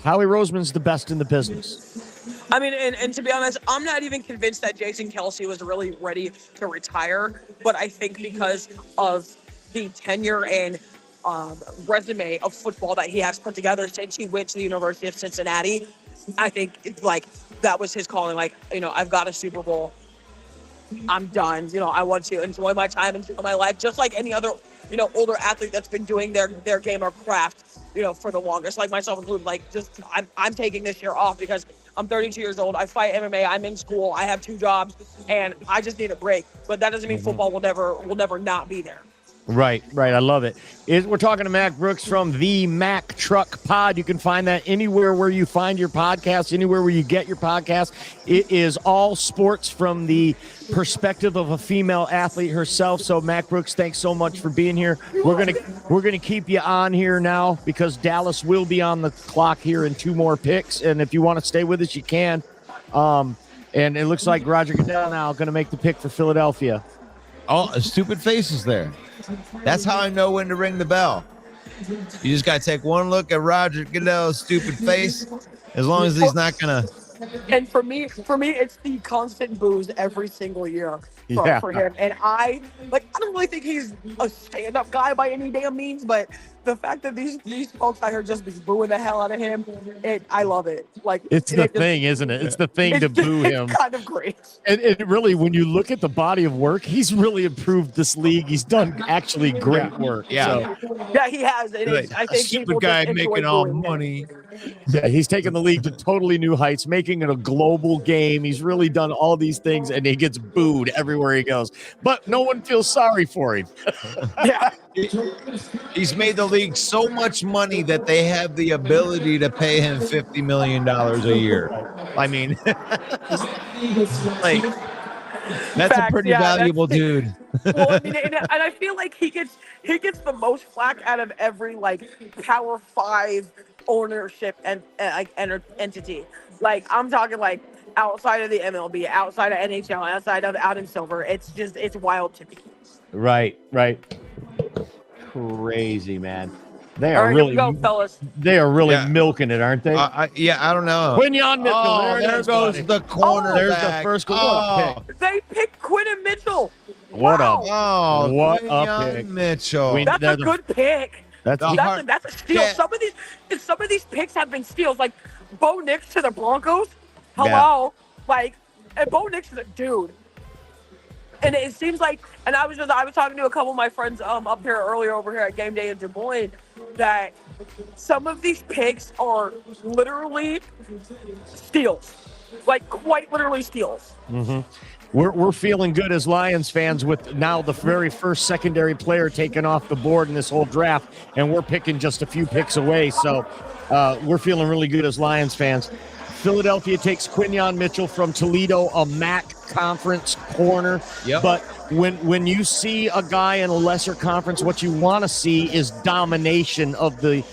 [SPEAKER 4] Howie Roseman's the best in the business.
[SPEAKER 1] I mean, and to be honest, I'm not even convinced that Jason Kelsey was really ready to retire. But I think because of the tenure and resume of football that he has put together since he went to the University of Cincinnati, I think that was his calling. Like, I've got a Super Bowl. I'm done. I want to enjoy my time, enjoy my life, just like any other, older athlete that's been doing their game or craft, for the longest, like myself included. Like, just I'm taking this year off because I'm 32 years old. I fight MMA. I'm in school. I have 2 jobs, and I just need a break. But that doesn't mean football will never not be there.
[SPEAKER 4] Right. I love it. We're talking to Mac Brooks from the Mac Truck Pod. You can find that anywhere where you find your podcast, anywhere where you get your podcast. It is all sports from the perspective of a female athlete herself. So, Mac Brooks, thanks so much for being here. We're gonna keep you on here now because Dallas will be on the clock here in 2 more picks. And if you want to stay with us, you can. And it looks like Roger Goodell now going to make the pick for Philadelphia.
[SPEAKER 3] Oh, a stupid face is there. That's how I know when to ring the bell. You just got to take one look at Roger Goodell's stupid face. As long as he's not going to.
[SPEAKER 1] And for me, it's the constant booze every single year for him. And I don't really think he's a stand-up guy by any damn means, but the fact that these folks out here just be booing the hell out of him, I love it. Like,
[SPEAKER 4] it's the thing, isn't it? It's the thing to boo him.
[SPEAKER 1] It's kind of great.
[SPEAKER 4] And really, when you look at the body of work, he's really improved this league. He's done actually great work.
[SPEAKER 3] Yeah.
[SPEAKER 1] So, yeah, he has. And I think
[SPEAKER 3] stupid guy making all the money.
[SPEAKER 4] Yeah, he's taken the league to totally new heights, making it a global game. He's really done all these things, and he gets booed everywhere he goes. But no one feels sorry for him.
[SPEAKER 1] Yeah.
[SPEAKER 3] He's made the league so much money that they have the ability to pay him $50 million a year. I mean, like, that's a pretty valuable dude.
[SPEAKER 1] Well, I mean, and I feel like he gets the most flack out of every Power 5 ownership and entity. Like, I'm talking outside of the MLB, outside of NHL, outside of Adam Silver. It's wild to me.
[SPEAKER 4] Right. Crazy, man. They
[SPEAKER 1] All
[SPEAKER 4] are
[SPEAKER 1] right,
[SPEAKER 4] really,
[SPEAKER 1] here we go, fellas.
[SPEAKER 4] They are really milking it, aren't they?
[SPEAKER 3] I don't know.
[SPEAKER 4] Quinyon Mitchell.
[SPEAKER 3] Oh, there goes the corner.
[SPEAKER 4] There's the first pick.
[SPEAKER 1] They picked Quinton Mitchell.
[SPEAKER 4] What
[SPEAKER 1] wow.
[SPEAKER 4] what a
[SPEAKER 3] Quinyon
[SPEAKER 4] pick.
[SPEAKER 3] Mitchell.
[SPEAKER 1] That's a good pick.
[SPEAKER 4] That's
[SPEAKER 1] a steal.
[SPEAKER 3] Yeah.
[SPEAKER 1] Some of these picks have been steals. Like Bo Nix to the Broncos. Hello. And Bo Nix is a dude. And it seems like, and I was talking to a couple of my friends up here earlier over here at Game Day in Des Moines, that some of these picks are literally steals, quite literally steals.
[SPEAKER 4] Mm-hmm. We're feeling good as Lions fans with now the very first secondary player taken off the board in this whole draft, and we're picking just a few picks away. So we're feeling really good as Lions fans. Philadelphia takes Quinyon Mitchell from Toledo, a MAC conference corner.
[SPEAKER 3] Yep.
[SPEAKER 4] But when you see a guy in a lesser conference, what you want to see is domination of the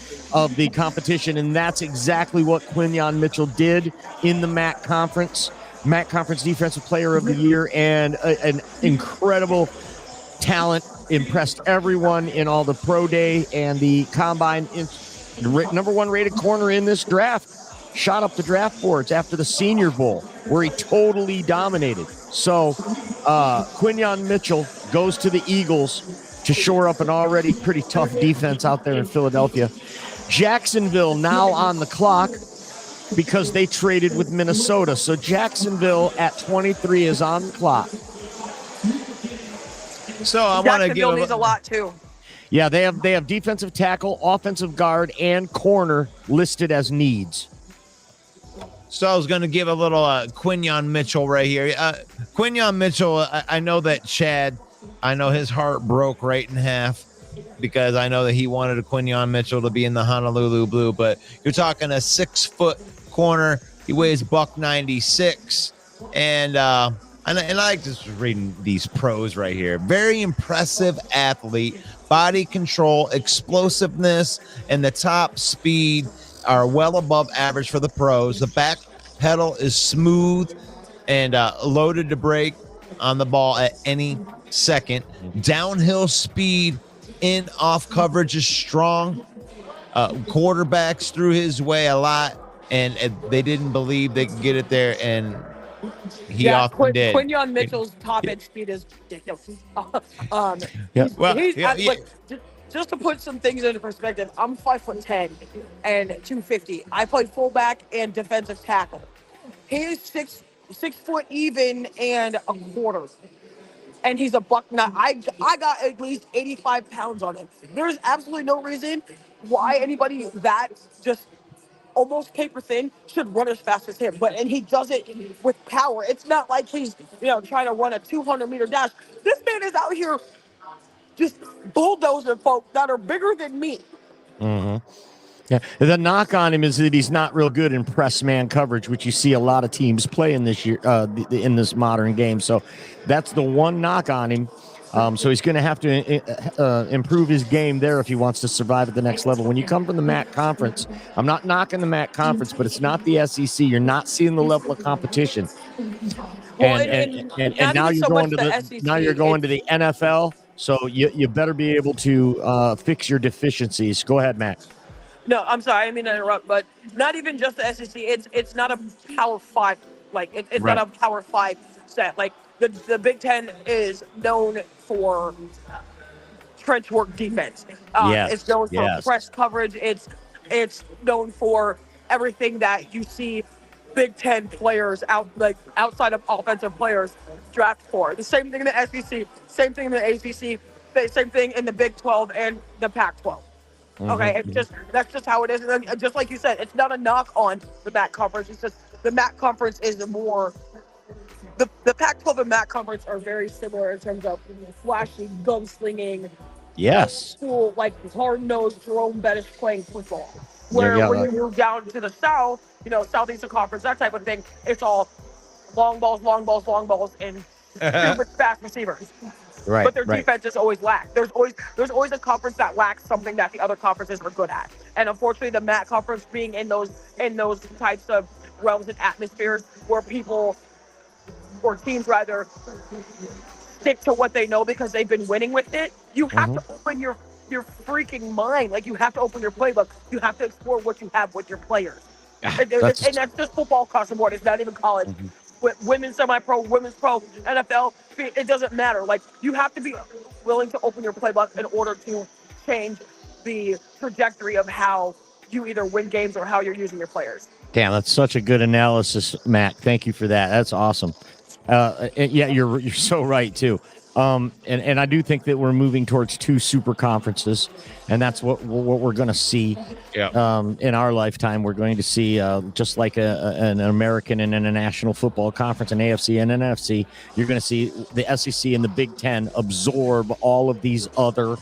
[SPEAKER 4] competition, and that's exactly what Quinyon Mitchell did in the MAC conference. MAC Conference Defensive Player of the Year, and an incredible talent. Impressed everyone in all the pro day and the combine. Number 1 rated corner in this draft. Shot up the draft boards after the Senior Bowl, where he totally dominated. So Quinyon Mitchell goes to the Eagles to shore up an already pretty tough defense out there in Philadelphia. Jacksonville now on the clock because they traded with Minnesota. So Jacksonville at 23 is on the clock.
[SPEAKER 3] So I want to give
[SPEAKER 1] needs a lot too.
[SPEAKER 4] Yeah, they have defensive tackle, offensive guard, and corner listed as needs.
[SPEAKER 3] So I was going to give a little Quinyon Mitchell right here. Quinyon Mitchell, I know that Chad, I know his heart broke right in half because I know that he wanted a Quinyon Mitchell to be in the Honolulu Blue, but you're talking a 6-foot corner. He weighs $196, and I like just reading these pros right here. Very impressive athlete, body control, explosiveness, and the top speed are well above average for the pros. The pedal is smooth and loaded to break on the ball at any second. Downhill speed in off coverage is strong. Quarterbacks threw his way a lot, and they didn't believe they could get it there, and he often did.
[SPEAKER 1] Quinyon Mitchell's top end speed is ridiculous.
[SPEAKER 3] Yeah. Well,
[SPEAKER 1] Just to put some things into perspective, I'm 5'10" and 250. I played fullback and defensive tackle. He is 6 foot even and a quarter, and he's a buck nut. I got at least 85 pounds on him. There's absolutely no reason why anybody that just almost paper thin should run as fast as him. And he does it with power. It's not like he's trying to run a 200-meter dash. This man is out here just bulldozing folk that are bigger than me.
[SPEAKER 4] Mm-hmm. Yeah, the knock on him is that he's not real good in press man coverage, which you see a lot of teams playing this year in this modern game. So that's the one knock on him. So he's going to have to improve his game there if he wants to survive at the next level. When you come from the MAC conference, I'm not knocking the MAC conference, but it's not the SEC. You're not seeing the level of competition. And now you're going to the NFL. So you better be able to fix your deficiencies. Go ahead, Matt.
[SPEAKER 1] No, I'm sorry, I didn't mean to interrupt, but not even just the SEC. It's not a Power 5. Like it's
[SPEAKER 4] Right.
[SPEAKER 1] not a Power 5 set. Like the Big Ten is known for trench work defense.
[SPEAKER 4] Yes,
[SPEAKER 1] It's known for
[SPEAKER 4] yes.
[SPEAKER 1] press coverage. It's known for everything that you see Big Ten players outside of offensive players draft for. The same thing in the SEC, same thing in the ACC, the same thing in the Big 12 and the Pac-12. Okay, that's just how it is. And then, just like you said, it's not a knock on the MAC conference. It's just the MAC conference is more. The Pac-12 and MAC conference are very similar in terms of flashy gunslinging.
[SPEAKER 4] Yes.
[SPEAKER 1] Cool, like hard-nosed Jerome Bettis playing football. Where when you move down to the South, Southeastern Conference, that type of thing, it's all long balls, and stupid fast receivers.
[SPEAKER 4] Right.
[SPEAKER 1] But their defenses always lack. There's always a conference that lacks something that the other conferences are good at. And unfortunately, the MAC conference being in those types of realms and atmospheres where people or teams rather stick to what they know because they've been winning with it. You have to open your freaking mind. Like you have to open your playbook. You have to explore what you have with your players. And that's just football across the board. It's not even college. Women's semi-pro, women's pro, NFL, it doesn't matter. Like you have to be willing to open your playbook in order to change the trajectory of how you either win games or how you're using your players.
[SPEAKER 4] Damn, that's such a good analysis, Matt. Thank you for that. That's awesome. Yeah, you're so right too. And I do think that we're moving towards 2 super conferences, and that's what we're going to see. In our lifetime, we're going to see just like an American and a National Football Conference, an AFC and an NFC. You're going to see the SEC and the Big Ten absorb all of these other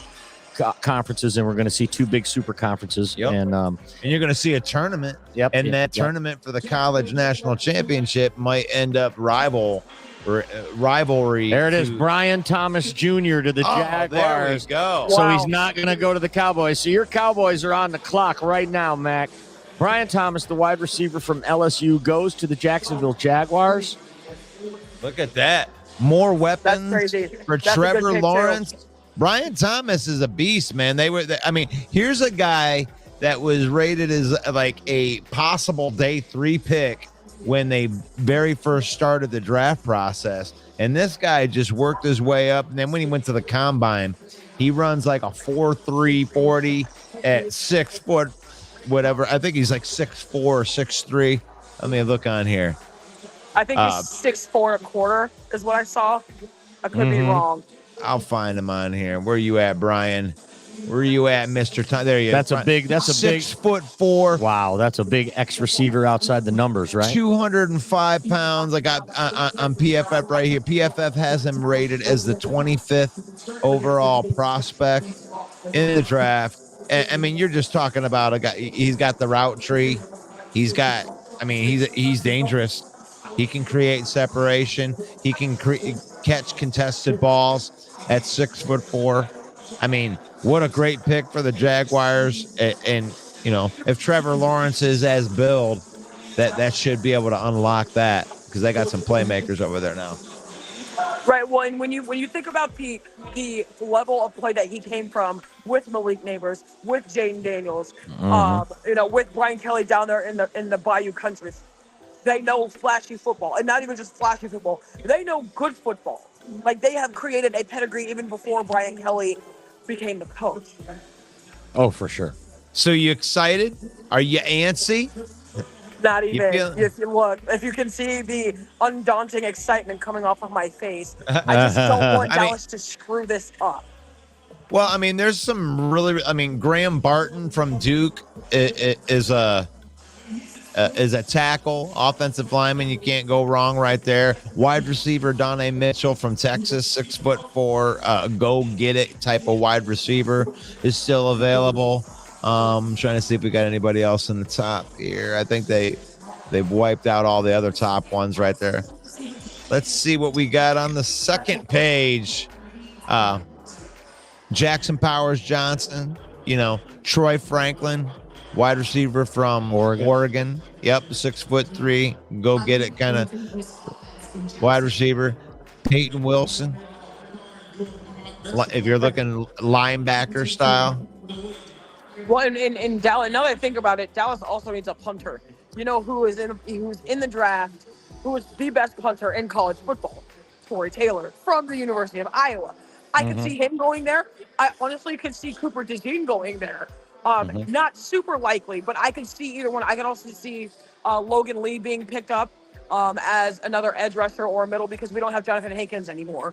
[SPEAKER 4] conferences, and we're going to see 2 big super conferences. And
[SPEAKER 3] you're going to see a tournament. That tournament for the college national championship might end up rivalry.
[SPEAKER 4] There it is, Brian Thomas Jr. to the Jaguars.
[SPEAKER 3] There we go.
[SPEAKER 4] So
[SPEAKER 1] Wow.
[SPEAKER 4] he's not going to go to the Cowboys. So your Cowboys are on the clock right now, Mac. Brian Thomas, the wide receiver from LSU, goes to the Jacksonville Jaguars.
[SPEAKER 3] Look at that. More weapons
[SPEAKER 1] That's crazy.
[SPEAKER 3] for
[SPEAKER 1] That's a
[SPEAKER 3] Trevor
[SPEAKER 1] good pick,
[SPEAKER 3] Lawrence.
[SPEAKER 1] too.
[SPEAKER 3] Brian Thomas is a beast, man. Here's a guy that was rated as like a possible day 3 pick when they very first started the draft process. And this guy just worked his way up. And then when he went to the combine, he runs like a 4.3 40 at 6 foot, whatever. I think he's like 6'4 or 6'3. Let me look on here.
[SPEAKER 1] I think he's 6'4" and a quarter is what I saw. I could be wrong.
[SPEAKER 3] I'll find him on here. Where you at, Brian? Where you at, Mr. Tom? There you go.
[SPEAKER 4] That's a big
[SPEAKER 3] 6'4".
[SPEAKER 4] Wow, that's a big X receiver outside the numbers, right?
[SPEAKER 3] 205 pounds. I got on PFF right here. PFF has him rated as the 25th overall prospect in the draft. I mean, you're just talking about a guy. He's got the route tree. He's dangerous. He can create separation. He can catch contested balls at 6'4". I mean, what a great pick for the Jaguars. And if Trevor Lawrence is as billed, that should be able to unlock that because they got some playmakers over there now.
[SPEAKER 1] Right. Well, and when you think about the level of play that he came from with Malik Neighbors, with Jaden Daniels, with Brian Kelly down there in the Bayou country, they know flashy football, and not even just flashy football. They know good football. Like they have created a pedigree even before Brian Kelly became the coach.
[SPEAKER 4] Oh, for sure.
[SPEAKER 3] So you excited? Are you antsy?
[SPEAKER 1] Not even.
[SPEAKER 3] feel-
[SPEAKER 1] If you can see the undaunting excitement coming off of my face, I just don't want Dallas to screw this up.
[SPEAKER 3] Well, I mean, there's some really. I mean, Graham Barton from Duke is a tackle, offensive lineman. You can't go wrong right there. Wide receiver Donnie Mitchell from Texas, 6'4", go get it type of wide receiver is still available. I'm trying to see if we got anybody else in the top here. I think they've wiped out all the other top ones right there. Let's see what we got on the second page. Jackson Powers Johnson, Troy Franklin, wide receiver from Oregon. Yep, 6'3", go get it kind of wide receiver. Peyton Wilson, if you're looking linebacker style.
[SPEAKER 1] Well, in Dallas, now that I think about it, Dallas also needs a punter. You know who's in the draft, who is the best punter in college football? Corey Taylor from the University of Iowa. I could see him going there. I honestly could see Cooper DeJean going there. Not super likely, but I could see either one. I could also see Logan Lee being picked up as another edge rusher or a middle because we don't have Jonathan Hankins anymore.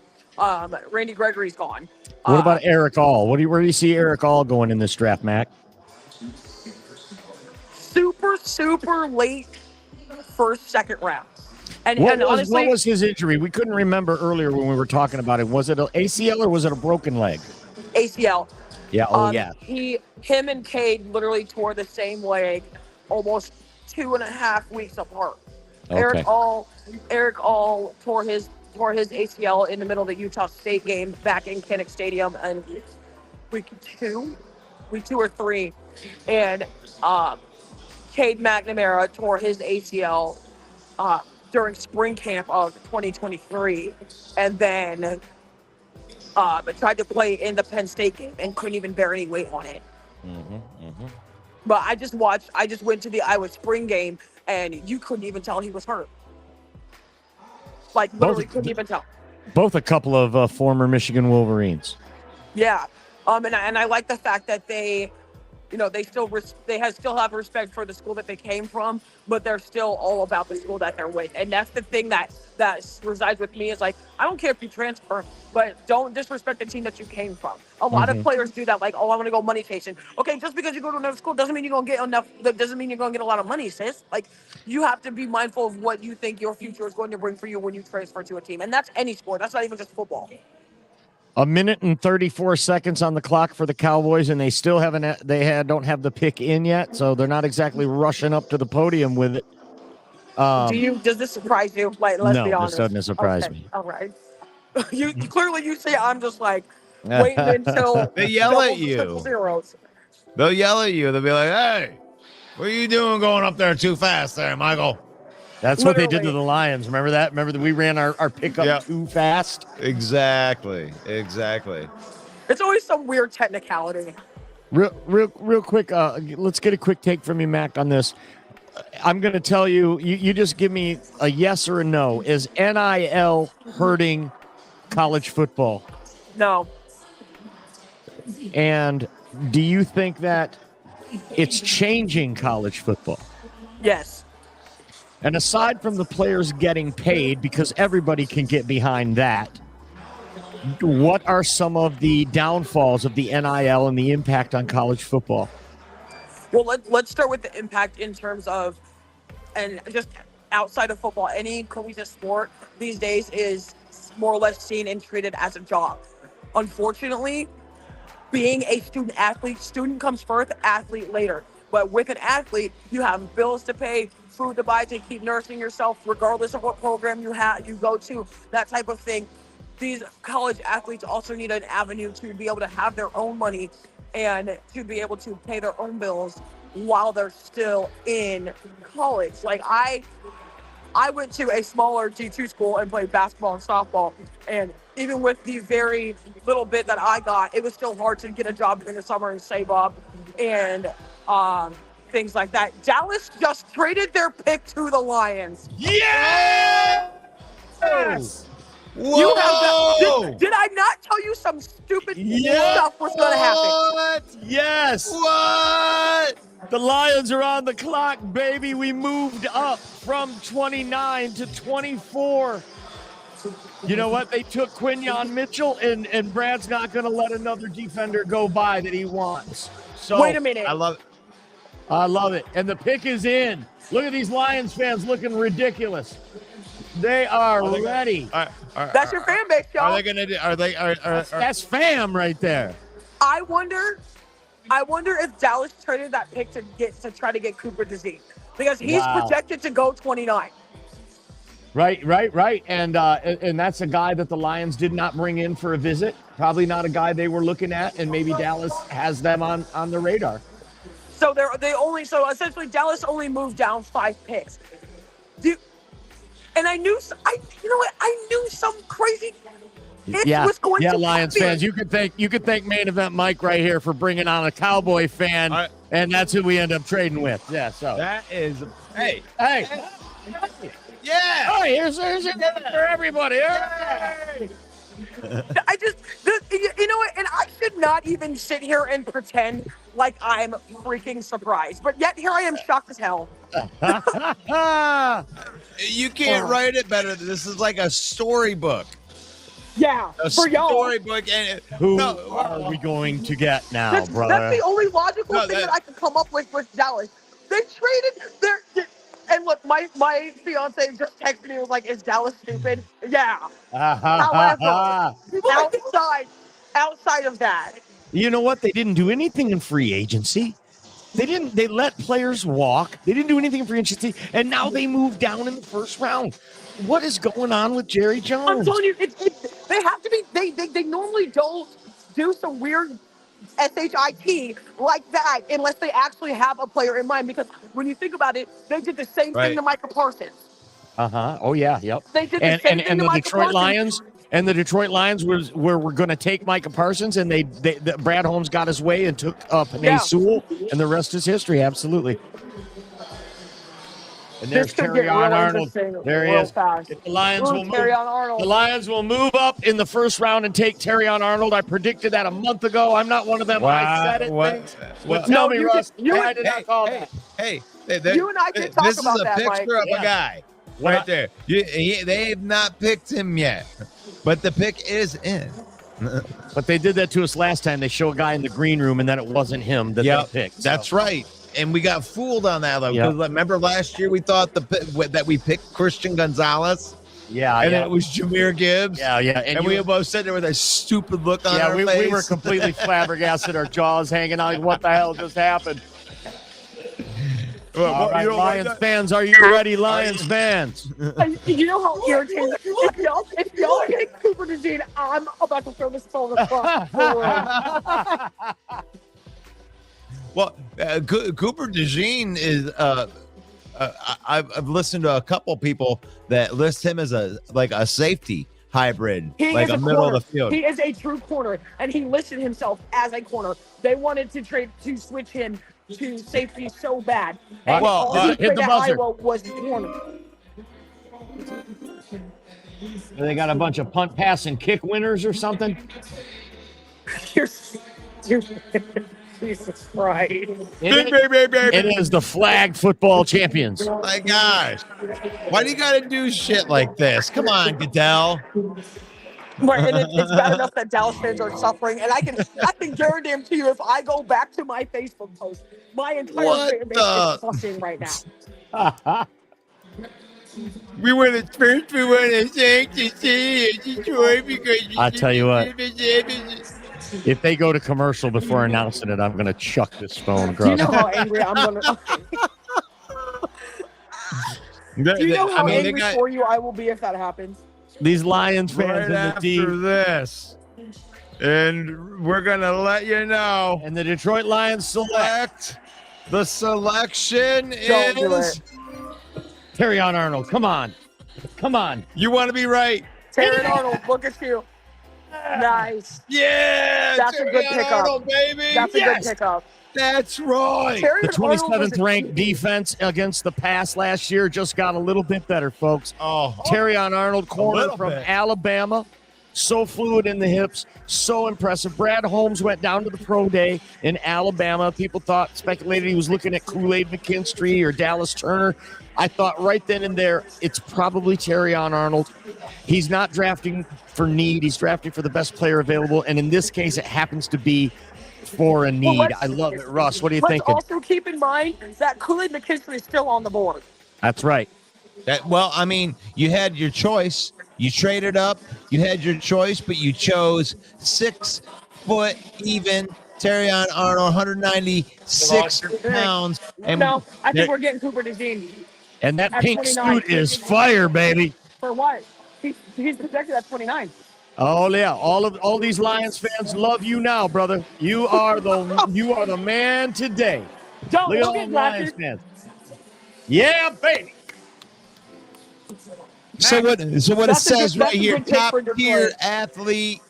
[SPEAKER 1] Randy Gregory's gone.
[SPEAKER 4] What about Eric All? Where do you see Eric All going in this draft, Mac?
[SPEAKER 1] Super late first, second round. And
[SPEAKER 4] What was his injury? We couldn't remember earlier when we were talking about it. Was it an ACL or was it a broken leg?
[SPEAKER 1] ACL.
[SPEAKER 4] Yeah. Yeah.
[SPEAKER 1] Him and Cade literally tore the same leg almost 2.5 weeks apart.
[SPEAKER 4] Okay.
[SPEAKER 1] Eric All tore his ACL in the middle of the Utah State game back in Kinnick Stadium in week two or three, and Cade McNamara tore his ACL during spring camp of 2023, and then tried to play in the Penn State game and couldn't even bear any weight on it. But I just went to the Iowa spring game, and you couldn't even tell he was hurt. Like, literally couldn't even tell.
[SPEAKER 4] Both a couple of former Michigan Wolverines.
[SPEAKER 1] Yeah. And I like the fact that they still have respect for the school that they came from, but they're still all about the school that they're with. And that's the thing that resides with me is like, I don't care if you transfer, but don't disrespect the team that you came from. A lot of players do that, like, oh, I want to go money chasing. Okay, just because you go to another school doesn't mean you're going to get enough. That doesn't mean you're going to get a lot of money, sis. Like, you have to be mindful of what you think your future is going to bring for you when you transfer to a team. And that's any sport. That's not even just football.
[SPEAKER 4] 1 minute and 34 seconds on the clock for the Cowboys, and they still don't have the pick in yet, so they're not exactly rushing up to the podium with it.
[SPEAKER 1] Does this surprise you? Like, let's be honest.
[SPEAKER 4] No, this doesn't surprise me.
[SPEAKER 1] All right. You say I'm just like waiting until
[SPEAKER 3] They yell at you.
[SPEAKER 1] Zeros.
[SPEAKER 3] They'll yell at you. They'll be like, "Hey, what are you doing going up there too fast there, Michael?"
[SPEAKER 4] That's what they did to the Lions. Remember that? Remember that we ran our pickup too fast?
[SPEAKER 3] Exactly.
[SPEAKER 1] It's always some weird technicality.
[SPEAKER 4] Real quick, let's get a quick take from you, Mac, on this. I'm going to tell you, you just give me a yes or a no. Is NIL hurting college football?
[SPEAKER 1] No.
[SPEAKER 4] And do you think that it's changing college football?
[SPEAKER 1] Yes.
[SPEAKER 4] And aside from the players getting paid, because everybody can get behind that, what are some of the downfalls of the NIL and the impact on college football?
[SPEAKER 1] Well, let's start with the impact in terms of, and just outside of football, any collegiate sport these days is more or less seen and treated as a job. Unfortunately, being a student athlete, student comes first, athlete later. But with an athlete, you have bills to pay, food to buy to keep nursing yourself, regardless of what program you go to, that type of thing. These college athletes also need an avenue to be able to have their own money and to be able to pay their own bills while they're still in college. Like I went to a smaller D2 school and played basketball and softball, and even with the very little bit that I got, it was still hard to get a job in the summer and save up and things like that. Dallas just traded their pick to the Lions.
[SPEAKER 3] Yes! Whoa!
[SPEAKER 1] You have that. Did I not tell you some stupid stuff was going to happen?
[SPEAKER 3] What?
[SPEAKER 4] Yes.
[SPEAKER 3] What?
[SPEAKER 4] The Lions are on the clock, baby. We moved up from 29 to 24. You know what? They took Quinyon Mitchell, and Brad's not going to let another defender go by that he wants. So
[SPEAKER 1] Wait a minute.
[SPEAKER 3] I love it.
[SPEAKER 4] I love it. And the pick is in. Look at these Lions fans looking ridiculous. They are ready.
[SPEAKER 1] That's your fan base, y'all.
[SPEAKER 3] Are they going to do?
[SPEAKER 4] That's fam right there.
[SPEAKER 1] I wonder if Dallas traded that pick to try to get Cooper DeZean, because he's projected to go 29.
[SPEAKER 4] Right. And that's a guy that the Lions did not bring in for a visit. Probably not a guy they were looking at, and maybe Dallas has them on the radar.
[SPEAKER 1] So essentially Dallas only moved down 5 picks. And I knew some crazy was going to
[SPEAKER 4] Lions
[SPEAKER 1] happen.
[SPEAKER 4] fans, you could thank Main Event Mike right here for bringing on a Cowboy fan, and that's who we end up trading with. Yeah, so
[SPEAKER 3] that is hey.
[SPEAKER 4] Yeah. Oh, here's for everybody. Hey.
[SPEAKER 1] You know what? And I should not even sit here and pretend like I'm freaking surprised, but yet here I am, shocked as hell.
[SPEAKER 3] You can't write it better. This is like a storybook.
[SPEAKER 1] Yeah, for y'all.
[SPEAKER 3] Storybook. And
[SPEAKER 4] who are we going to get now, brother?
[SPEAKER 1] That's the only logical thing that I can come up with Dallas. They traded their. And look, my fiance just texted me and was like, "Is Dallas stupid?" Yeah. However, outside of that,
[SPEAKER 4] you know what? They didn't do anything in free agency. They let players walk. They didn't do anything in free agency, and now they moved down in the first round. What is going on with Jerry Jones?
[SPEAKER 1] I'm telling you, they have to be. They normally don't do some weird SHIT like that unless they actually have a player in mind. Because when you think about it, they did the same thing to Micah Parsons.
[SPEAKER 4] Oh yeah. Yep.
[SPEAKER 1] They did the same thing to Micah
[SPEAKER 4] Detroit
[SPEAKER 1] Parsons.
[SPEAKER 4] Lions. And the Detroit Lions were going to take Micah Parsons, and they Brad Holmes got his way and took Penei Sewell, and the rest is history. Absolutely. And there's Terrion Arnold. There he is. The Lions will move up in the first round and take Terrion Arnold. I predicted that a month ago. I'm not one of them. I said it. Tell me, Russ. I did not call that.
[SPEAKER 3] Hey,
[SPEAKER 1] you and I can talk about that,
[SPEAKER 3] This is a picture of a guy right there. They have not picked him yet, but the pick is in.
[SPEAKER 4] But they did that to us last time. They show a guy in the green room, and then it wasn't him that they picked.
[SPEAKER 3] That's right. And we got fooled on that. Remember last year we thought that we picked Christian Gonzalez?
[SPEAKER 4] Yeah.
[SPEAKER 3] And then it was Jahmyr Gibbs?
[SPEAKER 4] Yeah.
[SPEAKER 3] And we both sat there with a stupid look on our face.
[SPEAKER 4] We were completely flabbergasted, our jaws hanging out. What the hell just happened? All right, Lions fans, are you ready, Lions fans?
[SPEAKER 1] You know how irritating if y'all get Cooper DeJean, I'm about to throw this phone across the room.
[SPEAKER 3] Well, Cooper DeJean is. I've listened to a couple people that list him as a safety hybrid, like a middle of the field.
[SPEAKER 1] He is a true corner, and he listed himself as a corner. They wanted to switch him to safety so bad. And
[SPEAKER 4] hit the buzzer.
[SPEAKER 1] Iowa was corner.
[SPEAKER 4] They got a bunch of punt, pass, and kick winners or something.
[SPEAKER 1] Jesus Christ.
[SPEAKER 4] It is the flag football champions.
[SPEAKER 3] My gosh. Why do you got to do shit like this? Come on, Goodell.
[SPEAKER 1] Right, and it's bad enough that Dallas fans are suffering, and I can guarantee you, if I go back to my Facebook post, my entire fan base is fussing right now.
[SPEAKER 2] We were the first we want to thank to see Detroit because
[SPEAKER 4] I tell you what, if they go to commercial before announcing it, I'm going to chuck this phone across.
[SPEAKER 1] Do you know how angry I'm going to? Do you know how angry for you I will be if that happens?
[SPEAKER 4] These Lions fans
[SPEAKER 3] right
[SPEAKER 4] in the D.
[SPEAKER 3] after this, and we're gonna let you know.
[SPEAKER 4] And the Detroit Lions select
[SPEAKER 3] The selection
[SPEAKER 1] Don't do
[SPEAKER 3] is.
[SPEAKER 1] it.
[SPEAKER 4] Terrion Arnold. Come on. Come on.
[SPEAKER 3] You want to be right.
[SPEAKER 1] Terry Arnold, look at you. Nice.
[SPEAKER 3] Yeah.
[SPEAKER 1] That's a good
[SPEAKER 3] Terrion
[SPEAKER 1] pickup.
[SPEAKER 3] Arnold, baby.
[SPEAKER 1] That's a good pickup.
[SPEAKER 3] That's right.
[SPEAKER 1] Terry
[SPEAKER 4] The
[SPEAKER 1] Arnold was
[SPEAKER 4] 27th ranked defense against the pass last year just got a little bit better, folks.
[SPEAKER 3] Oh,
[SPEAKER 4] Terrion Arnold, corner
[SPEAKER 3] little
[SPEAKER 4] from
[SPEAKER 3] bit.
[SPEAKER 4] Alabama. So fluid in the hips, so impressive. Brad Holmes went down to the pro day in Alabama. People speculated he was looking at Kool-Aid McKinstry or Dallas Turner. I thought right then and there, it's probably Terrion Arnold. He's not drafting for need. He's drafting for the best player available. And in this case, it happens to be for a need.
[SPEAKER 1] let's-
[SPEAKER 4] I love it. Russ, what are you
[SPEAKER 1] Let's
[SPEAKER 4] thinking?
[SPEAKER 1] also keep in mind that Kool-Aid McKinstry is still on the board.
[SPEAKER 4] That's right.
[SPEAKER 3] well, I mean, you had your choice. You traded up. You had your choice, but you chose 6 foot even Terrion Arnold, 196 pounds. And
[SPEAKER 1] No, I think
[SPEAKER 3] there-
[SPEAKER 1] we're getting Cooper DeJean.
[SPEAKER 4] And that
[SPEAKER 1] At
[SPEAKER 4] pink
[SPEAKER 1] 29.
[SPEAKER 4] suit is fire, baby.
[SPEAKER 1] For what? He's projected at 29.
[SPEAKER 4] Oh yeah, all these Lions fans love you now, brother. You are the man today.
[SPEAKER 1] Don't
[SPEAKER 4] Look at all
[SPEAKER 1] get
[SPEAKER 4] the Lions
[SPEAKER 1] drafted.
[SPEAKER 4] fans. Yeah, baby.
[SPEAKER 3] So what it
[SPEAKER 1] That's a good-
[SPEAKER 3] says right
[SPEAKER 1] that's a
[SPEAKER 3] here,
[SPEAKER 1] good pick
[SPEAKER 3] top
[SPEAKER 1] for Detroit.
[SPEAKER 3] tier athlete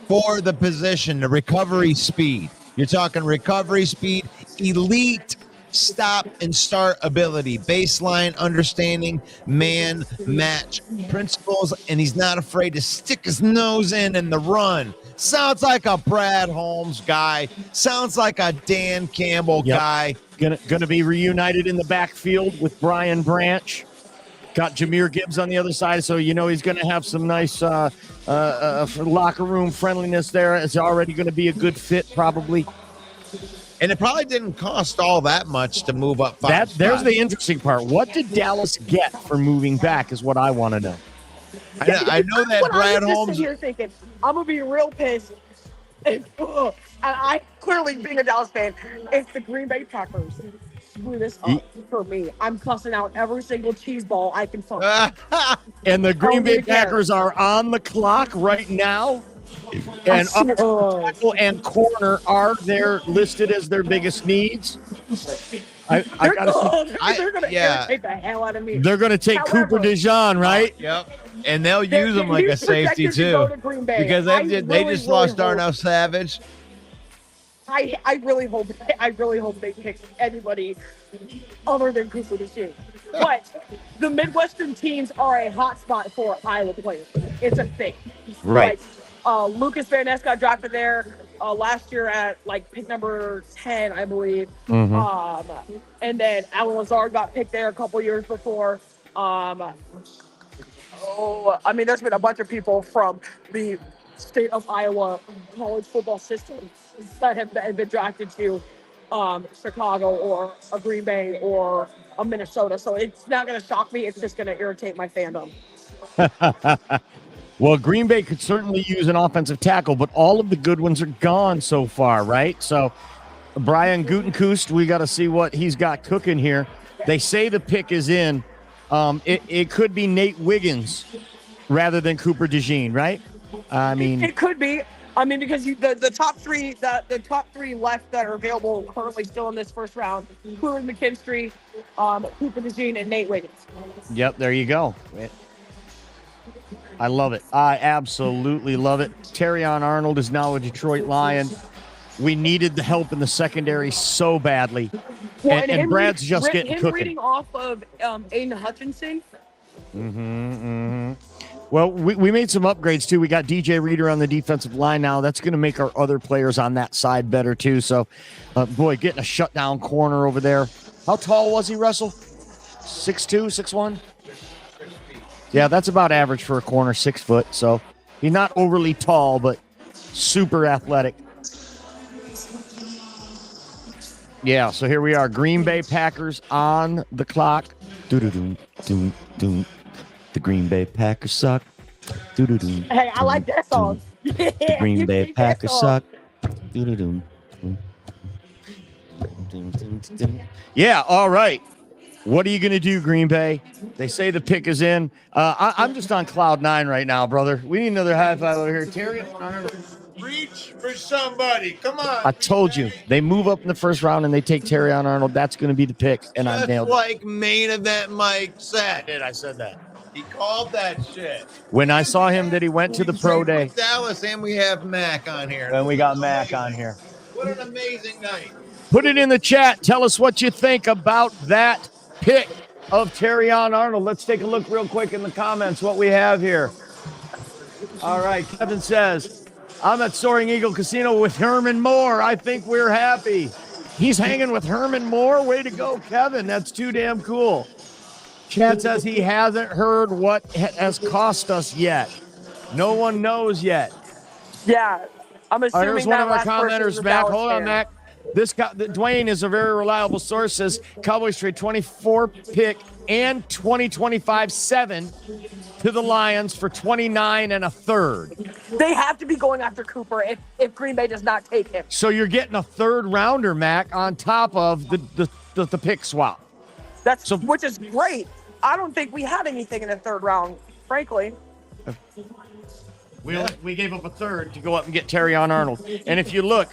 [SPEAKER 3] for the position, the recovery speed. You're talking recovery speed, elite stop and start ability, baseline understanding, man match principles, and he's not afraid to stick his nose in the run. Sounds like a Brad Holmes guy. Sounds like a Dan Campbell
[SPEAKER 4] Yep.
[SPEAKER 3] guy.
[SPEAKER 4] Gonna be reunited in the backfield with Brian Branch. Got Jahmyr Gibbs on the other side, so you know he's going to have some nice locker room friendliness there. It's already going to be a good fit, probably.
[SPEAKER 3] And it probably didn't cost all that much to move up 5
[SPEAKER 4] There's
[SPEAKER 3] spots.
[SPEAKER 4] the interesting part. What did Dallas get for moving back? Is what I want to know.
[SPEAKER 3] I know that
[SPEAKER 1] When
[SPEAKER 3] Brad
[SPEAKER 1] I was just
[SPEAKER 3] Holmes.
[SPEAKER 1] sitting here thinking, I'm gonna be real pissed. And I clearly, being a Dallas fan, if the Green Bay Packers screw this up for me, I'm cussing out every single cheese ball I can find.
[SPEAKER 4] And the Green
[SPEAKER 1] don't
[SPEAKER 4] Bay
[SPEAKER 1] really care.
[SPEAKER 4] Packers are on the clock right now. And
[SPEAKER 1] I swear-
[SPEAKER 4] tackle and corner are there listed as their biggest needs. I
[SPEAKER 1] They're,
[SPEAKER 4] gotta say,
[SPEAKER 1] they're gonna
[SPEAKER 3] yeah.
[SPEAKER 1] irritate the hell out of me.
[SPEAKER 4] they're going to take
[SPEAKER 1] However-
[SPEAKER 4] Cooper DeJean, right?
[SPEAKER 3] Yep. And they'll use him like a
[SPEAKER 1] He's
[SPEAKER 3] safety
[SPEAKER 1] projected to go
[SPEAKER 3] too,
[SPEAKER 1] to Green Bay.
[SPEAKER 3] because
[SPEAKER 1] I
[SPEAKER 3] they just lost
[SPEAKER 1] hope-
[SPEAKER 3] Darnell Savage.
[SPEAKER 1] I really hope they pick anybody other than Cooper DeJean. But the Midwestern teams are a hot spot for Iowa players. It's a thing.
[SPEAKER 4] Right.
[SPEAKER 1] Like, Lucas Van Ness got drafted there last year at like pick number 10, I believe. And then Alan Lazard got picked there a couple years before. I mean, there's been a bunch of people from the state of Iowa college football system that have been drafted to Chicago or a Green Bay or a Minnesota. So it's not going to shock me. It's just going to irritate my fandom.
[SPEAKER 4] Well, Green Bay could certainly use an offensive tackle, but all of the good ones are gone so far, right? So Brian Gutekunst, we got to see what he's got cooking here. They say the pick is in. It could be Nate Wiggins rather than Cooper DeJean, right? I mean,
[SPEAKER 1] It could be. I mean, because the top three left that are available currently still in this first round: Cooper McKinstry, Cooper DeJean, and Nate Wiggins.
[SPEAKER 4] yep, there you go. I love it. I absolutely love it. Terrion Arnold is now a Detroit Lion. We needed the help in the secondary so badly.
[SPEAKER 1] Well,
[SPEAKER 4] And
[SPEAKER 1] him
[SPEAKER 4] Brad's just
[SPEAKER 1] him
[SPEAKER 4] getting
[SPEAKER 1] him
[SPEAKER 4] cooking.
[SPEAKER 1] reading off of Aiden Hutchinson.
[SPEAKER 4] Well, we made some upgrades too. We got DJ Reader on the defensive line now. That's going to make our other players on that side better too. So, boy, getting a shutdown corner over there. How tall was he, Russell? 6'2", 6'1"? Yeah, that's about average for a corner, 6 foot. So he's not overly tall, but super athletic. Yeah, so here we are. Green Bay Packers on the clock. Do-do-do-do-do. The Green Bay Packers suck. Do-do-do.
[SPEAKER 1] Hey, I like that song.
[SPEAKER 4] The Green Bay Packers suck. Do-do-do. Yeah, all right. What are you going to do, Green Bay? They say the pick is in. I'm just on cloud 9 right now, brother. We need another high five over here. Terry Arnold.
[SPEAKER 3] Reach reach for somebody. Come on.
[SPEAKER 4] I told you. They move up in the first round and they take Terrion Arnold. That's going to be the pick. And I
[SPEAKER 3] Just
[SPEAKER 4] nailed it.
[SPEAKER 3] like main event Mike said.
[SPEAKER 4] I said that.
[SPEAKER 3] He called that shit.
[SPEAKER 4] When I saw him that he went to the pro day.
[SPEAKER 3] Dallas, and we have Mac on here.
[SPEAKER 4] And we got Mac on here.
[SPEAKER 3] What an amazing night.
[SPEAKER 4] Put it in the chat. Tell us what you think about that pick of Terrion Arnold. Let's take a look real quick in the comments what we have here. All right, Kevin says, I'm at Soaring Eagle Casino with Herman Moore. I think we're happy. He's hanging with Herman Moore. Way to go, Kevin. That's too damn cool. Chad says he hasn't heard what has cost us yet. No one knows yet.
[SPEAKER 1] Yeah, I'm
[SPEAKER 4] All right,
[SPEAKER 1] assuming
[SPEAKER 4] here's one
[SPEAKER 1] that
[SPEAKER 4] of our
[SPEAKER 1] last person's
[SPEAKER 4] commenters,
[SPEAKER 1] a
[SPEAKER 4] Mac.
[SPEAKER 1] Dallas
[SPEAKER 4] Hold on,
[SPEAKER 1] fan.
[SPEAKER 4] Mac. This guy, Dwayne is a very reliable source. Says Cowboys trade 24 pick and 2025 7 to the Lions for 29 and a third.
[SPEAKER 1] They have to be going after Cooper if Green Bay does not take him.
[SPEAKER 4] So you're getting a third rounder, Mac, on top of the pick swap.
[SPEAKER 1] Which is great. I don't think we had anything in the third round, frankly.
[SPEAKER 4] We gave up a third to go up and get Terrion Arnold. And if you look,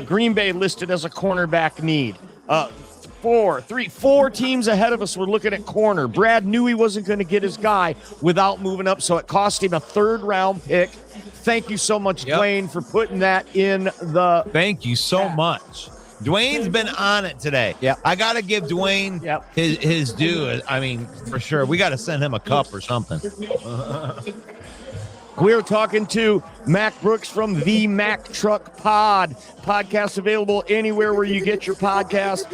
[SPEAKER 4] Green Bay listed as a cornerback need. Four teams ahead of us were looking at corner. Brad knew he wasn't going to get his guy without moving up, so it cost him a third round pick. Thank you so much, Dwayne, for putting that in the.
[SPEAKER 3] Thank you so much. Dwayne's been on it today.
[SPEAKER 4] Yeah,
[SPEAKER 3] I got to give Dwayne his due. I mean, for sure. We got to send him a cup or something.
[SPEAKER 4] We're talking to Mac Brooks from the Mac Truck Pod. Podcast available anywhere where you get your podcast.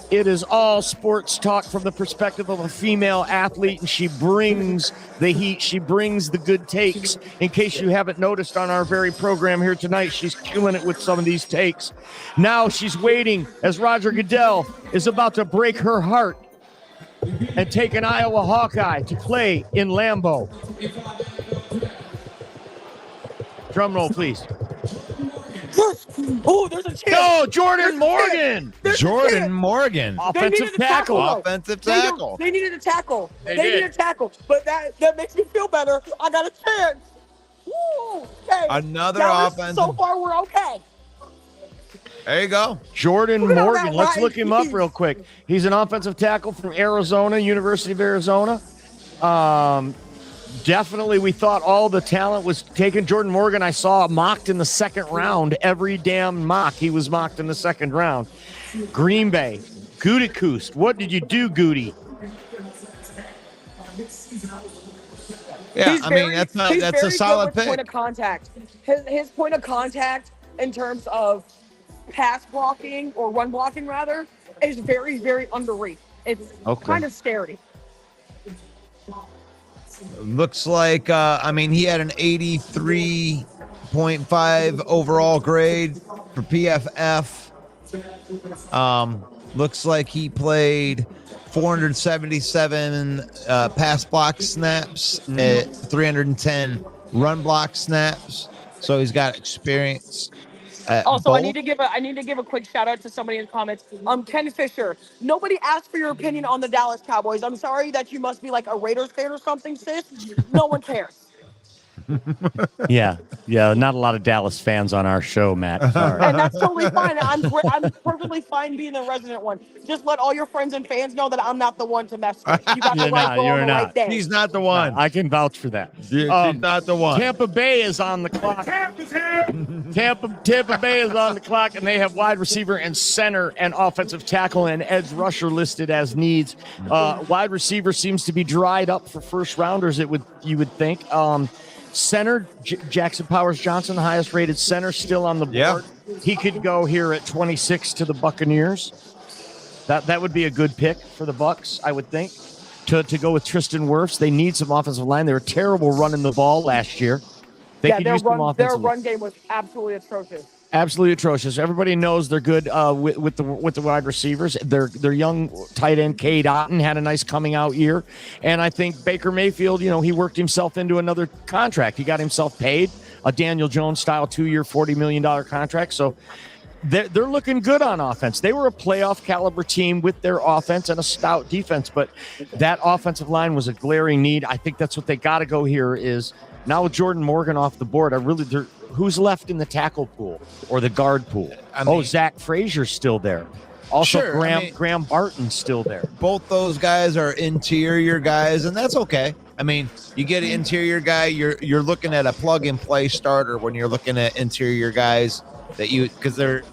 [SPEAKER 4] It is all sports talk from the perspective of a female athlete, and she brings the heat. She brings the good takes. In case you haven't noticed on our very program here tonight, she's killing it with some of these takes. Now she's waiting as Roger Goodell is about to break her heart and take an Iowa Hawkeye to play in Lambeau. Drum roll, please.
[SPEAKER 1] Oh, there's a chance.
[SPEAKER 4] No, Jordan Morgan.
[SPEAKER 3] Jordan Morgan.
[SPEAKER 4] Offensive tackle.
[SPEAKER 3] Offensive tackle.
[SPEAKER 1] They needed a tackle.
[SPEAKER 4] They
[SPEAKER 1] They
[SPEAKER 4] did.
[SPEAKER 1] needed a tackle. But that makes me feel better. I got a chance. Woo! Okay.
[SPEAKER 3] Another
[SPEAKER 1] Dallas,
[SPEAKER 3] offensive.
[SPEAKER 1] So far, we're okay.
[SPEAKER 3] There you go.
[SPEAKER 4] Jordan
[SPEAKER 1] Look at
[SPEAKER 4] Morgan.
[SPEAKER 1] that
[SPEAKER 4] Let's
[SPEAKER 1] right.
[SPEAKER 4] look him up real quick. He's an offensive tackle from Arizona, University of Arizona. Definitely, we thought all the talent was taken. Jordan Morgan, I saw mocked in the second round. Every damn mock, he was mocked in the second round. Green Bay, Gutekunst. What did you do, Goody?
[SPEAKER 3] Yeah,
[SPEAKER 1] He's
[SPEAKER 3] I
[SPEAKER 1] very-
[SPEAKER 3] mean, that's
[SPEAKER 1] he's
[SPEAKER 3] a
[SPEAKER 1] very
[SPEAKER 3] solid
[SPEAKER 1] good with Point
[SPEAKER 3] pick.
[SPEAKER 1] of contact. His point of contact in terms of pass blocking or run blocking rather is very, very underrated. It's
[SPEAKER 3] Okay.
[SPEAKER 1] kind of scary.
[SPEAKER 3] Looks like, I mean, he had an 83.5 overall grade for PFF. Looks like he played 477 pass block snaps, 310 run block snaps. So he's got experience.
[SPEAKER 1] Also, I
[SPEAKER 3] both.
[SPEAKER 1] need to give a quick shout out to somebody in the comments. Ken Fisher. Nobody asked for your opinion on the Dallas Cowboys. I'm sorry that you must be like a Raiders fan or something, sis. No one cares.
[SPEAKER 4] Yeah, not a lot of Dallas fans on our show, Matt. Sorry.
[SPEAKER 1] And that's totally fine. I'm perfectly fine being the resident one. Just let all your friends and fans know that I'm not the one to mess with. You got the
[SPEAKER 4] You're
[SPEAKER 1] right
[SPEAKER 4] not,
[SPEAKER 1] girl
[SPEAKER 4] you're
[SPEAKER 1] on the
[SPEAKER 4] not.
[SPEAKER 1] right day.
[SPEAKER 3] He's not the one.
[SPEAKER 4] I can vouch for that.
[SPEAKER 3] He's not the one.
[SPEAKER 4] Tampa Bay is on the clock. Tampa Bay is on the clock, and they have wide receiver and center and offensive tackle and edge rusher listed as needs. Wide receiver seems to be dried up for first rounders. You would think. Center Jackson Powers Johnson, the highest rated center, still on the board.
[SPEAKER 3] Yeah.
[SPEAKER 4] He could go here at 26 to the Buccaneers. That would be a good pick for the Bucs, I would think. To go with Tristan Wirfs. They need some offensive line. They were terrible running the ball last year. They could
[SPEAKER 1] their
[SPEAKER 4] use some
[SPEAKER 1] run
[SPEAKER 4] offensive line.
[SPEAKER 1] game was absolutely atrocious.
[SPEAKER 4] Absolutely atrocious. Everybody knows they're good with the wide receivers. Their young tight end Cade Otton had a nice coming out year, and I think Baker Mayfield, he worked himself into another contract. He got himself paid a Daniel Jones style 2-year $40 million contract. So they're looking good on offense. They were a playoff caliber team with their offense and a stout defense, but that offensive line was a glaring need. I think that's what they got to go here is now with Jordan Morgan off the board. Who's left in the tackle pool or the guard pool? Zach Frazier's still there. Also,
[SPEAKER 3] Sure,
[SPEAKER 4] Graham Barton's still there.
[SPEAKER 3] Both those guys are interior guys, and that's okay. I mean, you get an interior guy, you're looking at a plug and play starter when you're looking at interior guys because there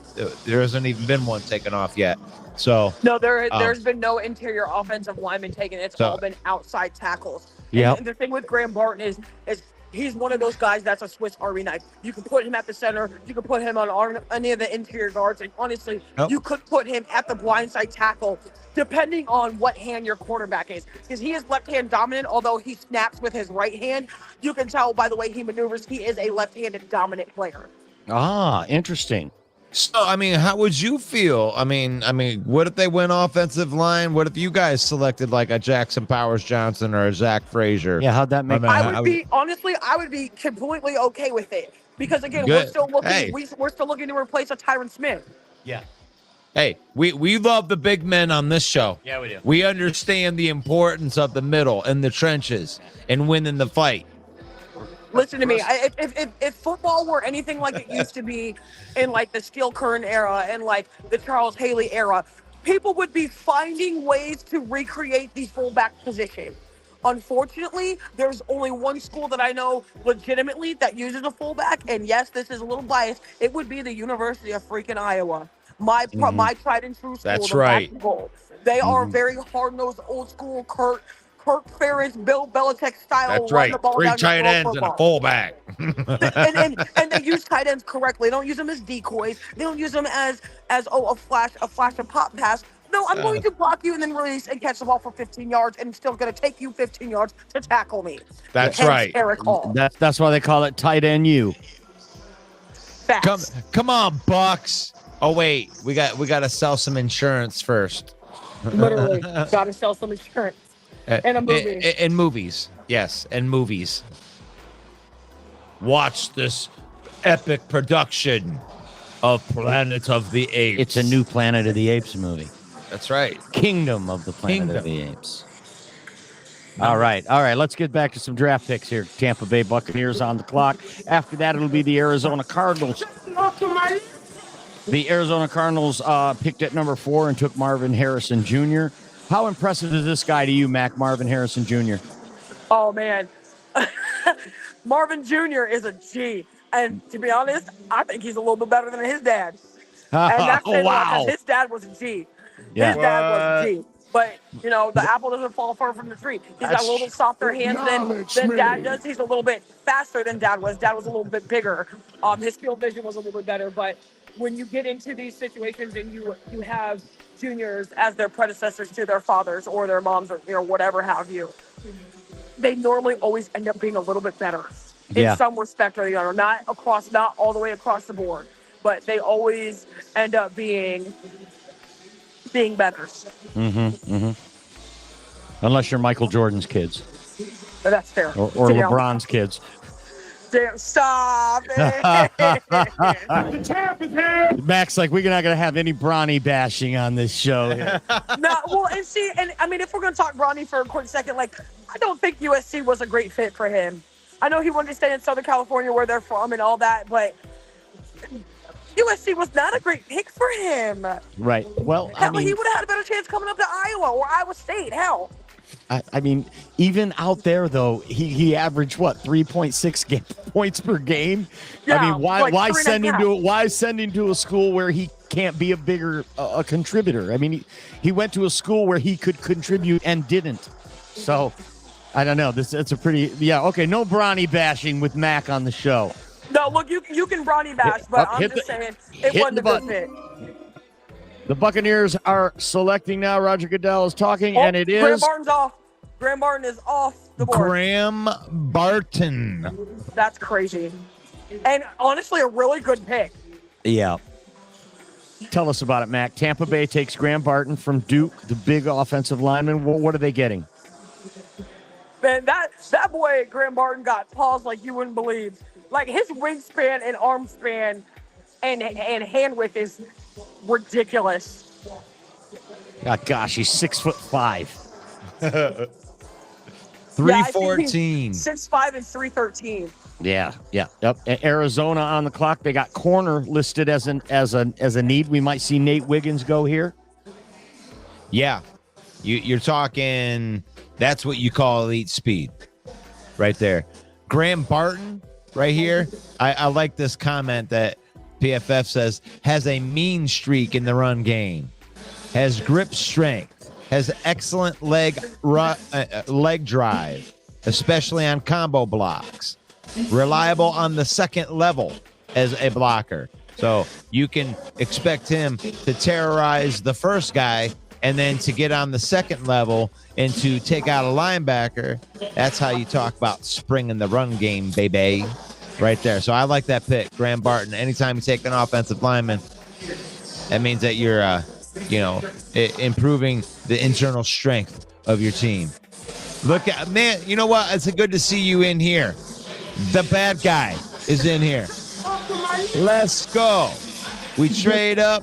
[SPEAKER 3] hasn't even been one taken off yet. So
[SPEAKER 1] No, there's been no interior offensive lineman taken. It's all been outside tackles.
[SPEAKER 4] Yeah.
[SPEAKER 1] And the thing with Graham Barton is he's one of those guys that's a Swiss Army knife. You can put him at the center. You can put him on any of the interior guards. And honestly, you could put him at the blindside tackle, depending on what hand your quarterback is. Because he is left-hand dominant, although he snaps with his right hand. You can tell by the way he maneuvers, he is a left-handed dominant player.
[SPEAKER 4] Ah, interesting.
[SPEAKER 3] So, I mean, how would you feel? I mean, what if they went offensive line? What if you guys selected like a Jackson Powers Johnson or a Zach Frazier?
[SPEAKER 4] Yeah, how'd that make?
[SPEAKER 1] I would be completely okay with it because again,
[SPEAKER 3] Good.
[SPEAKER 1] we're still looking.
[SPEAKER 3] Hey.
[SPEAKER 1] We're still looking to replace a Tyron Smith.
[SPEAKER 4] Yeah.
[SPEAKER 3] Hey, we love the big men on this show.
[SPEAKER 4] Yeah, we do.
[SPEAKER 3] We understand the importance of the middle and the trenches and winning the fight.
[SPEAKER 1] Listen to me. If football were anything like it used to be in like the Steel Curran era and like the Charles Haley era, people would be finding ways to recreate the fullback position. Unfortunately, there's only one school that I know legitimately that uses a fullback, and yes, this is a little biased. It would be the University of freaking Iowa. My tried and true school.
[SPEAKER 3] That's
[SPEAKER 1] the
[SPEAKER 3] right.
[SPEAKER 1] basketball. They are very hard-nosed, old school Kirk Ferentz, Bill Belichick style.
[SPEAKER 3] That's right.
[SPEAKER 1] Run the ball
[SPEAKER 3] 3
[SPEAKER 1] down your
[SPEAKER 3] tight
[SPEAKER 1] throat
[SPEAKER 3] ends and a
[SPEAKER 1] football.
[SPEAKER 3] fullback.
[SPEAKER 1] and they use tight ends correctly. They don't use them as decoys. They don't use them as a flash and pop pass. No, I'm going to block you and then release and catch the ball for 15 yards, and it's still going to take you 15 yards to tackle me.
[SPEAKER 3] That's
[SPEAKER 1] Hence
[SPEAKER 3] right.
[SPEAKER 1] Eric Hall.
[SPEAKER 4] That's why they call it tight end U.
[SPEAKER 1] Facts.
[SPEAKER 3] Come on, Bucks. Oh wait, we got to sell some insurance first.
[SPEAKER 1] Literally, got to sell some insurance. And a movie.
[SPEAKER 3] And movies. Yes, and movies. Watch this epic production of Planet of the Apes.
[SPEAKER 4] It's a new Planet of the Apes movie.
[SPEAKER 3] That's right.
[SPEAKER 4] Kingdom of the Planet of the Apes. All right. Let's get back to some draft picks here. Tampa Bay Buccaneers on the clock. After that, it'll be the Arizona Cardinals. The Arizona Cardinals picked at number 4 and took Marvin Harrison Jr. How impressive is this guy to you, Mac, Marvin Harrison Jr.?
[SPEAKER 1] Oh, man. Marvin Jr. is a G. And to be honest, I think he's a little bit better than his dad. And that's
[SPEAKER 4] Wow.
[SPEAKER 1] his dad was a G.
[SPEAKER 4] Yeah.
[SPEAKER 1] His dad was a G. But, the apple doesn't fall far from the tree. He's got a little bit softer hands than Dad does. He's a little bit faster than Dad was. Dad was a little bit bigger. His field vision was a little bit better. But when you get into these situations and you have juniors as their predecessors to their fathers or their moms or whatever have you, they normally always end up being a little bit better in some respect or the other. Not all the way across the board, but they always end up being better.
[SPEAKER 4] Unless you're Michael Jordan's kids
[SPEAKER 1] But that's fair.
[SPEAKER 4] or
[SPEAKER 1] Damn.
[SPEAKER 4] LeBron's kids.
[SPEAKER 1] Damn, stop it.
[SPEAKER 4] Mac's like, we're not going to have any Bronny bashing on this show here.
[SPEAKER 1] No, well, and I mean, if we're going to talk Bronny for a quick second, I don't think USC was a great fit for him. I know he wanted to stay in Southern California where they're from and all that, but USC was not a great pick for him.
[SPEAKER 4] Right. Well,
[SPEAKER 1] Hell, he would have had a better chance coming up to Iowa or Iowa State. Hell.
[SPEAKER 4] I mean, even out there though, he averaged 3.6 points per game.
[SPEAKER 1] Yeah,
[SPEAKER 4] I mean, why
[SPEAKER 1] 3.5.
[SPEAKER 4] send him to a school where he can't be a bigger a contributor? I mean, he went to a school where he could contribute and didn't. So, I don't know. It's a pretty okay. No Bronny bashing with Mac on the show.
[SPEAKER 1] No, look, you can Bronny bash, but I'm just saying it wasn't a good fit.
[SPEAKER 4] The Buccaneers are selecting now. Roger Goodell is talking, and it
[SPEAKER 1] Graham
[SPEAKER 4] is
[SPEAKER 1] Barton's off. Graham Barton is off the board.
[SPEAKER 3] Graham Barton.
[SPEAKER 1] That's crazy. And honestly, a really good pick.
[SPEAKER 4] Yeah. Tell us about it, Mac. Tampa Bay takes Graham Barton from Duke, the big offensive lineman. What are they getting?
[SPEAKER 1] Man, that boy, Graham Barton, got paused like you wouldn't believe. Like, his wingspan and arm span and hand width is ridiculous.
[SPEAKER 4] Oh, gosh, he's 6'5".
[SPEAKER 3] 314.
[SPEAKER 1] 6'5" and 313.
[SPEAKER 4] Yeah. Yep. Arizona on the clock. They got corner listed as a need. We might see Nate Wiggins go here.
[SPEAKER 3] Yeah. You're talking, that's what you call elite speed right there. Graham Barton right here. I like this comment that PFF says has a mean streak in the run game, has grip strength, has excellent leg drive, especially on combo blocks, reliable on the second level as a blocker. So you can expect him to terrorize the first guy and then to get on the second level and to take out a linebacker. That's how you talk about spring in the run game, baby. Right there. So I like that pick, Graham Barton. Anytime you take an offensive lineman, that means that you're, improving the internal strength of your team. Look at, man, you know what? It's good to see you in here. The bad guy is in here. Let's go. We trade up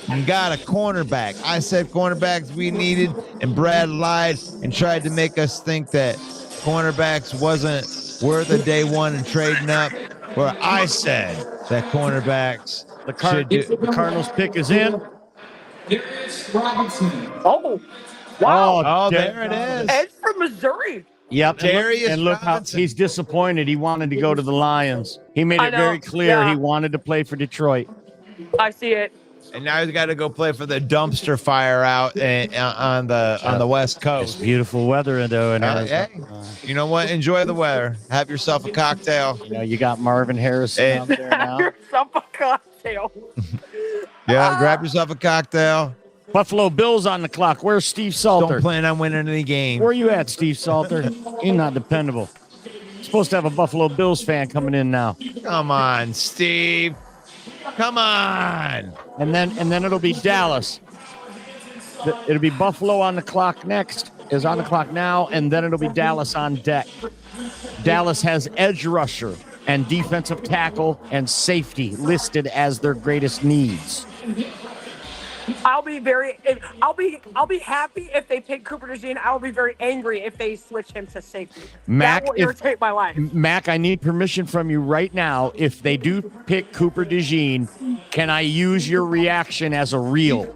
[SPEAKER 3] and got a cornerback. I said cornerbacks we needed, and Brad lied and tried to make us think that cornerbacks wasn't worth a day one and trading up, where I said that cornerbacks
[SPEAKER 4] The Cardinals pick is in.
[SPEAKER 1] Oh, wow.
[SPEAKER 3] Oh, there it is.
[SPEAKER 1] Edge from Missouri.
[SPEAKER 4] Yep.
[SPEAKER 3] Darius
[SPEAKER 4] and look how
[SPEAKER 3] Robinson.
[SPEAKER 4] he's disappointed. He wanted to go to the Lions. He made
[SPEAKER 1] I
[SPEAKER 4] it
[SPEAKER 1] know,
[SPEAKER 4] very clear
[SPEAKER 1] yeah.
[SPEAKER 4] he wanted to play for Detroit.
[SPEAKER 1] I see it.
[SPEAKER 3] And now he's got to go play for the dumpster fire out on the West
[SPEAKER 4] It's
[SPEAKER 3] Coast.
[SPEAKER 4] beautiful weather though, and
[SPEAKER 3] Hey, you know what? Enjoy the weather. Have yourself a cocktail.
[SPEAKER 4] you got Marvin Harrison
[SPEAKER 3] Hey.
[SPEAKER 4] out there now.
[SPEAKER 1] Yourself a cocktail.
[SPEAKER 3] Yeah, grab yourself a cocktail.
[SPEAKER 4] Buffalo Bills on the clock. Where's Steve Salter?
[SPEAKER 3] Don't plan on winning any game.
[SPEAKER 4] Where you at, Steve Salter? You're not dependable. Supposed to have a Buffalo Bills fan coming in now,
[SPEAKER 3] Come on, Steve. Come on.
[SPEAKER 4] and then it'll be Dallas. It'll be Buffalo on the clock next. Is on the clock now, and then it'll be Dallas on deck. Dallas has edge rusher and defensive tackle and safety listed as their greatest needs.
[SPEAKER 1] I'll be happy if they pick Cooper DeJean. I'll be very angry if they switch him to safety.
[SPEAKER 4] Mac,
[SPEAKER 1] that will
[SPEAKER 4] if-
[SPEAKER 1] irritate my life.
[SPEAKER 4] Mac, I need permission from you right now. If they do pick Cooper DeJean, can I use your reaction as a reel?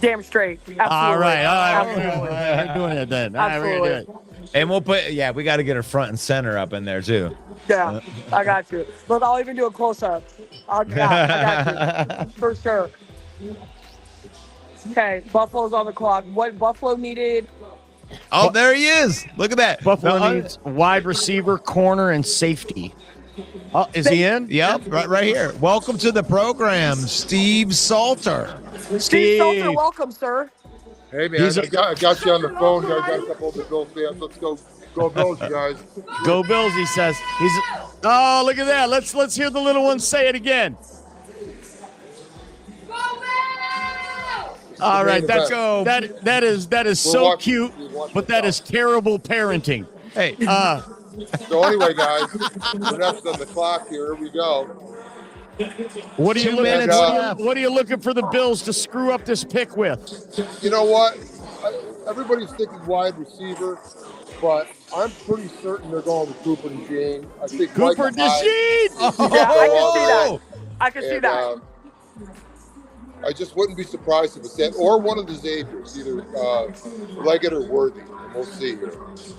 [SPEAKER 1] Damn straight. Absolutely.
[SPEAKER 4] All right.
[SPEAKER 1] Absolutely.
[SPEAKER 4] We're doing it then. All right, we're gonna do it.
[SPEAKER 3] And we'll put, we got to get her front and center up in there too.
[SPEAKER 1] Yeah, I got you. Look, I'll even do a close-up. I got you. For sure. Okay, Buffalo's on the clock. What Buffalo needed?
[SPEAKER 3] Oh, there he is. Look at that.
[SPEAKER 4] Buffalo
[SPEAKER 3] Now,
[SPEAKER 4] needs wide receiver, corner, and safety. Oh, is he in?
[SPEAKER 3] Yep, right here. Welcome to the program, Steve Salter.
[SPEAKER 1] Steve Salter, welcome, sir.
[SPEAKER 9] Hey man, I got you on the phone. I got a couple of the Bills fans. Let's go Bills, you guys.
[SPEAKER 4] Go Bills, he says. Oh, look at that. Let's hear the little one say it again. All right, that is so cute, but that is terrible parenting.
[SPEAKER 3] Hey,
[SPEAKER 9] So anyway, guys, we're next on the clock here. Here we go.
[SPEAKER 4] What are you
[SPEAKER 3] 2
[SPEAKER 4] looking?
[SPEAKER 3] minutes
[SPEAKER 4] What are you looking for the Bills to screw up this pick with?
[SPEAKER 9] You know what? Everybody's thinking wide receiver, but I'm pretty certain they're going with Cooper DeJean. I think
[SPEAKER 4] Cooper
[SPEAKER 9] Micah Hyde-
[SPEAKER 4] DeJean.
[SPEAKER 1] Yeah, I can see that. I can see
[SPEAKER 9] and,
[SPEAKER 1] that.
[SPEAKER 9] I just wouldn't be surprised if it's that or one of the Xaviers, either Leggett or Worthy. We'll see here.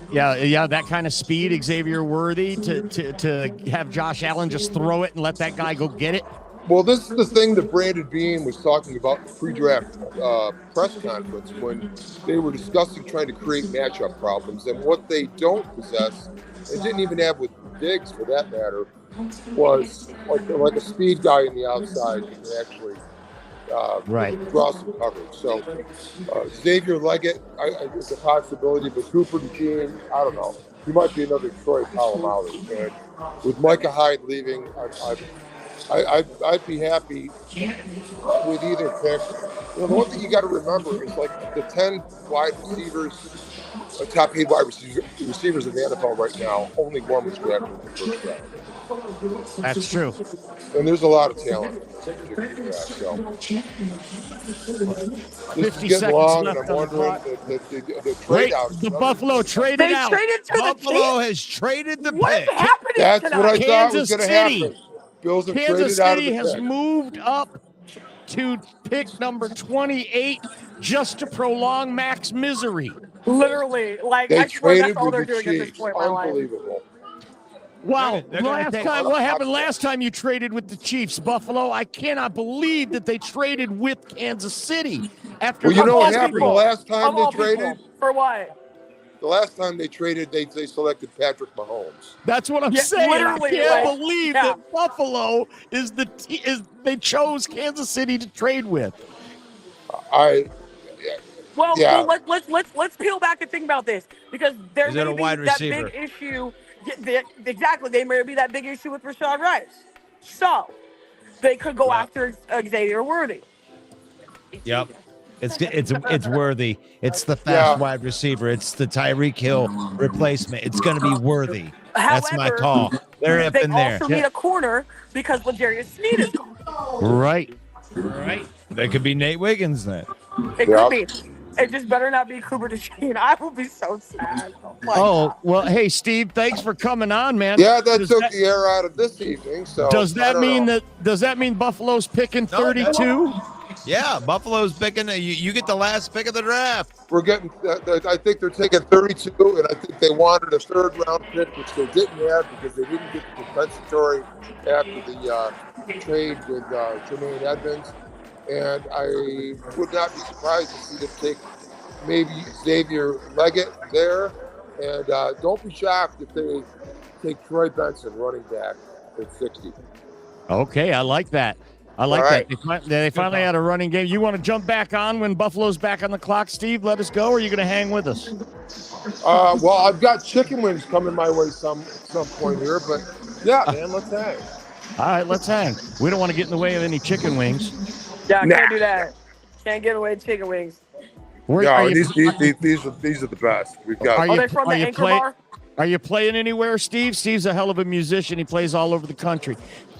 [SPEAKER 4] Yeah, that kind of speed, Xavier Worthy, to have Josh Allen just throw it and let that guy go get it.
[SPEAKER 9] Well, this is the thing that Brandon Beane was talking about in the pre-draft press conference when they were discussing trying to create matchup problems. And what they don't possess, and didn't even have with Diggs for that matter, was like a speed guy in the outside who can actually draw some coverage. So Xavier Leggett is a possibility, but Cooper DeJean, I don't know. He might be another Troy Polamalu. And with Micah Hyde leaving, I'd be happy with either pick. The one thing you got to remember is like the 10 wide receivers top paid wide receivers in the NFL right now, only one was drafted in the first round.
[SPEAKER 4] That's true.
[SPEAKER 9] And there's a lot of talent. So. This
[SPEAKER 4] 50
[SPEAKER 9] is getting
[SPEAKER 4] seconds
[SPEAKER 9] long,
[SPEAKER 4] left
[SPEAKER 9] and I'm
[SPEAKER 4] on the
[SPEAKER 9] wondering
[SPEAKER 4] clock.
[SPEAKER 9] the trade
[SPEAKER 4] Wait,
[SPEAKER 9] out.
[SPEAKER 4] the Buffalo traded
[SPEAKER 1] They
[SPEAKER 4] out.
[SPEAKER 1] traded to the
[SPEAKER 3] Buffalo
[SPEAKER 1] Chiefs.
[SPEAKER 3] has traded the
[SPEAKER 1] What is
[SPEAKER 3] pick.
[SPEAKER 1] happening
[SPEAKER 9] That's what I
[SPEAKER 1] tonight?
[SPEAKER 9] thought was
[SPEAKER 4] Kansas
[SPEAKER 9] going to
[SPEAKER 4] City.
[SPEAKER 9] happen. Bills have
[SPEAKER 4] Kansas
[SPEAKER 9] traded out of
[SPEAKER 4] City
[SPEAKER 9] the
[SPEAKER 4] has
[SPEAKER 9] pick.
[SPEAKER 4] moved up to pick number 28 just to prolong Mac's misery.
[SPEAKER 1] Literally, like
[SPEAKER 9] They
[SPEAKER 1] I swear that's
[SPEAKER 9] traded
[SPEAKER 1] all
[SPEAKER 9] with
[SPEAKER 1] they're
[SPEAKER 9] the
[SPEAKER 1] doing at this
[SPEAKER 9] Chiefs.
[SPEAKER 1] point in my life.
[SPEAKER 9] Unbelievable.
[SPEAKER 4] Wow.
[SPEAKER 3] They're gonna take-
[SPEAKER 4] What happened last time you traded with the Chiefs, Buffalo? I cannot believe that they traded with Kansas City after
[SPEAKER 9] Well, you know what
[SPEAKER 1] all
[SPEAKER 9] happened the
[SPEAKER 1] people.
[SPEAKER 9] last time
[SPEAKER 1] Of
[SPEAKER 9] they
[SPEAKER 1] all
[SPEAKER 9] traded?
[SPEAKER 1] people. For what?
[SPEAKER 9] The last time they traded, they selected Patrick Mahomes.
[SPEAKER 4] That's what I'm
[SPEAKER 1] Yeah,
[SPEAKER 4] saying. I
[SPEAKER 1] literally,
[SPEAKER 4] can't
[SPEAKER 1] like,
[SPEAKER 4] believe
[SPEAKER 1] yeah.
[SPEAKER 4] that Buffalo is they chose Kansas City to trade with.
[SPEAKER 1] Well,
[SPEAKER 9] Yeah.
[SPEAKER 1] let's peel back and think about this because there
[SPEAKER 3] Is it
[SPEAKER 1] may
[SPEAKER 3] a
[SPEAKER 1] be
[SPEAKER 3] wide
[SPEAKER 1] that
[SPEAKER 3] receiver?
[SPEAKER 1] big issue. Exactly, they may be that big issue with Rashad Rice. So they could go after Xavier Worthy.
[SPEAKER 3] Yep. It's worthy. It's the fast wide receiver. It's the Tyreek Hill replacement. It's going to be worthy. That's my
[SPEAKER 1] However,
[SPEAKER 3] call. They're up
[SPEAKER 1] They
[SPEAKER 3] in there.
[SPEAKER 1] also need a corner because L'Jarius Sneed is gone.
[SPEAKER 4] Right.
[SPEAKER 3] That could be Nate Wiggins then.
[SPEAKER 1] It could be. It just better not be Cooper DeJean. I will be so sad.
[SPEAKER 4] Oh, well, hey, Steve, thanks for coming on, man.
[SPEAKER 9] Yeah, that
[SPEAKER 4] Does
[SPEAKER 9] took
[SPEAKER 4] that-
[SPEAKER 9] the air out of this evening. So
[SPEAKER 4] Does
[SPEAKER 9] I
[SPEAKER 4] that
[SPEAKER 9] don't
[SPEAKER 4] mean
[SPEAKER 9] know.
[SPEAKER 4] does that mean Buffalo's picking 32?
[SPEAKER 3] Yeah, Buffalo's picking. You get the last pick of the draft.
[SPEAKER 9] We're getting? I think they're taking 32, and I think they wanted a third round pick, which they didn't have because they didn't get the compensatory after the trade with Jermaine Edmonds. And I would not be surprised to see them take maybe Xavier Leggett there. And don't be shocked if they take Troy Benson, running back, at 60.
[SPEAKER 4] Okay, I like that. I like
[SPEAKER 9] All
[SPEAKER 4] that.
[SPEAKER 9] right.
[SPEAKER 4] They finally had a running game. You want to jump back on when Buffalo's back on the clock, Steve? Let us go, or are you going to hang with us?
[SPEAKER 9] Well, I've got chicken wings coming my way some point here, but yeah, man, let's hang.
[SPEAKER 4] All right, let's hang. We don't want to get in the way of any chicken wings.
[SPEAKER 1] Yeah, I can't do that. Can't get away with chicken wings.
[SPEAKER 4] Where,
[SPEAKER 9] No,
[SPEAKER 4] are, you,
[SPEAKER 9] these are the best. We've got.
[SPEAKER 4] Are
[SPEAKER 1] Are
[SPEAKER 4] you-
[SPEAKER 1] they from the
[SPEAKER 4] you
[SPEAKER 1] Anchor
[SPEAKER 4] play-
[SPEAKER 1] Bar?
[SPEAKER 4] are you playing anywhere, Steve? Steve's a hell of a musician. He plays all over the country.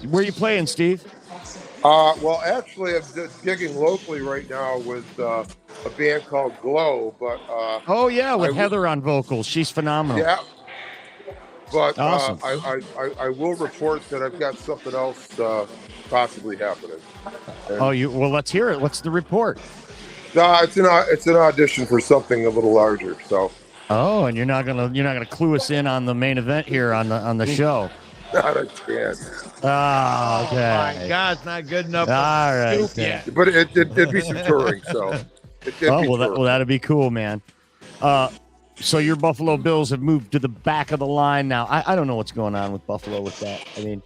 [SPEAKER 4] Where are you playing, Steve?
[SPEAKER 9] Well, actually, I'm just gigging locally right now with a band called Glow, but
[SPEAKER 4] Oh, yeah, with
[SPEAKER 9] I-
[SPEAKER 4] Heather on vocals. She's phenomenal.
[SPEAKER 9] yeah. But
[SPEAKER 4] Awesome.
[SPEAKER 9] I will report that I've got something else possibly happening.
[SPEAKER 4] Oh, well, let's hear it. What's the report?
[SPEAKER 9] No, it's an audition for something a little larger. So
[SPEAKER 4] Oh, and you're not gonna clue us in on the main event here on the show.
[SPEAKER 9] not a chance.
[SPEAKER 4] Oh, okay.
[SPEAKER 3] My God, it's not good enough.
[SPEAKER 4] All right.
[SPEAKER 3] Scoop
[SPEAKER 4] then.
[SPEAKER 3] yet.
[SPEAKER 9] But it'd be some touring. So it'd be
[SPEAKER 4] Oh,
[SPEAKER 9] touring.
[SPEAKER 4] that'd be cool, man. So your Buffalo Bills have moved to the back of the line now. I don't know what's going on with Buffalo with that. I mean,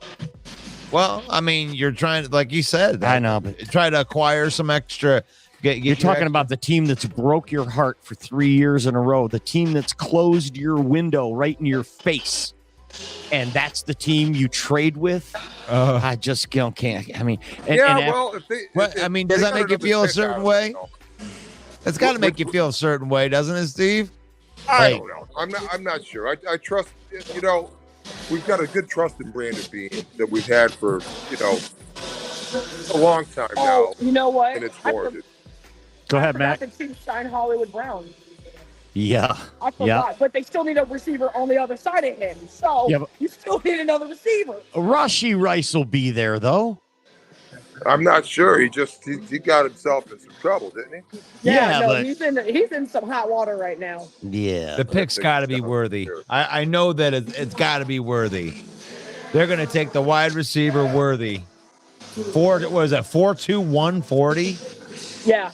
[SPEAKER 3] Well, I mean, you're trying to, like you said,
[SPEAKER 4] I know, but
[SPEAKER 3] try to acquire some extra.
[SPEAKER 4] you're talking about the team that's broke your heart for 3 years in a row, the team that's closed your window right in your face, and that's the team you trade with. I just can't. I mean,
[SPEAKER 9] Well, if they,
[SPEAKER 3] What,
[SPEAKER 9] if
[SPEAKER 3] I mean,
[SPEAKER 9] they
[SPEAKER 3] does that
[SPEAKER 9] got
[SPEAKER 3] make you
[SPEAKER 9] another
[SPEAKER 3] feel a
[SPEAKER 9] pick,
[SPEAKER 3] certain
[SPEAKER 9] I don't
[SPEAKER 3] way?
[SPEAKER 9] know.
[SPEAKER 3] It's got to make you feel a certain way, doesn't it, Steve?
[SPEAKER 9] I don't know. I'm not sure. I trust. You know, we've got a good trust in Brandon Beane that we've had for a long time now,
[SPEAKER 1] Oh, you know what?
[SPEAKER 9] and it's
[SPEAKER 1] I
[SPEAKER 9] warranted.
[SPEAKER 4] Go ahead,
[SPEAKER 1] forgot
[SPEAKER 4] Matt.
[SPEAKER 1] the Chiefs signed Hollywood Brown.
[SPEAKER 4] Yeah.
[SPEAKER 1] I forgot, but they still need a receiver on the other side of him. So
[SPEAKER 4] Yeah, but-
[SPEAKER 1] you still need another receiver.
[SPEAKER 4] Rashi Rice will be there though.
[SPEAKER 9] I'm not sure. He got himself in some trouble, didn't he?
[SPEAKER 4] Yeah,
[SPEAKER 1] no,
[SPEAKER 4] but-
[SPEAKER 1] he's in some hot water right now.
[SPEAKER 4] Yeah.
[SPEAKER 3] The pick's got to be worthy. I know that it's got to be worthy. They're going to take the wide receiver worthy. 4.2-140.
[SPEAKER 1] Yeah.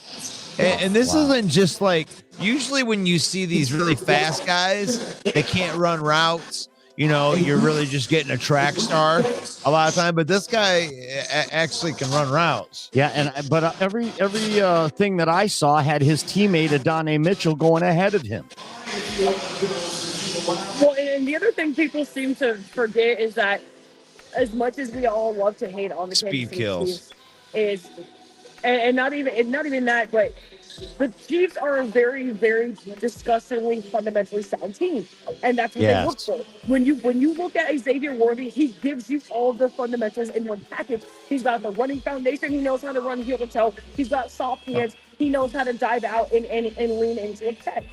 [SPEAKER 3] And this isn't just like, usually when you see these really fast guys, they can't run routes. You know, you're really just getting a track star a lot of time. But this guy actually can run routes.
[SPEAKER 4] Yeah, but every thing that I saw had his teammate Adonai Mitchell going ahead of him.
[SPEAKER 1] Well, and the other thing people seem to forget is that as much as we all love to hate on the
[SPEAKER 3] Speed
[SPEAKER 1] Kansas City
[SPEAKER 3] kills.
[SPEAKER 1] Chiefs, is and not even that, but the Chiefs are a very, very disgustingly fundamentally sound team, and that's what they look for. When you look at Xavier Worthy, he gives you all the fundamentals in one package. He's got the running foundation. He knows how to run heel to toe. He's got soft hands. He knows how to dive out and lean into a catch.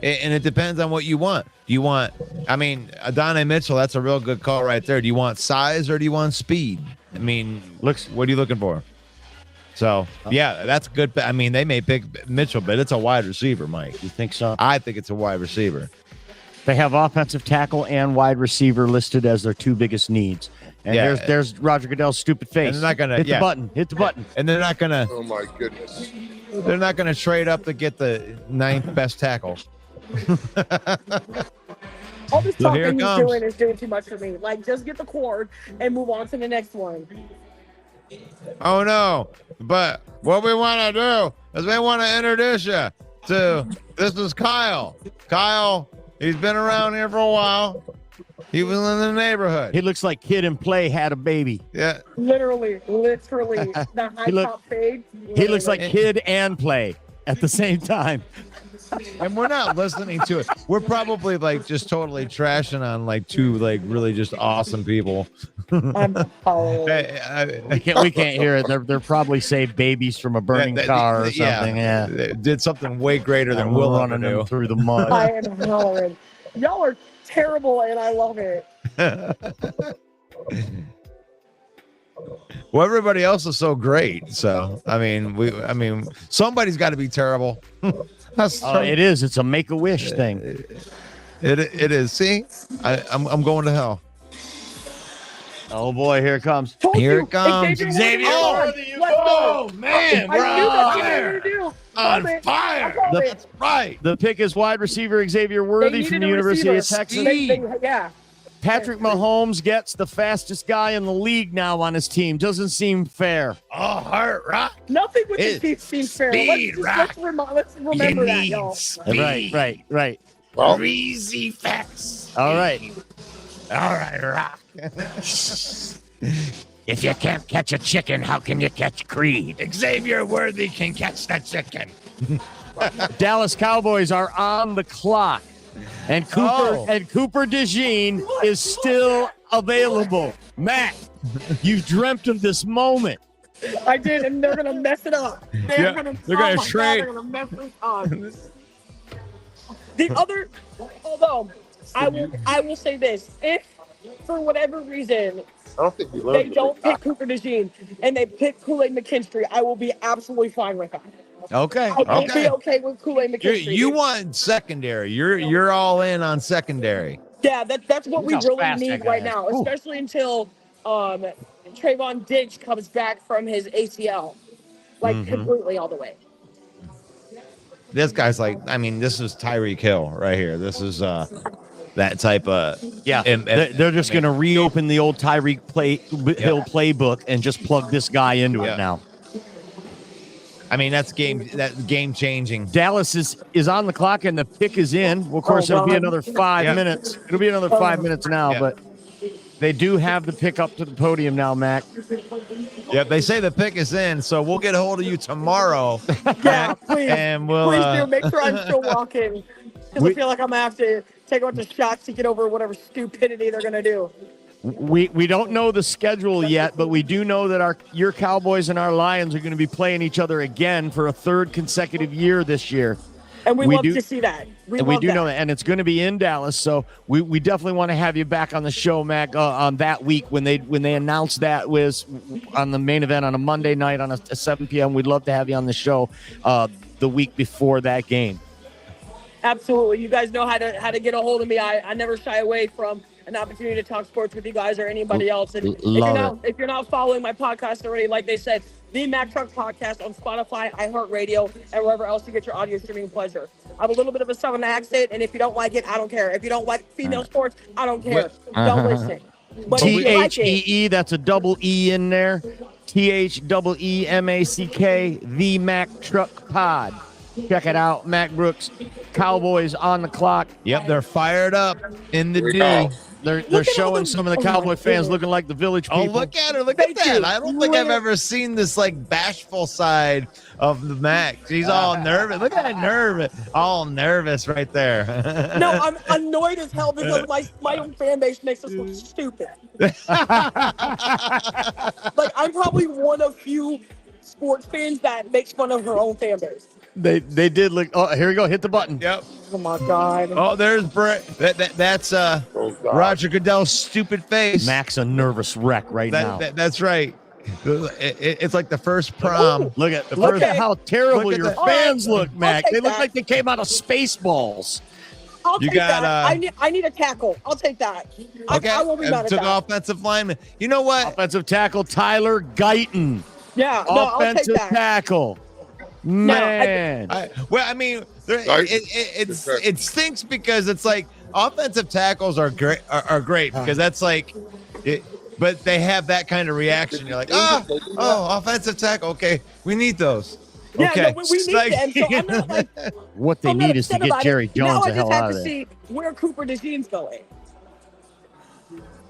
[SPEAKER 3] And it depends on what you want. Do you want, I mean, Adonai Mitchell, that's a real good call right there. Do you want size or do you want speed? I mean, what are you looking for? So, yeah, that's good. I mean, they may pick Mitchell, but it's a wide receiver, Mike.
[SPEAKER 4] You think so?
[SPEAKER 3] I think it's a wide receiver.
[SPEAKER 4] They have offensive tackle and wide receiver listed as their two biggest needs. And there's Roger Goodell's stupid face.
[SPEAKER 3] And they're not gonna
[SPEAKER 4] hit the button.
[SPEAKER 3] And they're not gonna.
[SPEAKER 9] Oh my goodness.
[SPEAKER 3] They're not gonna trade up to get the 9th best tackle.
[SPEAKER 1] All this
[SPEAKER 3] So here
[SPEAKER 1] talking
[SPEAKER 3] it
[SPEAKER 1] he's
[SPEAKER 3] comes.
[SPEAKER 1] doing is doing too much for me. Like, just get the cord and move on to the next one.
[SPEAKER 3] Oh no! But what we want to do is we want to introduce you to. This is Kyle. Kyle, he's been around here for a while. He was in the neighborhood.
[SPEAKER 4] He looks like Kid and Play had a baby.
[SPEAKER 3] Yeah.
[SPEAKER 1] Literally, the high top fade.
[SPEAKER 4] He looks like
[SPEAKER 1] literally.
[SPEAKER 4] Kid and Play at the same time.
[SPEAKER 3] And we're not listening to it. We're probably like just totally trashing on like two like really just awesome people.
[SPEAKER 1] I'm following.
[SPEAKER 4] We can't hear it. They're probably saved babies from a burning car or something. Yeah.
[SPEAKER 3] They did something way greater than
[SPEAKER 4] we're
[SPEAKER 3] Will
[SPEAKER 4] running them through the mud.
[SPEAKER 1] I am hollering. Y'all are terrible, and I love it.
[SPEAKER 3] Well, everybody else is so great. So I mean, somebody's got to be terrible.
[SPEAKER 4] It is. It's a make-a-wish thing.
[SPEAKER 3] It is. See, I'm going to hell.
[SPEAKER 4] Oh boy, here it comes.
[SPEAKER 3] Here it comes.
[SPEAKER 4] Xavier.
[SPEAKER 3] Oh man, we're
[SPEAKER 1] I knew
[SPEAKER 3] on
[SPEAKER 1] that's what they
[SPEAKER 3] fire.
[SPEAKER 1] were gonna do.
[SPEAKER 3] On
[SPEAKER 1] Called it.
[SPEAKER 3] fire.
[SPEAKER 1] I called it.
[SPEAKER 3] That's right.
[SPEAKER 4] The pick is wide receiver Xavier
[SPEAKER 1] They
[SPEAKER 4] Worthy from
[SPEAKER 1] needed
[SPEAKER 4] the
[SPEAKER 1] a
[SPEAKER 4] University
[SPEAKER 1] receiver.
[SPEAKER 4] of Texas.
[SPEAKER 1] Yeah.
[SPEAKER 4] Patrick Mahomes gets the fastest guy in the league now on his team. Doesn't seem fair.
[SPEAKER 3] Oh, heart rock.
[SPEAKER 1] Nothing with
[SPEAKER 3] It-
[SPEAKER 1] the Chiefs seems fair.
[SPEAKER 3] speed,
[SPEAKER 1] Let's remember that, y'all.
[SPEAKER 4] Right.
[SPEAKER 3] Breezy facts.
[SPEAKER 4] All right.
[SPEAKER 3] All right, rock.
[SPEAKER 10] If you can't catch a chicken, how can you catch Creed?
[SPEAKER 3] Xavier Worthy can catch that chicken.
[SPEAKER 4] Dallas Cowboys are on the clock. And Cooper DeJean is still available. Matt, you've dreamt of this moment.
[SPEAKER 1] I did, and they're gonna mess it up. They're gonna
[SPEAKER 3] trade.
[SPEAKER 1] They're gonna mess it up. The other, although I will say this: if for whatever reason
[SPEAKER 9] I don't think he
[SPEAKER 1] they
[SPEAKER 9] loves
[SPEAKER 1] don't pick Cooper DeJean and they pick Kool-Aid McKinstry, I will be absolutely fine with that.
[SPEAKER 4] Okay.
[SPEAKER 1] I will be okay with Kool-Aid McKinstry.
[SPEAKER 3] You want secondary. You're all in on secondary.
[SPEAKER 1] Yeah, that's what we
[SPEAKER 4] Look how
[SPEAKER 1] really
[SPEAKER 4] fast that
[SPEAKER 1] need
[SPEAKER 4] guy
[SPEAKER 1] right
[SPEAKER 4] is.
[SPEAKER 1] now,
[SPEAKER 4] Ooh.
[SPEAKER 1] especially until Trayvon Diggs comes back from his ACL, like completely all the way.
[SPEAKER 3] This guy's like, I mean, this is Tyreek Hill right here. This is that type of
[SPEAKER 4] They're just going to reopen the old Tyreek Hill playbook and just plug this guy into it now.
[SPEAKER 3] I mean, that's game changing.
[SPEAKER 4] Dallas is on the clock and the pick is in. Well, of course, it'll be another 5 minutes. It'll be another 5 minutes now, but they do have the pick up to the podium now, Mac.
[SPEAKER 3] Yep, they say the pick is in, so we'll get a hold of you tomorrow.
[SPEAKER 1] Yeah, please.
[SPEAKER 3] And we'll
[SPEAKER 1] Please do. Make sure I'm still walking. Because I feel like I'm going to have to take a bunch of shots to get over whatever stupidity they're going to do.
[SPEAKER 4] We don't know the schedule yet, but we do know that your Cowboys and our Lions are going to be playing each other again for a third consecutive year this year.
[SPEAKER 1] And we love to see that.
[SPEAKER 4] We do know that, and it's going to be in Dallas. So we definitely want to have you back on the show, Mac, on that week when they announce that was on the main event on a Monday night on a 7 p.m. We'd love to have you on the show the week before that game.
[SPEAKER 1] Absolutely. You guys know how to get a hold of me. I never shy away from an opportunity to talk sports with you guys or anybody else. And if you're not following my podcast already, like they said, the Mac Truck Podcast on Spotify, iHeartRadio, and wherever else you get your audio streaming pleasure. I have a little bit of a Southern accent, and if you don't like it, I don't care. If you don't like female sports, I don't care. Don't listen. But if you like it,
[SPEAKER 4] THEE, that's a double E in there. THEEMACK, the Mac Truck Pod. Check it out. Mac Brooks, Cowboys on the clock.
[SPEAKER 3] Yep, they're fired up in the
[SPEAKER 9] Here we
[SPEAKER 3] D.
[SPEAKER 9] go.
[SPEAKER 4] They're
[SPEAKER 1] Look at all
[SPEAKER 4] showing
[SPEAKER 1] the-
[SPEAKER 4] some of the
[SPEAKER 1] oh my
[SPEAKER 4] Cowboy fans
[SPEAKER 1] goodness.
[SPEAKER 4] looking like the village
[SPEAKER 3] Oh,
[SPEAKER 4] people.
[SPEAKER 3] look at her! Look
[SPEAKER 1] Thank
[SPEAKER 3] at that!
[SPEAKER 1] you.
[SPEAKER 3] I don't think I've
[SPEAKER 1] Literally.
[SPEAKER 3] ever seen this like bashful side of the Mac. She's all nervous. Look at that nervous, all nervous right there.
[SPEAKER 1] No, I'm annoyed as hell because my own fan base makes us look stupid. Like, I'm probably one of few sports fans that makes fun of her own fan base.
[SPEAKER 4] They did look. Oh, here we go. Hit the button.
[SPEAKER 3] Yep.
[SPEAKER 1] Oh my god.
[SPEAKER 3] Oh, there's Brett. That's
[SPEAKER 9] Oh, God.
[SPEAKER 3] Roger Goodell's stupid face.
[SPEAKER 4] Mac's a nervous wreck right now.
[SPEAKER 3] That's right. It's like the first prom.
[SPEAKER 4] Look at
[SPEAKER 1] Look at-
[SPEAKER 4] how terrible
[SPEAKER 3] look at
[SPEAKER 4] your
[SPEAKER 3] that.
[SPEAKER 4] fans
[SPEAKER 1] All right,
[SPEAKER 4] look, Mac.
[SPEAKER 1] I'll
[SPEAKER 4] They
[SPEAKER 1] take
[SPEAKER 4] look
[SPEAKER 1] that.
[SPEAKER 4] like they came out of Spaceballs.
[SPEAKER 1] I'll
[SPEAKER 3] You
[SPEAKER 1] take
[SPEAKER 3] got,
[SPEAKER 1] that. I need a tackle. I'll take that.
[SPEAKER 3] Okay,
[SPEAKER 1] I won't be mad at
[SPEAKER 3] took
[SPEAKER 1] that.
[SPEAKER 3] offensive lineman. You know what?
[SPEAKER 4] Offensive tackle Tyler Guyton.
[SPEAKER 1] Yeah, no, I'll take
[SPEAKER 4] Offensive
[SPEAKER 1] that.
[SPEAKER 4] tackle. Man.
[SPEAKER 3] I mean,
[SPEAKER 9] Right.
[SPEAKER 3] it stinks because it's like offensive tackles are great. Are great because that's like, but they have that kind of reaction. You're like, oh, offensive tackle. Okay, we need those.
[SPEAKER 1] Yeah,
[SPEAKER 3] Okay,
[SPEAKER 1] no, we need them. So I'm not like
[SPEAKER 4] What they
[SPEAKER 1] I'm not
[SPEAKER 4] need is to
[SPEAKER 1] upset
[SPEAKER 4] get
[SPEAKER 1] about
[SPEAKER 4] Jerry
[SPEAKER 1] it. Now
[SPEAKER 4] Jones
[SPEAKER 1] I
[SPEAKER 4] the
[SPEAKER 1] just
[SPEAKER 4] hell
[SPEAKER 1] have
[SPEAKER 4] out
[SPEAKER 1] to
[SPEAKER 4] of there.
[SPEAKER 1] see where Cooper DeJean's going.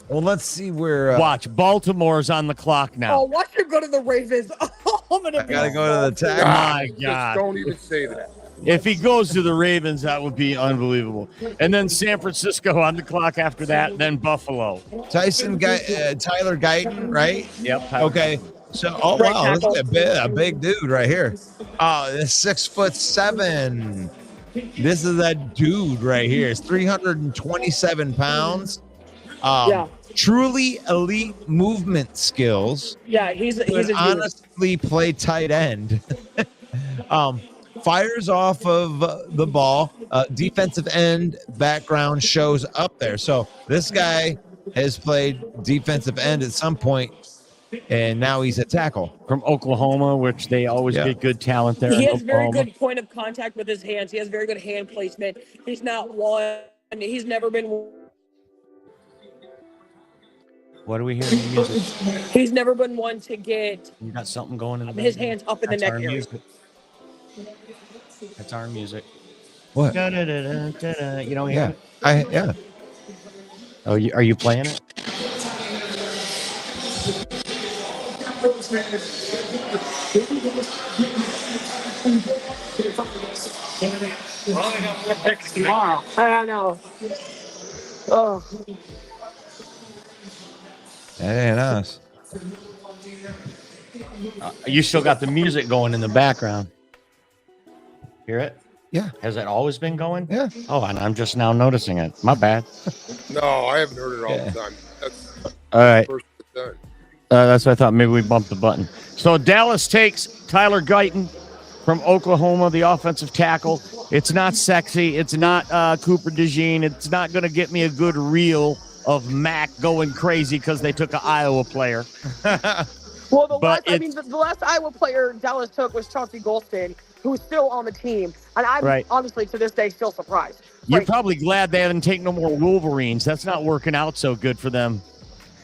[SPEAKER 3] Well, let's see where.
[SPEAKER 4] Watch, Baltimore's on the clock now.
[SPEAKER 1] Oh, watch him go to the Ravens. I'm gonna be
[SPEAKER 3] gotta go to the tackle.
[SPEAKER 4] My
[SPEAKER 9] Just
[SPEAKER 4] God.
[SPEAKER 9] don't even say that.
[SPEAKER 4] If he goes to the Ravens, that would be unbelievable. And then San Francisco on the clock after that, then Buffalo.
[SPEAKER 3] Tyler Guyton, right?
[SPEAKER 4] Yep.
[SPEAKER 3] Okay. So, oh
[SPEAKER 1] Right
[SPEAKER 3] wow,
[SPEAKER 1] tackle.
[SPEAKER 3] look at a big dude right here. Oh, this 6'7". This is that dude right here. It's 327 pounds.
[SPEAKER 1] Yeah.
[SPEAKER 3] Truly elite movement skills.
[SPEAKER 1] Yeah, he's a
[SPEAKER 3] Could
[SPEAKER 1] dude.
[SPEAKER 3] honestly play tight end. Fires off of the ball. Defensive end background shows up there. So this guy has played defensive end at some point, and now he's a tackle.
[SPEAKER 4] From Oklahoma, which they always
[SPEAKER 3] Yeah.
[SPEAKER 4] get good talent there.
[SPEAKER 1] He
[SPEAKER 4] in
[SPEAKER 1] has very
[SPEAKER 4] Oklahoma.
[SPEAKER 1] good point of contact with his hands. He has very good hand placement. He's not one. He's never been.
[SPEAKER 4] What are we hearing? Music.
[SPEAKER 1] He's never been one to get
[SPEAKER 4] You got something going in the
[SPEAKER 1] his
[SPEAKER 4] background?
[SPEAKER 1] hands up in the
[SPEAKER 4] That's
[SPEAKER 1] neck
[SPEAKER 4] our
[SPEAKER 1] area.
[SPEAKER 4] music. That's our music.
[SPEAKER 3] What?
[SPEAKER 4] Da-da-da-da-da-da. You don't hear
[SPEAKER 3] Yeah.
[SPEAKER 4] it?
[SPEAKER 3] Yeah.
[SPEAKER 4] Oh, are you playing it?
[SPEAKER 1] I know. Oh,
[SPEAKER 3] That ain't us.
[SPEAKER 4] You still got the music going in the background. Hear it?
[SPEAKER 3] Yeah.
[SPEAKER 4] Has that always been going?
[SPEAKER 3] Yeah.
[SPEAKER 4] Oh, and I'm just now noticing it. My bad.
[SPEAKER 9] No, I haven't heard it all
[SPEAKER 3] Yeah.
[SPEAKER 9] the time. That's
[SPEAKER 4] All right.
[SPEAKER 9] the first time.
[SPEAKER 4] That's what I thought. Maybe we bumped the button. So Dallas takes Tyler Guyton from Oklahoma, the offensive tackle. It's not sexy. It's not Cooper DeJean. It's not going to get me a good reel of Mac going crazy because they took an Iowa player.
[SPEAKER 1] well,
[SPEAKER 4] But
[SPEAKER 1] the last Iowa player Dallas took was Chauncey Golston, who's still on the team, and I'm
[SPEAKER 4] Right.
[SPEAKER 1] honestly to this day still surprised.
[SPEAKER 4] You're
[SPEAKER 1] Like,
[SPEAKER 4] probably glad they haven't taken no more Wolverines. That's not working out so good for them.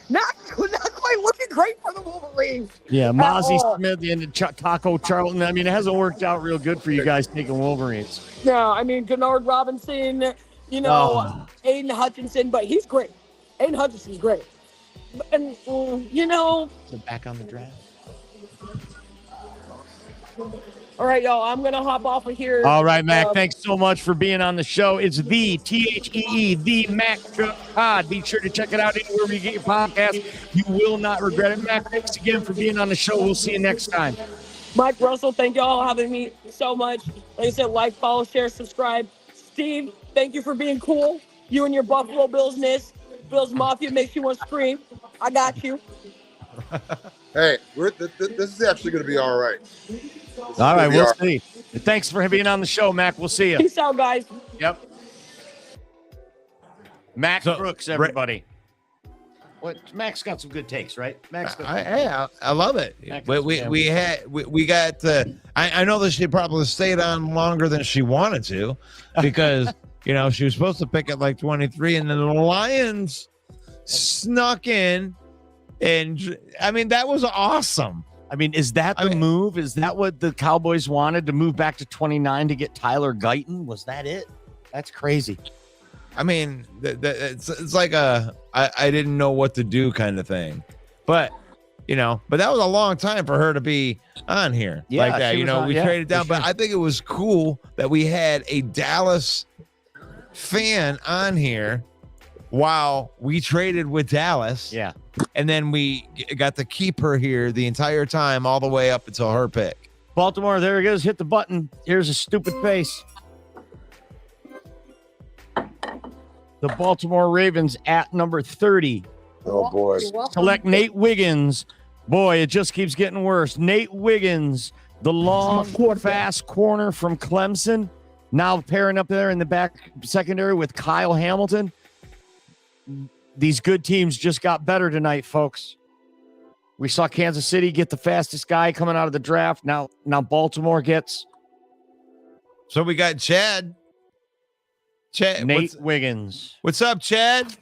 [SPEAKER 1] not quite looking great for the Wolverines.
[SPEAKER 4] Yeah, Mozzie
[SPEAKER 1] all.
[SPEAKER 4] Smith and Taco Charlton. I mean, it hasn't worked out real good for you guys taking Wolverines.
[SPEAKER 1] No, I mean Gennard Robinson, you know,
[SPEAKER 4] Oh.
[SPEAKER 1] Aiden Hutchinson, but he's great. Aiden Hutchinson's great, and you know,
[SPEAKER 4] So back on the draft.
[SPEAKER 1] all right, y'all, I'm gonna hop off of here.
[SPEAKER 4] All right, Mac.
[SPEAKER 1] Um,
[SPEAKER 4] Thanks so much for being on the show. It's the THEE, the Mac Truck Pod. Be sure to check it out anywhere where you get your podcast. You will not regret it. Mac, thanks again for being on the show. We'll see you next time.
[SPEAKER 1] Mike Russell, thank y'all for having me so much. Like I said, like, follow, share, subscribe. Steve, thank you for being cool. You and your Buffalo Bills-ness. Bills Mafia makes you want to scream. I got you.
[SPEAKER 9] Hey, this is actually going to be all right.
[SPEAKER 4] All right, we'll see. Thanks for being on the show, Mac. We'll see you.
[SPEAKER 1] Peace out, guys.
[SPEAKER 4] Yep. Mac
[SPEAKER 3] So,
[SPEAKER 4] Brooks, everybody. What? Mac's got some good takes, right? Mac's got
[SPEAKER 3] I love it.
[SPEAKER 4] Mac
[SPEAKER 3] We got. I know that she probably stayed on longer than she wanted to, because you know she was supposed to pick at like 23, and then the Lions snuck in, and I mean that was awesome.
[SPEAKER 4] I mean, is that the move? Is that what the Cowboys wanted, to move back to 29 to get Tyler Guyton? Was that it? That's crazy.
[SPEAKER 3] I mean, it's like I didn't know what to do kind of thing. But, but that was a long time for her to be on here like that.
[SPEAKER 4] she was on-
[SPEAKER 3] We
[SPEAKER 4] yeah,
[SPEAKER 3] traded down,
[SPEAKER 4] for
[SPEAKER 3] but
[SPEAKER 4] sure.
[SPEAKER 3] I think it was cool that we had a Dallas fan on here while we traded with Dallas.
[SPEAKER 4] Yeah.
[SPEAKER 3] And then we got to keep her here the entire time, all the way up until her pick.
[SPEAKER 4] Baltimore, there he goes. Hit the button. Here's a stupid face. The Baltimore Ravens at number 30.
[SPEAKER 9] Oh boy.
[SPEAKER 4] Select Nate Wiggins. Boy, it just keeps getting worse. Nate Wiggins, the long, fast corner from Clemson, now pairing up there in the back secondary with Kyle Hamilton. These good teams just got better tonight, folks. We saw Kansas City get the fastest guy coming out of the draft. Now Baltimore gets
[SPEAKER 3] So we got Chad.
[SPEAKER 4] Nate Wiggins.
[SPEAKER 3] What's up, Chad?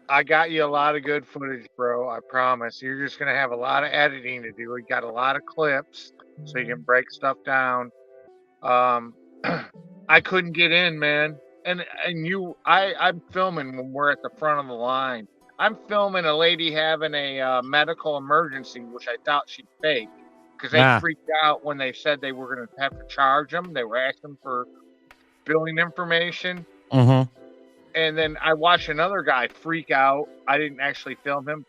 [SPEAKER 6] I got you a lot of good footage, bro. I promise. You're just gonna have a lot of editing to do. We got a lot of clips, so you can break stuff down. I couldn't get in, man. And I'm filming when we're at the front of the line. I'm filming a lady having a medical emergency, which I thought she'd fake, because they freaked out when they said they were going to have to charge them. They were asking for billing information.
[SPEAKER 4] Mm-hmm.
[SPEAKER 6] And then I watched another guy freak out. I didn't actually film him.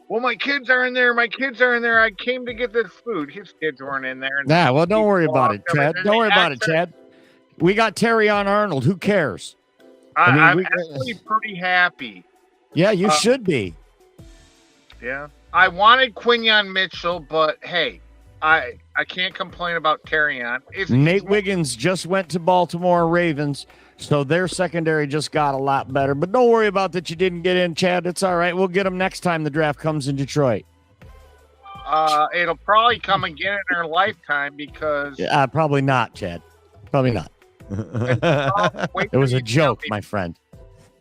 [SPEAKER 6] Well, my kids are in there. My kids are in there. I came to get this food. His kids weren't in there.
[SPEAKER 4] Nah, well, don't worry about it, Chad. Don't worry about it, Chad. We got Terrion Arnold. Who cares?
[SPEAKER 6] I'm actually pretty happy.
[SPEAKER 4] Yeah, you should be.
[SPEAKER 6] Yeah. I wanted Quinyon Mitchell, but hey, I can't complain about Terrion.
[SPEAKER 4] Nate Wiggins just went to Baltimore Ravens, so their secondary just got a lot better. But don't worry about that you didn't get in, Chad. It's all right. We'll get them next time the draft comes in Detroit.
[SPEAKER 6] It'll probably come again in our lifetime because
[SPEAKER 4] Probably not, Chad. Probably not. It was a joke, my friend.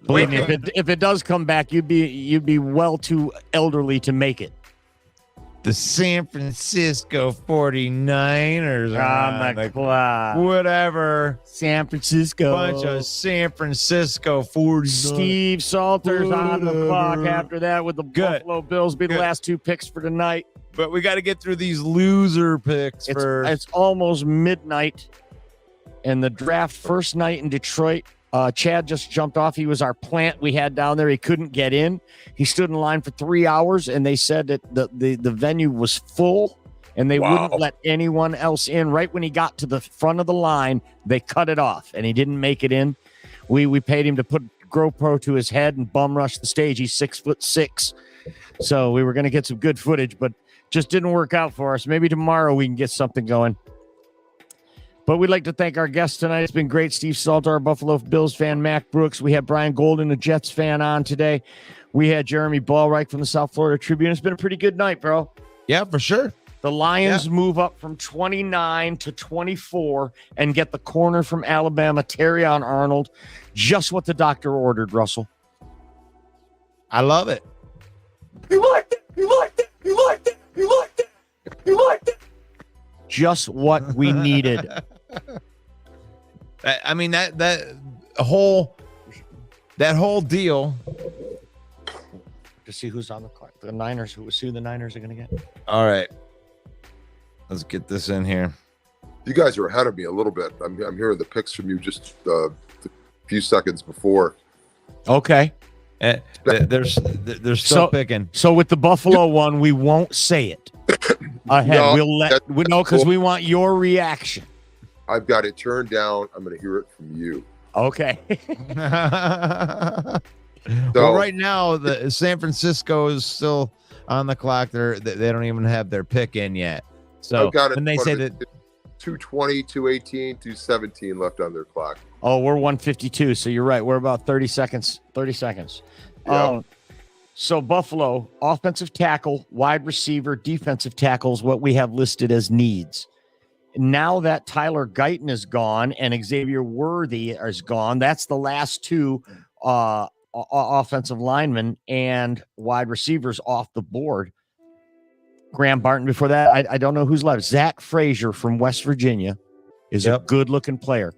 [SPEAKER 4] Believe me, if it does come back, you'd be well too elderly to make it.
[SPEAKER 3] The San Francisco 49ers are on the
[SPEAKER 4] clock.
[SPEAKER 3] Whatever.
[SPEAKER 4] San Francisco.
[SPEAKER 3] Bunch of San Francisco 49ers.
[SPEAKER 4] Steve Salter's on the clock after that with the Buffalo Bills be the last two picks for tonight.
[SPEAKER 3] But we got to get through these loser picks first.
[SPEAKER 4] It's almost midnight. And the draft first night in Detroit, Chad just jumped off. He was our plant we had down there. He couldn't get in. He stood in line for 3 hours, and they said that the venue was full, and they wouldn't let anyone else in. Right when he got to the front of the line, they cut it off, and he didn't make it in. We paid him to put GoPro to his head and bum rush the stage. He's 6'6", so we were going to get some good footage, but just didn't work out for us. Maybe tomorrow we can get something going. But we'd like to thank our guests tonight. It's been great. Steve Salter, our Buffalo Bills fan, Mac Brooks. We had Brian Golden, a Jets fan, on today. We had Jeremy Ballreich from the South Florida Tribune. It's been a pretty good night, bro.
[SPEAKER 3] Yeah, for sure.
[SPEAKER 4] The Lions move up from 29 to 24 and get the corner from Alabama, Terrion Arnold. Just what the doctor ordered, Russell.
[SPEAKER 3] I love it.
[SPEAKER 1] You liked it. You liked it. You liked it. You liked it. You liked it.
[SPEAKER 4] Just what we needed.
[SPEAKER 3] I mean, that whole deal.
[SPEAKER 4] To see who's on the clock. The Niners. Who the Niners are going to get.
[SPEAKER 3] All right. Let's get this in here.
[SPEAKER 9] You guys are ahead of me a little bit. I'm hearing the picks from you just a few seconds before.
[SPEAKER 4] Okay.
[SPEAKER 3] They're still picking.
[SPEAKER 4] So with the Buffalo one, we won't say it ahead.
[SPEAKER 9] No,
[SPEAKER 4] We'll know because we want your reaction.
[SPEAKER 9] I've got it turned down. I'm going to hear it from you.
[SPEAKER 4] Okay.
[SPEAKER 3] Well, right now, the San Francisco is still on the clock. They don't even have their pick in yet. So
[SPEAKER 9] I've got it.
[SPEAKER 3] when they say that
[SPEAKER 9] 220, 218, 217 left on their clock.
[SPEAKER 4] Oh, we're 152. So you're right. We're about 30 seconds. 30 seconds.
[SPEAKER 9] Yeah.
[SPEAKER 4] So Buffalo, offensive tackle, wide receiver, defensive tackle is what we have listed as needs. Now that Tyler Guyton is gone and Xavier Worthy is gone, that's the last two offensive linemen and wide receivers off the board. Graham Barton before that. I don't know who's left. Zach Frazier from West Virginia is a good-looking player.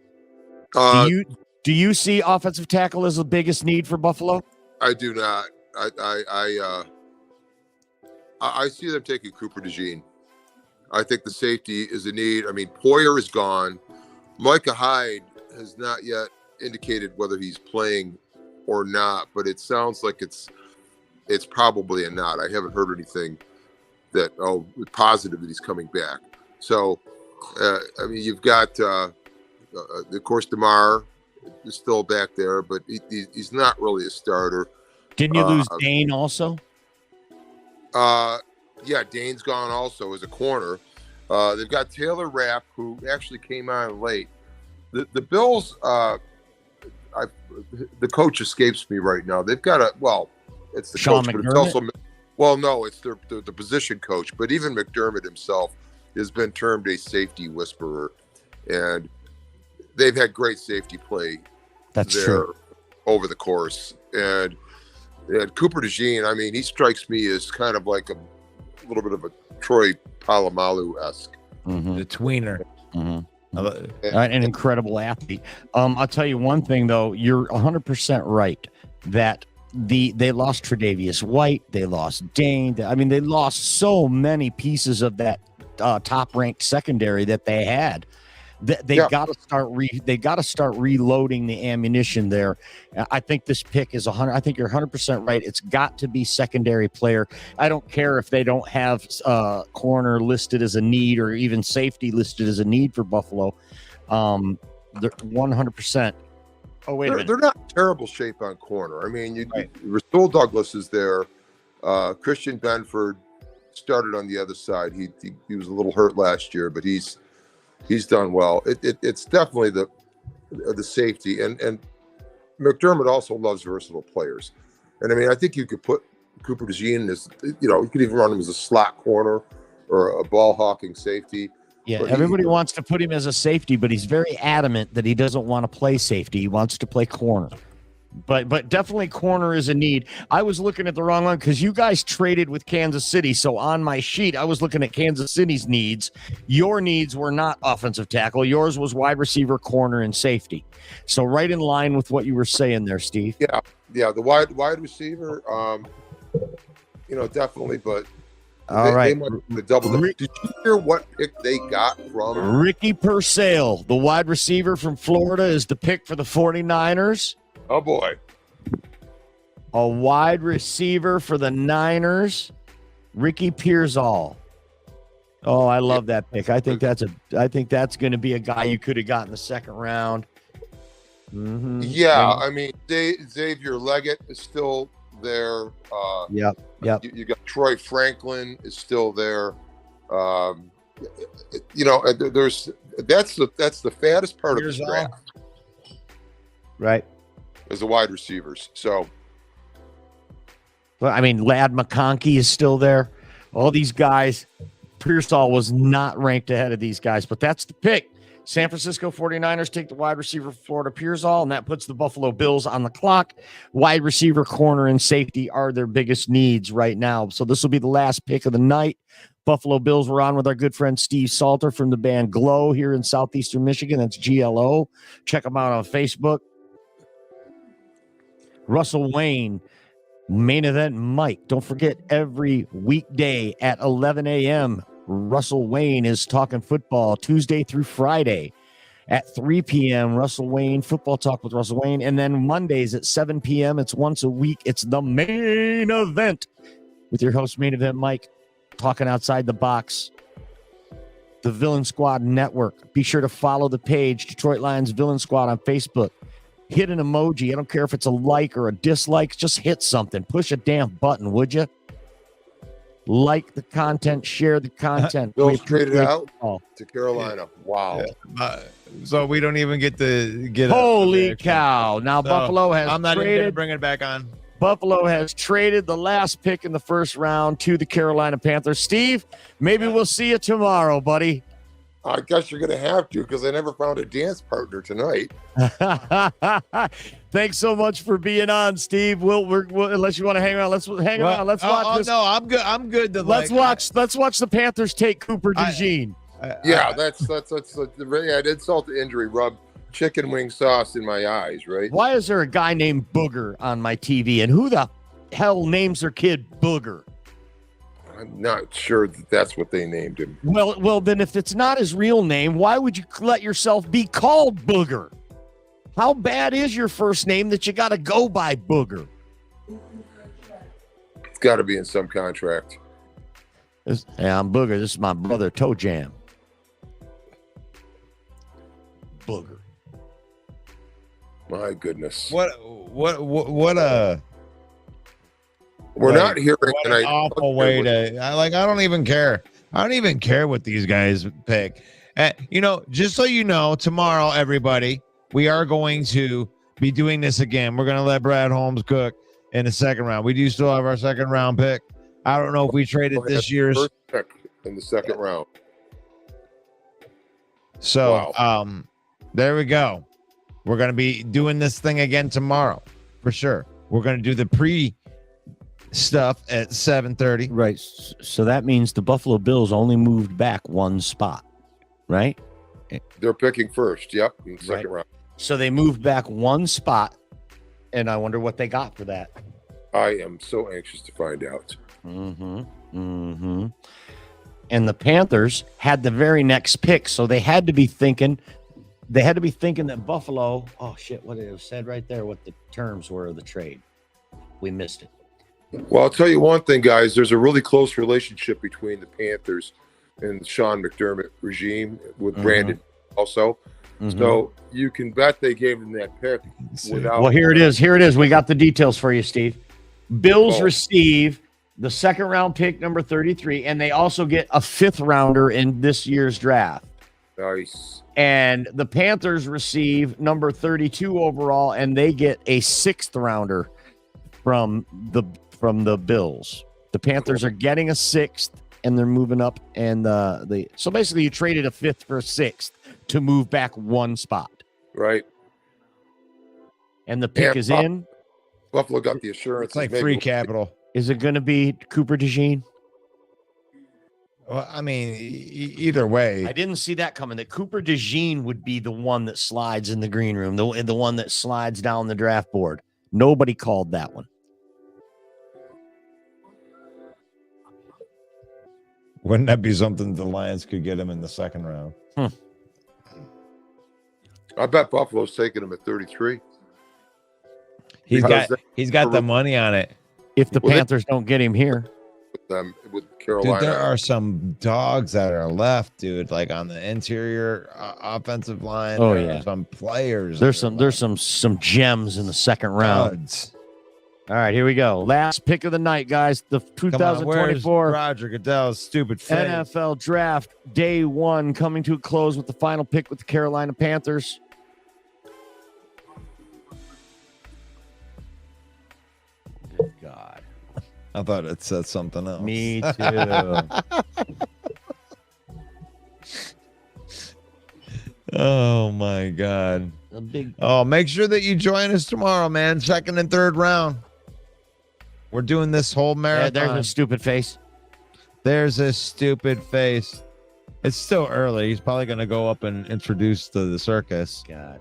[SPEAKER 4] Do Do you see offensive tackle as the biggest need for Buffalo?
[SPEAKER 9] I do not. I see them taking Cooper DeJean. I think the safety is a need. I mean, Poyer is gone. Micah Hyde has not yet indicated whether he's playing or not, but it sounds like it's probably a not. I haven't heard anything that positive that he's coming back. So, I mean, you've got of course DeMar is still back there, but he's not really a starter.
[SPEAKER 4] Didn't you lose Dane also?
[SPEAKER 9] Yeah, Dane's gone also as a corner. They've got Taylor Rapp, who actually came on late. The Bills, the coach escapes me right now. They've got it's the
[SPEAKER 4] Sean
[SPEAKER 9] coach,
[SPEAKER 4] McDermott?
[SPEAKER 9] but it's also, no, it's the position coach. But even McDermott himself has been termed a safety whisperer, and they've had great safety play.
[SPEAKER 4] That's
[SPEAKER 9] there
[SPEAKER 4] true.
[SPEAKER 9] Over the course, and Cooper DeJean, I mean, he strikes me as kind of like a little bit of a Troy Polamalu-esque.
[SPEAKER 3] The tweener.
[SPEAKER 4] An incredible athlete. I'll tell you one thing, though. You're 100% right that they lost Tre'Davious White. They lost Dane. I mean, they lost so many pieces of that top-ranked secondary that they had. They got to start. They got to start reloading the ammunition there. I think this pick is 100. I think you're 100% right. It's got to be secondary player. I don't care if they don't have corner listed as a need or even safety listed as a need for Buffalo. They're 100%. Oh wait a minute.
[SPEAKER 9] They're not in terrible shape on corner. I mean, Rasul Douglas is there. Christian Benford started on the other side. He was a little hurt last year, but he's done well. It's definitely the safety, and McDermott also loves versatile players. And I mean, I think you could put Cooper DeJean as, you could even run him as a slot corner or a ball hawking safety.
[SPEAKER 4] Yeah,
[SPEAKER 9] but
[SPEAKER 4] everybody wants to put him as a safety, but he's very adamant that he doesn't want to play safety. He wants to play corner. But definitely corner is a need. I was looking at the wrong one because you guys traded with Kansas City. So on my sheet, I was looking at Kansas City's needs. Your needs were not offensive tackle. Yours was wide receiver, corner, and safety. So right in line with what you were saying there, Steve.
[SPEAKER 9] Yeah, the wide receiver, definitely. But
[SPEAKER 4] Right.
[SPEAKER 9] they might double. Did you hear what pick they got from
[SPEAKER 4] Ricky Purcell, the wide receiver from Florida, is the pick for the 49ers.
[SPEAKER 9] Oh boy.
[SPEAKER 4] A wide receiver for the Niners, Ricky Pearsall. Oh, I love that pick. I think that's going to be a guy you could have got in the second round. Mm-hmm.
[SPEAKER 9] Yeah, I mean, Xavier Leggett is still there.
[SPEAKER 4] Yep.
[SPEAKER 9] You got Troy Franklin is still there. There's that's the fattest part of the draft.
[SPEAKER 4] Right.
[SPEAKER 9] As the wide receivers. So,
[SPEAKER 4] well, I mean, Ladd McConkey is still there. All these guys. Pearsall was not ranked ahead of these guys, but that's the pick. San Francisco 49ers take the wide receiver for Florida Pearsall, and that puts the Buffalo Bills on the clock. Wide receiver, corner, and safety are their biggest needs right now. So this will be the last pick of the night. Buffalo Bills, we're on with our good friend Steve Salter from the band Glow here in southeastern Michigan. That's GLO. Check them out on Facebook. Russell Wayne, Main Event Mike. Don't forget, every weekday at 11 a.m., Russell Wayne is talking football Tuesday through Friday. At 3 p.m., Russell Wayne, Football Talk with Russell Wayne. And then Mondays at 7 p.m., it's once a week. It's the Main Event with your host, Main Event Mike, talking outside the box. The Villain Squad Network. Be sure to follow the page, Detroit Lions Villain Squad on Facebook. Hit an emoji. I don't care if it's a like or a dislike. Just hit something. Push a damn button, would you? Like the content. Share the content.
[SPEAKER 9] Bills traded out to Carolina. Wow.
[SPEAKER 3] So we don't even get to get.
[SPEAKER 4] Holy cow! Now Buffalo has.
[SPEAKER 3] I'm not even
[SPEAKER 4] traded.
[SPEAKER 3] going to bring it back on.
[SPEAKER 4] Buffalo has traded the last pick in the first round to the Carolina Panthers. Steve, maybe we'll see you tomorrow, buddy.
[SPEAKER 9] I guess you're going to have to, because I never found a dance partner tonight.
[SPEAKER 4] Thanks so much for being on, Steve. We'll unless you want to hang around, let's hang around. Let's watch this.
[SPEAKER 3] No, I'm good. I'm good.
[SPEAKER 4] Let's watch the Panthers take Cooper DeJean.
[SPEAKER 9] That's the insult to injury rub chicken wing sauce in my eyes, right?
[SPEAKER 4] Why is there a guy named Booger on my TV? And who the hell names their kid Booger?
[SPEAKER 9] I'm not sure that that's what they named him.
[SPEAKER 4] Well, then if it's not his real name, why would you let yourself be called Booger? How bad is your first name that you got to go by Booger?
[SPEAKER 9] It's got to be in some contract.
[SPEAKER 4] Hey, I'm Booger. This is my brother, Toe Jam. Booger.
[SPEAKER 9] My goodness.
[SPEAKER 3] What
[SPEAKER 9] We're
[SPEAKER 3] like,
[SPEAKER 9] not hearing
[SPEAKER 3] what an awful way to I don't even care. I don't even care what these guys pick. Just so you know, tomorrow, everybody, we are going to be doing this again. We're going to let Brad Holmes cook in the second round. We do still have our second round pick. I don't know if we traded this year's
[SPEAKER 9] first pick in the second round.
[SPEAKER 3] So,
[SPEAKER 9] Wow.
[SPEAKER 3] There we go. We're going to be doing this thing again tomorrow for sure. We're going to do the pre stuff at 7:30.
[SPEAKER 4] Right. So that means the Buffalo Bills only moved back one spot, right?
[SPEAKER 9] They're picking first. Yep. In the second round.
[SPEAKER 4] So they moved back one spot, and I wonder what they got for that.
[SPEAKER 9] I am so anxious to find out.
[SPEAKER 4] And the Panthers had the very next pick, so they had to be thinking that Buffalo, oh shit, what it was said right there, what the terms were of the trade. We missed it.
[SPEAKER 9] Well, I'll tell you one thing, guys. There's a really close relationship between the Panthers and the Sean McDermott regime with Brandon also. So you can bet they gave him that pick without.
[SPEAKER 4] Well, here it is. We got the details for you, Steve. Bills receive the second round pick, number 33, and they also get a 5th rounder in this year's draft.
[SPEAKER 9] Nice.
[SPEAKER 4] And the Panthers receive number 32 overall, and they get a 6th rounder from the Bills. The Panthers are getting a 6th, and they're moving up. And so basically, you traded a 5th for a 6th to move back one spot.
[SPEAKER 9] Right.
[SPEAKER 4] And the pick is in.
[SPEAKER 9] Buffalo got the assurance.
[SPEAKER 3] It's like free capital.
[SPEAKER 4] Is it going to be Cooper DeJean?
[SPEAKER 3] Well, I mean, either way.
[SPEAKER 4] I didn't see that coming. That Cooper DeJean would be the one that slides in the green room, the one that slides down the draft board. Nobody called that one.
[SPEAKER 3] Wouldn't that be something the Lions could get him in the second round?
[SPEAKER 9] I bet Buffalo's taking him at 33.
[SPEAKER 3] He's got the money on it.
[SPEAKER 4] If the Panthers don't get him here.
[SPEAKER 9] With Carolina.
[SPEAKER 3] Dude, there are some dogs that are left, dude, like on the interior offensive line.
[SPEAKER 4] Oh,
[SPEAKER 3] there
[SPEAKER 4] yeah.
[SPEAKER 3] are some players.
[SPEAKER 4] There's some gems in the second round.
[SPEAKER 3] Duds.
[SPEAKER 4] All right, here we go. Last pick of the night, guys. The 2024
[SPEAKER 3] Roger Goodell's stupid face.
[SPEAKER 4] NFL Draft Day 1 coming to a close with the final pick with the Carolina Panthers. Good God.
[SPEAKER 3] I thought it said something else.
[SPEAKER 4] Me too.
[SPEAKER 3] Oh my God.
[SPEAKER 4] A big.
[SPEAKER 3] Oh, make sure that you join us tomorrow, man. Second and third round. We're doing this whole marathon.
[SPEAKER 4] There's a stupid face.
[SPEAKER 3] There's a stupid face. It's still early. He's probably going to go up and introduce to the circus.
[SPEAKER 4] God.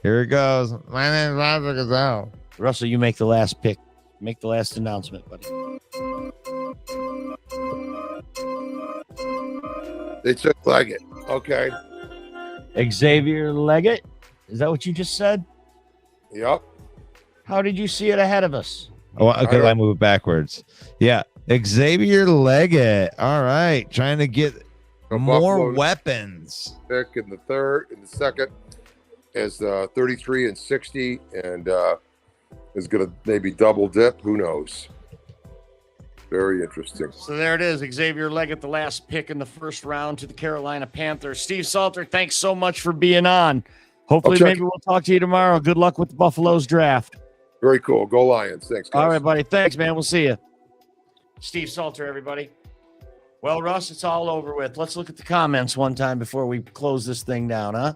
[SPEAKER 3] Here it goes. My name's Roger Goodell.
[SPEAKER 4] Russell, you make the last pick. Make the last announcement, buddy.
[SPEAKER 9] They took Leggett. Okay.
[SPEAKER 4] Xavier Leggett. Is that what you just said?
[SPEAKER 9] Yep.
[SPEAKER 4] How did you see it ahead of us?
[SPEAKER 3] Oh, okay, I moved backwards. Yeah. Xavier Leggett. All right. Trying to get more
[SPEAKER 9] Buffalo
[SPEAKER 3] weapons.
[SPEAKER 9] Pick in the second is 33 and 60, and is going to maybe double dip. Who knows? Very interesting.
[SPEAKER 4] So there it is. Xavier Leggett, the last pick in the first round to the Carolina Panthers. Steve Salter, thanks so much for being on. Hopefully, maybe we'll talk to you tomorrow. Good luck with the Buffalo's draft.
[SPEAKER 9] Very cool. Go Lions. Thanks, guys.
[SPEAKER 4] All right, buddy. Thanks, man. We'll see you. Steve Salter, everybody. Well, Russ, it's all over with. Let's look at the comments one time before we close this thing down, huh?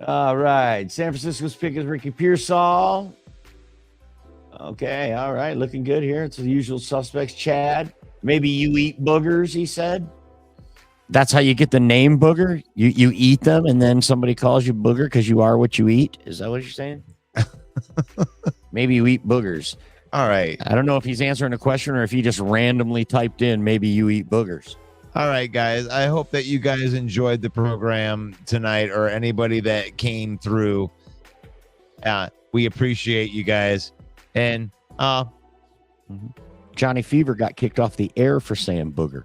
[SPEAKER 4] All right. San Francisco's pick is Ricky Pearsall. Okay. All right. Looking good here. It's the usual suspects. Chad. Maybe you eat boogers, he said. That's how you get the name Booger? You eat them and then somebody calls you Booger because you are what you eat? Is that what you're saying? Maybe you eat boogers.
[SPEAKER 3] All right.
[SPEAKER 4] I don't know if he's answering a question or if he just randomly typed in, maybe you eat boogers.
[SPEAKER 3] All right, guys. I hope that you guys enjoyed the program tonight, or anybody that came through. We appreciate you guys. And
[SPEAKER 4] Johnny Fever got kicked off the air for saying booger.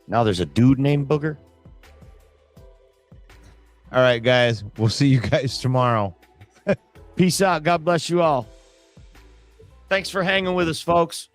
[SPEAKER 4] Now there's a dude named Booger.
[SPEAKER 3] All right, guys. We'll see you guys tomorrow.
[SPEAKER 4] Peace out. God bless you all. Thanks for hanging with us, folks.